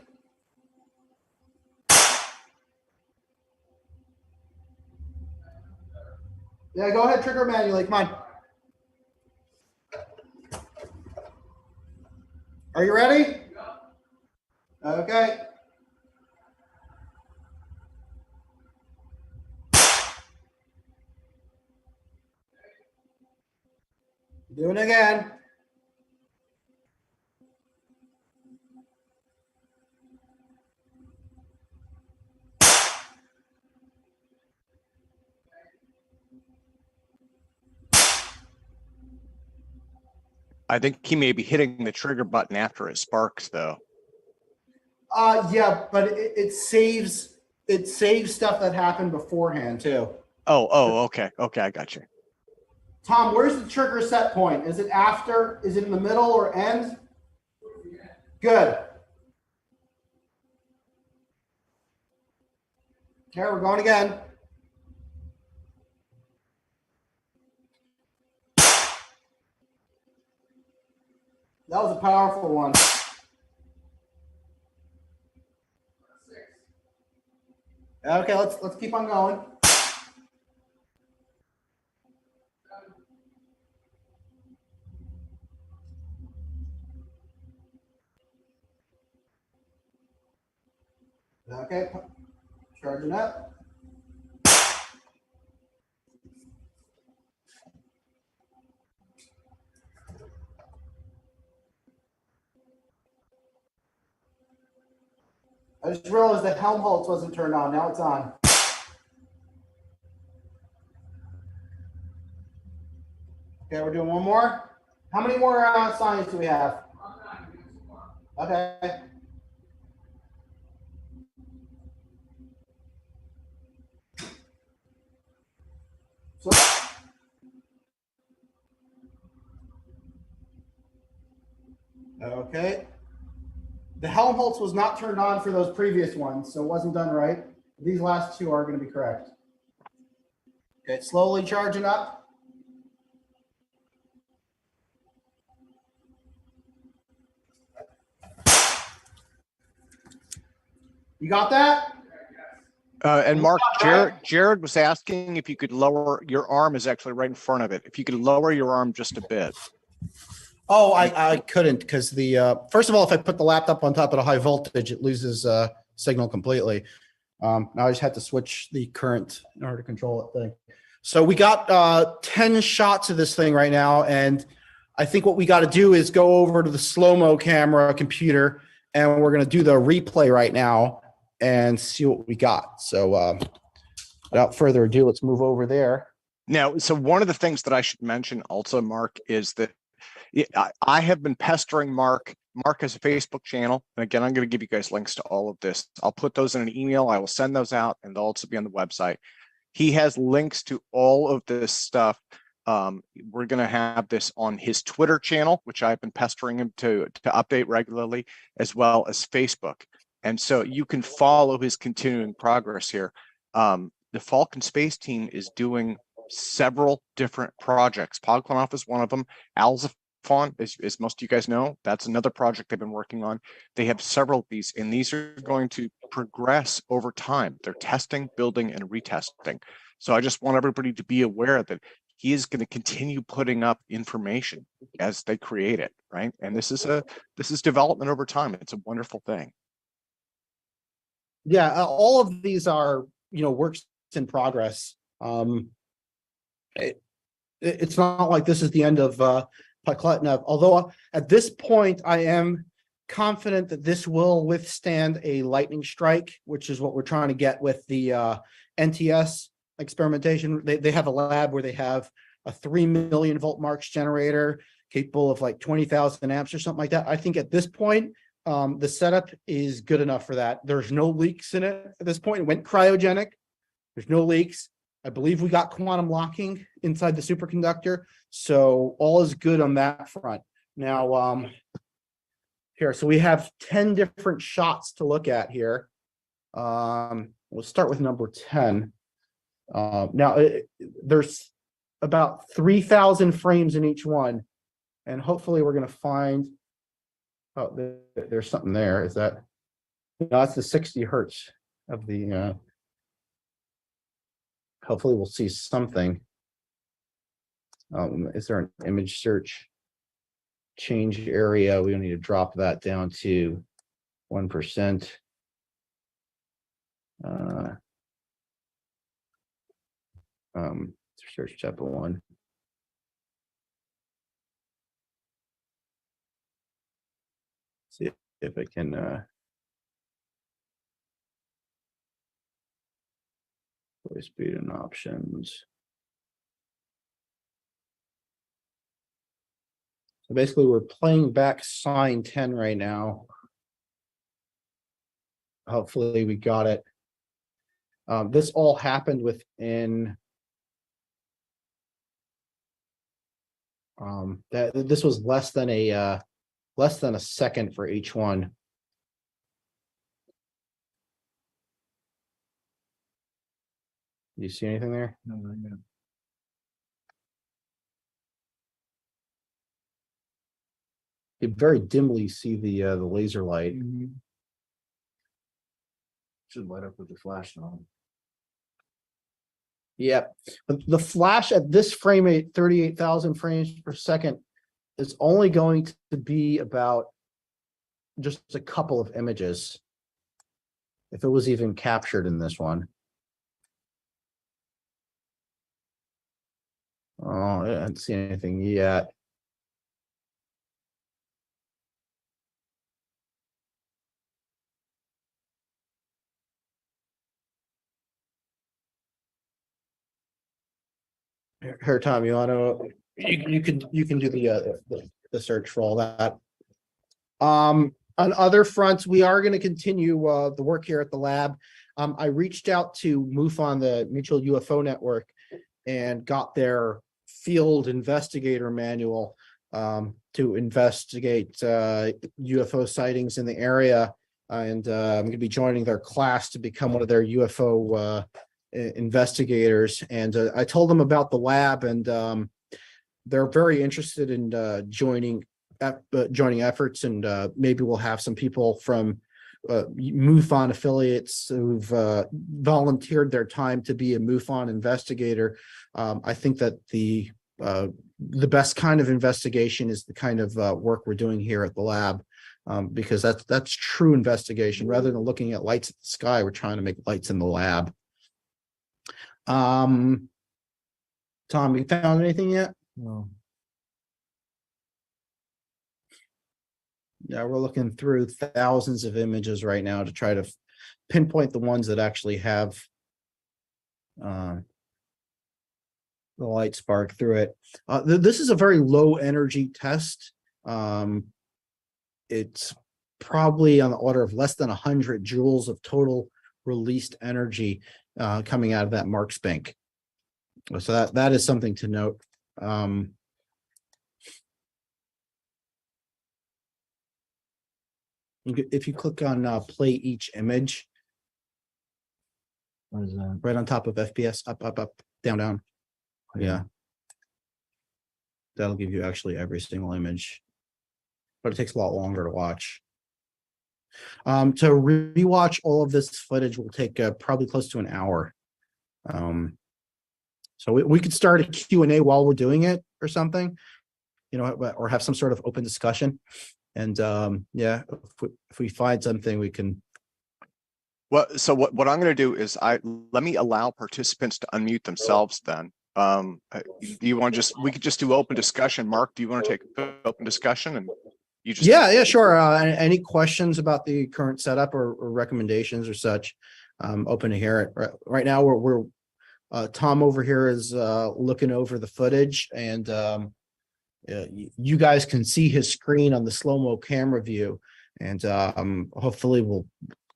Yeah, go ahead, trigger manually. Come on. Are you ready? Okay. Doing it again. I think he may be hitting the trigger button after it sparks, though. Yeah, but it saves stuff that happened beforehand too. Oh, okay, I got you. Tom, where's the trigger set point? Is it after? Is it in the middle or end? Good. Okay, we're going again. That was a powerful one. Okay, let's keep on going. Okay, charging up. I just realized that Helmholtz wasn't turned on. Now it's on. Okay, we're doing one more. How many more signs do we have? Okay. So, okay. The Helmholtz was not turned on for those previous ones, so it wasn't done right. These last two are going to be correct. Okay, slowly charging up. You got that? And Mark, Jared was asking if you could lower your arm is actually right in front of it. If you could lower your arm just a bit. Oh, I couldn't because the first of all, if I put the laptop on top of a high voltage, it loses signal completely. Now I just had to switch the current in order to control it thing. So we got 10 shots of this thing right now, and I think what we got to do is go over to the slow-mo camera computer, and we're going to do the replay right now and see what we got. So without further ado, let's move over there. Now, so one of the things that I should mention also, Mark, is that I have been pestering Mark. Mark has a Facebook channel. And again, I'm going to give you guys links to all of this. I'll put those in an email. I will send those out, and they'll also be on the website. He has links to all of this stuff. We're going to have this on his Twitter channel, which I've been pestering him to update regularly, as well as Facebook. And so you can follow his continuing progress here. The Falcon Space Team is doing several different projects. Pogklanoff is one of them. Alzafon, as most of you guys know, that's another project they've been working on. They have several of these, and these are going to progress over time. They're testing, building, and retesting. So I just want everybody to be aware that he is going to continue putting up information as they create it, right? And this is development over time. It's a wonderful thing. Yeah, all of these are, works in progress. It's not like this is the end of Paklutnev, although at this point I am confident that this will withstand a lightning strike, which is what we're trying to get with the NTS experimentation. They have a lab where they have a 3 million volt Marx generator capable of like 20,000 amps or something like that. I think at this point, the setup is good enough for that. There's no leaks in it at this point. It went cryogenic. There's no leaks. I believe we got quantum locking inside the superconductor. So all is good on that front. Now, here, so we have 10 different shots to look at here. We'll start with number 10. Now, there's about 3,000 frames in each one. And hopefully we're going to find, oh, there's something there. Is that, no, that's the 60 hertz of the, hopefully we'll see something. Is there an image search change area? We need to drop that down to 1%. Search type of one. See if I can play speed and options. So basically we're playing back sine 10 right now. Hopefully we got it. This all happened within this was less than a second for each one. Do you see anything there? No, no, no. You very dimly see the laser light. Should light up with the flash on. Yep. The flash at this frame rate, 38,000 frames per second, is only going to be about just a couple of images, if it was even captured in this one. Oh, I haven't seen anything yet. Here, Tom, you want to? You can do the search for all that. On other fronts, we are going to continue the work here at the lab. I reached out to MUFON, the Mutual UFO Network, and got their field investigator manual to investigate UFO sightings in the area. And I'm going to be joining their class to become one of their UFO investigators. And I told them about the lab, and they're very interested in joining efforts, and maybe we'll have some people from MUFON affiliates who've volunteered their time to be a MUFON investigator. I think that the best kind of investigation is the kind of work we're doing here at the lab, because that's true investigation. Rather than looking at lights at the sky, we're trying to make lights in the lab. Tom, you found anything yet? No. Yeah, we're looking through thousands of images right now to try to pinpoint the ones that actually have the light spark through it. This is a very low energy test. It's probably on the order of less than 100 joules of total released energy coming out of that Marks bank. So that is something to note. If you click on play each image, What is that? right on top of FPS, up, down, down. Yeah. That'll give you actually every single image, but it takes a lot longer to watch. To rewatch all of this footage will take probably close to an hour. So we could start a Q&A while we're doing it or something, you know, or have some sort of open discussion. And yeah, if we find something, we can. Well, so what I'm going to do is let me allow participants to unmute themselves then. Do you want to we could just do open discussion. Mark, do you want to take open discussion? And you just Yeah, sure. Any questions about the current setup or recommendations or such? Open to hear it. Right now, we're Tom over here is looking over the footage, and you guys can see his screen on the slow-mo camera view, and hopefully we'll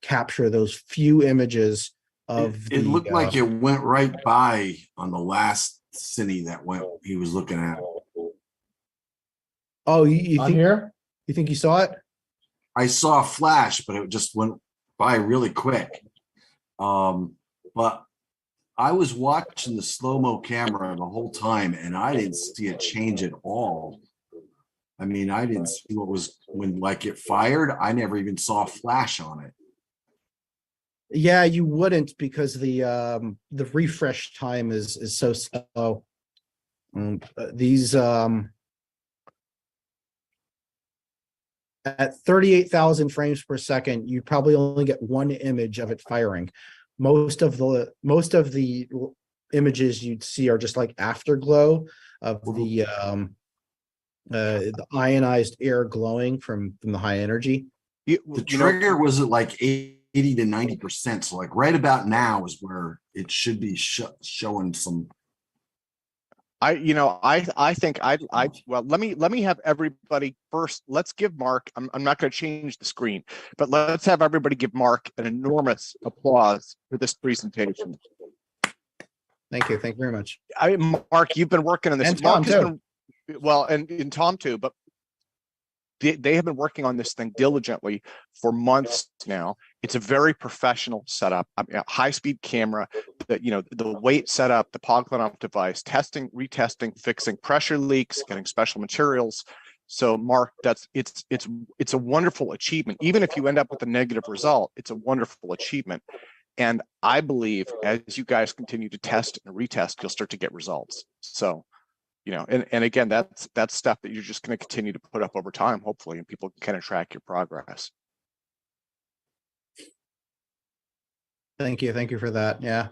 capture those few images of it looked like it went right by on the last city that he was looking at. Oh, you think here? You think you saw it? I saw a flash, but it just went by really quick. But I was watching the slow-mo camera the whole time, and I didn't see it change at all. I mean, I didn't see what was when like it fired. I never even saw a flash on it. Yeah, you wouldn't, because the refresh time is so slow. These at 38,000 frames per second, you probably only get one image of it firing. Most of the images you'd see are just like afterglow of the ionized air glowing from the high energy. The trigger was at like 80 to 90%. So like right about now is where it should be showing some. I think well, let me have everybody first. Let's give Mark, I'm not going to change the screen, but let's have everybody give Mark an enormous applause for this presentation. Thank you very much. Mark, you've been working on this. And Tom too. Well, and Tom too, but they have been working on this thing diligently for months now. It's a very professional setup. I mean, a high-speed camera, the weight setup, the Paperclip device, testing, retesting, fixing pressure leaks, getting special materials. So, Mark, it's a wonderful achievement. Even if you end up with a negative result, it's a wonderful achievement. And I believe as you guys continue to test and retest, you'll start to get results. So, and again, that's stuff that you're just going to continue to put up over time, hopefully, and people can kind of track your progress. Thank you for that. Yeah.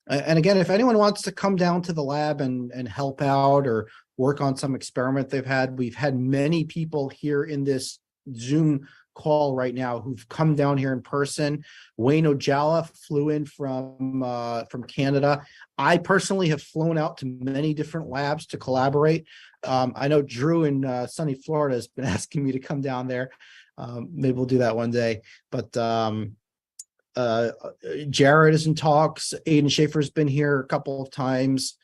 And again, if anyone wants to come down to the lab and help out or work on some experiment they've had, we've had many people here in this Zoom call right now who've come down here in person. Wayne Ojala flew in from Canada. I personally have flown out to many different labs to collaborate. I know Drew in sunny Florida has been asking me to come down there. Maybe we'll do that one day. But Jared is in talks. Aiden Schaefer's been here a couple of times.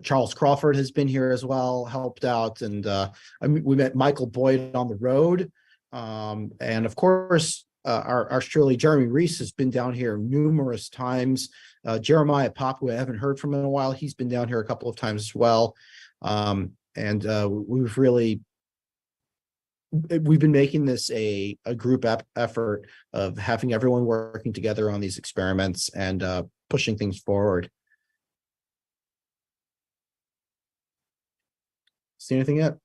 Charles Crawford has been here as well, helped out, and we met Michael Boyd on the road, and of course our Shirley Jeremy Reese has been down here numerous times. Jeremiah Pop, who I haven't heard from in a while, he's been down here a couple of times as well, and we've been making this a group effort of having everyone working together on these experiments and pushing things forward. See anything yet?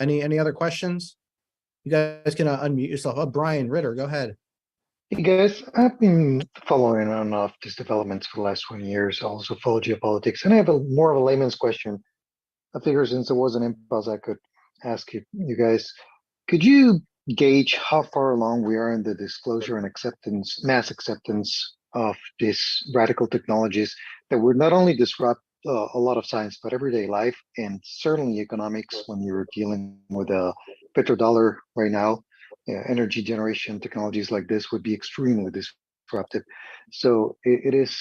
Any other questions? You guys can unmute yourself. Oh, Brian Ritter, go ahead. Hey guys, I've been following on and off these developments for the last 20 years. I also follow geopolitics, and I have more of a layman's question. I figure since there was an impasse, I could ask you guys, could you gauge how far along we are in the disclosure and mass acceptance of these radical technologies that would not only disrupt a lot of science, but everyday life and certainly economics when you're dealing with a petrodollar right now? Energy generation technologies like this would be extremely disruptive. So it is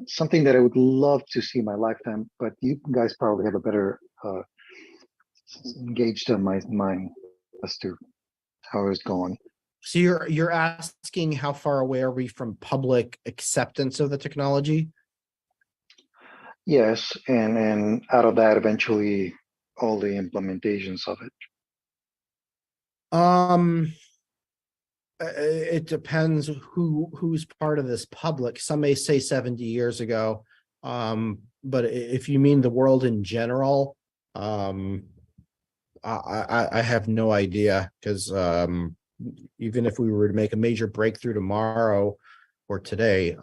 something that I would love to see in my lifetime, but you guys probably have a better engaged on my mind as to how it's going. So you're asking how far away are we from public acceptance of the technology? Yes, and out of that, eventually, all the implementations of it. It depends who's part of this public. Some may say 70 years ago, but if you mean the world in general, I have no idea, because even if we were to make a major breakthrough tomorrow or today,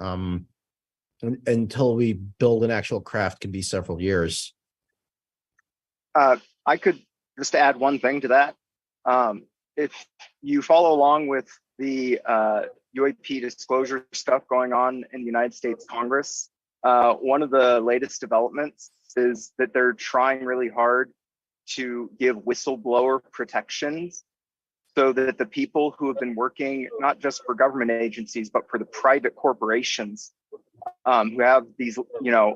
until we build an actual craft can be several years. I could just add one thing to that. If you follow along with the UAP disclosure stuff going on in the United States Congress, one of the latest developments is that they're trying really hard to give whistleblower protections so that the people who have been working not just for government agencies, but for the private corporations who have these,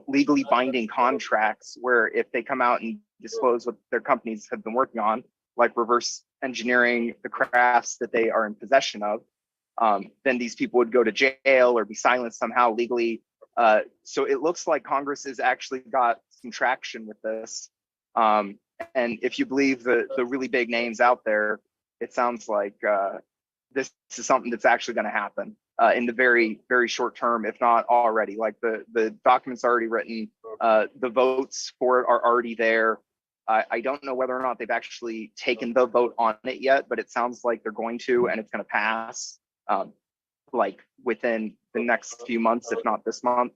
legally binding contracts where if they come out and disclose what their companies have been working on, like reverse engineering the crafts that they are in possession of, then these people would go to jail or be silenced somehow legally. So it looks like Congress has actually got some traction with this. And if you believe the really big names out there, it sounds like this is something that's actually going to happen in the very, very short term, if not already. Like the document's already written, the votes for it are already there. I don't know whether or not they've actually taken the vote on it yet, but it sounds like they're going to, and it's going to pass like within the next few months, if not this month.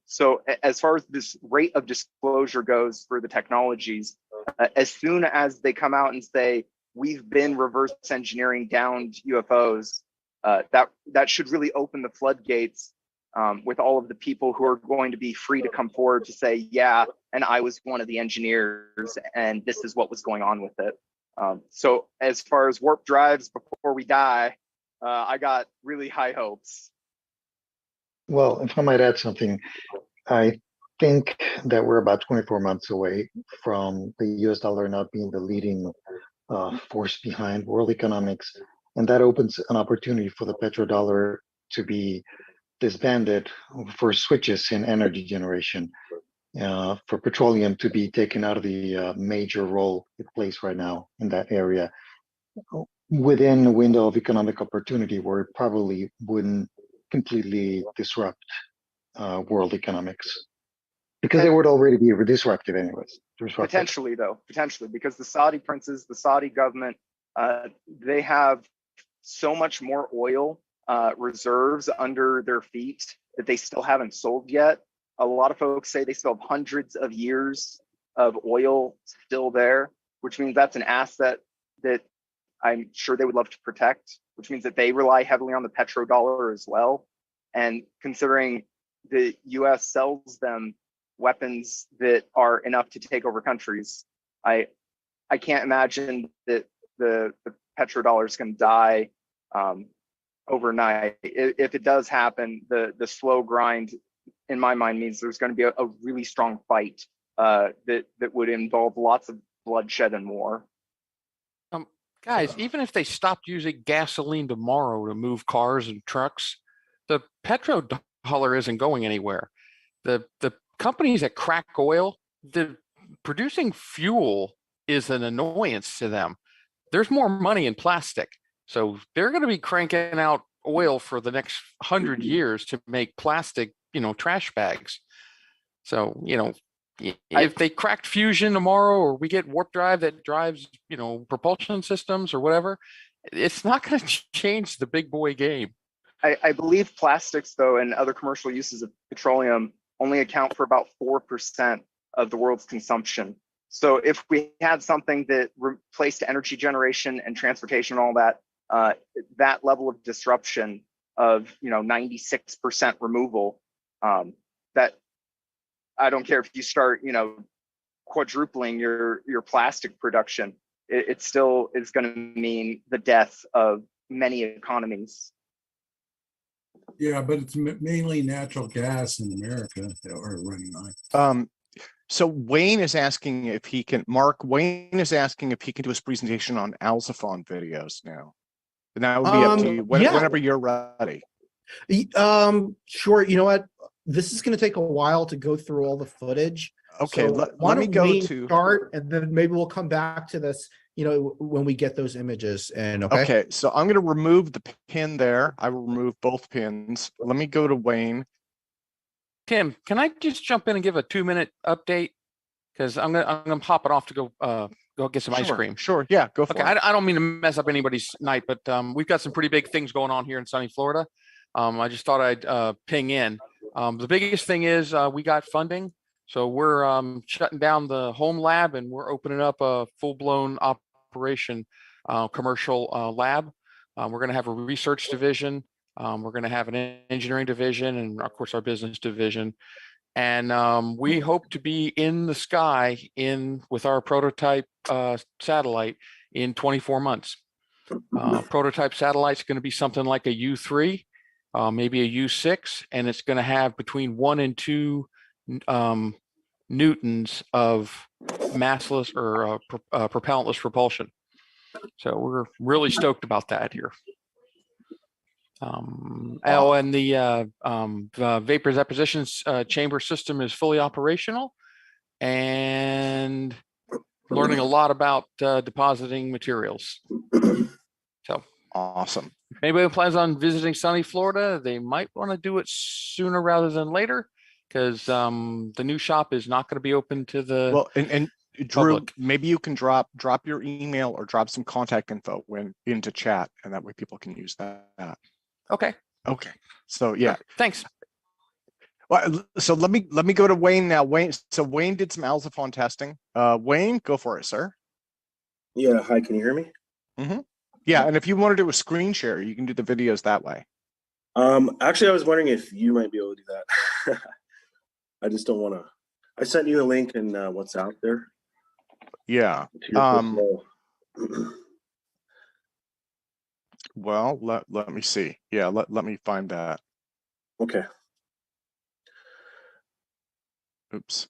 So as far as this rate of disclosure goes for the technologies, as soon as they come out and say, we've been reverse engineering downed UFOs, that should really open the floodgates with all of the people who are going to be free to come forward to say, yeah, and I was one of the engineers, and this is what was going on with it. So as far as warp drives before we die, I got really high hopes. Well, if I might add something, I think that we're about 24 months away from the US dollar not being the leading force behind world economics. And that opens an opportunity for the petrodollar to be disbanded for switches in energy generation, for petroleum to be taken out of the major role it plays right now in that area within a window of economic opportunity where it probably wouldn't completely disrupt world economics, because they would already be disruptive anyways. Potentially, because the Saudi princes, the Saudi government, they have so much more oil reserves under their feet that they still haven't sold yet. A lot of folks say they still have hundreds of years of oil still there, which means that's an asset that I'm sure they would love to protect, which means that they rely heavily on the petrodollar as well. And considering the US sells them weapons that are enough to take over countries, I can't imagine that the petrodollar is going to die overnight. If it does happen, the slow grind, in my mind, means there's going to be a really strong fight that would involve lots of bloodshed and war. Guys, even if they stopped using gasoline tomorrow to move cars and trucks, the petrodollar isn't going anywhere. The companies that crack oil, the producing fuel is an annoyance to them. There's more money in plastic, so they're going to be cranking out oil for the next 100 years to make plastic, trash bags. So, if they cracked fusion tomorrow, or we get warp drive that drives, propulsion systems or whatever, it's not going to change the big boy game. I believe plastics, though, and other commercial uses of petroleum only account for about 4% of the world's consumption. So if we had something that replaced energy generation and transportation and all that, that level of disruption of 96% removal, that I don't care if you start quadrupling your plastic production, it still is going to mean the death of many economies. Yeah, but it's mainly natural gas in America that we're running on. So Wayne is asking if he can, Wayne is asking if he can do his presentation on Alzaphon videos now. And that would be up to you whenever you're ready. Sure. You know what? This is going to take a while to go through all the footage. Okay, so let me go to start, and then maybe we'll come back to this, when we get those images. And okay, so I'm going to remove the pin there. I will remove both pins. Let me go to Wayne. Tim, can I just jump in and give a 2-minute update? Because I'm gonna pop it off to go get some ice cream. Sure, yeah, go for it. I don't mean to mess up anybody's night, but we've got some pretty big things going on here in sunny Florida. I just thought I'd ping in. The biggest thing is we got funding. So we're shutting down the home lab, and we're opening up a full-blown operation commercial lab. We're going to have a research division. We're going to have an engineering division, and of course our business division. And we hope to be in the sky with our prototype satellite in 24 months. Prototype satellite's going to be something like a U3, maybe a U6, and it's going to have between 1 and 2 newtons of massless or propellantless propulsion. So we're really stoked about that here. And the vapor deposition chamber system is fully operational, and learning a lot about depositing materials. So Awesome. If anybody plans on visiting sunny Florida, they might want to do it sooner rather than later, because the new shop is not going to be open to the Well, and Drew, public. maybe you can drop your email or drop some contact info into chat, and that way people can use that. Okay. Okay. So yeah. Thanks. Well, so let me go to Wayne now. Wayne did some Alzafon testing. Wayne, go for it, sir. Yeah. Hi. Can you hear me? Mm-hmm. Yeah, and if you want to do a screen share, you can do the videos that way. Actually, I was wondering if you might be able to do that. I just don't want to. I sent you a link in WhatsApp there. Yeah. Well, let me see. Yeah, let me find that. Okay. Oops.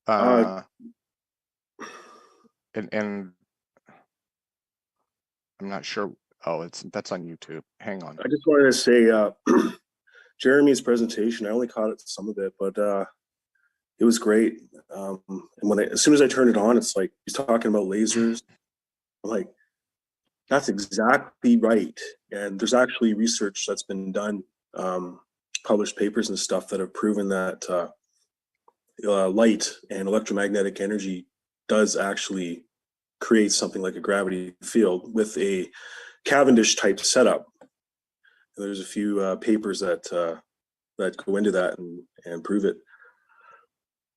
And I'm not sure. Oh, that's on YouTube. Hang on. I just wanted to say, Jeremy's presentation, I only caught some of it, but it was great. And as soon as I turned it on, it's like he's talking about lasers. I'm like, that's exactly right. And there's actually research that's been done, published papers and stuff that have proven that light and electromagnetic energy does actually create something like a gravity field with a Cavendish type setup. And there's a few papers that go into that and prove it.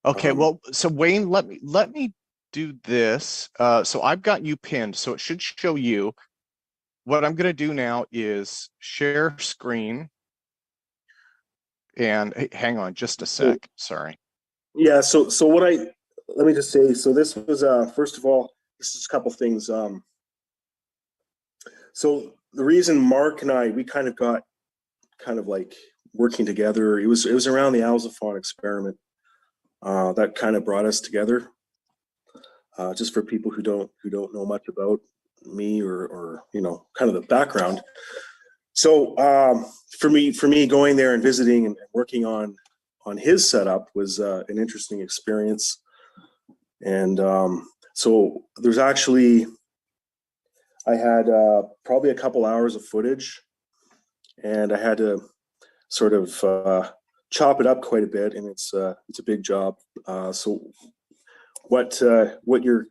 Okay, well, so Wayne, let me do this. So I've got you pinned, so it should show you. What I'm going to do now is share screen. And hey, hang on just a sec. Sorry. Yeah. So let me just say. So this was first of all, this is a couple things. So the reason Mark and we kind of got like working together. It was around the Alzafon experiment that kind of brought us together. Just for people who don't know much about me or kind of the background. So for me going there and visiting and working on his setup was an interesting experience. And so there's actually, I had probably a couple hours of footage, and I had to sort of chop it up quite a bit, and it's a big job. So what you're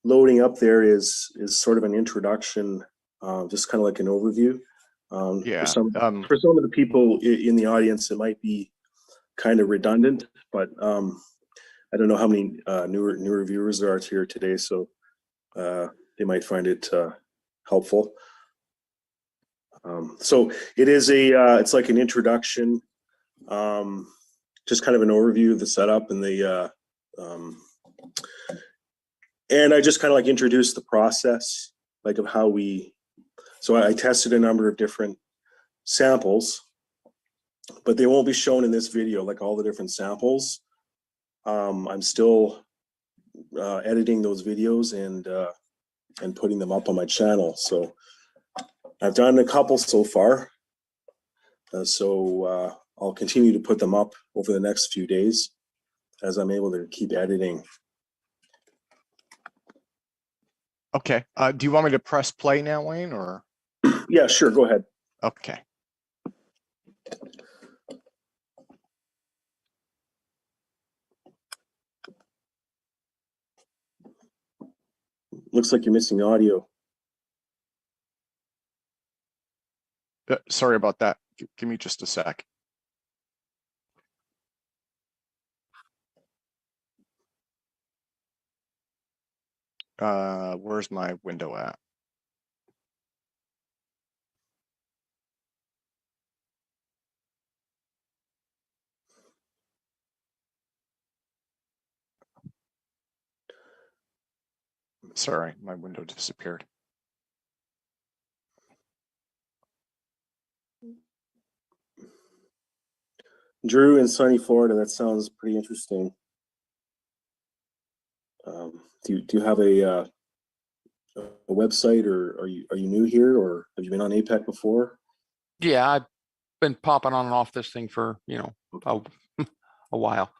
loading up there is sort of an introduction, just kind of like an overview. Yeah. For some of the people in the audience, it might be kind of redundant, but I don't know how many newer viewers there are here today, so they might find it helpful. So it is it's like an introduction, just kind of an overview of the setup and the and I just kind of like introduced the process, like of how so I tested a number of different samples, but they won't be shown in this video, like all the different samples. I'm still editing those videos and putting them up on my channel. So I've done a couple so far. So I'll continue to put them up over the next few days as I'm able to keep editing. Okay. Do you want me to press play now, Wayne, or? Yeah, sure. Go ahead. Okay. Looks like you're missing audio. Sorry about that. Give me just a sec. Where's my window at? Sorry, my window disappeared. Drew in sunny Florida. That sounds pretty interesting. Do you have a website, or are you new here, or have you been on APEC before? Yeah, I've been popping on and off this thing for a while.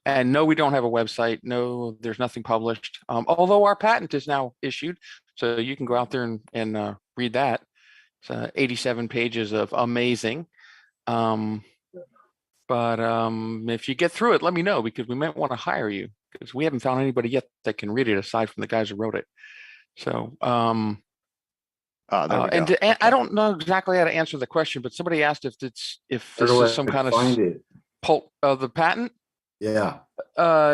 And no, we don't have a website. No, there's nothing published. Although our patent is now issued, so you can go out there and read that. It's 87 pages of amazing. But if you get through it, let me know, because we might want to hire you, because we haven't found anybody yet that can read it aside from the guys who wrote it. So, I don't know exactly how to answer the question, but somebody asked if this is some kind of pulp of the patent. Yeah.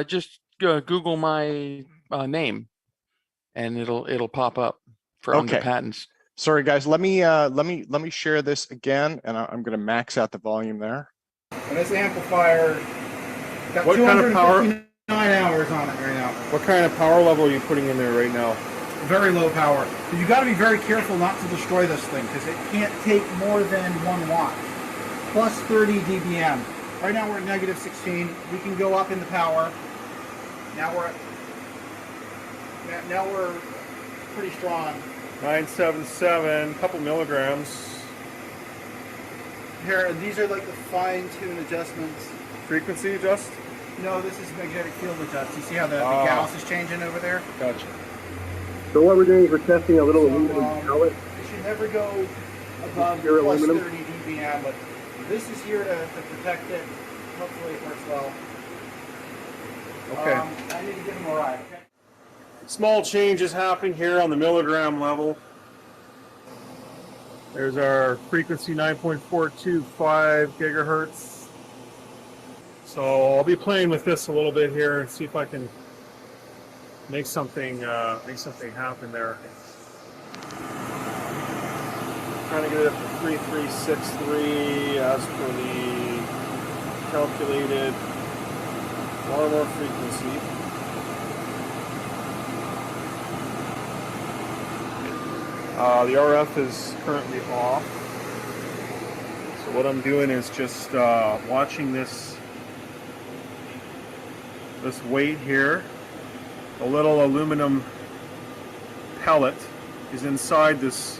Just Google my name, and it'll pop up for under patents. Sorry, guys. Let me share this again, and I'm going to max out the volume there. And this amplifier got What kind of power? 259 hours on it right now. What kind of power level are you putting in there right now? Very low power. But you got to be very careful not to destroy this thing, because it can't take more than 1 watt. Plus 30 dBm. Right now we're at negative 16. We can go up in the power. Now we're pretty strong. 977, couple milligrams. Here, these are like the fine-tune adjustments. Frequency adjust? No, this is magnetic field adjust. You see how the Gauss is changing over there? Gotcha. So what we're doing is we're testing a little aluminum pellet. It should never go above Pure plus aluminum. 30 dBm, but this is here to protect it. Hopefully it works well. Okay. I need to give him a ride, okay? Small changes happening here on the milligram level. There's our frequency 9.425 gigahertz. So I'll be playing with this a little bit here and see if I can make something happen there. Trying to get it up to 3363 as per the calculated normal frequency. The RF is currently off. So what I'm doing is just watching this weight here. A little aluminum pellet is inside this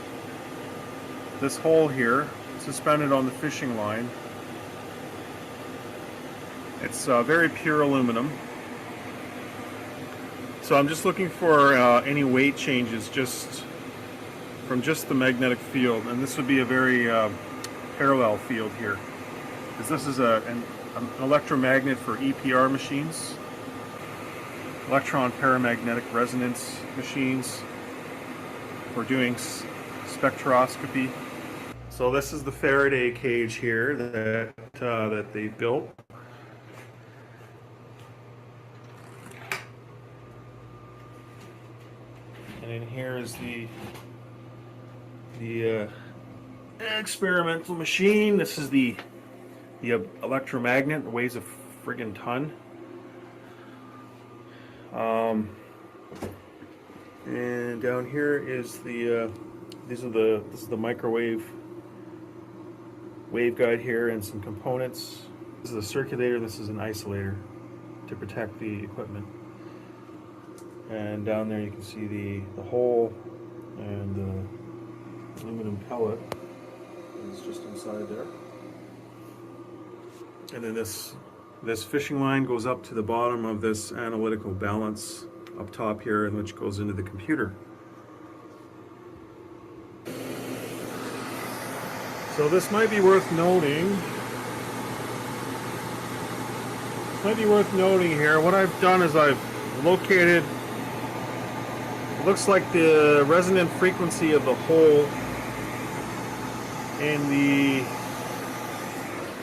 hole here, suspended on the fishing line. It's very pure aluminum. So I'm just looking for any weight changes just from just the magnetic field, and this would be a very parallel field here, because this is an electromagnet for EPR machines, electron paramagnetic resonance machines. We're doing spectroscopy. So this is the Faraday cage here that they built. And in here is the experimental machine. This is the electromagnet. It weighs a friggin' ton. And down here is this is the microwave waveguide here and some components. This is a circulator. This is an isolator to protect the equipment. And down there you can see the hole and the aluminum pellet is just inside there. And then this fishing line goes up to the bottom of this analytical balance up top here, and which goes into the computer. So this might be worth noting. Here. What I've done is I've located, it looks like the resonant frequency of the hole in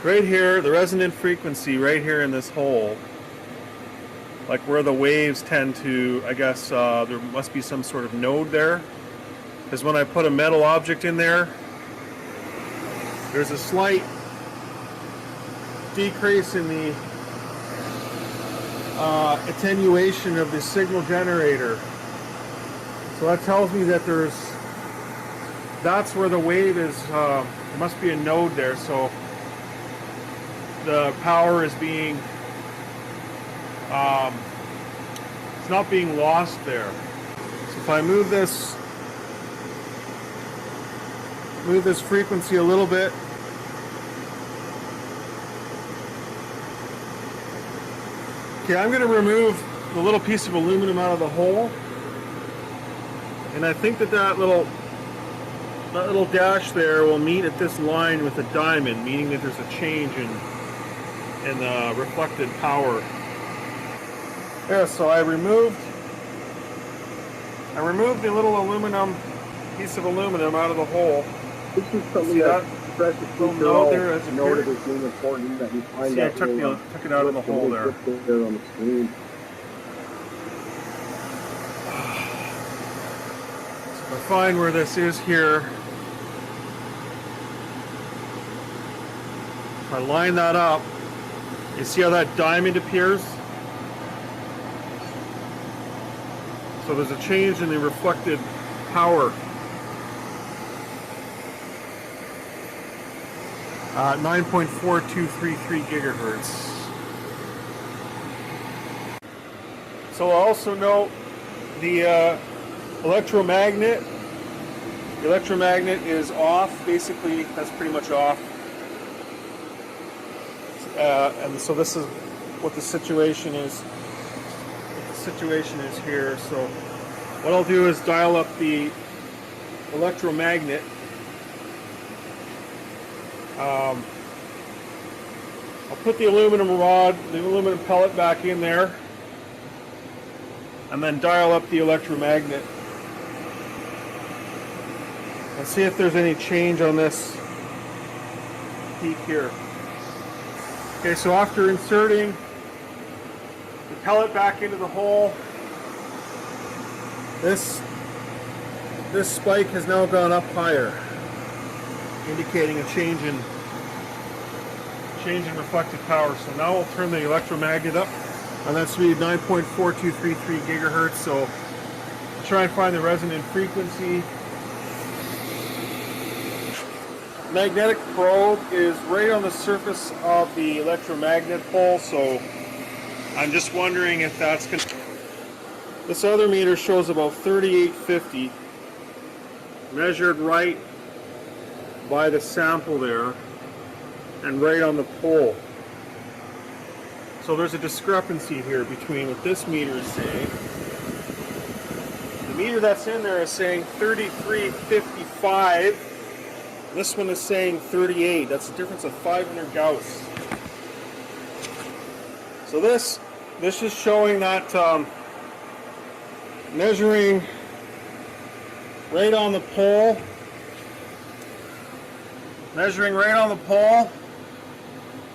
right here, the resonant frequency right here in this hole, like where the waves tend to, I guess there must be some sort of node there, because when I put a metal object in there, there's a slight decrease in the attenuation of the signal generator. So that tells me that that's where the wave is, there must be a node there, so the power is being, it's not being lost there. So if I move this frequency a little bit, okay, I'm going to remove the little piece of aluminum out of the hole, and I think that little little dash there will meet at this line with a diamond, meaning that there's a change in reflected power. Yeah, so I removed the little piece of aluminum out of the hole. This is something that node there has noted appeared. as being important that we find See, I that took it out of the hole there. there on the screen. So I find where this is here. If I line that up, you see how that diamond appears? So there's a change in the reflected power. 9.4233 gigahertz. So I'll also note the electromagnet. The electromagnet is off, basically that's pretty much off. And so this is what the situation is. Here. So what I'll do is dial up the electromagnet. I'll put the aluminum rod, the aluminum pellet back in there, and then dial up the electromagnet. And see if there's any change on this peak here. Okay, so after inserting the pellet back into the hole, this spike has now gone up higher, indicating a change in reflected power. So now we'll turn the electromagnet up on that speed, 9.4233 gigahertz. So I'll try and find the resonant frequency. Magnetic probe is right on the surface of the electromagnet pole, so I'm just wondering if that's going to... This other meter shows about 3850, measured right by the sample there and right on the pole. So there's a discrepancy here between what this meter is saying. The meter that's in there is saying 3355. This one is saying 38. That's a difference of 500 Gauss. So this is showing that measuring right on the pole,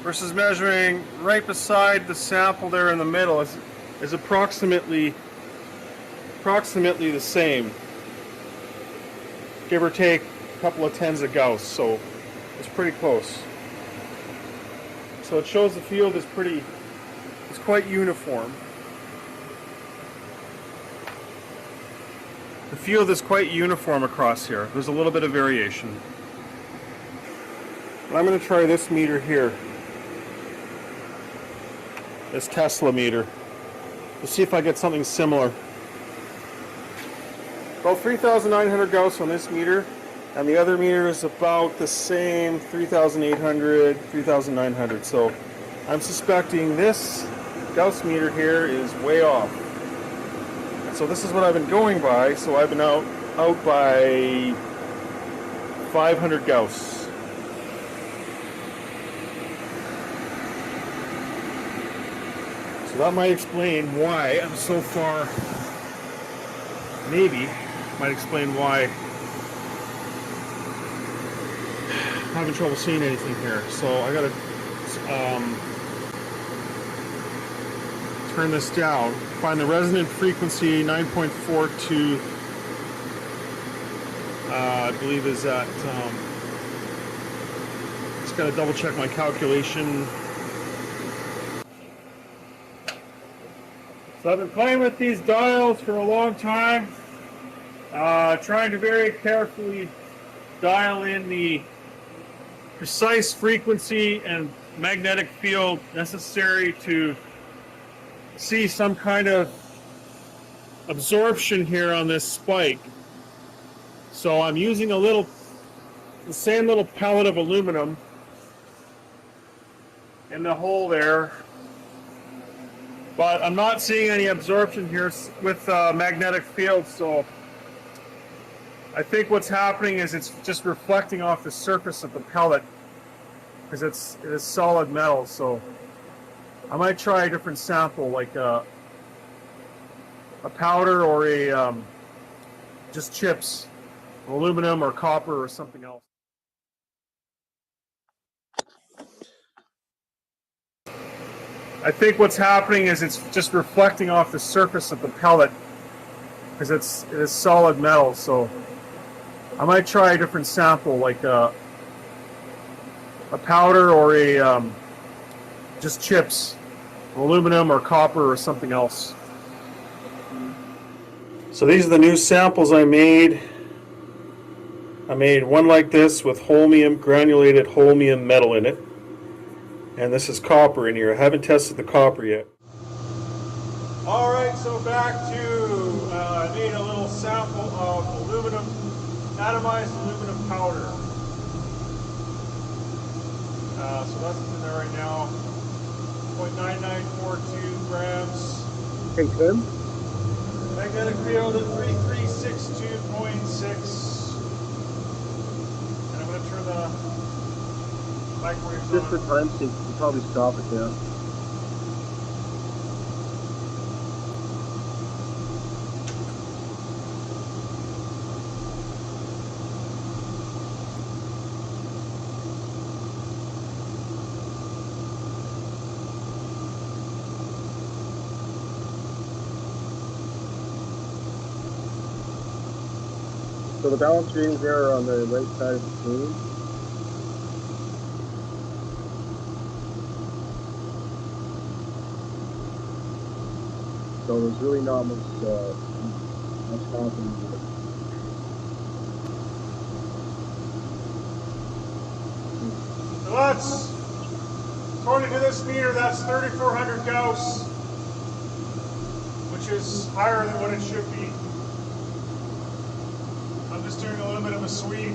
versus measuring right beside the sample there in the middle is approximately the same, give or take a couple of tens of Gauss, so it's pretty close. So it shows the field is quite uniform. The field is quite uniform across here. There's a little bit of variation. But I'm going to try this meter here, this Tesla meter, to see if I get something similar. About 3,900 Gauss on this meter, and the other meter is about the same, 3,800, 3,900. So I'm suspecting this Gauss meter here is way off. And so this is what I've been going by. So I've been out by 500 Gauss. So that might explain why I'm so far, maybe might explain why I'm having trouble seeing anything here. So I gotta turn this down, find the resonant frequency, 9.42, I believe is at, just gotta double check my calculation. So I've been playing with these dials for a long time, trying to very carefully dial in the precise frequency and magnetic field necessary to see some kind of absorption here on this spike. So I'm using the same little pellet of aluminum in the hole there, but I'm not seeing any absorption here with magnetic field. So I think what's happening is it's just reflecting off the surface of the pellet because it is solid metal. So I might try a different sample, like a powder or a just chips, aluminum or copper or something else. I think what's happening is it's just reflecting off the surface of the pellet because it is solid metal. So I might try a different sample, like a powder or a just chips, aluminum or copper or something else. So these are the new samples I made. I made one like this with holmium, granulated holmium metal in it. And this is copper in here. I haven't tested the copper yet. All right, so back to, I made a little sample of aluminum, atomized aluminum powder. So that's in there right now, 0.9942 grams. Hey, Tim? Magnetic field at 3362.6. And I'm going to turn the microwaves Just on. for time's sake, you can probably stop it there. So the balance readings there are on the right side of the screen. So there's really not much happening here. So that's, according to this meter, that's 3,400 Gauss, which is higher than what it should be. I'm just doing a little bit of a sweep.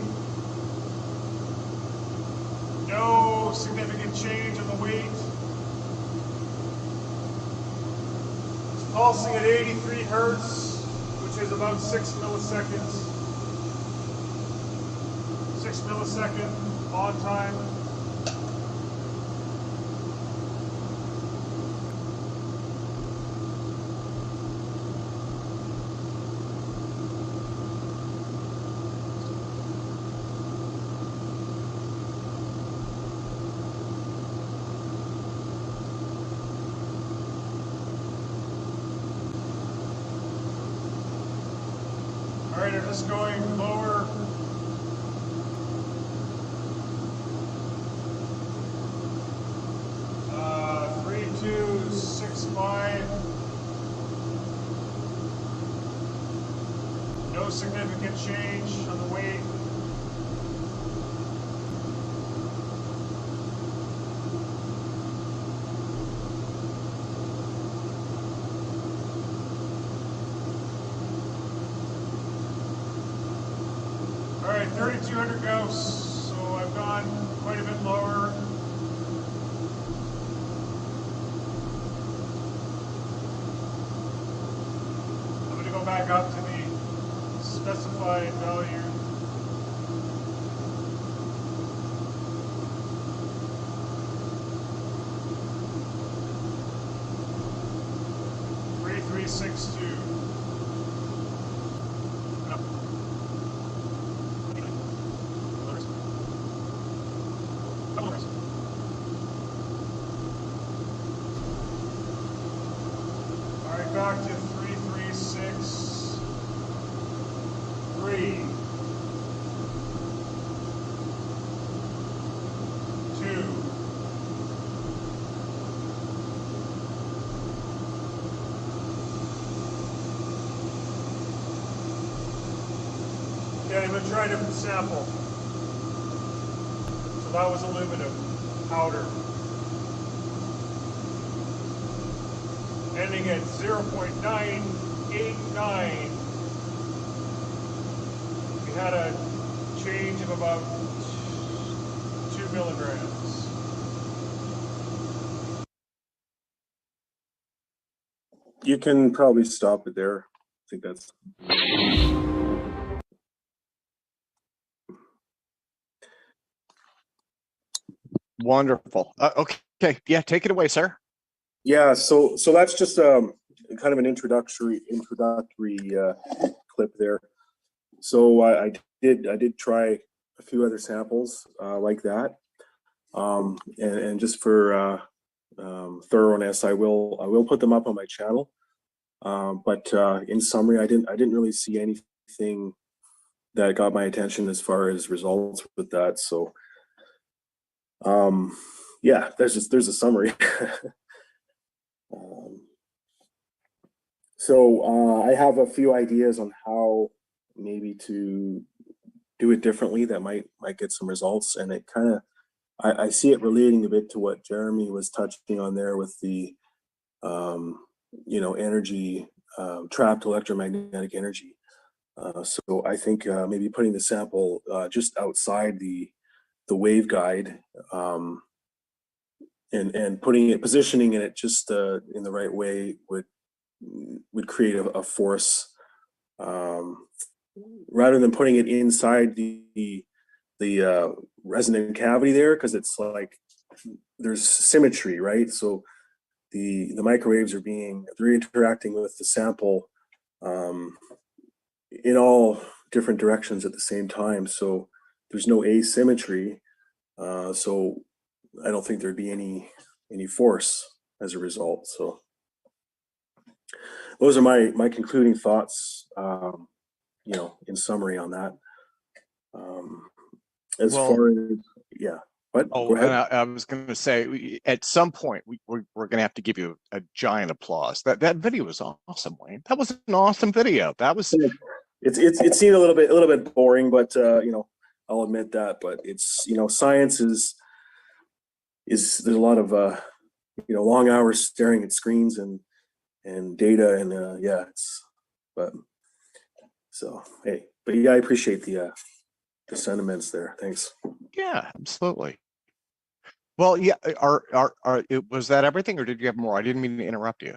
No significant change in the weight. It's pulsing at 83 Hertz, which is about 6 milliseconds. 6 millisecond on time. All right, I'm just going lower. Uh, 3265. No significant change on the weight. All right, 3,200 Gauss, so I've gone quite a bit lower. I'm going to go back up to the specified value. Three, 362. All right, back to 3,363. 2. Okay, I'm going to try a different sample. So that was aluminum powder. Ending at 0.989. We had a change of about 2 milligrams. You can probably stop it there. I think that's. Wonderful. Okay. Yeah, take it away, sir. Yeah, so that's just kind of an introductory clip there. So I did try a few other samples like that, and just for thoroughness, I will put them up on my channel. But in summary, I didn't really see anything that got my attention as far as results with that. So yeah, there's a summary. So I have a few ideas on how maybe to do it differently that might get some results, and it kind of I see it relating a bit to what Jeremy was touching on there with the energy, trapped electromagnetic energy. So I think maybe putting the sample just outside the waveguide, and positioning it just in the right way would create a force, rather than putting it inside the resonant cavity there, because it's like there's symmetry, right? So the microwaves they're interacting with the sample in all different directions at the same time. So there's no asymmetry. So I don't think there'd be any force as a result. So those are my concluding thoughts, in summary on that. As far as, yeah. What? Oh, and I was going to say, at some point, we're going to have to give you a giant applause. That video was awesome, Wayne. That was an awesome video. That was. It seemed a little bit boring, but I'll admit that. But it's science is there's a lot of long hours staring at screens and data, and yeah, but I appreciate the sentiments there. Thanks. Yeah, absolutely. Well, yeah. Was that everything, or did you have more? I didn't mean to interrupt you.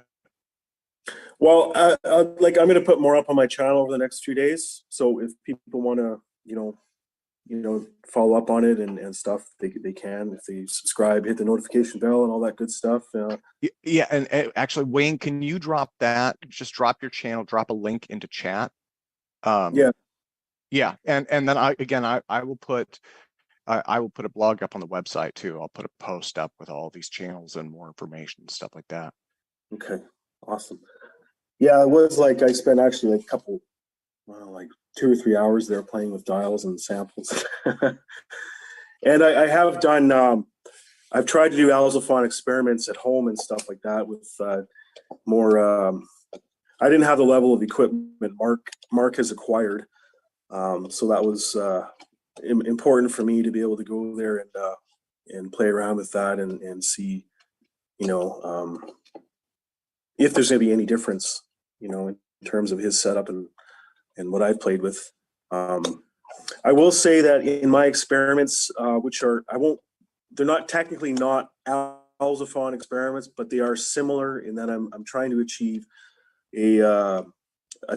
Well, I'm going to put more up on my channel over the next few days. So if people want to, follow up on it and stuff, they can. If they subscribe, hit the notification bell, and all that good stuff. Yeah, and actually, Wayne, can you drop that? Just drop your channel, drop a link into chat. Yeah, and then I will put a blog up on the website too. I'll put a post up with all these channels and more information and stuff like that. Okay, awesome. Yeah, it was like I spent actually a couple, like 2 or 3 hours there playing with dials and samples. And I have done, I've tried to do Alzafon experiments at home and stuff like that with more, I didn't have the level of equipment Mark has acquired. So that was important for me to be able to go there and play around with that and see, if there's going to be any difference, in terms of his setup and what I've played with. I will say that in my experiments, they're not technically not Alzafon experiments, but they are similar in that I'm trying to achieve I'm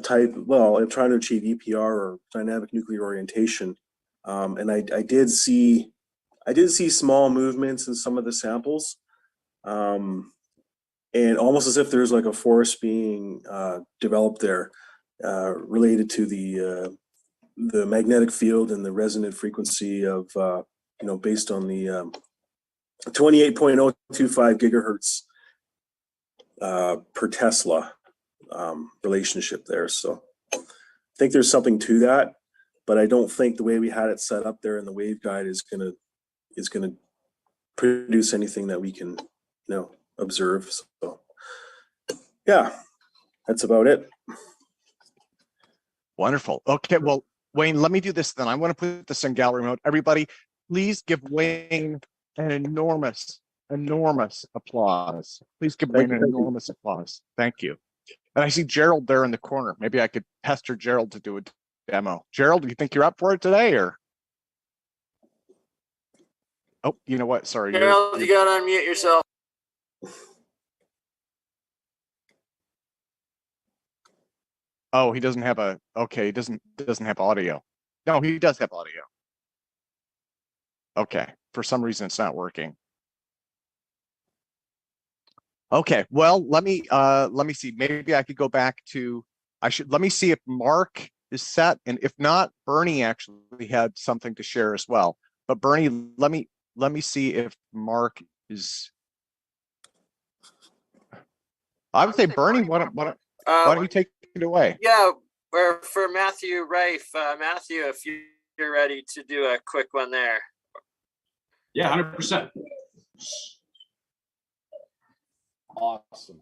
trying to achieve EPR, or dynamic nuclear orientation. And I did see small movements in some of the samples. And almost as if there's like a force being developed there, related to the magnetic field and the resonant frequency of based on the 28.025 gigahertz per Tesla relationship there. So I think there's something to that, but I don't think the way we had it set up there in the waveguide is gonna produce anything that we can observe. So yeah, that's about it. Wonderful. Okay, well, Wayne, let me do this then. I want to put this in gallery mode. Everybody, please give Wayne an enormous applause. Please give Wayne an enormous applause. Thank you. And I see Gerald there in the corner. Maybe I could pester Gerald to do a demo. Gerald, do you think you're up for it today, or? Oh, you know what? Sorry. Gerald, you gotta unmute yourself. Oh, he doesn't have he doesn't have audio. No, he does have audio. Okay, for some reason it's not working. Okay, well, let me see. Maybe I could go back to, let me see if Mark is set, and if not, Bernie actually had something to share as well. But Bernie, let me see if Mark is. I would say Bernie, why don't you take it away? Yeah, for Matthew Rife, Matthew, if you're ready to do a quick one there. Yeah, 100%. Awesome.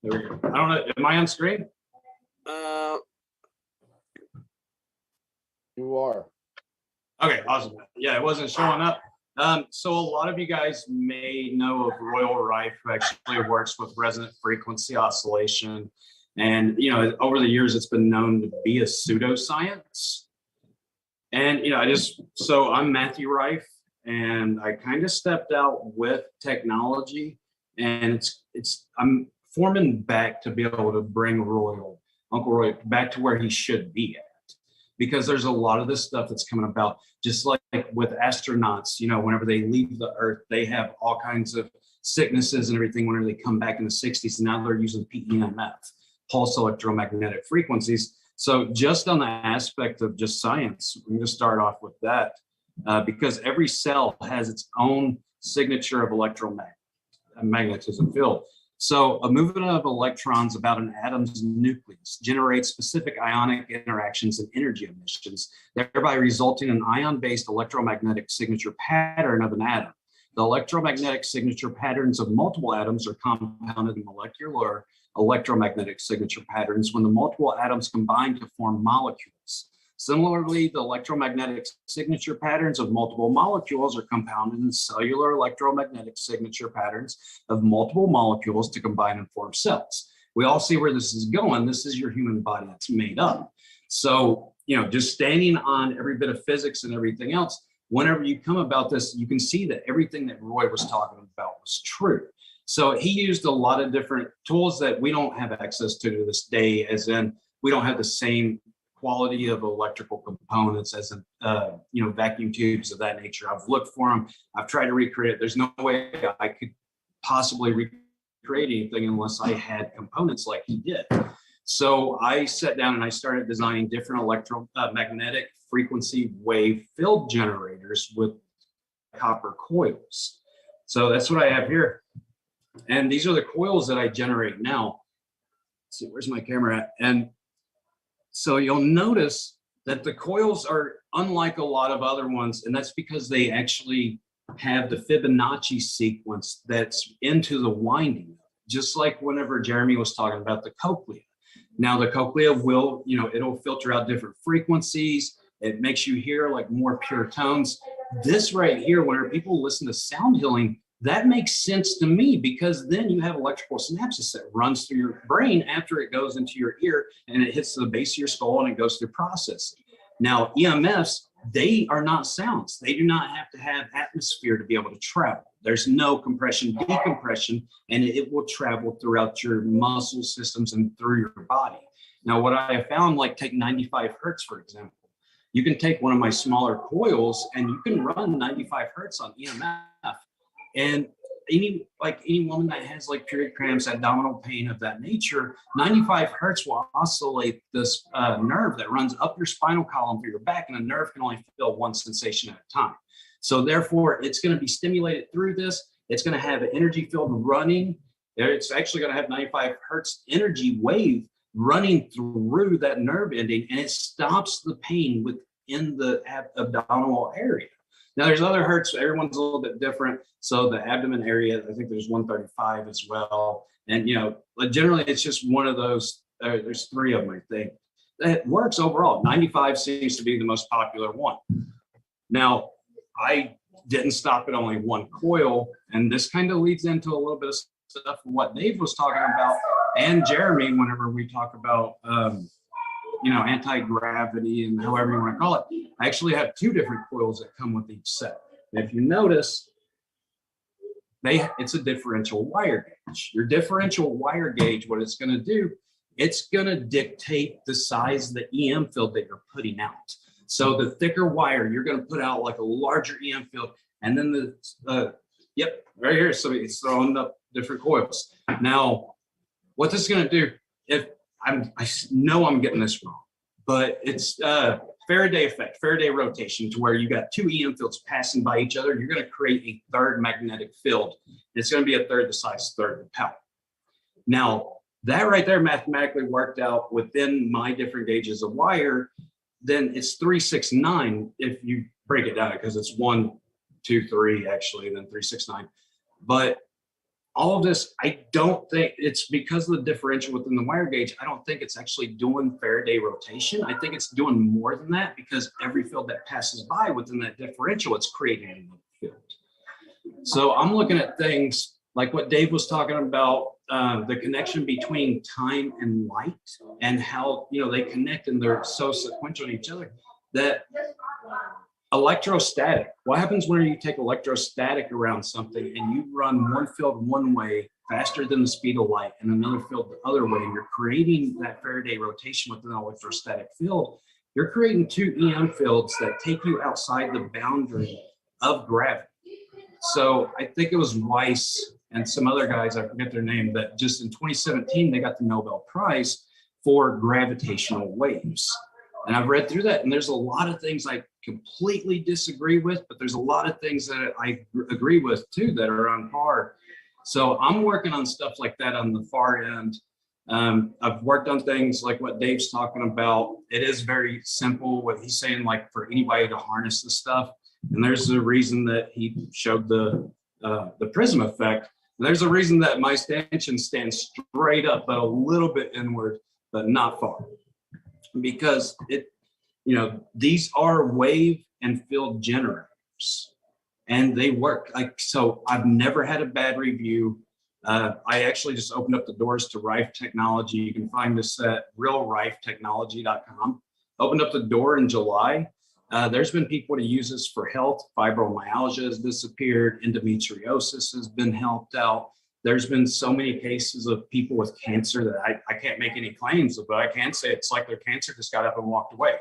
There we go. I don't know. Am I on screen? You are. Okay, awesome. Yeah, it wasn't showing up. So a lot of you guys may know of Royal Rife, who actually works with resonant frequency oscillation. And, you know, over the years, it's been known to be a pseudoscience. And, you know, so I'm Matthew Rife, and I kind of stepped out with technology, and I'm forming back to be able to bring Uncle Roy back to where he should be at. Because there's a lot of this stuff that's coming about, just like with astronauts, you know, whenever they leave the Earth, they have all kinds of sicknesses and everything whenever they come back in the 60s. And now they're using PEMF, pulse electromagnetic frequencies. So just on the aspect of just science, I'm going to start off with that because every cell has its own signature of electromagnetism field. So a movement of electrons about an atom's nucleus generates specific ionic interactions and energy emissions, thereby resulting in an ion-based electromagnetic signature pattern of an atom. The electromagnetic signature patterns of multiple atoms are compounded in molecular electromagnetic signature patterns when the multiple atoms combine to form molecules. Similarly, the electromagnetic signature patterns of multiple molecules are compounded in cellular electromagnetic signature patterns of multiple molecules to combine and form cells. We all see where this is going. This is your human body that's made up. So, you know, just standing on every bit of physics and everything else, whenever you come about this, you can see that everything that Roy was talking about was true. So he used a lot of different tools that we don't have access to this day, as in we don't have the same quality of electrical components as in, you know, vacuum tubes of that nature. I've looked for them. I've tried to recreate it. There's no way I could possibly recreate anything unless I had components like he did. So I sat down and I started designing different electromagnetic frequency wave field generators with copper coils. So that's what I have here. And these are the coils that I generate now. Let's see, where's my camera at? And so you'll notice that the coils are unlike a lot of other ones, and that's because they actually have the Fibonacci sequence that's into the winding, just like whenever Jeremy was talking about the cochlea. Now the cochlea will, you know, it'll filter out different frequencies. It makes you hear like more pure tones. This right here, whenever people listen to sound healing, that makes sense to me because then you have electrical synapses that runs through your brain after it goes into your ear and it hits the base of your skull and it goes through processing. Now, EMFs, they are not sounds. They do not have to have atmosphere to be able to travel. There's no compression, decompression, and it will travel throughout your muscle systems and through your body. Now, what I have found, like take 95 hertz, for example, you can take one of my smaller coils and you can run 95 hertz on EMF. And any woman that has like period cramps, abdominal pain of that nature, 95 hertz will oscillate this nerve that runs up your spinal column through your back, and a nerve can only feel one sensation at a time. So therefore, it's going to be stimulated through this. It's going to have an energy field running. It's actually going to have 95 hertz energy wave running through that nerve ending, and it stops the pain within the abdominal area. Now there's other hertz, everyone's a little bit different. So the abdomen area, I think there's 135 as well. And, you know, generally it's just one of those, there's three of them, I think. That works overall. 95 seems to be the most popular one. Now, I didn't stop at only one coil, and this kind of leads into a little bit of stuff from what Dave was talking about, and Jeremy, whenever we talk about, you know, anti-gravity and however you want to call it. I actually have two different coils that come with each set. If you notice, it's a differential wire gauge. Your differential wire gauge, what it's going to do, it's going to dictate the size of the EM field that you're putting out. So the thicker wire, you're going to put out like a larger EM field, and then yep, right here. So it's throwing up different coils. Now, what this is going to do, if I know I'm getting this wrong, but it's Faraday effect, Faraday rotation, to where you got two EM fields passing by each other. You're going to create a third magnetic field. It's going to be a third the size, third the power. Now, that right there mathematically worked out within my different gauges of wire. Then it's 369 if you break it down, because it's 1, 2, 3 actually, then 369. But all of this, I don't think it's because of the differential within the wire gauge. I don't think it's actually doing Faraday rotation. I think it's doing more than that, because every field that passes by within that differential, it's creating another field. So I'm looking at things like what Dave was talking about, the connection between time and light, and how, you know, they connect and they're so sequential to each other. That electrostatic, what happens when you take electrostatic around something and you run one field one way faster than the speed of light and another field the other way, and you're creating that Faraday rotation within an electrostatic field, you're creating two EM fields that take you outside the boundary of gravity. So I think it was Weiss and some other guys, I forget their name, that just in 2017, they got the Nobel Prize for gravitational waves. And I've read through that, and there's a lot of things I completely disagree with, but there's a lot of things that I agree with too that are on par. So I'm working on stuff like that on the far end. I've worked on things like what Dave's talking about. It is very simple what he's saying, like for anybody to harness the stuff. And there's a reason that he showed the prism effect. And there's a reason that my stanchion stands straight up, but a little bit inward, but not far. Because it, you know, these are wave and field generators, and they work. Like, so I've never had a bad review. I actually just opened up the doors to Rife technology. You can find this at realrifetechnology.com. Opened up the door in July. There's been people to use this for health. Fibromyalgia has disappeared. Endometriosis has been helped out. There's been so many cases of people with cancer that I can't make any claims, but I can say it's like their cancer just got up and walked away.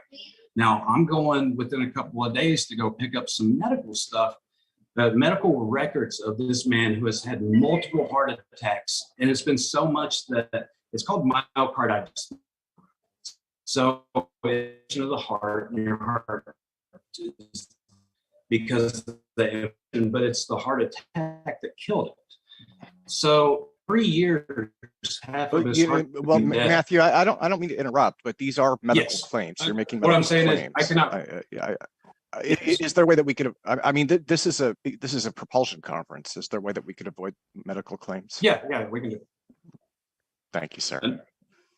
Now, I'm going within a couple of days to go pick up some medical stuff, medical records of this man who has had multiple heart attacks. And it's been so much that it's called myocarditis. So it's of the heart and your heart, because but it's the heart attack that killed it. So 3 years, half of his heart. Well, Matthew, I don't mean to interrupt, but these are medical claims. You're making medical what I'm saying claims. is I cannot. Is there a way that we could? I mean, this is a propulsion conference. Is there a way that we could avoid medical claims? Yeah, we can do it. Thank you, sir. And,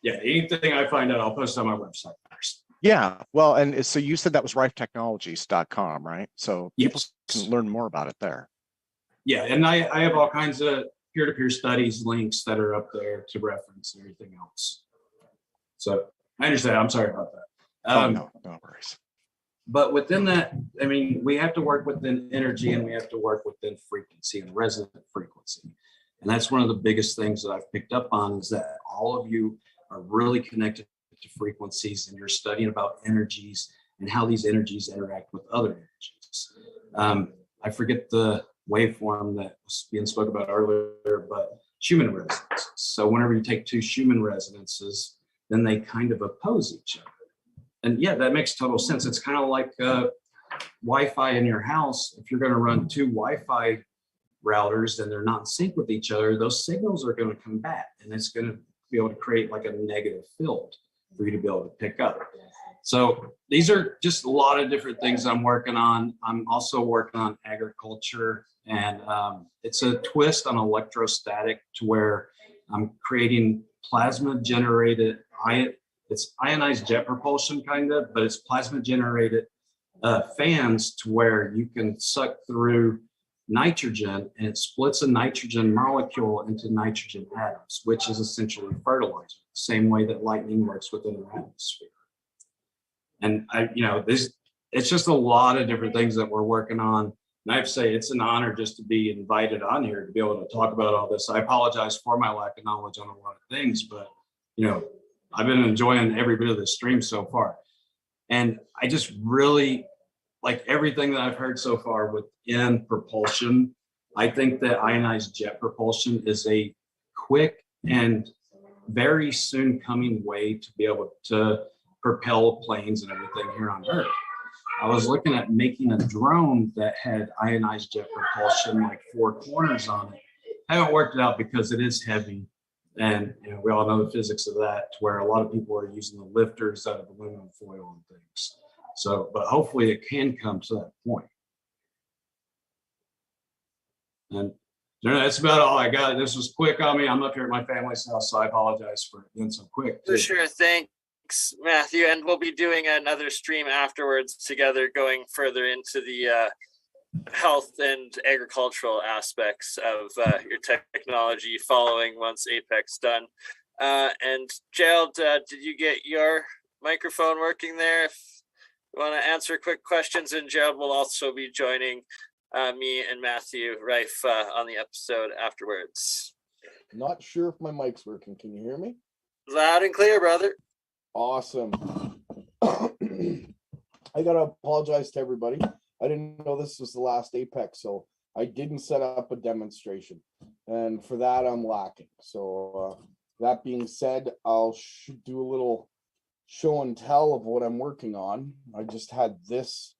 yeah, anything I find out, I'll post on my website first. Yeah, well, and so you said that was rifetechnologies.com, right? So people can learn more about it there. Yeah, and I have all kinds of peer-to-peer studies links that are up there to reference and everything else. So I understand. I'm sorry about that. No worries. But within that, I mean, we have to work within energy, and we have to work within frequency and resonant frequency. And that's one of the biggest things that I've picked up on, is that all of you are really connected to frequencies, and you're studying about energies and how these energies interact with other energies. I forget the waveform that was being spoke about earlier, but Schumann resonances. So whenever you take two Schumann resonances, then they kind of oppose each other. And yeah, that makes total sense. It's kind of like Wi-Fi in your house. If you're going to run two Wi-Fi routers and they're not in sync with each other, those signals are going to combat, and it's going to be able to create like a negative field for you to be able to pick up. So these are just a lot of different things I'm working on. I'm also working on agriculture, and it's a twist on electrostatic, to where I'm creating plasma generated, it's ionized jet propulsion kind of, but it's plasma generated fans, to where you can suck through nitrogen, and it splits a nitrogen molecule into nitrogen atoms, which is essentially fertilizer, the same way that lightning works within our atmosphere. And it's just a lot of different things that we're working on. And I have to say, it's an honor just to be invited on here to be able to talk about all this. I apologize for my lack of knowledge on a lot of things, but I've been enjoying every bit of the stream so far. And I just really like everything that I've heard so far within propulsion. I think that ionized jet propulsion is a quick and very soon coming way to be able to propel planes and everything here on Earth. I was looking at making a drone that had ionized jet propulsion, like 4 corners on it. I haven't worked it out because it is heavy. And we all know the physics of that, to where a lot of people are using the lifters out of aluminum foil and things. So, but hopefully it can come to that point. And that's about all I got. This was quick on me. I'm up here at my family's house, so I apologize for being so quick. For sure. Thanks, Matthew. And we'll be doing another stream afterwards together, going further into the health and agricultural aspects of your technology following once APEC's done. And Gerald, did you get your microphone working there? If you want to answer quick questions, and Gerald will also be joining me and Matthew Rife on the episode afterwards. Not sure if my mic's working. Can you hear me? Loud and clear, brother. Awesome. I gotta apologize to everybody. I didn't know this was the last APEC, so I didn't set up a demonstration, and for that I'm lacking. So that being said, I'll do a little show and tell of what I'm working on. I just had this.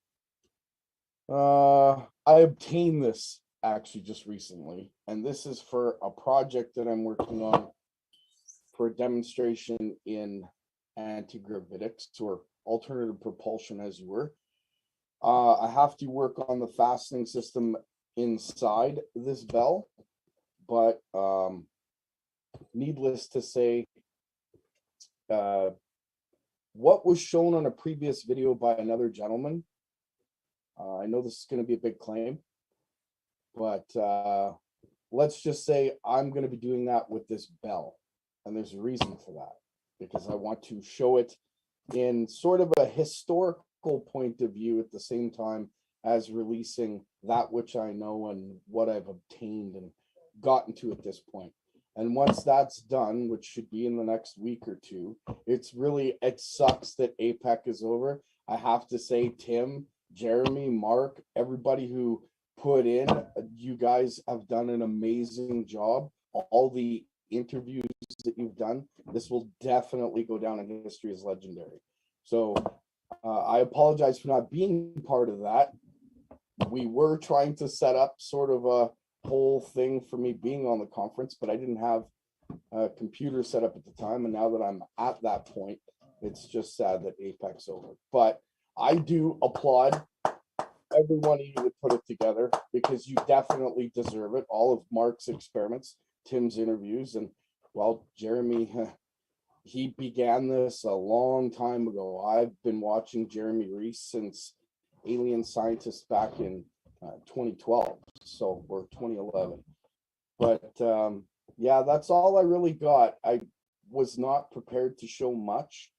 I obtained this actually just recently, and this is for a project that I'm working on for a demonstration in anti-gravitics, or alternative propulsion, as you were. I have to work on the fastening system inside this bell, but needless to say, what was shown on a previous video by another gentleman, I know this is going to be a big claim, but let's just say I'm going to be doing that with this bell. And there's a reason for that, because I want to show it in sort of a historical point of view at the same time as releasing that which I know and what I've obtained and gotten to at this point. And once that's done, which should be in the next week or two, it sucks that APEC is over. I have to say, Tim, Jeremy, Mark, everybody who put in, you guys have done an amazing job. All the interviews that you've done, this will definitely go down in history as legendary. So I apologize for not being part of that. We were trying to set up sort of a whole thing for me being on the conference, but I didn't have a computer set up at the time. And now that I'm at that point, it's just sad that APEC's over. But I do applaud every one of you that put it together, because you definitely deserve it. All of Mark's experiments, Tim's interviews, and well, Jeremy, he began this a long time ago. I've been watching Jeremy Reese since Alien Scientist back in 2012, so or 2011. But yeah, that's all I really got. I was not prepared to show much.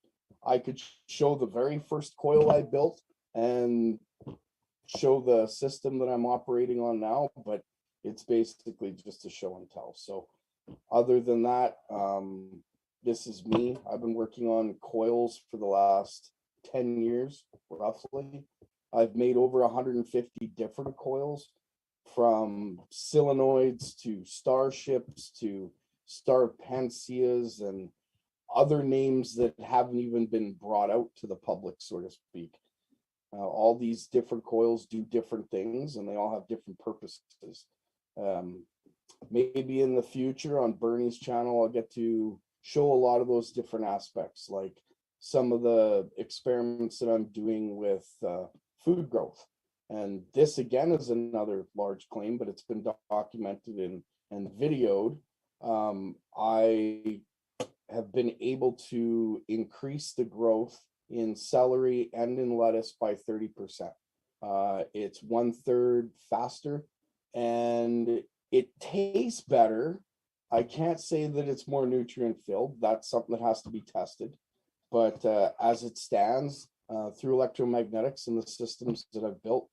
I could show the very first coil I built and show the system that I'm operating on now, but it's basically just a show and tell. So other than that, this is me. I've been working on coils for the last 10 years, roughly. I've made over 150 different coils, from solenoids to starships to star panseas and other names that haven't even been brought out to the public, so to speak. All these different coils do different things, and they all have different purposes. Maybe in the future on Bernie's channel, I'll get to show a lot of those different aspects, like some of the experiments that I'm doing with food growth. And this again is another large claim, but it's been documented and videoed. I have been able to increase the growth in celery and in lettuce by 30%. It's 1/3 faster, and it tastes better. I can't say that it's more nutrient filled. That's something that has to be tested. But as it stands, through electromagnetics and the systems that I've built,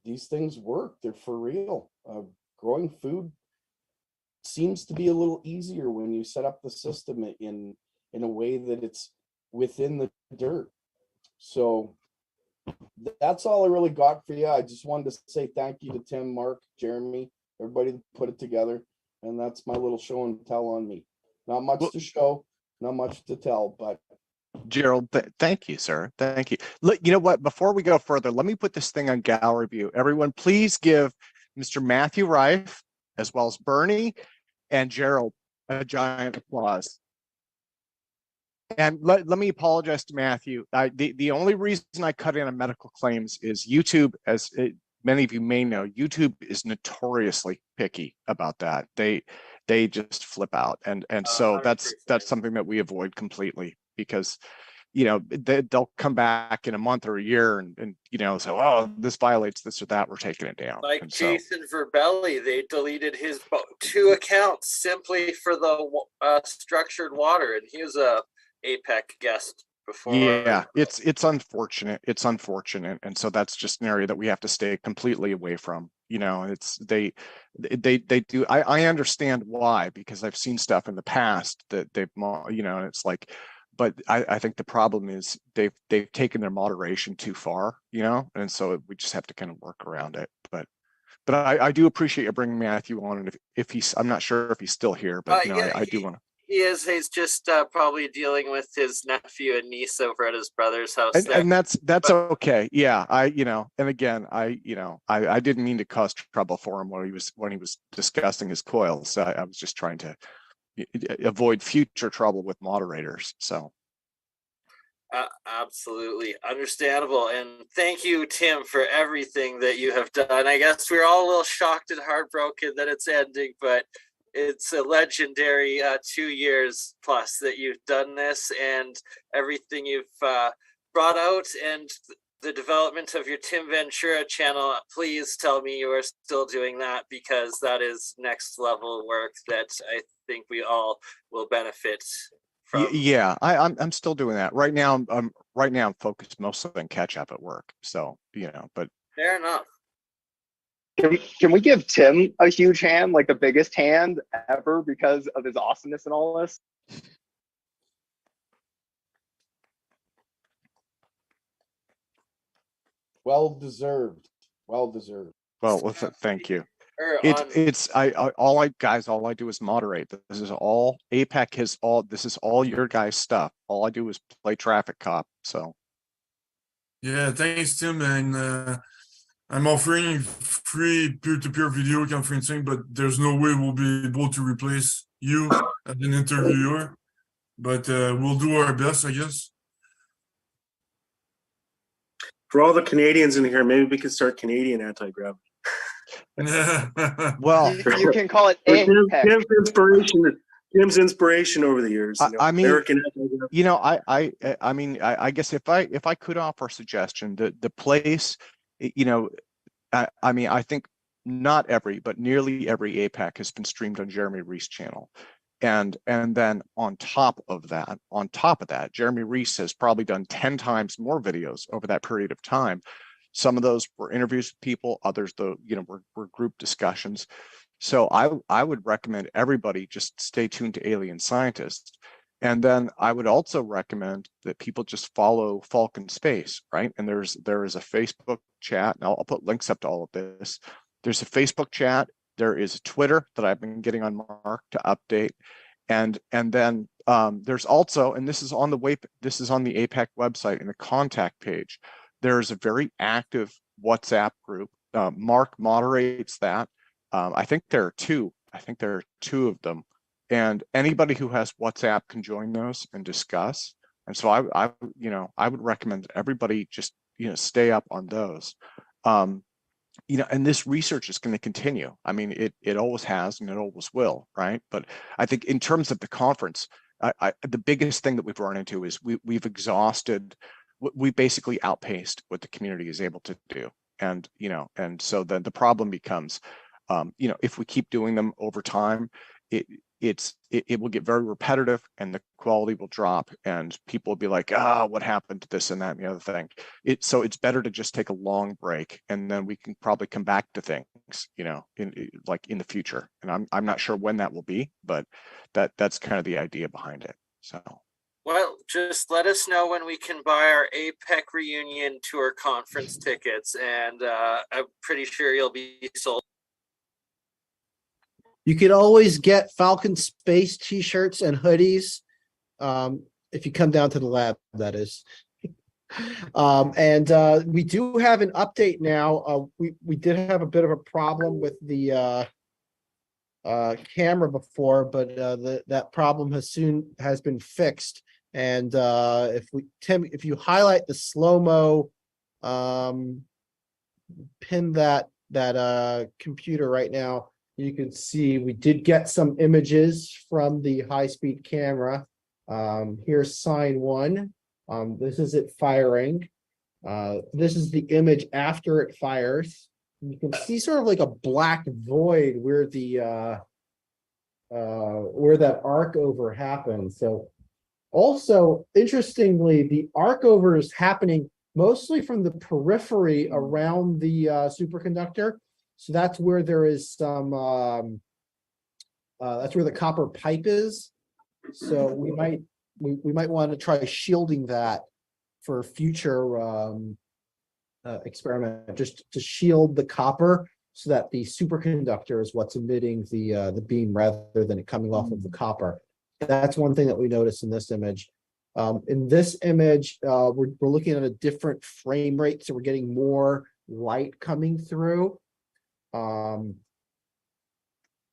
These things work. They're for real. Growing food seems to be a little easier when you set up the system in a way that it's within the dirt. So that's all I really got for you. I just wanted to say thank you to Tim, Mark, Jeremy, everybody that put it together. And that's my little show and tell on me. Not much to show, not much to tell, but Gerald, thank you, sir. Thank you. Look, you know what? Before we go further, let me put this thing on gallery view. Everyone, please give Mr. Matthew Rife, as well as Bernie and Gerald, a giant applause. And let me apologize to Matthew. The only reason I cut in on medical claims is YouTube, as many of you may know, YouTube is notoriously picky about that. They just flip out, and so that's something that we avoid completely, because you know they'll come back in a month or a year and you know say, oh, this violates this or that, we're taking it down. Like and Jason Verbelli, they deleted his 2 accounts simply for the structured water, and he was a APEC guest before. Yeah, it's unfortunate. It's unfortunate, and so that's just an area that we have to stay completely away from. You know, it's they do. I understand why, because I've seen stuff in the past that they've, you know, and it's like, but I think the problem is they've taken their moderation too far, you know, and so we just have to kind of work around it. But I do appreciate you bringing Matthew on, and if he's, I'm not sure if he's still here, but you know, I do want to. He is. He's just probably dealing with his nephew and niece over at his brother's house. And that's okay. Yeah, you know, and again, I didn't mean to cause trouble for him when he was discussing his coils. I was just trying to avoid future trouble with moderators. So. Absolutely understandable, and thank you, Tim, for everything that you have done. I guess we're all a little shocked and heartbroken that it's ending, but it's a legendary 2 years plus that you've done this, and everything you've brought out, and the development of your Tim Ventura channel. Please tell me you are still doing that, because that is next level work that I think we all will benefit from. Yeah, I'm still doing that right now. I'm focused mostly on catch up at work. So you know, but fair enough. Can we give Tim a huge hand, like the biggest hand ever, because of his awesomeness and all this? well deserved. Well deserved. Well, thank you. All I do is moderate. This is all APEC this is all your guys' stuff. All I do is play traffic cop. So yeah, thanks, Tim. And I'm offering free peer-to-peer video conferencing, but there's no way we'll be able to replace you as an interviewer. But we'll do our best, I guess. For all the Canadians in here, maybe we could start Canadian anti-gravity. Well, you can call it Tim's inspiration over the years. You know, I mean, American, you know, I mean, I guess if I could offer a suggestion, the place, you know, I mean, I think not every, but nearly every APEC has been streamed on Jeremy Reese channel. And then on top of that, Jeremy Reese has probably done 10 times more videos over that period of time. Some of those were interviews with people, others, were group discussions. So I would recommend everybody just stay tuned to Alien Scientists. And then I would also recommend that people just follow Falcon Space, right? And there is a Facebook chat, and I'll put links up to all of this. There's a Facebook chat. There is a Twitter that I've been getting on Mark to update. And then there's also, and this is on the APEC website in the contact page, there's a very active WhatsApp group. Mark moderates that. I think there are two of them. And anybody who has WhatsApp can join those and discuss. And so I would recommend everybody just, stay up on those. And this research is going to continue. I mean, it always has and it always will, right? But I think in terms of the conference, the biggest thing that we've run into is we've exhausted, we basically outpaced what the community is able to do. And, and so then the problem becomes, if we keep doing them over time, it will get very repetitive and the quality will drop and people will be like, what happened to this and that and the other thing. So it's better to just take a long break and then we can probably come back to things, in the future. And I'm not sure when that will be, but that's kind of the idea behind it. So. Well, just let us know when we can buy our APEC reunion tour conference tickets, and I'm pretty sure you'll be sold. You could always get Falcon Space t-shirts and hoodies if you come down to the lab, that is. And we do have an update now. We did have a bit of a problem with the camera before, but that problem has been fixed. And Tim, if you highlight the slow-mo, pin that computer right now, you can see we did get some images from the high-speed camera. Here's sign 1. This is it firing. This is the image after it fires. You can see sort of like a black void where that arc over happened. So also, interestingly, the arc over is happening mostly from the periphery around the superconductor. So that's where there is some, that's where the copper pipe is. So we might want to try shielding that for future experiment, just to shield the copper so that the superconductor is what's emitting the beam rather than it coming off of the copper. That's one thing that we noticed in this image. In this image, we're looking at a different frame rate, so we're getting more light coming through.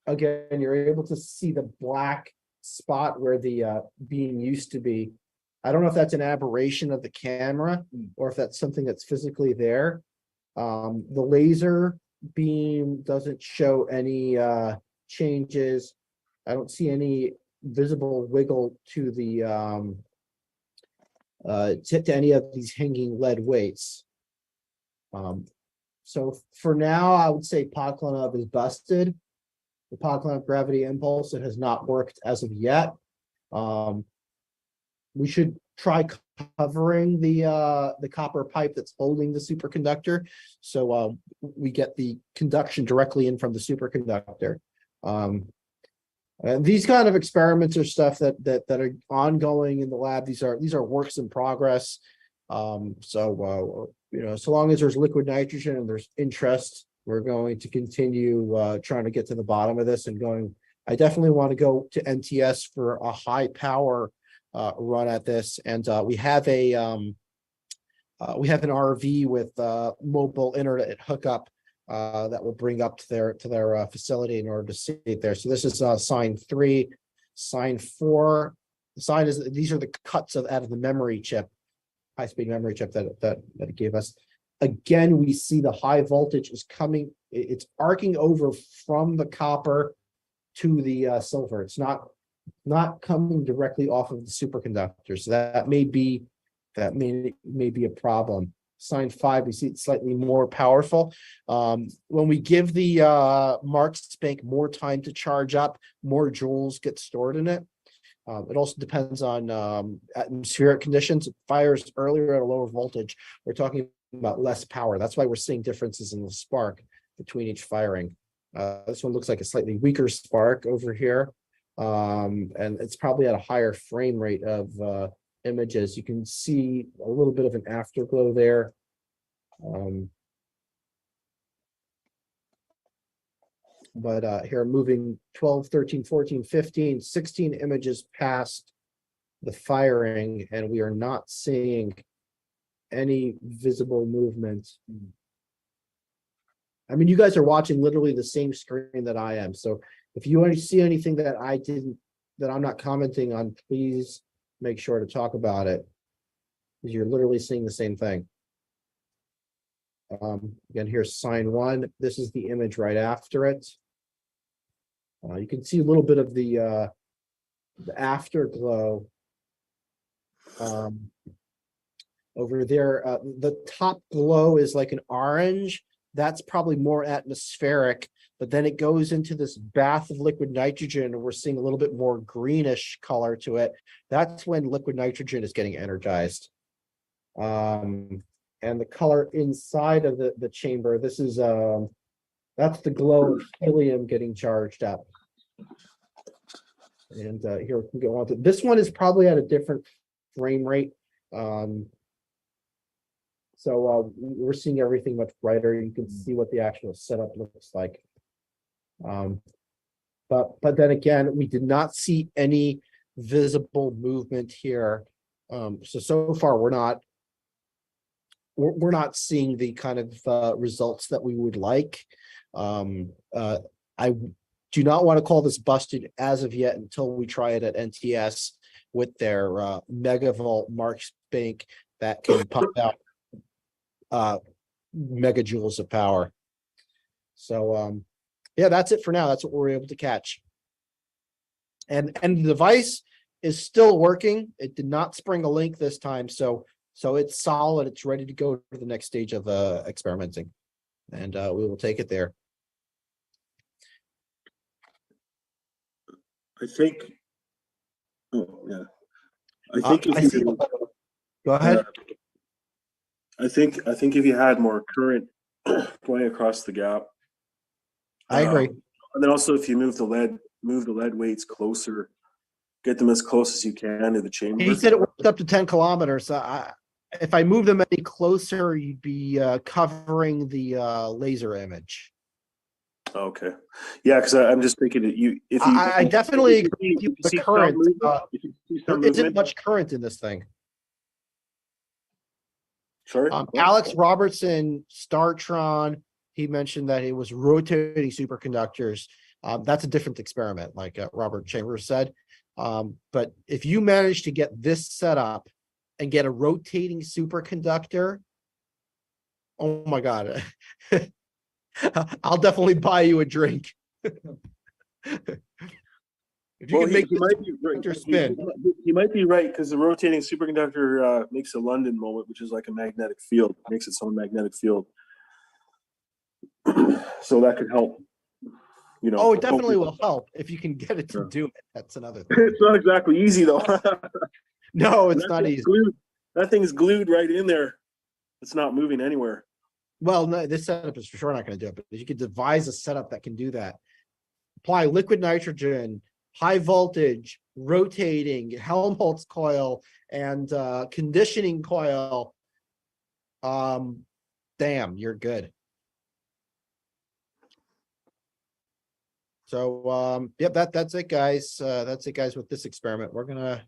Again, you're able to see the black spot where the beam used to be. I don't know if that's an aberration of the camera or if that's something that's physically there. The laser beam doesn't show any changes. I don't see any visible wiggle to the to any of these hanging lead weights. So for now, I would say Paklonov is busted. The Paklonov gravity impulse, it has not worked as of yet. We should try covering the copper pipe that's holding the superconductor, so we get the conduction directly in from the superconductor. And these kind of experiments are stuff that are ongoing in the lab. These are works in progress. So long as there's liquid nitrogen and there's interest, we're going to continue trying to get to the bottom of this and going. I definitely want to go to NTS for a high power run at this, and we have an RV with mobile internet hookup that will bring up to their facility in order to see it there. So this is sign 3, sign 4. The sign is these are the cuts out of the memory chip, high-speed memory chip that it gave us. Again, we see the high voltage is coming. It's arcing over from the copper to the silver. It's not coming directly off of the superconductor. So that may be a problem. Sign 5, we see it's slightly more powerful. When we give the Markspank more time to charge up, more joules get stored in it. It also depends on atmospheric conditions. It fires earlier at a lower voltage. We're talking about less power. That's why we're seeing differences in the spark between each firing. This one looks like a slightly weaker spark over here. And it's probably at a higher frame rate of images. You can see a little bit of an afterglow there. But here moving 12, 13, 14, 15, 16 images past the firing, and we are not seeing any visible movement. I mean, you guys are watching literally the same screen that I am. So if you see anything that I'm not commenting on, please make sure to talk about it, because you're literally seeing the same thing. Again, here's sign 1. This is the image right after it. You can see a little bit of the afterglow over there. The top glow is like an orange. That's probably more atmospheric. but then it goes into this bath of liquid nitrogen, and we're seeing a little bit more greenish color to it. That's when liquid nitrogen is getting energized. And the color inside of the chamber, this is that's the glow of helium getting charged up. And here we can go on to this one is probably at a different frame rate. So we're seeing everything much brighter. You can see what the actual setup looks like. But then again, we did not see any visible movement here. So far we're not seeing the kind of results that we would like. I do not want to call this busted as of yet until we try it at NTS with their megavolt Marks bank that can pump out megajoules of power. So yeah, that's it for now. That's what we're able to catch. And the device is still working. It did not spring a link this time, so it's solid. It's ready to go to the next stage of experimenting, and we will take it there. I think. Oh yeah. I think if you go ahead. I think if you had more current going across the gap. I agree. And then also if you move the lead weights closer, get them as close as you can to the chamber. He said it worked up to 10 kilometers. If I move them any closer, you'd be covering the laser image. Okay. Yeah, because I'm just thinking that I definitely agree with you with the current. There isn't movement. much current in this thing. Sorry? Alex Robertson, Startron, he mentioned that it was rotating superconductors. That's a different experiment, like Robert Chambers said. But if you manage to get this set up and get a rotating superconductor, oh my God, I'll definitely buy you a drink. If you can make he might be right. spin. He might be right because the rotating superconductor makes a London moment, which is like a magnetic field, makes its own magnetic field. So that could help. You know. Oh, it definitely will help if you can get it to do it. That's another thing. It's not exactly easy though. No, it's not easy. That thing's glued right in there. It's not moving anywhere. Well, no, this setup is for sure not going to do it, but you could devise a setup that can do that. Apply liquid nitrogen, high voltage, rotating, Helmholtz coil, and conditioning coil. Damn, you're good. So yep, that's it, guys. That's it, guys, with this experiment. We're gonna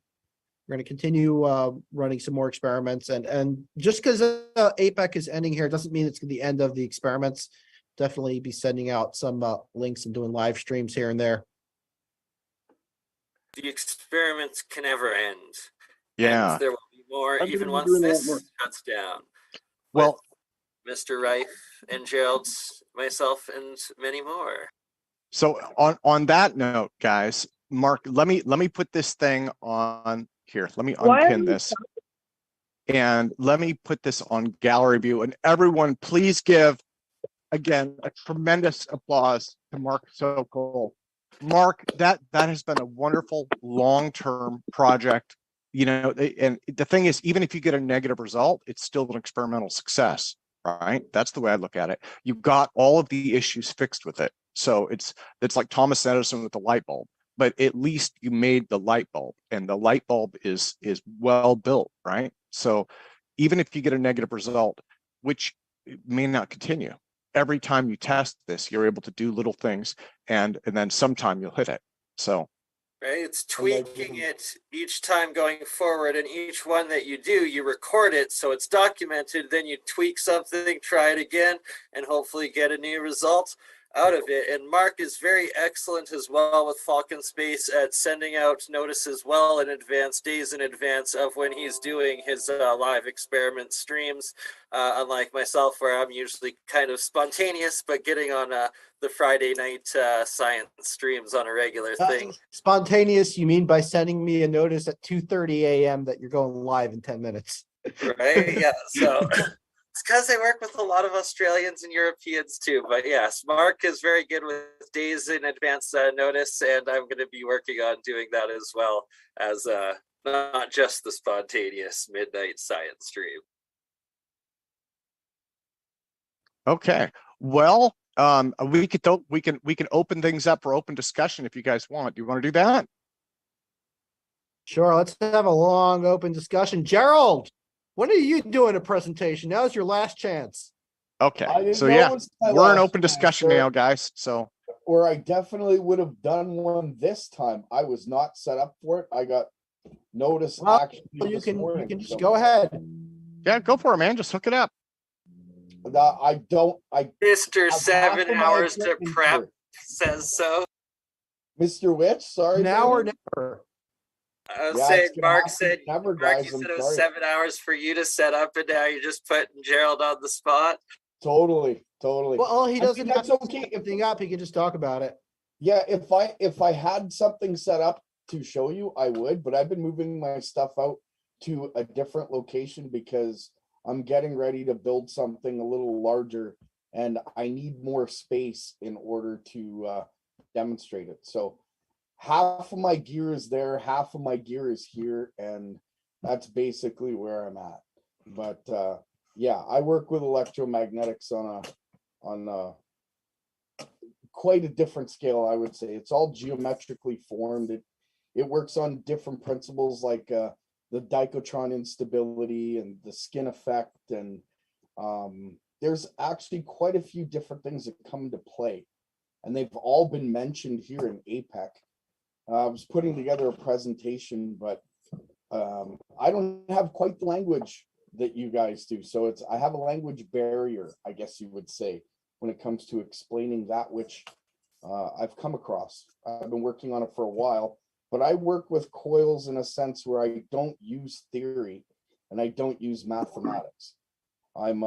continue running some more experiments, and just because APEC is ending here doesn't mean it's the end of the experiments. Definitely be sending out some links and doing live streams here and there. The experiments can never end. Yeah. And there will be more I'm even gonna be once doing a lot this more. shuts down. Well, With Mr. Rife and Gerald, myself, and many more. so on that note, guys, Mark, let me put this thing on here. Let me unpin this. And let me put this on gallery view. And everyone, please give, again, a tremendous applause to Mark Sokol. Mark, that has been a wonderful long-term project. You know, and the thing is, even if you get a negative result, it's still an experimental success, right? That's the way I look at it. You got all of the issues fixed with it. So it's like Thomas Edison with the light bulb, but at least you made the light bulb, and the light bulb is well built, right? So even if you get a negative result, which may not continue, every time you test this, you're able to do little things, and then sometime you'll hit it. So Right, it's tweaking it each time going forward, and each one that you do, you record it so it's documented, then you tweak something, try it again, and hopefully get a new result out of it. And Mark is very excellent as well with Falcon Space at sending out notices well in advance, days in advance of when he's doing his live experiment streams, unlike myself, where I'm usually kind of spontaneous, but getting on the Friday night science streams on a regular thing. Spontaneous, you mean by sending me a notice at 2:30 a.m. that you're going live in 10 minutes? Right, yeah, so It's because I work with a lot of Australians and Europeans too. But yes, Mark is very good with days in advance notice, and I'm going to be working on doing that as well as not just the spontaneous midnight science stream. Okay. Well, we can open things up for open discussion if you guys want. Do you want to do that? Sure, let's have a long open discussion. Gerald, when are you doing a presentation? Now's your last chance. Okay, so yeah, we're in open discussion now, guys. So, or I definitely would have done one this time. I was not set up for it. I got notice actually. You can just go ahead. Yeah, go for it, man. Just hook it up. Mr. 7 hours to prep says so. Mr. Which? Sorry. Now or never. I was saying, Mark said it was 7 hours for you to set up, and now you're just putting Gerald on the spot. Totally. Well, he doesn't have that's okay. Everything up, he can just talk about it. Yeah, if I had something set up to show you, I would, but I've been moving my stuff out to a different location because I'm getting ready to build something a little larger, and I need more space in order to demonstrate it. So half of my gear is there, half of my gear is here, and that's basically where I'm at. But yeah, I work with electromagnetics on quite a different scale, I would say. It's all geometrically formed. It works on different principles like the dichotron instability and the skin effect, and there's actually quite a few different things that come into play, and they've all been mentioned here in APEC. I was putting together a presentation, but I don't have quite the language that you guys do. So I have a language barrier, I guess you would say, when it comes to explaining that which I've come across. I've been working on it for a while, but I work with coils in a sense where I don't use theory and I don't use mathematics. I'm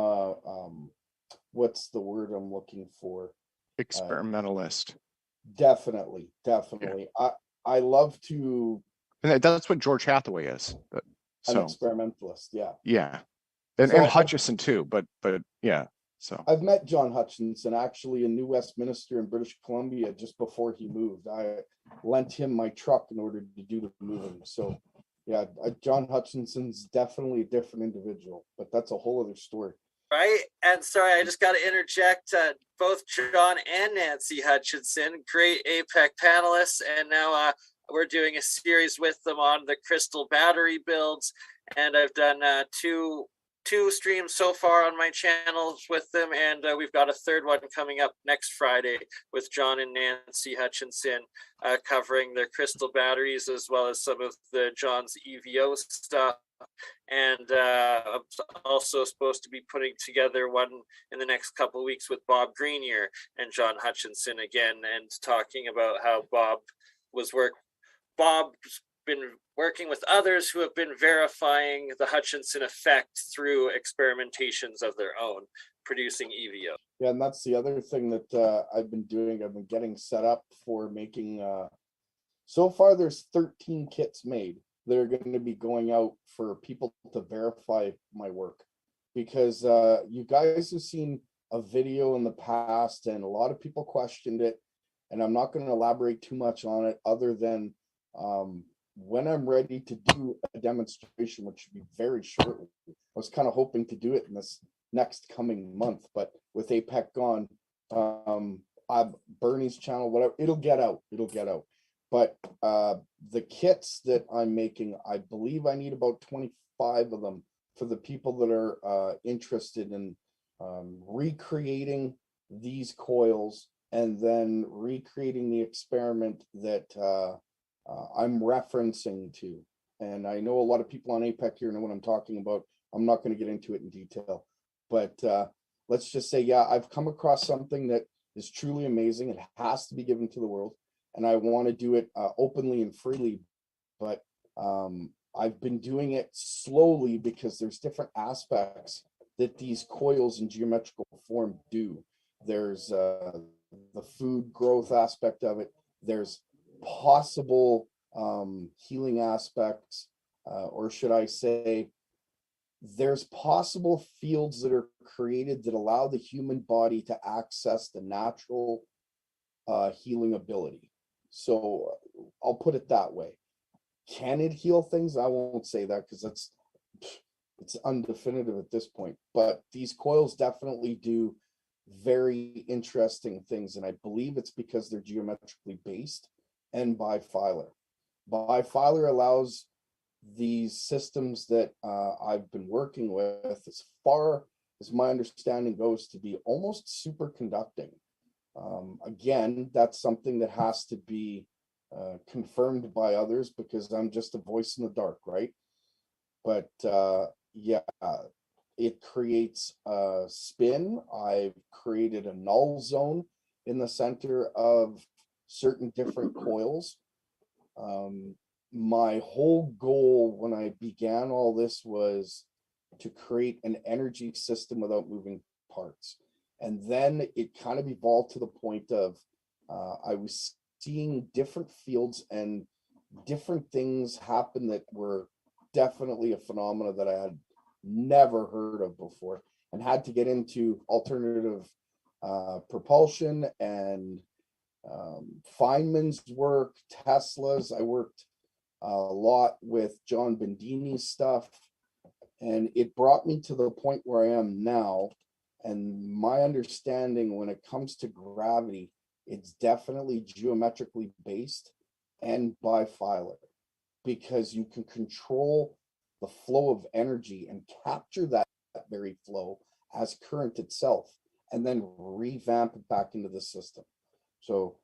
what's the word I'm looking for? Experimentalist. Definitely. Yeah. I love to. And that's what George Hathaway is. An experimentalist, yeah. Yeah, and Hutchison too, but yeah. So I've met John Hutchinson actually in New Westminster in British Columbia just before he moved. I lent him my truck in order to do the moving. So yeah, John Hutchinson's definitely a different individual, but that's a whole other story. Right. And sorry, I just got to interject. Both John and Nancy Hutchinson, great APEC panelists, and now we're doing a series with them on the crystal battery builds. And I've done two streams so far on my channels with them, and we've got a third one coming up next Friday with John and Nancy Hutchinson covering their crystal batteries as well as some of John's EVO stuff. And I'm also supposed to be putting together one in the next couple of weeks with Bob Greenier and John Hutchinson again, and talking about how Bob's been working with others who have been verifying the Hutchinson effect through experimentations of their own, producing EVO. Yeah, and that's the other thing that I've been doing. I've been getting set up for making, so far there's 13 kits made that are going to be going out for people to verify my work. Because you guys have seen a video in the past and a lot of people questioned it, and I'm not going to elaborate too much on it other than when I'm ready to do a demonstration, which should be very shortly. I was kind of hoping to do it in this next coming month, but with APEC gone, Bernie's channel, whatever, it'll get out. But the kits that I'm making, I believe I need about 25 of them for the people that are interested in recreating these coils and then recreating the experiment that I'm referencing to. And I know a lot of people on APEC here know what I'm talking about. I'm not going to get into it in detail, but let's just say, yeah, I've come across something that is truly amazing. It has to be given to the world, and I want to do it openly and freely, but I've been doing it slowly because there's different aspects that these coils in geometrical form do. There's the food growth aspect of it. There's possible healing aspects, or should I say there's possible fields that are created that allow the human body to access the natural healing ability. So I'll put it that way. Can it heal things? I won't say that because it's undefinitive at this point, but these coils definitely do very interesting things. And I believe it's because they're geometrically based and bifilar. Bifilar allows these systems that I've been working with, as far as my understanding goes, to be almost superconducting. Again, that's something that has to be confirmed by others because I'm just a voice in the dark, right? But yeah, it creates a spin. I've created a null zone in the center of certain different coils. My whole goal when I began all this was to create an energy system without moving parts. And then it kind of evolved to the point of I was seeing different fields and different things happen that were definitely a phenomena that I had never heard of before, and had to get into alternative propulsion and Feynman's work, Tesla's. I worked a lot with John Bendini's stuff, and it brought me to the point where I am now. And my understanding when it comes to gravity, it's definitely geometrically based and bifilar, because you can control the flow of energy and capture that very flow as current itself, and then revamp it back into the system. So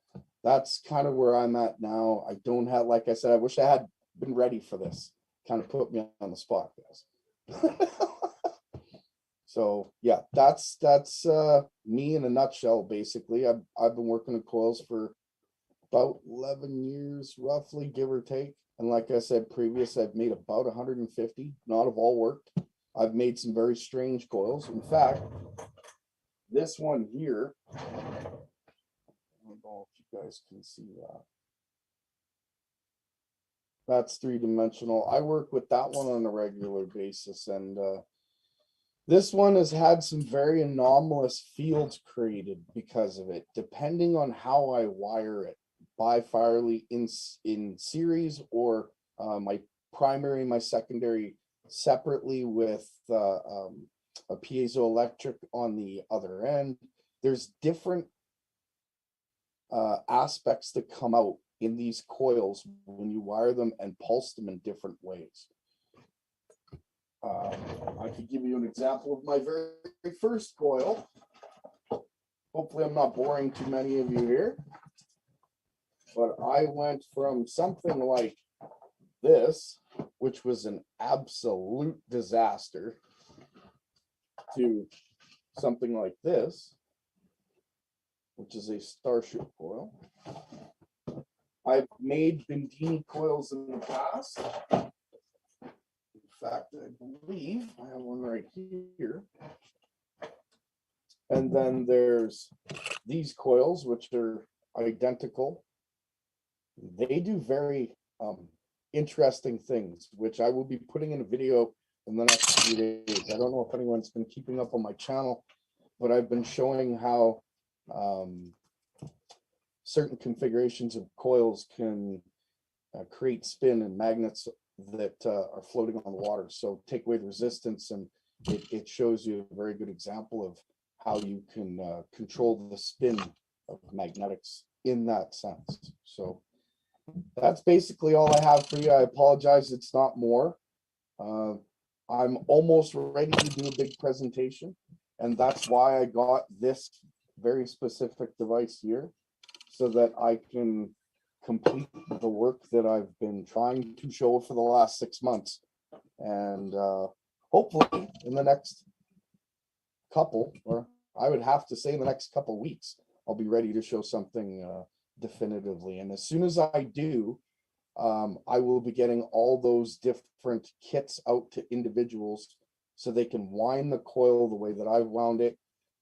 that's kind of where I'm at now. I don't have, like I said, I wish I had been ready for this. Kind of put me on the spot, guys. So yeah, that's me in a nutshell. Basically, I've been working with coils for about 11 years, roughly, give or take. And like I said previous, I've made about 150. Not have all worked. I've made some very strange coils. In fact, this one here, I don't know if you guys can see that. That's three-dimensional. I work with that one on a regular basis, and this one has had some very anomalous fields created because of it, depending on how I wire it, bifilarly in series, or my primary, my secondary separately with a piezoelectric on the other end. There's different aspects that come out in these coils when you wire them and pulse them in different ways. I could give you an example of my very first coil. Hopefully I'm not boring too many of you here, but I went from something like this, which was an absolute disaster, to something like this, which is a Starship coil. I've made Bendini coils in the past. In fact, I believe I have one right here. And then there's these coils, which are identical. They do very interesting things, which I will be putting in a video in the next few days. I don't know if anyone's been keeping up on my channel, but I've been showing how certain configurations of coils can create spin and magnets that are floating on the water. So take away the resistance, and it shows you a very good example of how you can control the spin of magnetics in that sense. So that's basically all I have for you. I apologize, it's not more. I'm almost ready to do a big presentation, and that's why I got this very specific device here, so that I can complete the work that I've been trying to show for the last 6 months. And hopefully in the next couple, or I would have to say in the next couple weeks, I'll be ready to show something definitively. And as soon as I do, I will be getting all those different kits out to individuals so they can wind the coil the way that I've wound it.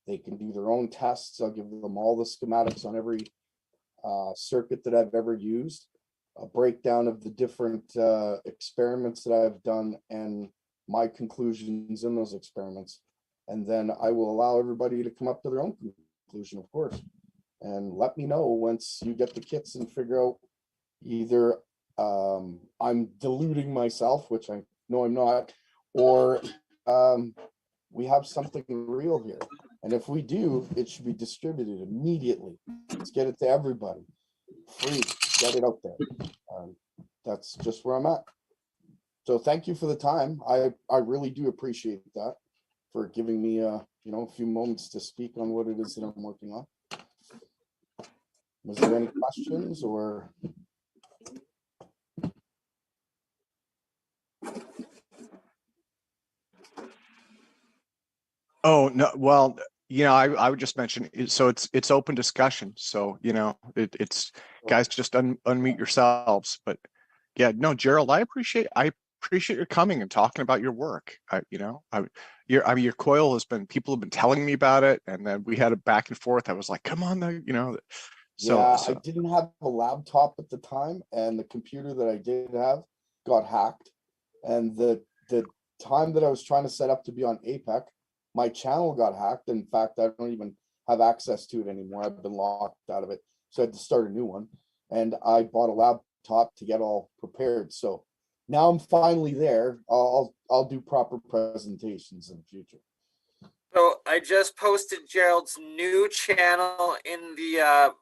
They can do their own tests. I'll give them all the schematics on every circuit that I've ever used, a breakdown of the different experiments that I've done, and my conclusions in those experiments. And then I will allow everybody to come up to their own conclusion, of course. And let me know once you get the kits and figure out either I'm deluding myself, which I know I'm not, or we have something real here. And if we do, it should be distributed immediately. Let's get it to everybody. Free, get it out there. That's just where I'm at. So thank you for the time. I really do appreciate that, for giving me a few moments to speak on what it is that I'm working on. Was there any questions or? Oh, no, well, I would just mention, so it's open discussion. So, it's guys, just unmute yourselves. But yeah, no, Gerald, I appreciate your coming and talking about your work. Your coil people have been telling me about it, and then we had a back and forth. I was like, come on, So I didn't have a laptop at the time, and the computer that I did have got hacked. And the time that I was trying to set up to be on APEC, my channel got hacked. In fact, I don't even have access to it anymore. I've been locked out of it. So I had to start a new one. And I bought a laptop to get all prepared. So now I'm finally there. I'll do proper presentations in the future. So I just posted Gerald's new channel in the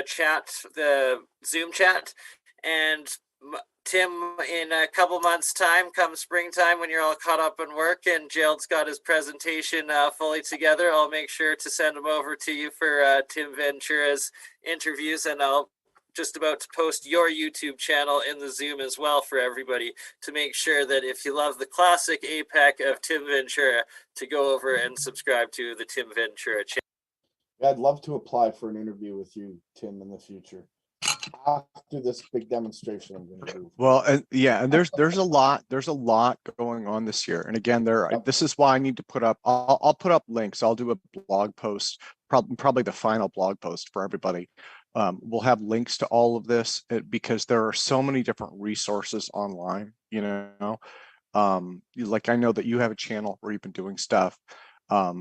chat, the Zoom chat, and Tim, in a couple months' time, come springtime, when you're all caught up in work and Gerald's got his presentation fully together, I'll make sure to send them over to you for Tim Ventura's interviews, and I'll just about to post your YouTube channel in the Zoom as well for everybody, to make sure that if you love the classic APEC of Tim Ventura, to go over and subscribe to the Tim Ventura channel. I'd love to apply for an interview with you, Tim, in the future. After this big demonstration I'm going to do. Well, and there's a lot going on this year. And again, this is why I need to put up, I'll put up links. I'll do a blog post, probably the final blog post for everybody. We'll have links to all of this because there are so many different resources online, like I know that you have a channel where you've been doing stuff. I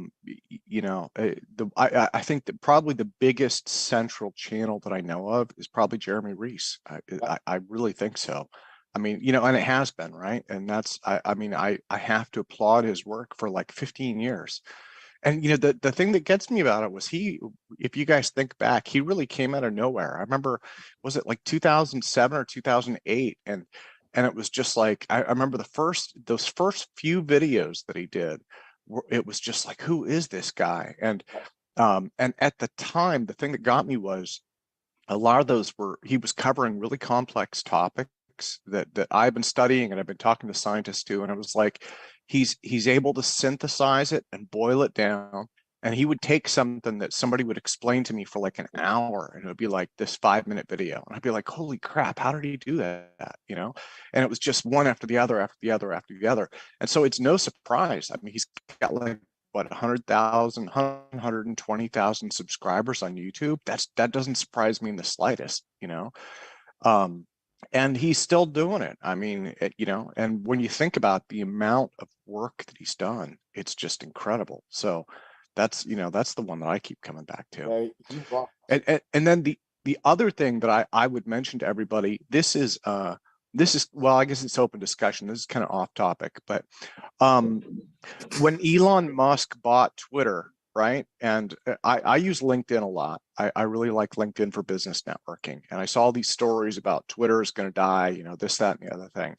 think that probably the biggest central channel that I know of is probably Jeremy Reese. I really think so. I mean, and it has been, right? And that's, I have to applaud his work for like 15 years. And, the thing that gets me about it was if you guys think back, he really came out of nowhere. I remember, was it like 2007 or 2008? And it was just like, I remember those first few videos that he did, it was just like, who is this guy? And at the time, the thing that got me was a lot of those he was covering really complex topics that I've been studying and I've been talking to scientists too. And it was like, he's able to synthesize it and boil it down. And he would take something that somebody would explain to me for like an hour, and it would be like this 5-minute video. And I'd be like, holy crap, how did he do that? And it was just one after the other, after the other, after the other. And so it's no surprise. I mean, he's got like, what, 100,000, 120,000 subscribers on YouTube. That doesn't surprise me in the slightest, and he's still doing it. I mean, and when you think about the amount of work that he's done, it's just incredible. So that's the one that I keep coming back to. And then the other thing that I would mention to everybody, this is well, I guess it's open discussion. This is kind of off topic, but when Elon Musk bought Twitter, right? And I use LinkedIn a lot. I really like LinkedIn for business networking. And I saw these stories about Twitter is going to die, this, that, and the other thing.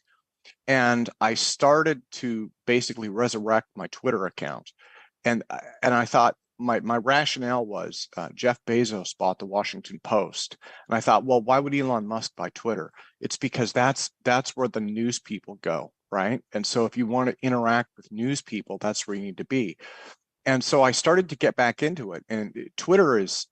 And I started to basically resurrect my Twitter account. And I thought my rationale was Jeff Bezos bought the Washington Post. And I thought, well, why would Elon Musk buy Twitter? It's because that's where the news people go, right? And so if you want to interact with news people, that's where you need to be. And so I started to get back into it. And Twitter it's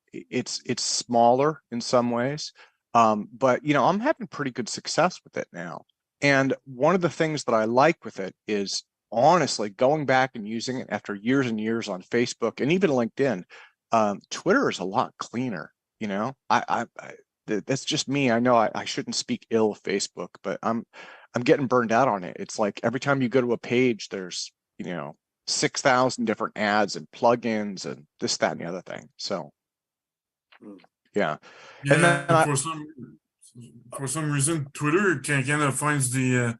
smaller in some ways, but I'm having pretty good success with it now. And one of the things that I like with it is, honestly, going back and using it after years and years on Facebook and even LinkedIn, Twitter is a lot cleaner. that's just me. I know I shouldn't speak ill of Facebook, but I'm getting burned out on it. It's like every time you go to a page, there's 6,000 different ads and plugins and this, that, and the other thing. So yeah. And then for some reason, Twitter kind of finds the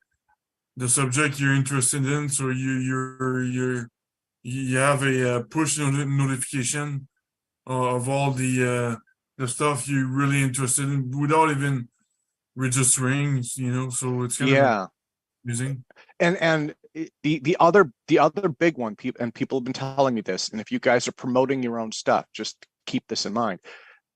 subject you're interested in, so you have a push notification of all the stuff you're really interested in without even registering, so it's kind of amusing. And the other big one, people have been telling me this, and if you guys are promoting your own stuff, just keep this in mind.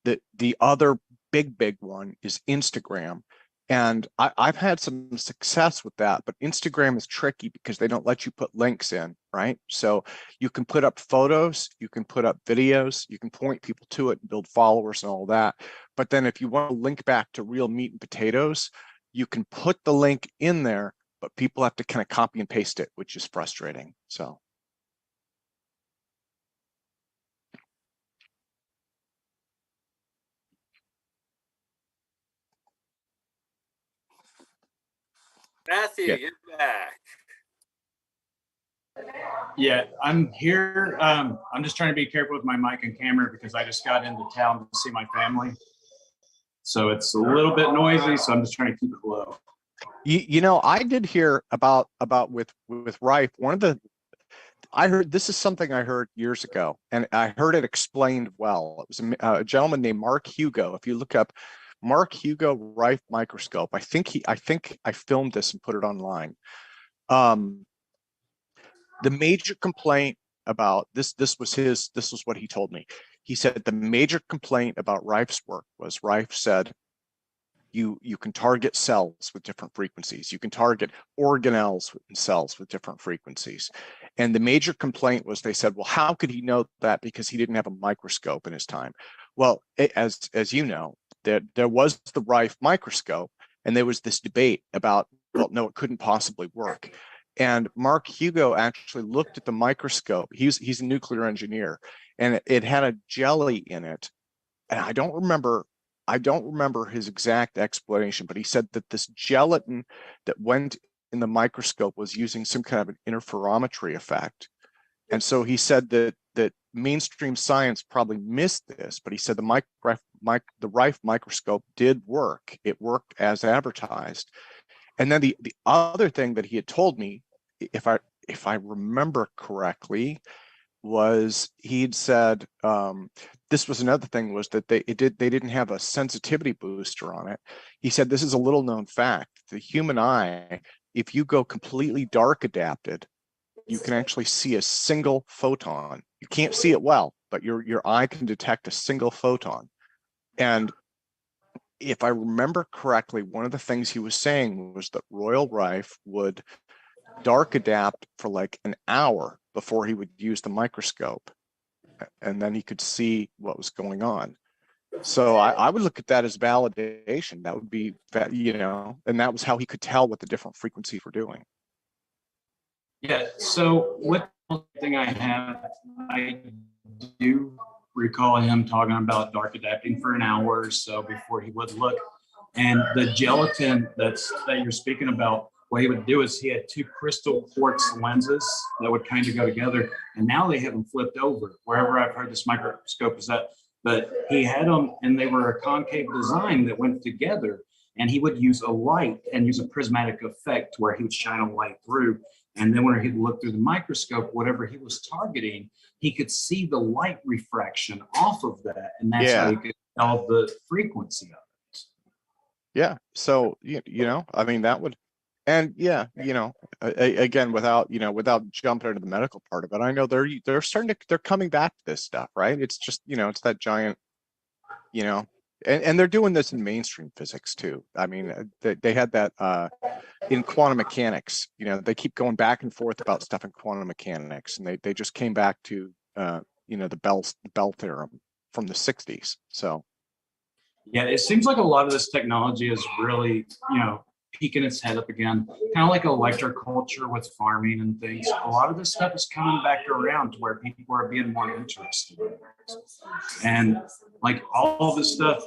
The other big one is Instagram. And I've had some success with that, but Instagram is tricky because they don't let you put links in, right? So you can put up photos, you can put up videos, you can point people to it and build followers and all that. But then if you want to link back to real meat and potatoes, you can put the link in there, but people have to kind of copy and paste it, which is frustrating. So. Matthew, you're back. Yeah, I'm here. I'm just trying to be careful with my mic and camera because I just got into town to see my family. So it's a little bit noisy, so I'm just trying to keep it low. I did hear about with Rife. I heard, this is something I heard years ago, and I heard it explained well. It was a gentleman named Mark Hugo. If you look up Mark Hugo Rife microscope, I think I filmed this and put it online. The major complaint about this was what he told me. He said the major complaint about Rife's work was Rife said you can target cells with different frequencies. You can target organelles in cells with different frequencies. And the major complaint was, they said, well, how could he know that? Because he didn't have a microscope in his time. Well, as you know, there was the Rife microscope, and there was this debate about, well, no, it couldn't possibly work. And Mark Hugo actually looked at the microscope. He's a nuclear engineer, and it had a jelly in it. And I don't remember his exact explanation, but he said that this gelatin that went in the microscope was using some kind of an interferometry effect. And so he said that mainstream science probably missed this, but he said the Rife microscope did work. It worked as advertised. And then the other thing that he had told me, if I remember correctly, was he'd said this was another thing, was that they didn't have a sensitivity booster on it. He said this is a little known fact. The human eye, if you go completely dark adapted, you can actually see a single photon. You can't see it well, but your eye can detect a single photon. And if I remember correctly, one of the things he was saying was that Royal Rife would dark adapt for like an hour before he would use the microscope, and then he could see what was going on. So I would look at that as validation. That would be, and that was how he could tell what the different frequencies were doing. Yeah, so with the thing I do recall him talking about dark adapting for an hour or so before he would look. And the gelatin that you're speaking about, what he would do is he had two crystal quartz lenses that would kind of go together. And now they have them flipped over. Wherever I've heard this microscope is that, but he had them and they were a concave design that went together. And he would use a light and use a prismatic effect where he would shine a light through. And then when he'd look through the microscope, whatever he was targeting, he could see the light refraction off of that. And that's how he could tell the frequency of it. Yeah. So, I mean, that would, and yeah, again, without jumping into the medical part of it, I know they're coming back to this stuff, right? It's just, it's that giant, and they're doing this in mainstream physics too. I mean, they had that in quantum mechanics. They keep going back and forth about stuff in quantum mechanics, and they just came back to the Bell theorem from the 60s. So yeah, it seems like a lot of this technology is really, peeking its head up again, kind of like electroculture with farming and things. A lot of this stuff is coming back around to where people are being more interested in it. And like all this stuff,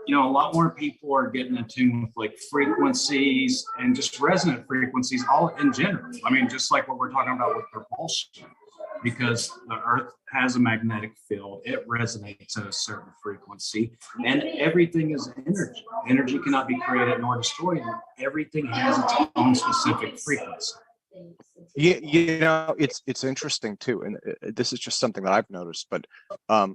you know, a lot more people are getting in tune with like frequencies and just resonant frequencies all in general. I mean, just like what we're talking about with propulsion, because the Earth has a magnetic field, it resonates at a certain frequency, and everything is energy. Energy cannot be created nor destroyed. Everything has its own specific frequency. Yeah, you know, it's interesting too, and this is just something that I've noticed. But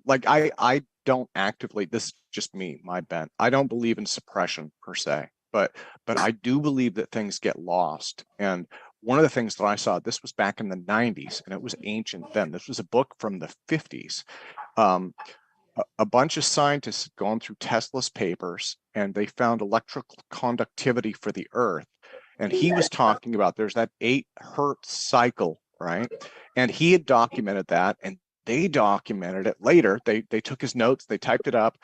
like I don't actively. This is just me, my bent. I don't believe in suppression per se, but I do believe that things get lost. And one of the things that I saw, this was back in the 90s, and it was ancient then. This was a book from the 50s. A bunch of scientists had gone through Tesla's papers, and they found electrical conductivity for the Earth. And he was talking about there's that 8 Hertz cycle, right? And he had documented that, and they documented it later. They took his notes, they typed it up,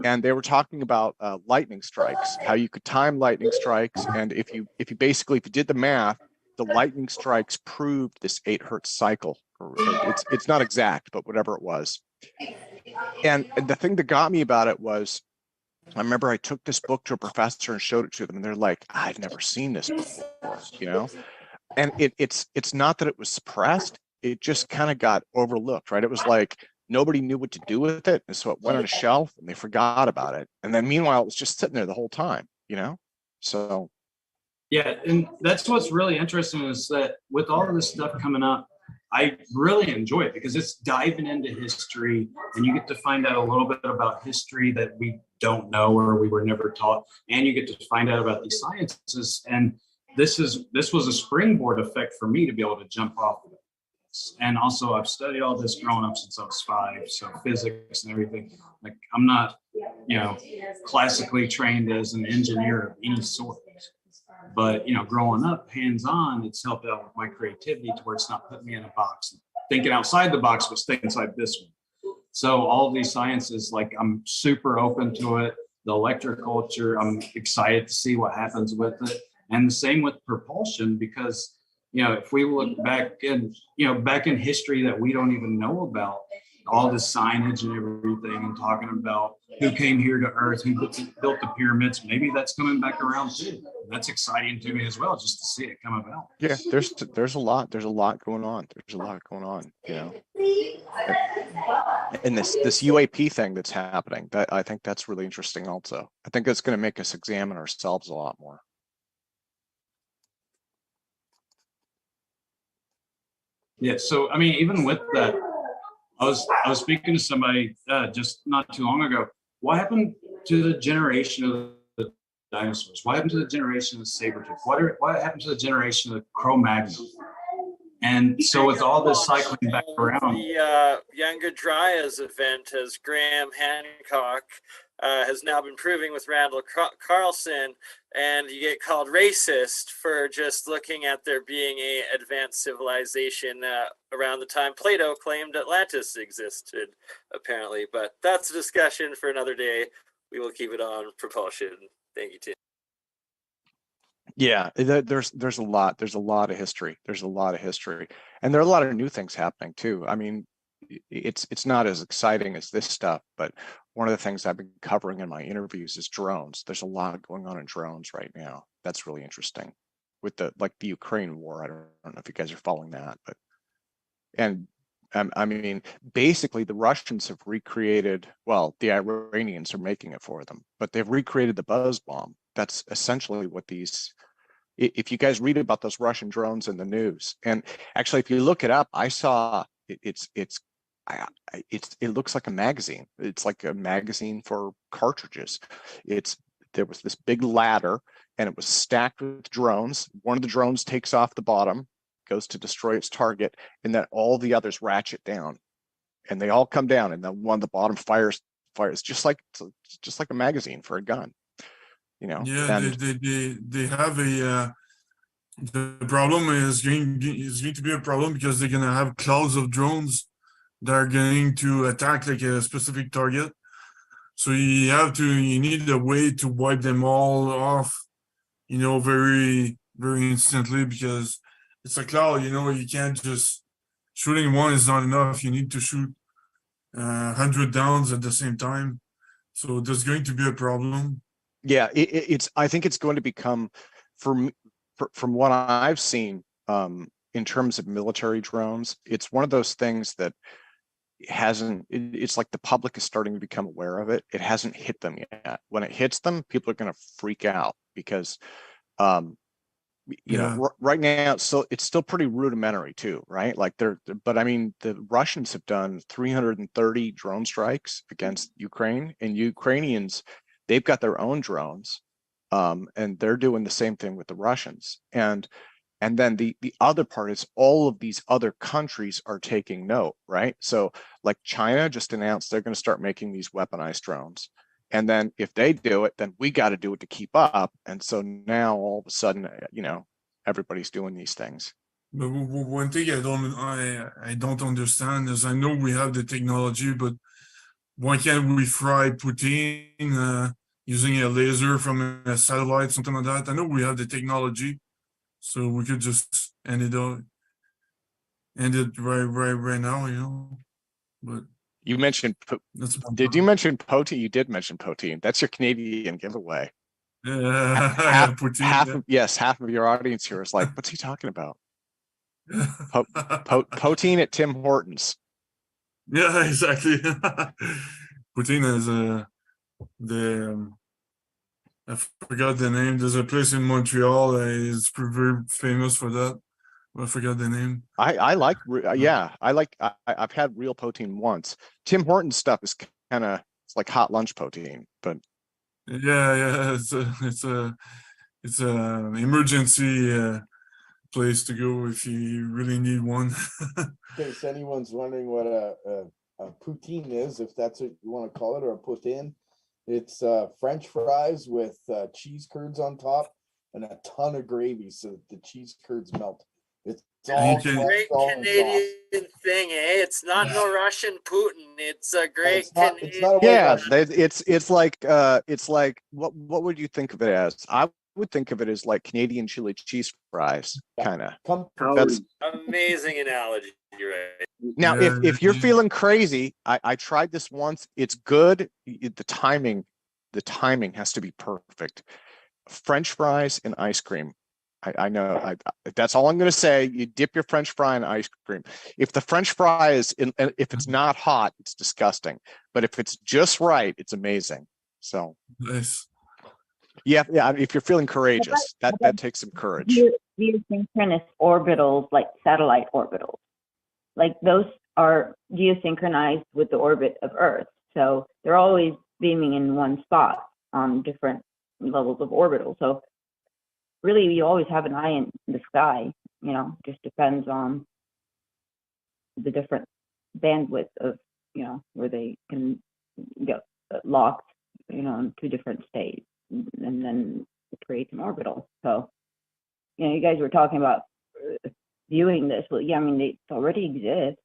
and they were talking about lightning strikes, how you could time lightning strikes. And if you did the math, the lightning strikes proved this 8 Hertz cycle. It's not exact, but whatever it was. And the thing that got me about it was, I remember I took this book to a professor and showed it to them, and they're like, I've never seen this before, you know? And it's not that it was suppressed, it just kind of got overlooked, right? It was like nobody knew what to do with it, and so it went on a shelf and they forgot about it. And then meanwhile, it was just sitting there the whole time, you know? So yeah, and that's what's really interesting is that with all of this stuff coming up, I really enjoy it because it's diving into history, and you get to find out a little bit about history that we don't know or we were never taught, and you get to find out about these sciences. And this was a springboard effect for me to be able to jump off of it. And also, I've studied all this growing up since I was 5, so physics and everything. Like, I'm not, you know, classically trained as an engineer of any sort. But, you know, growing up hands-on, it's helped out with my creativity to where it's not putting me in a box, thinking outside the box, but stay inside this one. So all of these sciences, like, I'm super open to it. The electroculture, I'm excited to see what happens with it. And the same with propulsion, because, you know, if we look back in, you know, back in history that we don't even know about, all this signage and everything, and talking about who came here to Earth, who built the pyramids, maybe that's coming back around too. That's exciting to me as well, just to see it come about. yeah, there's a lot going on. There's a lot going on, you know. And this UAP thing that's happening, that I think that's really interesting also. I think that's going to make us examine ourselves a lot more. Yeah, so I mean, even with that, I was speaking to somebody just not too long ago. What happened to the generation of the dinosaurs? What happened to the generation of the saber-tooth? What happened to the generation of the Cro-Magnon? And so with all this cycling back around, the Younger Dryas event, as Graham Hancock has now been proving with Randall Carlson, and you get called racist for just looking at there being a advanced civilization around the time Plato claimed Atlantis existed, apparently. But that's a discussion for another day. We will keep it on propulsion. Thank you, Tim. Yeah, there's a lot of history. There's a lot of history, and there are a lot of new things happening too. I mean, it's not as exciting as this stuff, but one of the things I've been covering in my interviews is drones. There's a lot going on in drones right now. That's really interesting with the Ukraine war. I don't know if you guys are following that, but I mean, basically the Russians have recreated, well, the Iranians are making it for them, but they've recreated the buzz bomb. That's essentially what these, if you guys read about those Russian drones in the news, and actually if you look it up, I saw it looks like a magazine. It's like a magazine for cartridges. There was this big ladder, and it was stacked with drones. One of the drones takes off the bottom, goes to destroy its target, and then all the others ratchet down, and they all come down, and then one at the bottom fires just like a magazine for a gun, you know. Yeah, and they have a the problem is going to be a problem because they're gonna have clouds of drones that are going to attack like a specific target. So you need a way to wipe them all off, you know, very, very instantly, because it's a cloud, you know. You can't just shooting one is not enough. You need to shoot 100 downs at the same time So there's going to be a problem. Yeah, it's. I think it's going to become, from what I've seen, in terms of military drones, it's one of those things that hasn't. It's like the public is starting to become aware of it. It hasn't hit them yet. When it hits them, people are going to freak out because, you know, right now, so it's still pretty rudimentary too, right? Like but I mean, the Russians have done 330 drone strikes against Ukraine, and Ukrainians, they've got their own drones, and they're doing the same thing with the Russians. And then the other part is all of these other countries are taking note, right? So like China just announced they're going to start making these weaponized drones. And then if they do it, then we got to do it to keep up. And so now all of a sudden, you know, everybody's doing these things. But one thing I don't understand is, I know we have the technology, but why can't we fry poutine using a laser from a satellite, something like that? I know we have the technology, so we could just end it right now, you know. But you mentioned, did you mention poutine? You did mention poutine. That's your Canadian giveaway. Half of your audience here is like, what's he talking about? Poutine at Tim Hortons. Yeah, exactly. Poutine is I forgot the name. There's a place in Montreal. It's very famous for that. I forgot the name. I like, I've had real poutine once. Tim Hortons stuff is kind of, it's like hot lunch poutine, but yeah, it's a emergency place to go if you really need one. In case anyone's wondering what a poutine is, if that's what you want to call it, or a poutine, it's French fries with cheese curds on top and a ton of gravy so that the cheese curds melt. It's all great Canadian thing, eh? It's not no Russian Putin. It's a great Canadian. Yeah, it's like what would you think of it as? I would think of it as like Canadian chili cheese fries, kind of. That's amazing analogy. You're right. Now, if you're feeling crazy, I tried this once. It's good. The timing has to be perfect. French fries and ice cream. I know. That's all I'm going to say. You dip your French fry in ice cream. If the French fry is if it's not hot, it's disgusting. But if it's just right, it's amazing. So nice. Yeah. If you're feeling courageous, that takes some courage. Geosynchronous orbitals, like satellite orbitals, like those are geosynchronized with the orbit of Earth. So they're always beaming in one spot on different levels of orbital. So really, you always have an eye in the sky, you know, just depends on the different bandwidth of, you know, where they can get locked, you know, in two different states, and then it creates an orbital. So, you know, you guys were talking about viewing this. Well, yeah, I mean, it already exists,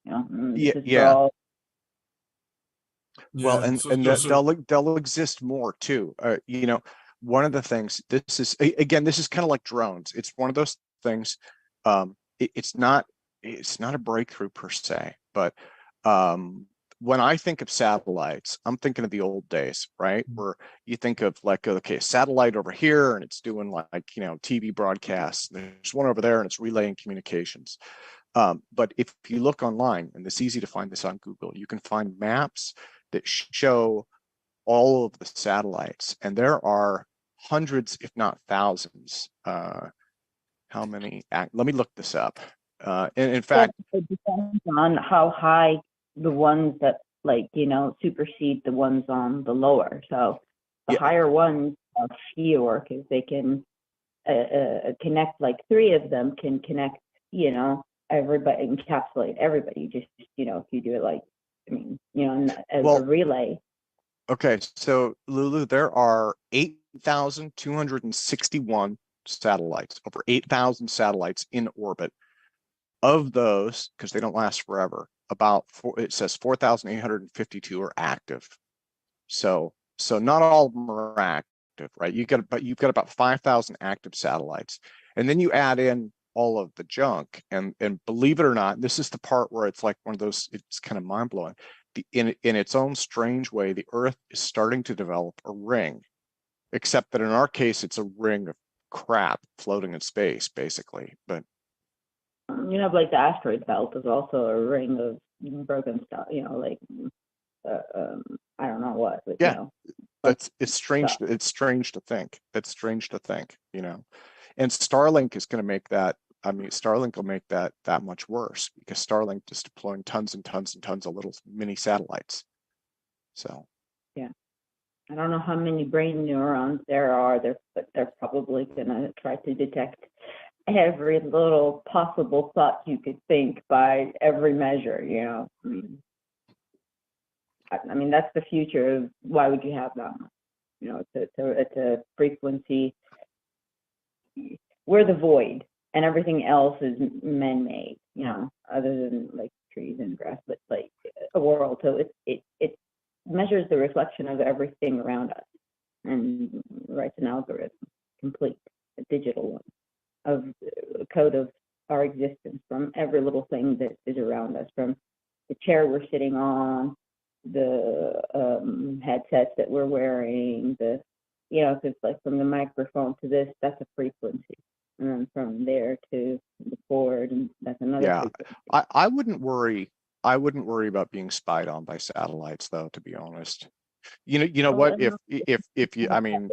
you know. Yeah. Well, and they'll exist more too. You know, one of the things, this is kind of like drones. It's one of those things. It's not a breakthrough per se, but when I think of satellites, I'm thinking of the old days, right? Where you think of like, okay, satellite over here, and it's doing like, you know, TV broadcasts. There's one over there, and it's relaying communications. But if you look online, and it's easy to find this on Google, you can find maps that show all of the satellites, and there are hundreds, if not thousands. How many? Let me look this up. And in fact, it depends on how high the ones that, like, you know, supersede the ones on the lower. So the higher ones are fewer because they can connect, like 3 of them can connect, you know, everybody, encapsulate everybody. Just, you know, if you do it like, I mean, you know, as a relay. Okay, so Lulu, there are 8,261 satellites, over 8,000 satellites in orbit. Of those, because they don't last forever, it says 4,852 are active. So not all of them are active, right? You've got about 5,000 active satellites, and then you add in all of the junk, and believe it or not, this is the part where it's like one of those, it's kind of mind blowing. in its own strange way, the Earth is starting to develop a ring, except that in our case, it's a ring of crap floating in space, basically. But you know, like the asteroid belt is also a ring of broken stuff. You know, like I don't know what. But, yeah, you know, it's strange. stuff. It's strange to think. It's strange to think. You know, and Starlink is going to make that. I mean, Starlink will make that much worse, because Starlink is deploying tons and tons and tons of little mini satellites. So Yeah. I don't know how many brain neurons there are there, but they're probably going to try to detect every little possible thought you could think by every measure, you know. I mean, that's the future of why would you have them? You know, it's a frequency. We're the void, and everything else is man-made, you know, other than like trees and grass, but like a world. So it measures the reflection of everything around us and writes an algorithm, complete, a digital one, of a code of our existence from every little thing that is around us, from the chair we're sitting on, the headsets that we're wearing, the, you know, because like from the microphone to this, that's a frequency. And then from there to the board, and that's another frequency. I wouldn't worry. I wouldn't worry about being spied on by satellites, though, to be honest. You know what? If you, I mean,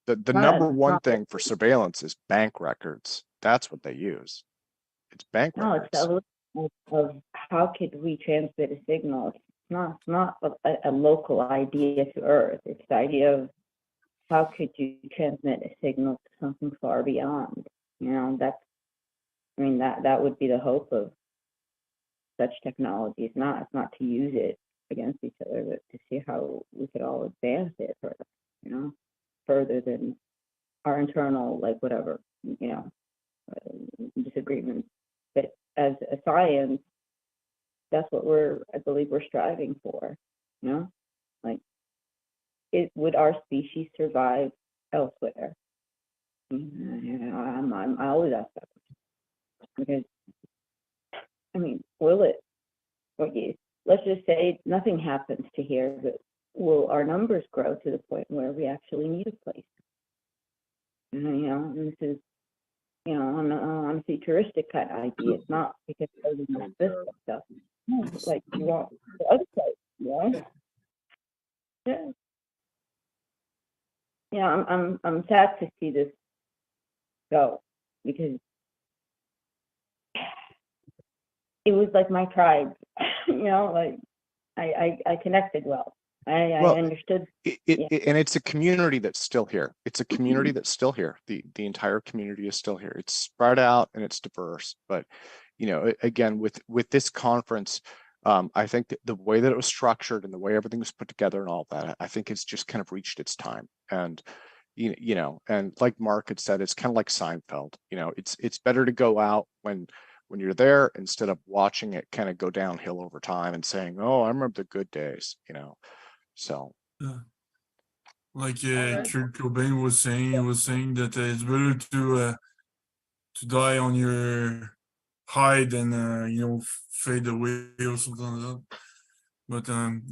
the number one thing for surveillance is bank records. That's what they use. It's bank records. It's the evolution of how could we transmit a signal. It's not a local idea to Earth. It's the idea of how could you transmit a signal to something far beyond. You know, I mean, that would be the hope of such technology. It's not to use it against each other, but to see how we could all advance it further, you know, further than our internal, like, whatever, you know, disagreements. But as a science, that's what I believe we're striving for, you know, like, would our species survive elsewhere? I always ask that question, because, I mean, will it? Okay, let's just say nothing happens to here, but will our numbers grow to the point where we actually need a place? You know, and this is, you know, on a futuristic kind of idea. It's not because it doesn't exist stuff. No, it's like you want the other place, you know? Yeah. Yeah, I'm sad to see this go, because it was like my tribe, you know, like I connected well. I understood. And it's a community that's still here. It's a community that's still here. The entire community is still here. It's spread out and it's diverse. But, you know, again, with this conference, I think that the way that it was structured and the way everything was put together and all that, I think it's just kind of reached its time. And, you know, and like Mark had said, it's kind of like Seinfeld. You know, it's better to go out when you're there instead of watching it kind of go downhill over time and saying, oh, I remember the good days, you know. So yeah. Like Kurt Cobain was saying, he was saying that it's better to die on your hide than you know, fade away or something like that. But are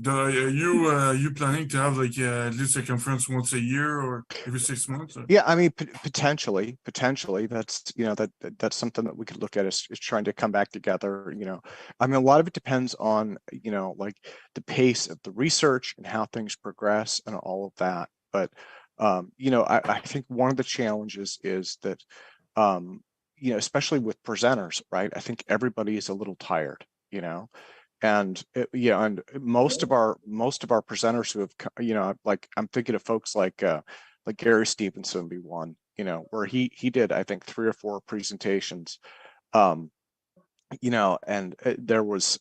you planning to have like at least a conference once a year or every 6 months? Or? Yeah, I mean, potentially, that's, you know, that's something that we could look at is trying to come back together. You know, I mean, a lot of it depends on, you know, like the pace of the research and how things progress and all of that. But you know, I think one of the challenges is that you know, especially with presenters, right? I think everybody is a little tired, you know. And yeah, and most of our presenters who have, you know, like I'm thinking of folks like Gary Stevenson would be one, you know, where he did, I think, 3 or 4 presentations, you know, and there was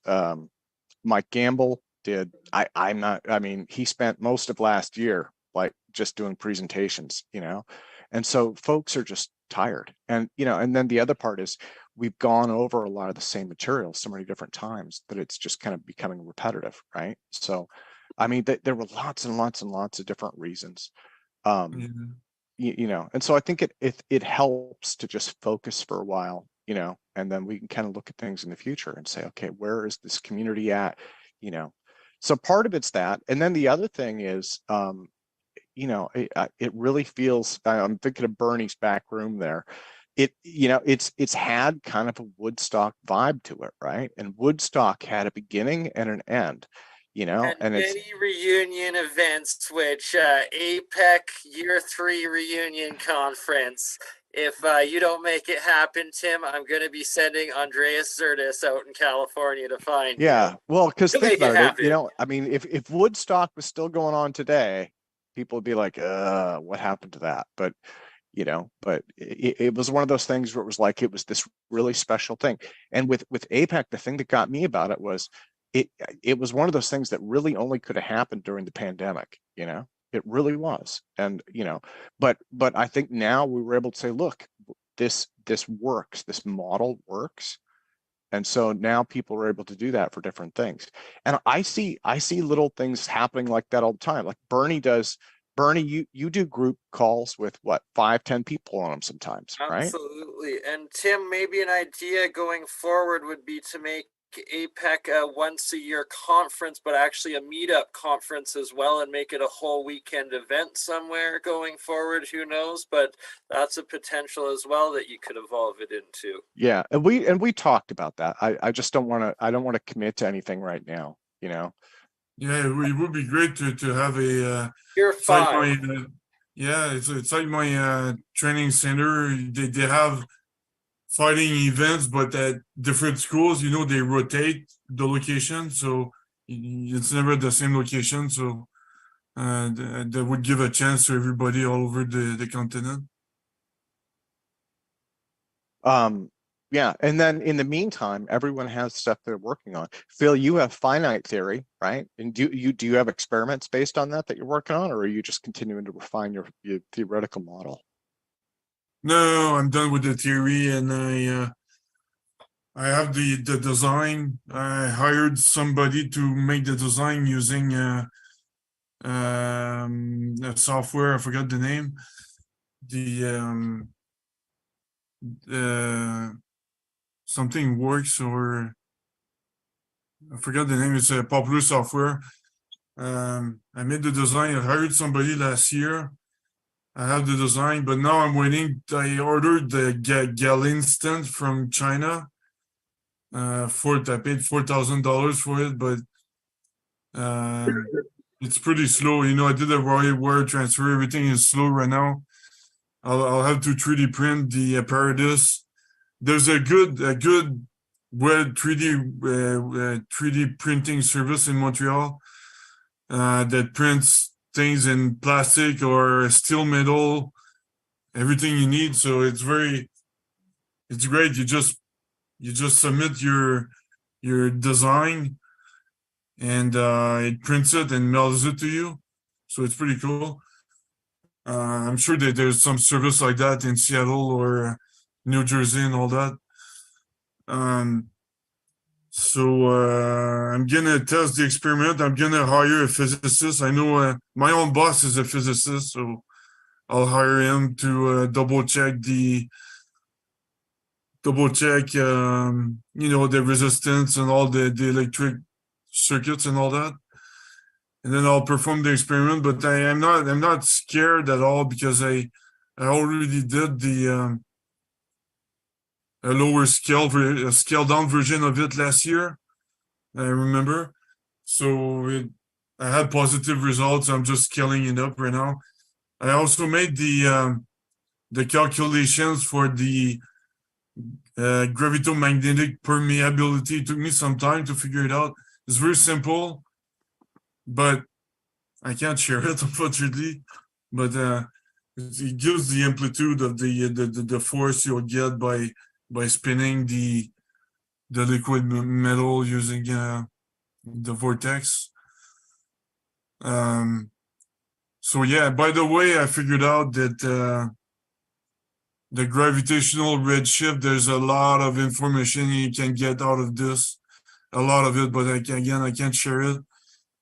Mike Gamble did. I mean, he spent most of last year like just doing presentations, you know, and so folks are just tired. And, you know, and then the other part is we've gone over a lot of the same material so many different times that it's just kind of becoming repetitive, right? So, I mean, there were lots and lots and lots of different reasons, you know, and so I think it helps to just focus for a while, you know, and then we can kind of look at things in the future and say, okay, where is this community at, you know, So part of it's that, and then the other thing is, you know, it really feels. I'm thinking of Bernie's back room there. You know, it's had kind of a Woodstock vibe to it, right? And Woodstock had a beginning and an end, you know, and it's many reunion events, which APEC Year 3 reunion conference. If you don't make it happen, Tim, I'm going to be sending Andreas Zertis out in California to find you. yeah. Well, because To think make it about it, happen. you know, I mean, if Woodstock was still going on today, people would be like, what happened to that? But you know, but it was one of those things where it was like it was this really special thing. And with APEC, the thing that got me about it was it was one of those things that really only could have happened during the pandemic, you know. It really was. And you know, but I think now we were able to say, look, this works, this model works. And so now people are able to do that for different things. And I see little things happening like that all the time. Like Bernie, you do group calls with what, 5-10 people on them sometimes, right? Absolutely. And Tim, maybe an idea going forward would be to make APEC a once-a-year conference, but actually a meetup conference as well, and make it a whole weekend event somewhere going forward. Who knows? But that's a potential as well that you could evolve it into. Yeah, and we talked about that. I just don't want to commit to anything right now, you know. Yeah, it would be great to have a Year 5. Yeah, it's like my training center. They have fighting events, but at different schools, you know, they rotate the location, so it's never the same location. So that would give a chance to everybody all over the continent. Yeah, and then in the meantime, everyone has stuff they're working on. Phil, you have finite theory, right? And do you have experiments based on that you're working on, or are you just continuing to refine your theoretical model? No, I'm done with the theory, and I have the design. I hired somebody to make the design using a software. I forgot the name. Something works, or I forgot the name. It's a popular software. I made the design. I hired somebody last year. I have the design, but now I'm waiting. I ordered the Gal instant from China. I paid $4,000 for it, but it's pretty slow. You know, I did a wire transfer. Everything is slow right now. I'll have to 3D print the apparatus. There's a good web 3D printing service in Montreal that prints things in plastic or steel, metal, everything you need. So it's great. You just submit your design, and it prints it and mails it to you. So it's pretty cool. I'm sure that there's some service like that in Seattle or New Jersey and all that. So I'm gonna test the experiment. I'm gonna hire a physicist. I know my own boss is a physicist, so I'll hire him to double check you know, the resistance and all the electric circuits and all that. And then I'll perform the experiment. But I'm not scared at all, because I already did the a lower scale down version of it last year, I remember. So I had positive results. I'm just scaling it up right now. I also made the calculations for the gravitomagnetic permeability. It took me some time to figure it out. It's very simple, but I can't share it, unfortunately. But it gives the amplitude of the force you'll get by spinning the liquid metal using the vortex. So yeah, by the way, I figured out that the gravitational redshift, there's a lot of information you can get out of this, a lot of it, but I can't share it.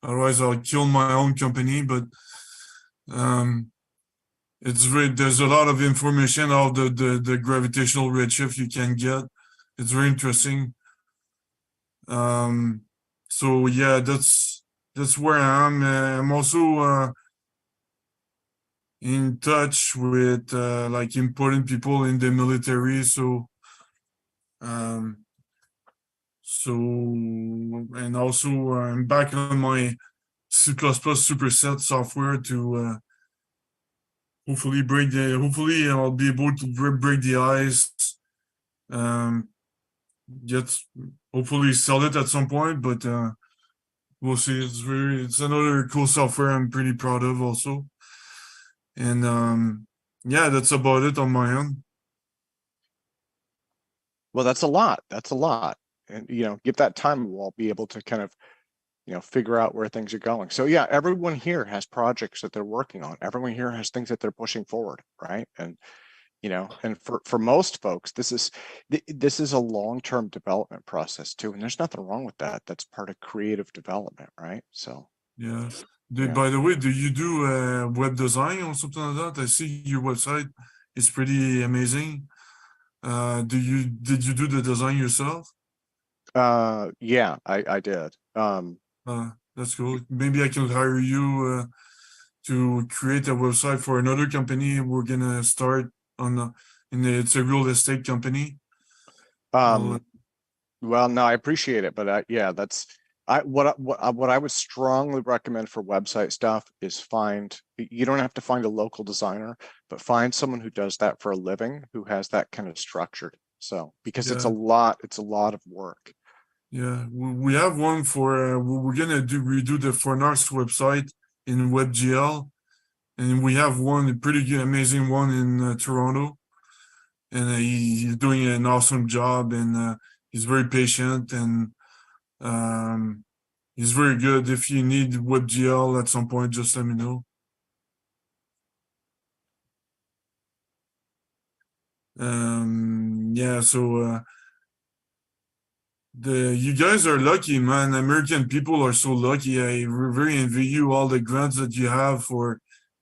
Otherwise I'll kill my own company. But there's a lot of information out of the gravitational redshift you can get. It's very interesting. So yeah, that's that's where I am. I'm also in touch with like important people in the military. So and also I'm back on my C++ superset software to hopefully I'll be able to break the ice. Get hopefully sell it at some point, but we'll see. It's another cool software I'm pretty proud of also. And yeah, that's about it on my end. Well, that's a lot. That's a lot. And, you know, give that time, we'll be able to kind of, you know, figure out where things are going. So yeah, everyone here has projects that they're working on. Everyone here has things that they're pushing forward, right? And, you know, and for most folks, this is a long-term development process too. And there's nothing wrong with that. That's part of creative development, right? So yeah. Yeah. By the way, do you do web design or something like that? I see your website is pretty amazing. Did you do the design yourself? Yeah, I did. That's cool. Maybe I can hire you to create a website for another company. We're gonna start on it's a real estate company. Well, no, I appreciate it, but yeah, that's what I would strongly recommend for website stuff is you don't have to find a local designer, but find someone who does that for a living, who has that kind of structured. So because it's a lot of work. Yeah, we have one for we're gonna redo the Fornox website in WebGL, and we have one, a pretty good, amazing one in Toronto, and he's doing an awesome job, and he's very patient, and he's very good. If you need WebGL at some point, just let me know. Yeah, so you guys are lucky, man. American people are so lucky. I very envy you, all the grants that you have for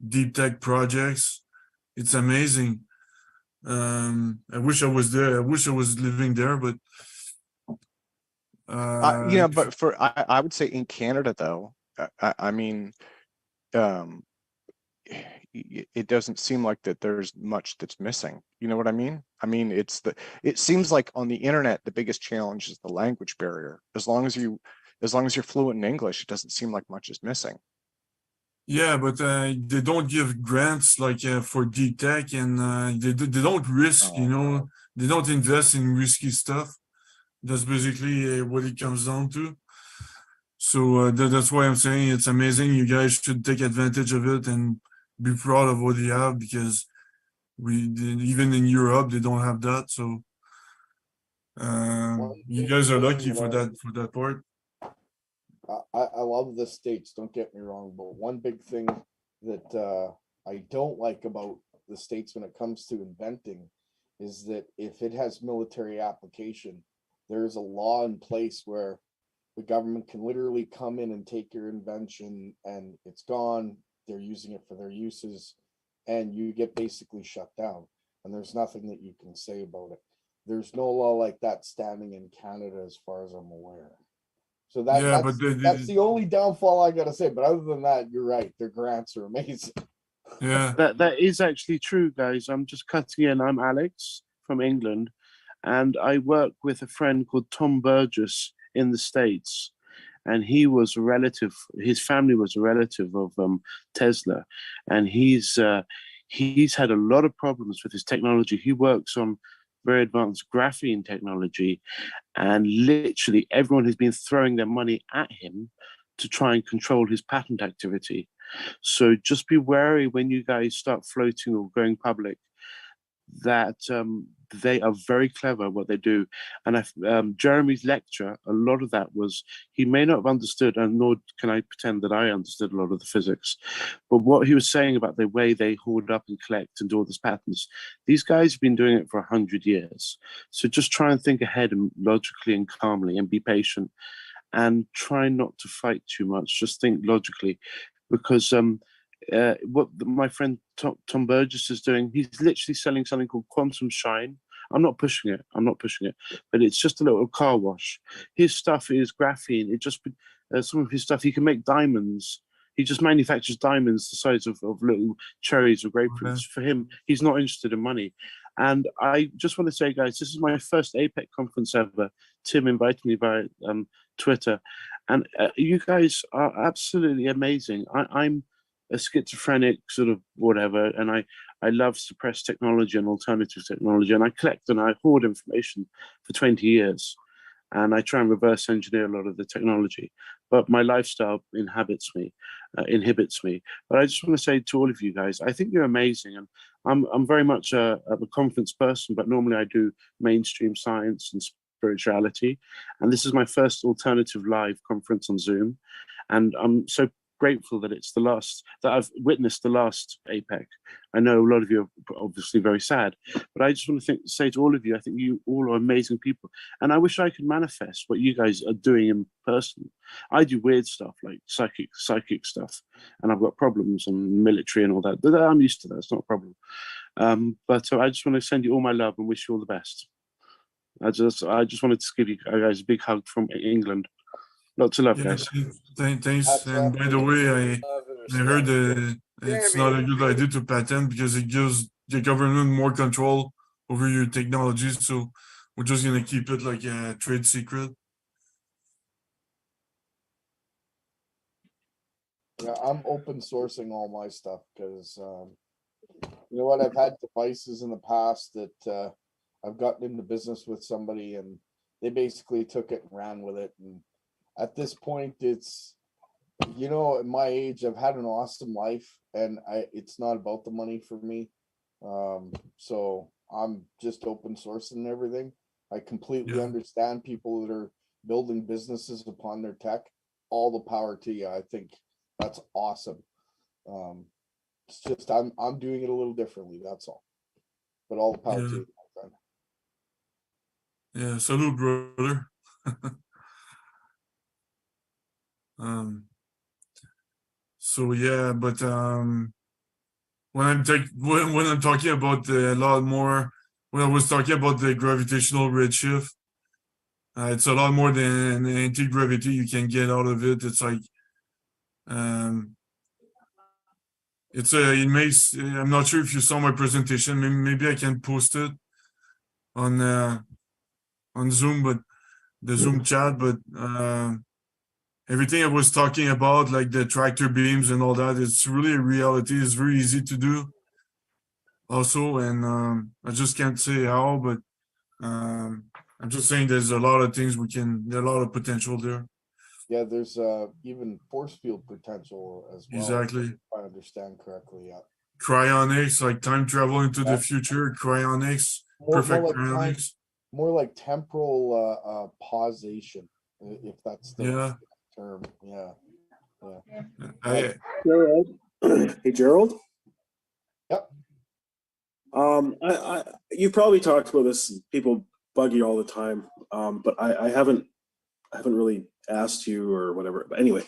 deep tech projects. It's amazing. I wish I was there. I wish I was living there, but you know, but I would say in Canada though, I mean, it doesn't seem like that there's much that's missing. You know what I mean? I mean, it seems like on the internet, the biggest challenge is the language barrier. As long as you're fluent in English, it doesn't seem like much is missing. yeah, but they don't give grants like for deep tech, and they don't risk, you know, they don't invest in risky stuff. That's basically what it comes down to. So that's why I'm saying it's amazing. You guys should take advantage of it and be proud of what you have, because even in Europe they don't have that. So you guys are lucky for that part. I love the States, don't get me wrong, but one big thing that I don't like about the States when it comes to inventing is that if it has military application, there's a law in place where the government can literally come in and take your invention and it's gone. They're using it for their uses and you get basically shut down. And there's nothing that you can say about it. There's no law like that standing in Canada as far as I'm aware. So that's the only downfall I gotta say. But other than that, you're right. Their grants are amazing. Yeah, that is actually true, guys. I'm just cutting in. I'm Alex from England, and I work with a friend called Tom Burgess in the States, and he was a relative. His family was a relative of Tesla, and he's had a lot of problems with his technology. He works on very advanced graphene technology, and literally everyone has been throwing their money at him to try and control his patent activity. So just be wary when you guys start floating or going public that they are very clever what they do. And Jeremy's lecture, a lot of that was, he may not have understood, and nor can I pretend that I understood a lot of the physics, but what he was saying about the way they hoard up and collect and do all these patents, these guys have been doing it for 100 years. So just try and think ahead and logically and calmly and be patient and try not to fight too much. Just think logically, because what my friend Tom Burgess is doing, he's literally selling something called Quantum Shine. I'm not pushing it, but it's just a little car wash. His stuff is graphene. some of his stuff. He can make diamonds. He just manufactures diamonds the size of little cherries or grapefruits. For him, he's not interested in money. And I just want to say, guys, this is my first APEC conference ever. Tim invited me by Twitter. And you guys are absolutely amazing. I'm a schizophrenic sort of whatever, and I love suppressed technology and alternative technology, and I collect and I hoard information for 20 years. And I try and reverse engineer a lot of the technology, but my lifestyle inhibits me. But I just want to say to all of you guys, I think you're amazing, and I'm very much a conference person, but normally I do mainstream science and spirituality, and this is my first alternative live conference on Zoom, and I'm so grateful that it's the last, that I've witnessed the last APEC. I know a lot of you are obviously very sad, but I just want to say to all of you, I think you all are amazing people. And I wish I could manifest what you guys are doing in person. I do weird stuff like psychic stuff, and I've got problems and military and all that. I'm used to that, it's not a problem. But I just want to send you all my love and wish you all the best. I just wanted to give you guys a big hug from England. Lots of love, guys. Thanks. And by the way, I heard it's not a good idea to patent because it gives the government more control over your technology. So we're just going to keep it like a trade secret. Yeah, I'm open sourcing all my stuff because, you know what, I've had devices in the past that I've gotten into business with somebody and they basically took it and ran with it. And at this point, it's, you know, at my age, I've had an awesome life and it's not about the money for me. So I'm just open sourcing everything. I completely understand people that are building businesses upon their tech. All the power to you. I think that's awesome. It's just I'm doing it a little differently. That's all. But all the power to you, my friend. Yeah, salute, brother. So yeah, but when I'm talking about a lot more, when I was talking about the gravitational redshift, it's a lot more than anti-gravity you can get out of it. It's like it makes, I'm not sure if you saw my presentation, maybe I can post it on Zoom, but the Zoom chat, but everything I was talking about, like the tractor beams and all that, it's really a reality. It's very easy to do also, and I just can't say how, but I'm just saying there's a lot of things there's a lot of potential there. Yeah, there's even force field potential as well. Exactly. If I understand correctly, yeah. Cryonics, like time travel into the future, cryonics, perfect cryonics. More like temporal pausation, if that's the term. Yeah. Gerald. Hey, Gerald. Yep. You've probably talked about this. People bug you all the time, but I haven't really asked you or whatever. But anyway,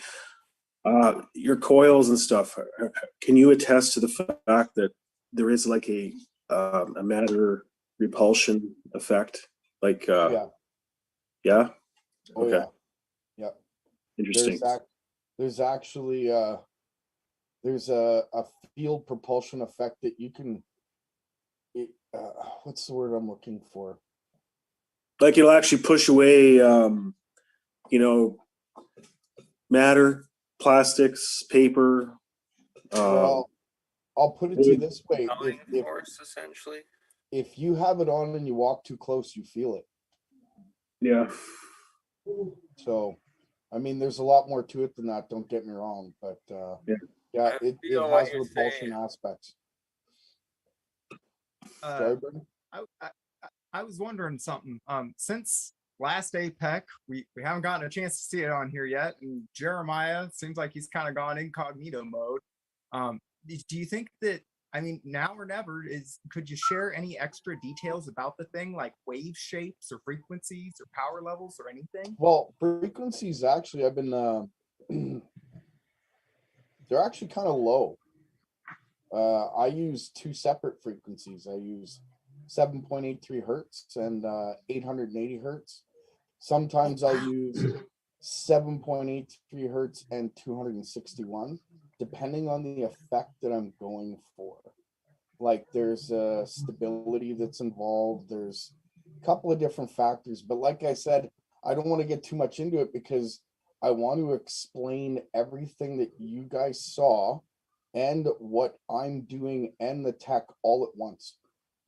your coils and stuff. Can you attest to the fact that there is like a matter repulsion effect? Like yeah. Oh, okay. Yeah. Interesting. There's actually there's a field propulsion effect that you can. What's the word I'm looking for? Like it'll actually push away, matter, plastics, paper. Well, I'll put it to you this way: force, essentially. If you have it on and you walk too close, you feel it. Yeah. So, I mean, there's a lot more to it than that. Don't get me wrong, but it has repulsion aspects. Sorry, Brendan? I was wondering something. Since last APEC, we haven't gotten a chance to see it on here yet, and Jeremiah seems like he's kind of gone incognito mode. Do you think that, I mean, now or never, could you share any extra details about the thing, like wave shapes or frequencies or power levels or anything? Well, frequencies actually, I've been they're actually kind of low. I use two separate frequencies. I use 7.83 hertz and 880 hertz. Sometimes I'll use 7.83 hertz and 261, depending on the effect that I'm going for. Like there's a stability that's involved. There's a couple of different factors, but like I said, I don't want to get too much into it because I want to explain everything that you guys saw and what I'm doing and the tech all at once.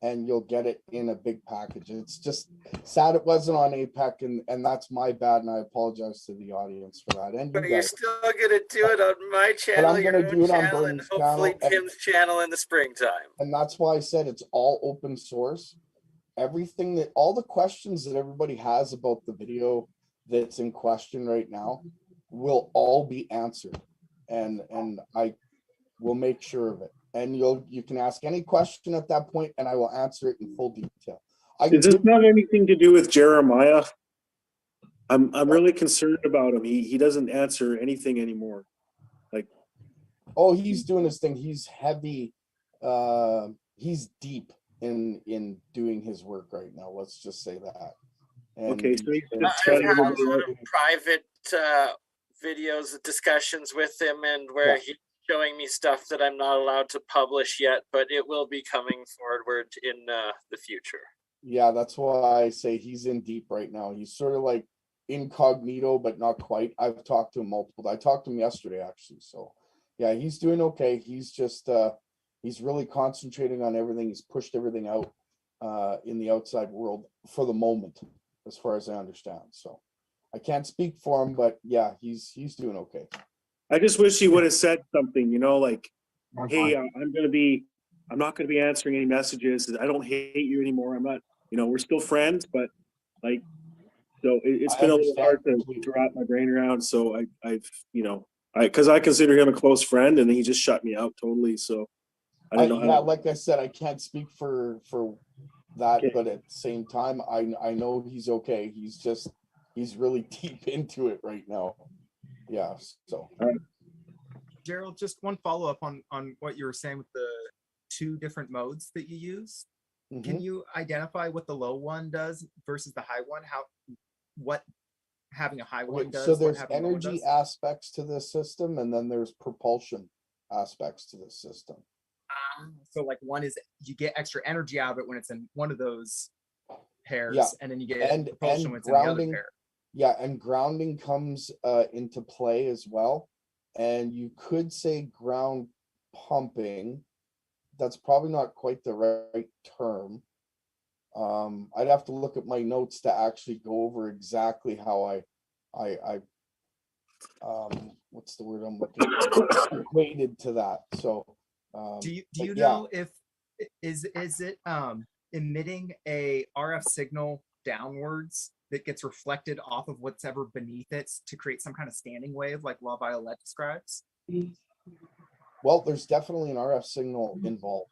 And you'll get it in a big package. It's just sad it wasn't on APEC, and that's my bad, and I apologize to the audience for that. And But you you're guys. still gonna do it on my channel, I'm your gonna own do it on channel, and Bernie's hopefully channel, Tim's channel in the springtime. and that's why I said it's all open source. Everything that, all the questions that everybody has about the video that's in question right now will all be answered, and I will make sure of it. And you can ask any question at that point, and I will answer it in full detail. Is this not anything to do with Jeremiah? I'm really concerned about him. He doesn't answer anything anymore. Like, oh, he's doing his thing. He's heavy. He's deep in doing his work right now. Let's just say that. And okay, so he's just I've had a lot of private videos, discussions with him, and where he's showing me stuff that I'm not allowed to publish yet, but it will be coming forward in the future. Yeah, that's why I say he's in deep right now. He's sort of like incognito, but not quite. I've talked to him multiple. I talked to him yesterday, actually. So yeah, he's doing okay. He's just he's really concentrating on everything. He's pushed everything out in the outside world for the moment, as far as I understand. So I can't speak for him, but yeah, he's doing okay. I just wish he would have said something, you know, like, hey, I'm not going to be answering any messages. I don't hate you anymore. I'm not, you know, we're still friends, but like, so it's been a little hard to wrap my brain around. So I've, you know, because I consider him a close friend, and he just shut me out totally. So I don't know. Yeah, like I said, I can't speak for that, but at the same time, I know he's okay. He's really deep into it right now. Yeah. So Gerald, just one follow-up on what you were saying with the two different modes that you use. Can you identify what the low one does versus the high one? What having a high one does? So there's energy aspects to this system, and then there's propulsion aspects to this system. So like one is you get extra energy out of it when it's in one of those pairs, and then you get propulsion when it's in the other pair. Yeah, and grounding comes into play as well. And you could say ground pumping. That's probably not quite the right term. I'd have to look at my notes to actually go over exactly how I what's the word I'm looking for? Equated to that. So do you know if is it emitting a RF signal downwards that gets reflected off of what's ever beneath it to create some kind of standing wave like La Violette describes? Well, there's definitely an RF signal involved.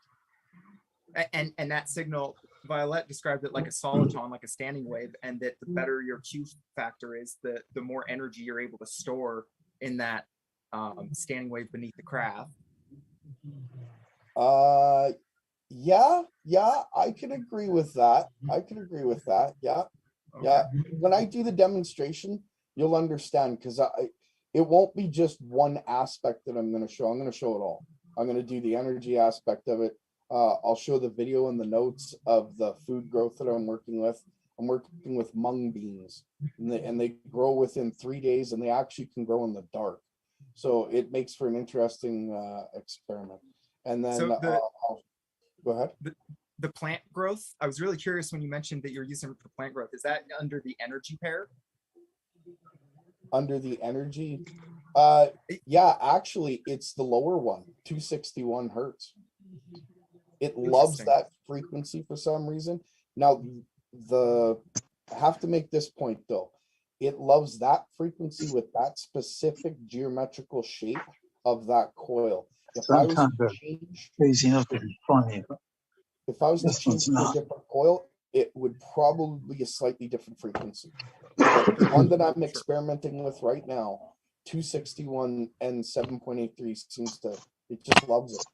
And that signal, Violette described it like a soliton, like a standing wave, and that the better your Q factor is, the more energy you're able to store in that standing wave beneath the craft. Yeah, I can agree with that. Yeah. Yeah, when I do the demonstration, you'll understand, because it won't be just one aspect that I'm going to show. I'm going to show it all. I'm going to do the energy aspect of it. I'll show the video and the notes of the food growth that I'm working with. I'm working with mung beans, and they grow within 3 days, and they actually can grow in the dark. So it makes for an interesting experiment. And then go ahead. The plant growth, I was really curious when you mentioned that you're using it for plant growth. Is that under the energy pair? Under the energy? Yeah, actually, it's the lower one, 261 hertz. It loves that frequency for some reason. Now, I have to make this point though. It loves that frequency with that specific geometrical shape of that coil. If I was to change, if I was to change to a different coil, it would probably be a slightly different frequency. But the one that I'm experimenting with right now, 261 and 7.83 seems to, it just loves it.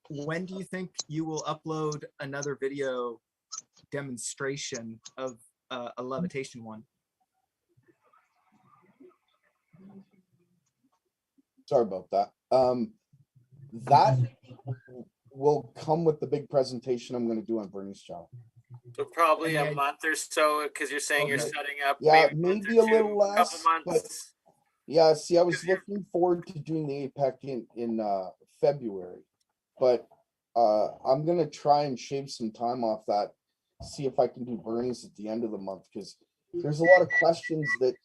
When do you think you will upload another video demonstration of a levitation one. Sorry about that. That will come with the big presentation I'm going to do on Bernie's channel. So probably a month or so, because you're saying you're Okay. setting up. Yeah, maybe maybe a little less, couple months. but yeah, see, I was looking forward to doing the APEC in February, but I'm gonna try and shave some time off that, see if I can do Bernie's at the end of the month, because there's a lot of questions that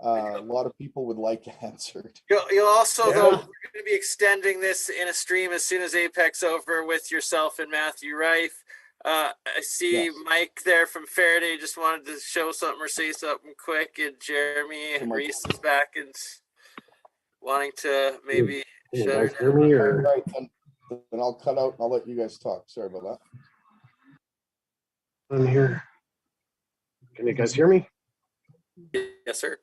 a lot of people would like answered. You'll also, though, we're going to be extending this in a stream as soon as APEC's over with yourself and Matthew Rife. I see Mike there from Faraday, just wanted to show something or say something quick, and Jeremy Reese is back and wanting to maybe shut it down. Right, then I'll cut out and I'll let you guys talk. Sorry about that. I'm here. Can you guys hear me? Yes, sir.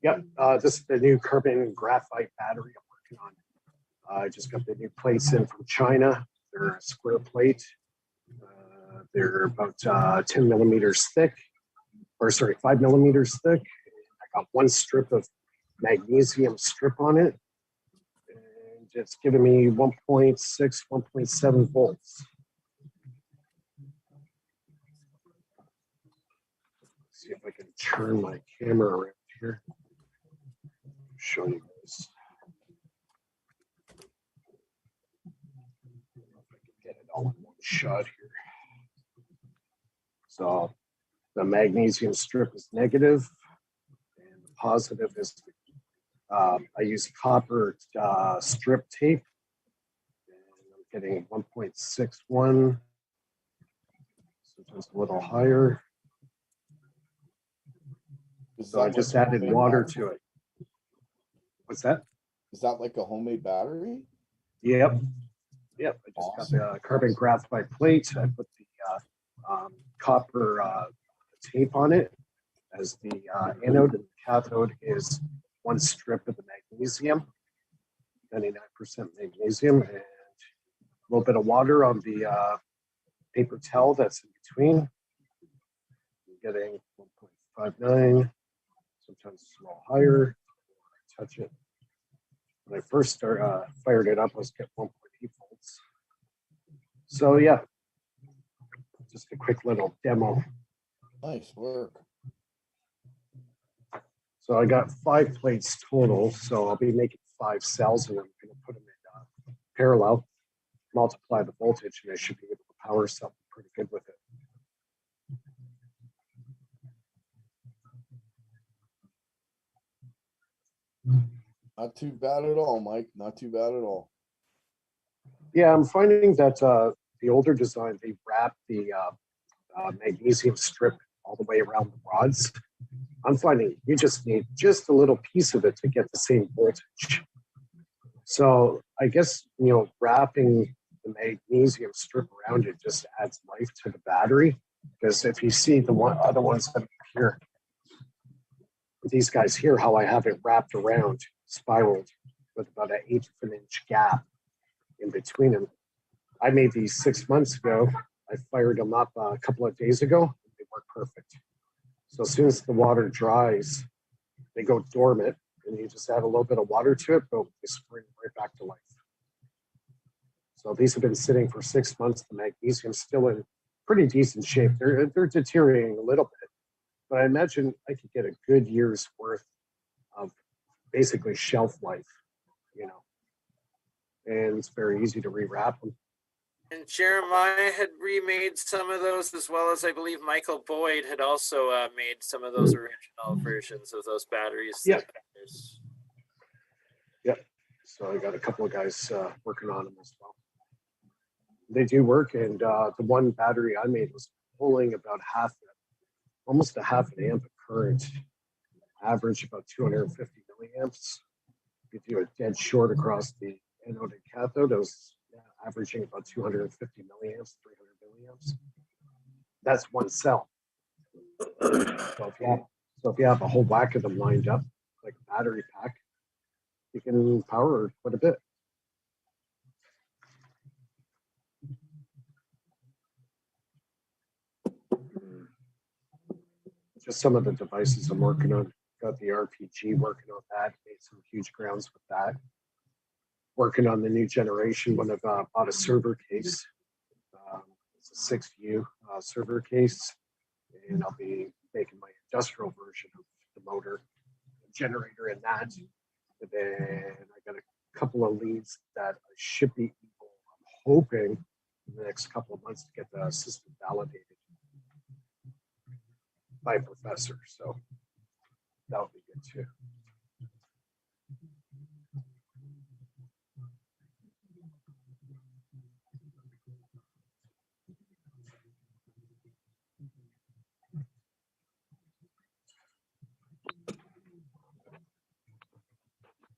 Yep. This is the new carbon graphite battery I'm working on. I just got the new plates in from China. They're a square plate. They're about 10 millimeters thick, or sorry, 5 millimeters thick. I got one strip of magnesium strip on it, and it's giving me 1.6, 1.7 volts. Let's see if I can turn my camera around here. Show you guys. I don't know if I can get it all in one shot here. So the magnesium strip is negative, and the positive is I use copper strip tape, and I'm getting 1.61, sometimes a little higher. So I just added water to it. What's that? Is that like a homemade battery? Yep. Yep. I just got the carbon graphite plate. I put the copper tape on it as the anode, and the cathode is one strip of the magnesium, 99% magnesium, and a little bit of water on the paper towel that's in between. I'm getting 1.59, sometimes it's a little higher. Touch it. When I first fired it up, I was getting 1.8 volts. So yeah, just a quick little demo. Nice work. So I got 5 plates total, so I'll be making 5 cells, and I'm going to put them in parallel, multiply the voltage, and I should be able to power something pretty good with it. Not too bad at all, Mike. Not too bad at all. Yeah, I'm finding that the older design, they wrap the magnesium strip all the way around the rods. I'm finding you just need just a little piece of it to get the same voltage. So I guess, you know, wrapping the magnesium strip around it just adds life to the battery. Because if you see the other ones that are here, these guys here, how I have it wrapped around, spiraled with about an 1/8 of an inch gap in between them. I made these 6 months ago. I fired them up a couple of days ago. They work perfect. So as soon as the water dries, they go dormant, and you just add a little bit of water to it, boom, they spring right back to life. So these have been sitting for 6 months. The magnesium's still in pretty decent shape. They're deteriorating a little bit, but I imagine I could get a good year's worth of basically shelf life, you know, and it's very easy to rewrap them. And Jeremiah had remade some of those, as well as I believe Michael Boyd had also made some of those original versions of those batteries. Yeah. Yep. So I got a couple of guys working on them as well. They do work, and the one battery I made was pulling about almost a half an amp of current, average about 250 milliamps. If you do a dead short across the anode and cathode, it was averaging about 250 milliamps, 300 milliamps. That's one cell. So if you have a whole whack of them lined up, like a battery pack, you can power quite a bit. just some of the devices I'm working on. Got the RPG working on that. Made some huge grounds with that. Working on the new generation. When I've bought a server case. It's a 6-view server case, and I'll be making my industrial version of the motor generator in that. And then I got a couple of leads that I should be able, I'm hoping in the next couple of months to get the system validated by a professor. So that would be good too.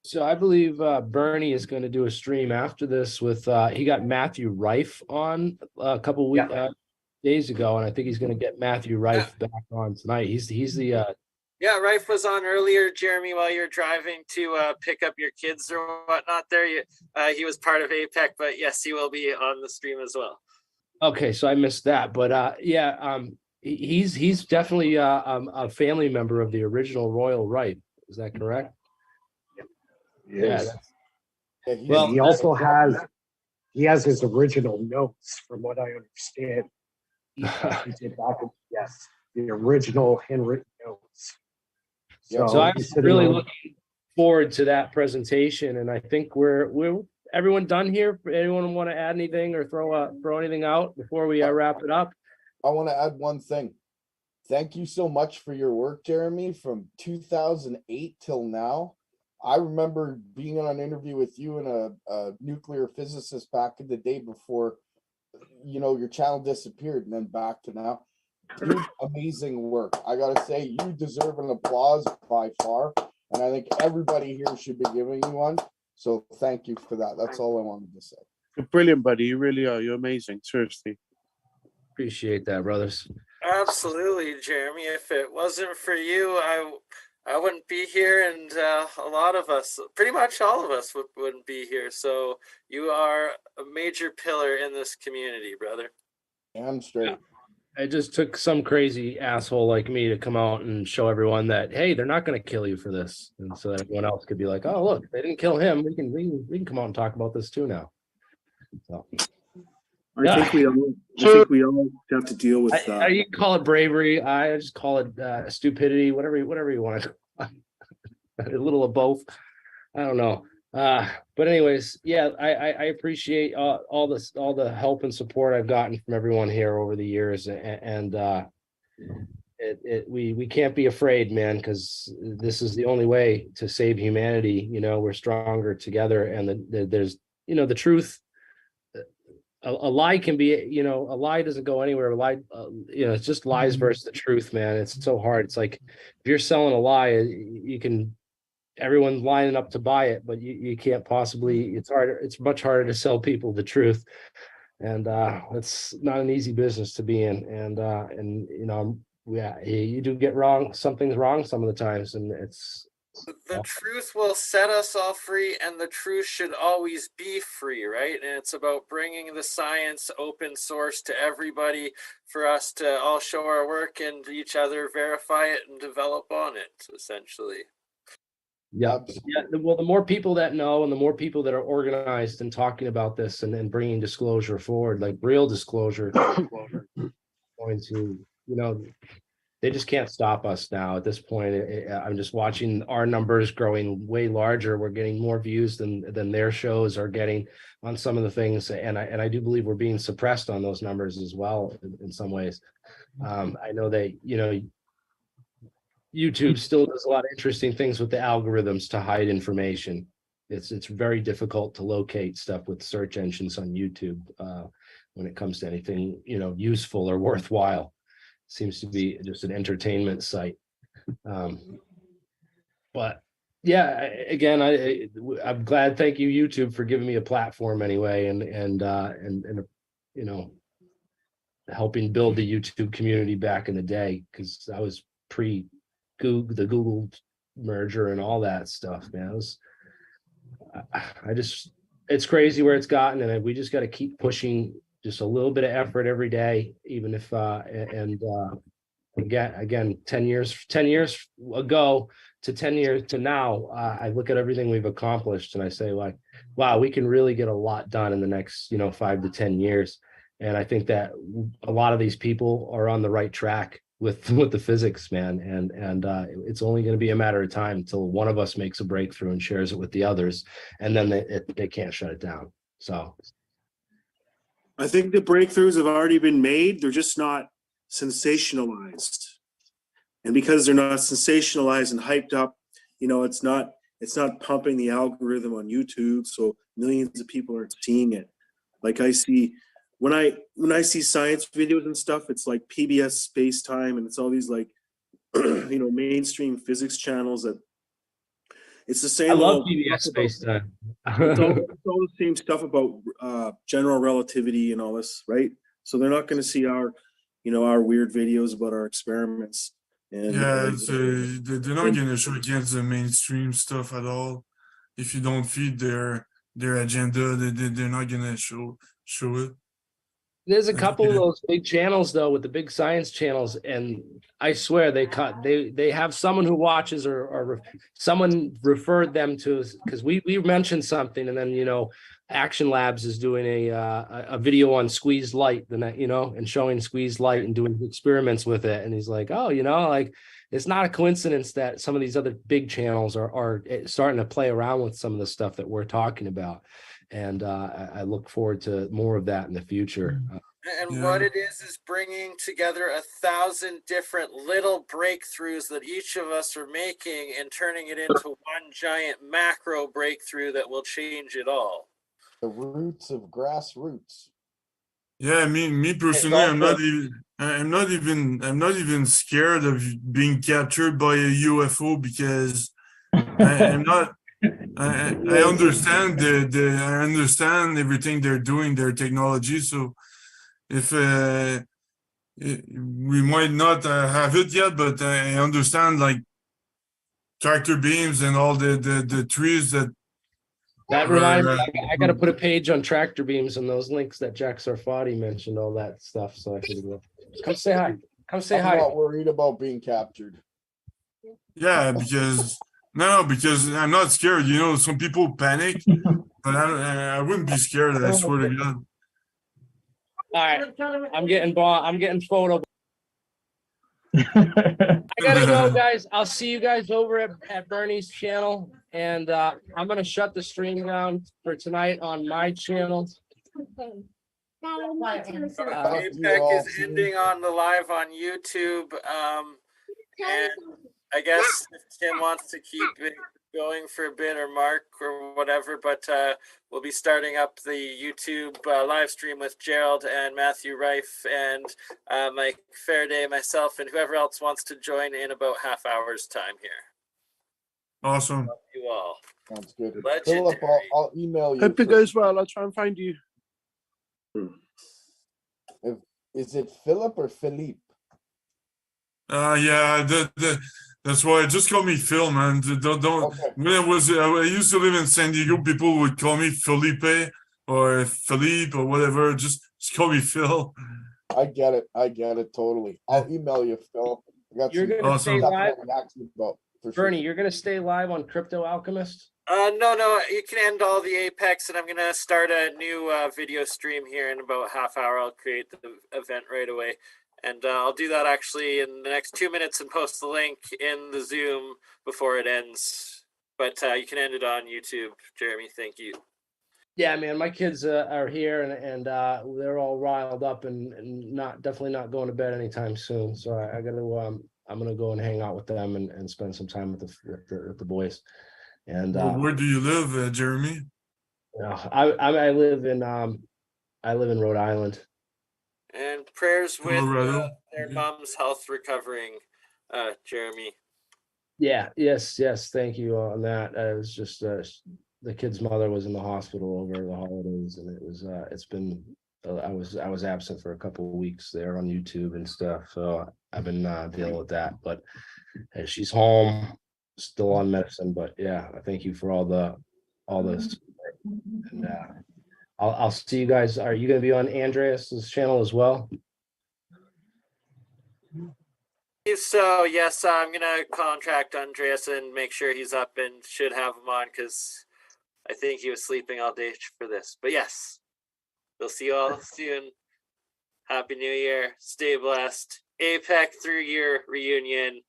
So I believe Bernie is going to do a stream after this with he got Matthew Rife on a couple weeks days ago, and I think he's going to get Matthew Rife back on tonight. He's the Yeah, Rife was on earlier, Jeremy, while you're driving to pick up your kids or whatnot there. He was part of APEC, but yes, he will be on the stream as well. Okay, so I missed that, but he's definitely a family member of the original Royal Rife. Is that correct? Yes. Yeah. Well, he also has his original notes, from what I understand. He did back in, yes, the original handwritten notes. So I'm really looking forward to that presentation, and I think we're everyone done here. Anyone want to add anything or throw anything out before we wrap it up? I want to add one thing. Thank you so much for your work, Jeremy, from 2008 till now. I remember being on an interview with you and a nuclear physicist back in the day before, your channel disappeared, and then back to now. Dude, amazing work. I gotta say, you deserve an applause by far, and I think everybody here should be giving you one. So thank you for that. That's all I wanted to say. You're brilliant, buddy. You really are. You're amazing. Seriously. Appreciate that, brothers. Absolutely, Jeremy. If it wasn't for you, I wouldn't be here, and a lot of us, pretty much all of us, wouldn't be here. So you are a major pillar in this community, brother. I'm straight. It just took some crazy asshole like me to come out and show everyone that, hey, they're not going to kill you for this, and so that everyone else could be like, oh, look, they didn't kill him. We can come out and talk about this too now. So. I think we all have to deal with. You can call it bravery. I just call it stupidity. Whatever you want to call it. A little of both. I don't know. But anyways, yeah, I appreciate all the help and support I've gotten from everyone here over the years, and we can't be afraid, man, because this is the only way to save humanity. We're stronger together, and there's the truth. A lie can be, a lie doesn't go anywhere. A lie, it's just lies versus the truth, man. It's so hard. It's like if you're selling a lie, everyone's lining up to buy it, but you can't possibly. It's harder. It's much harder to sell people the truth, and it's not an easy business to be in. And you do get wrong. Something's wrong some of the times, and it's. The truth will set us all free, and the truth should always be free, right? And it's about bringing the science open source to everybody for us to all show our work and each other verify it and develop on it, essentially. Yeah. Well, the more people that know, and the more people that are organized and talking about this and bringing disclosure forward, like real disclosure, going to, they just can't stop us now at this point. I'm just watching our numbers growing way larger. We're getting more views than their shows are getting on some of the things. And I do believe we're being suppressed on those numbers as well in some ways. I know that, YouTube still does a lot of interesting things with the algorithms to hide information. It's very difficult to locate stuff with search engines on YouTube when it comes to anything, useful or worthwhile. Seems to be just an entertainment site. But yeah, again, I'm glad. Thank you, YouTube, for giving me a platform anyway, and helping build the YouTube community back in the day, because I was pre the Google merger and all that stuff, man. It's crazy where it's gotten, and we just got to keep pushing just a little bit of effort every day, even if again, 10 years ago to 10 years to now, I look at everything we've accomplished and I say, like, wow, we can really get a lot done in the next, 5 to 10 years. And I think that a lot of these people are on the right track with the physics, man. And it's only going to be a matter of time until one of us makes a breakthrough and shares it with the others, and then they can't shut it down. So I think the breakthroughs have already been made. They're just not sensationalized. And because they're not sensationalized and hyped up, it's not pumping the algorithm on YouTube, so millions of people are seeing it. Like I see when I see science videos and stuff, it's like PBS Space Time, and it's all these like mainstream physics channels that it's the same. I love PBS Space Time. it's all the same stuff about general relativity and all this, right? So they're not going to see our weird videos about our experiments. And yeah, they're not going to show against the mainstream stuff at all. If you don't feed their agenda, they're not going to show it. There's a couple of those big channels though, with the big science channels, and I swear they have someone who watches or someone referred them to us, because we mentioned something, and then Action Labs is doing a video on squeezed light, and showing squeezed light and doing experiments with it, and he's like, oh, like it's not a coincidence that some of these other big channels are starting to play around with some of the stuff that we're talking about. And I look forward to more of that in the future. And what it is bringing together 1,000 different little breakthroughs that each of us are making and turning it into one giant macro breakthrough that will change it all. The roots of grassroots. Yeah, me personally, I'm not even scared of being captured by a UFO, because I'm not. I understand I understand everything they're doing, their technology. So if we might not have it yet, but I understand, like, tractor beams and all the trees that. That reminds me, I got to put a page on tractor beams and those links that Jack Sarfati mentioned, all that stuff. So I can go. Come say hi. Come say hi. I'm not worried about being captured. Yeah, because I'm not scared. Some people panic, but I wouldn't be scared. I swear to God. All right, I'm getting photo. I gotta go, guys. I'll see you guys over at Bernie's channel, and I'm gonna shut the stream down for tonight on my channel. APEC is ending on the live on YouTube, and I guess if Tim wants to keep it going for a bit, or Mark or whatever, but we'll be starting up the YouTube live stream with Gerald and Matthew Rife and Mike Faraday, myself, and whoever else wants to join in about half hour's time here. Awesome. Love you all. Sounds good. Legendary. Philip, I'll email you. Hope it goes well. I'll try and find you. Is it Philip or Philippe? Yeah, that's why just call me Phil, man. Don't. Okay. When I used to live in San Diego, people would call me Felipe or Philippe or whatever. Just call me Phil. I get it totally. I'll email you, Phil. You're gonna stay live, for Bernie. sure. You're gonna stay live on Crypto Alchemist. No, you can end all the Apex, and I'm gonna start a new video stream here in about a half hour. I'll create the event right away. And I'll do that actually in the next 2 minutes and post the link in the Zoom before it ends. But you can end it on YouTube. Jeremy, thank you. Yeah, man, my kids are here and they're all riled up and definitely not going to bed anytime soon. So I got to I'm gonna go and hang out with them and spend some time with the boys. And where do you live, Jeremy? I live in Rhode Island. And prayers with Colorado. Their mom's health recovering, Jeremy. Yeah, yes, thank you on that. It was just the kid's mother was in the hospital over the holidays, and it was it's been I was absent for a couple of weeks there on YouTube and stuff, so I've been dealing with that. But she's home, still on medicine. But yeah, I thank you for all this. And I'll see you guys. Are you going to be on Andreas's channel as well? So yes, I'm gonna contract Andreas and make sure he's up and should have him on because I think he was sleeping all day for this. But yes, we'll see you all soon. Happy New Year. Stay blessed. APEC 3-year reunion.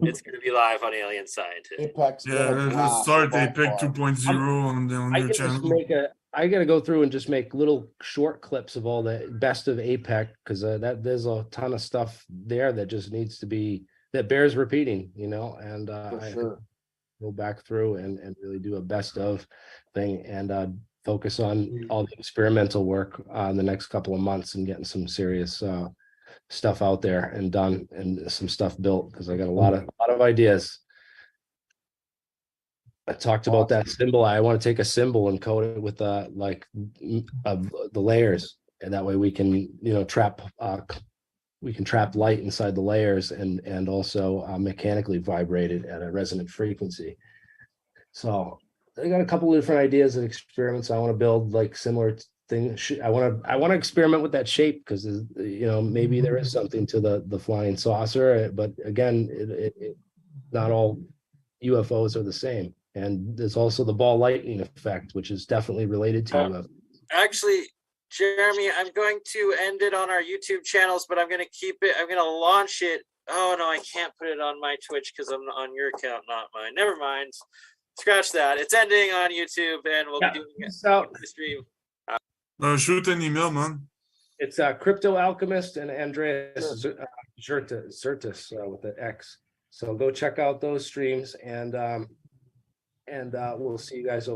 It's gonna be live on Alien Scientist. Apex. Yeah, let's start APEC 2.0 on your channel. I gotta go through and just make little short clips of all the best of APEC because that there's a ton of stuff there that just needs to be that bears repeating, and I go back through and really do a best of thing and focus on all the experimental work in the next couple of months and getting some serious stuff out there and done and some stuff built because I got a lot of ideas. I talked about that symbol. I want to take a symbol and coat it with the layers, and that way we can trap light inside the layers and also mechanically vibrate it at a resonant frequency. So I got a couple of different ideas and experiments I want to build, like similar things. I want to experiment with that shape because maybe there is something to the flying saucer, but again, not all UFOs are the same. And there's also the ball lightning effect, which is definitely related to Actually, Jeremy, I'm going to end it on our YouTube channels, but I'm going to keep it. I'm going to launch it. Oh no, I can't put it on my Twitch because I'm on your account, not mine. Never mind. Scratch that. It's ending on YouTube, and we'll be doing it on the stream. Shoot an email, man. It's Crypto Alchemist and Andreas Zertis with the X. So go check out those streams, and we'll see you guys over.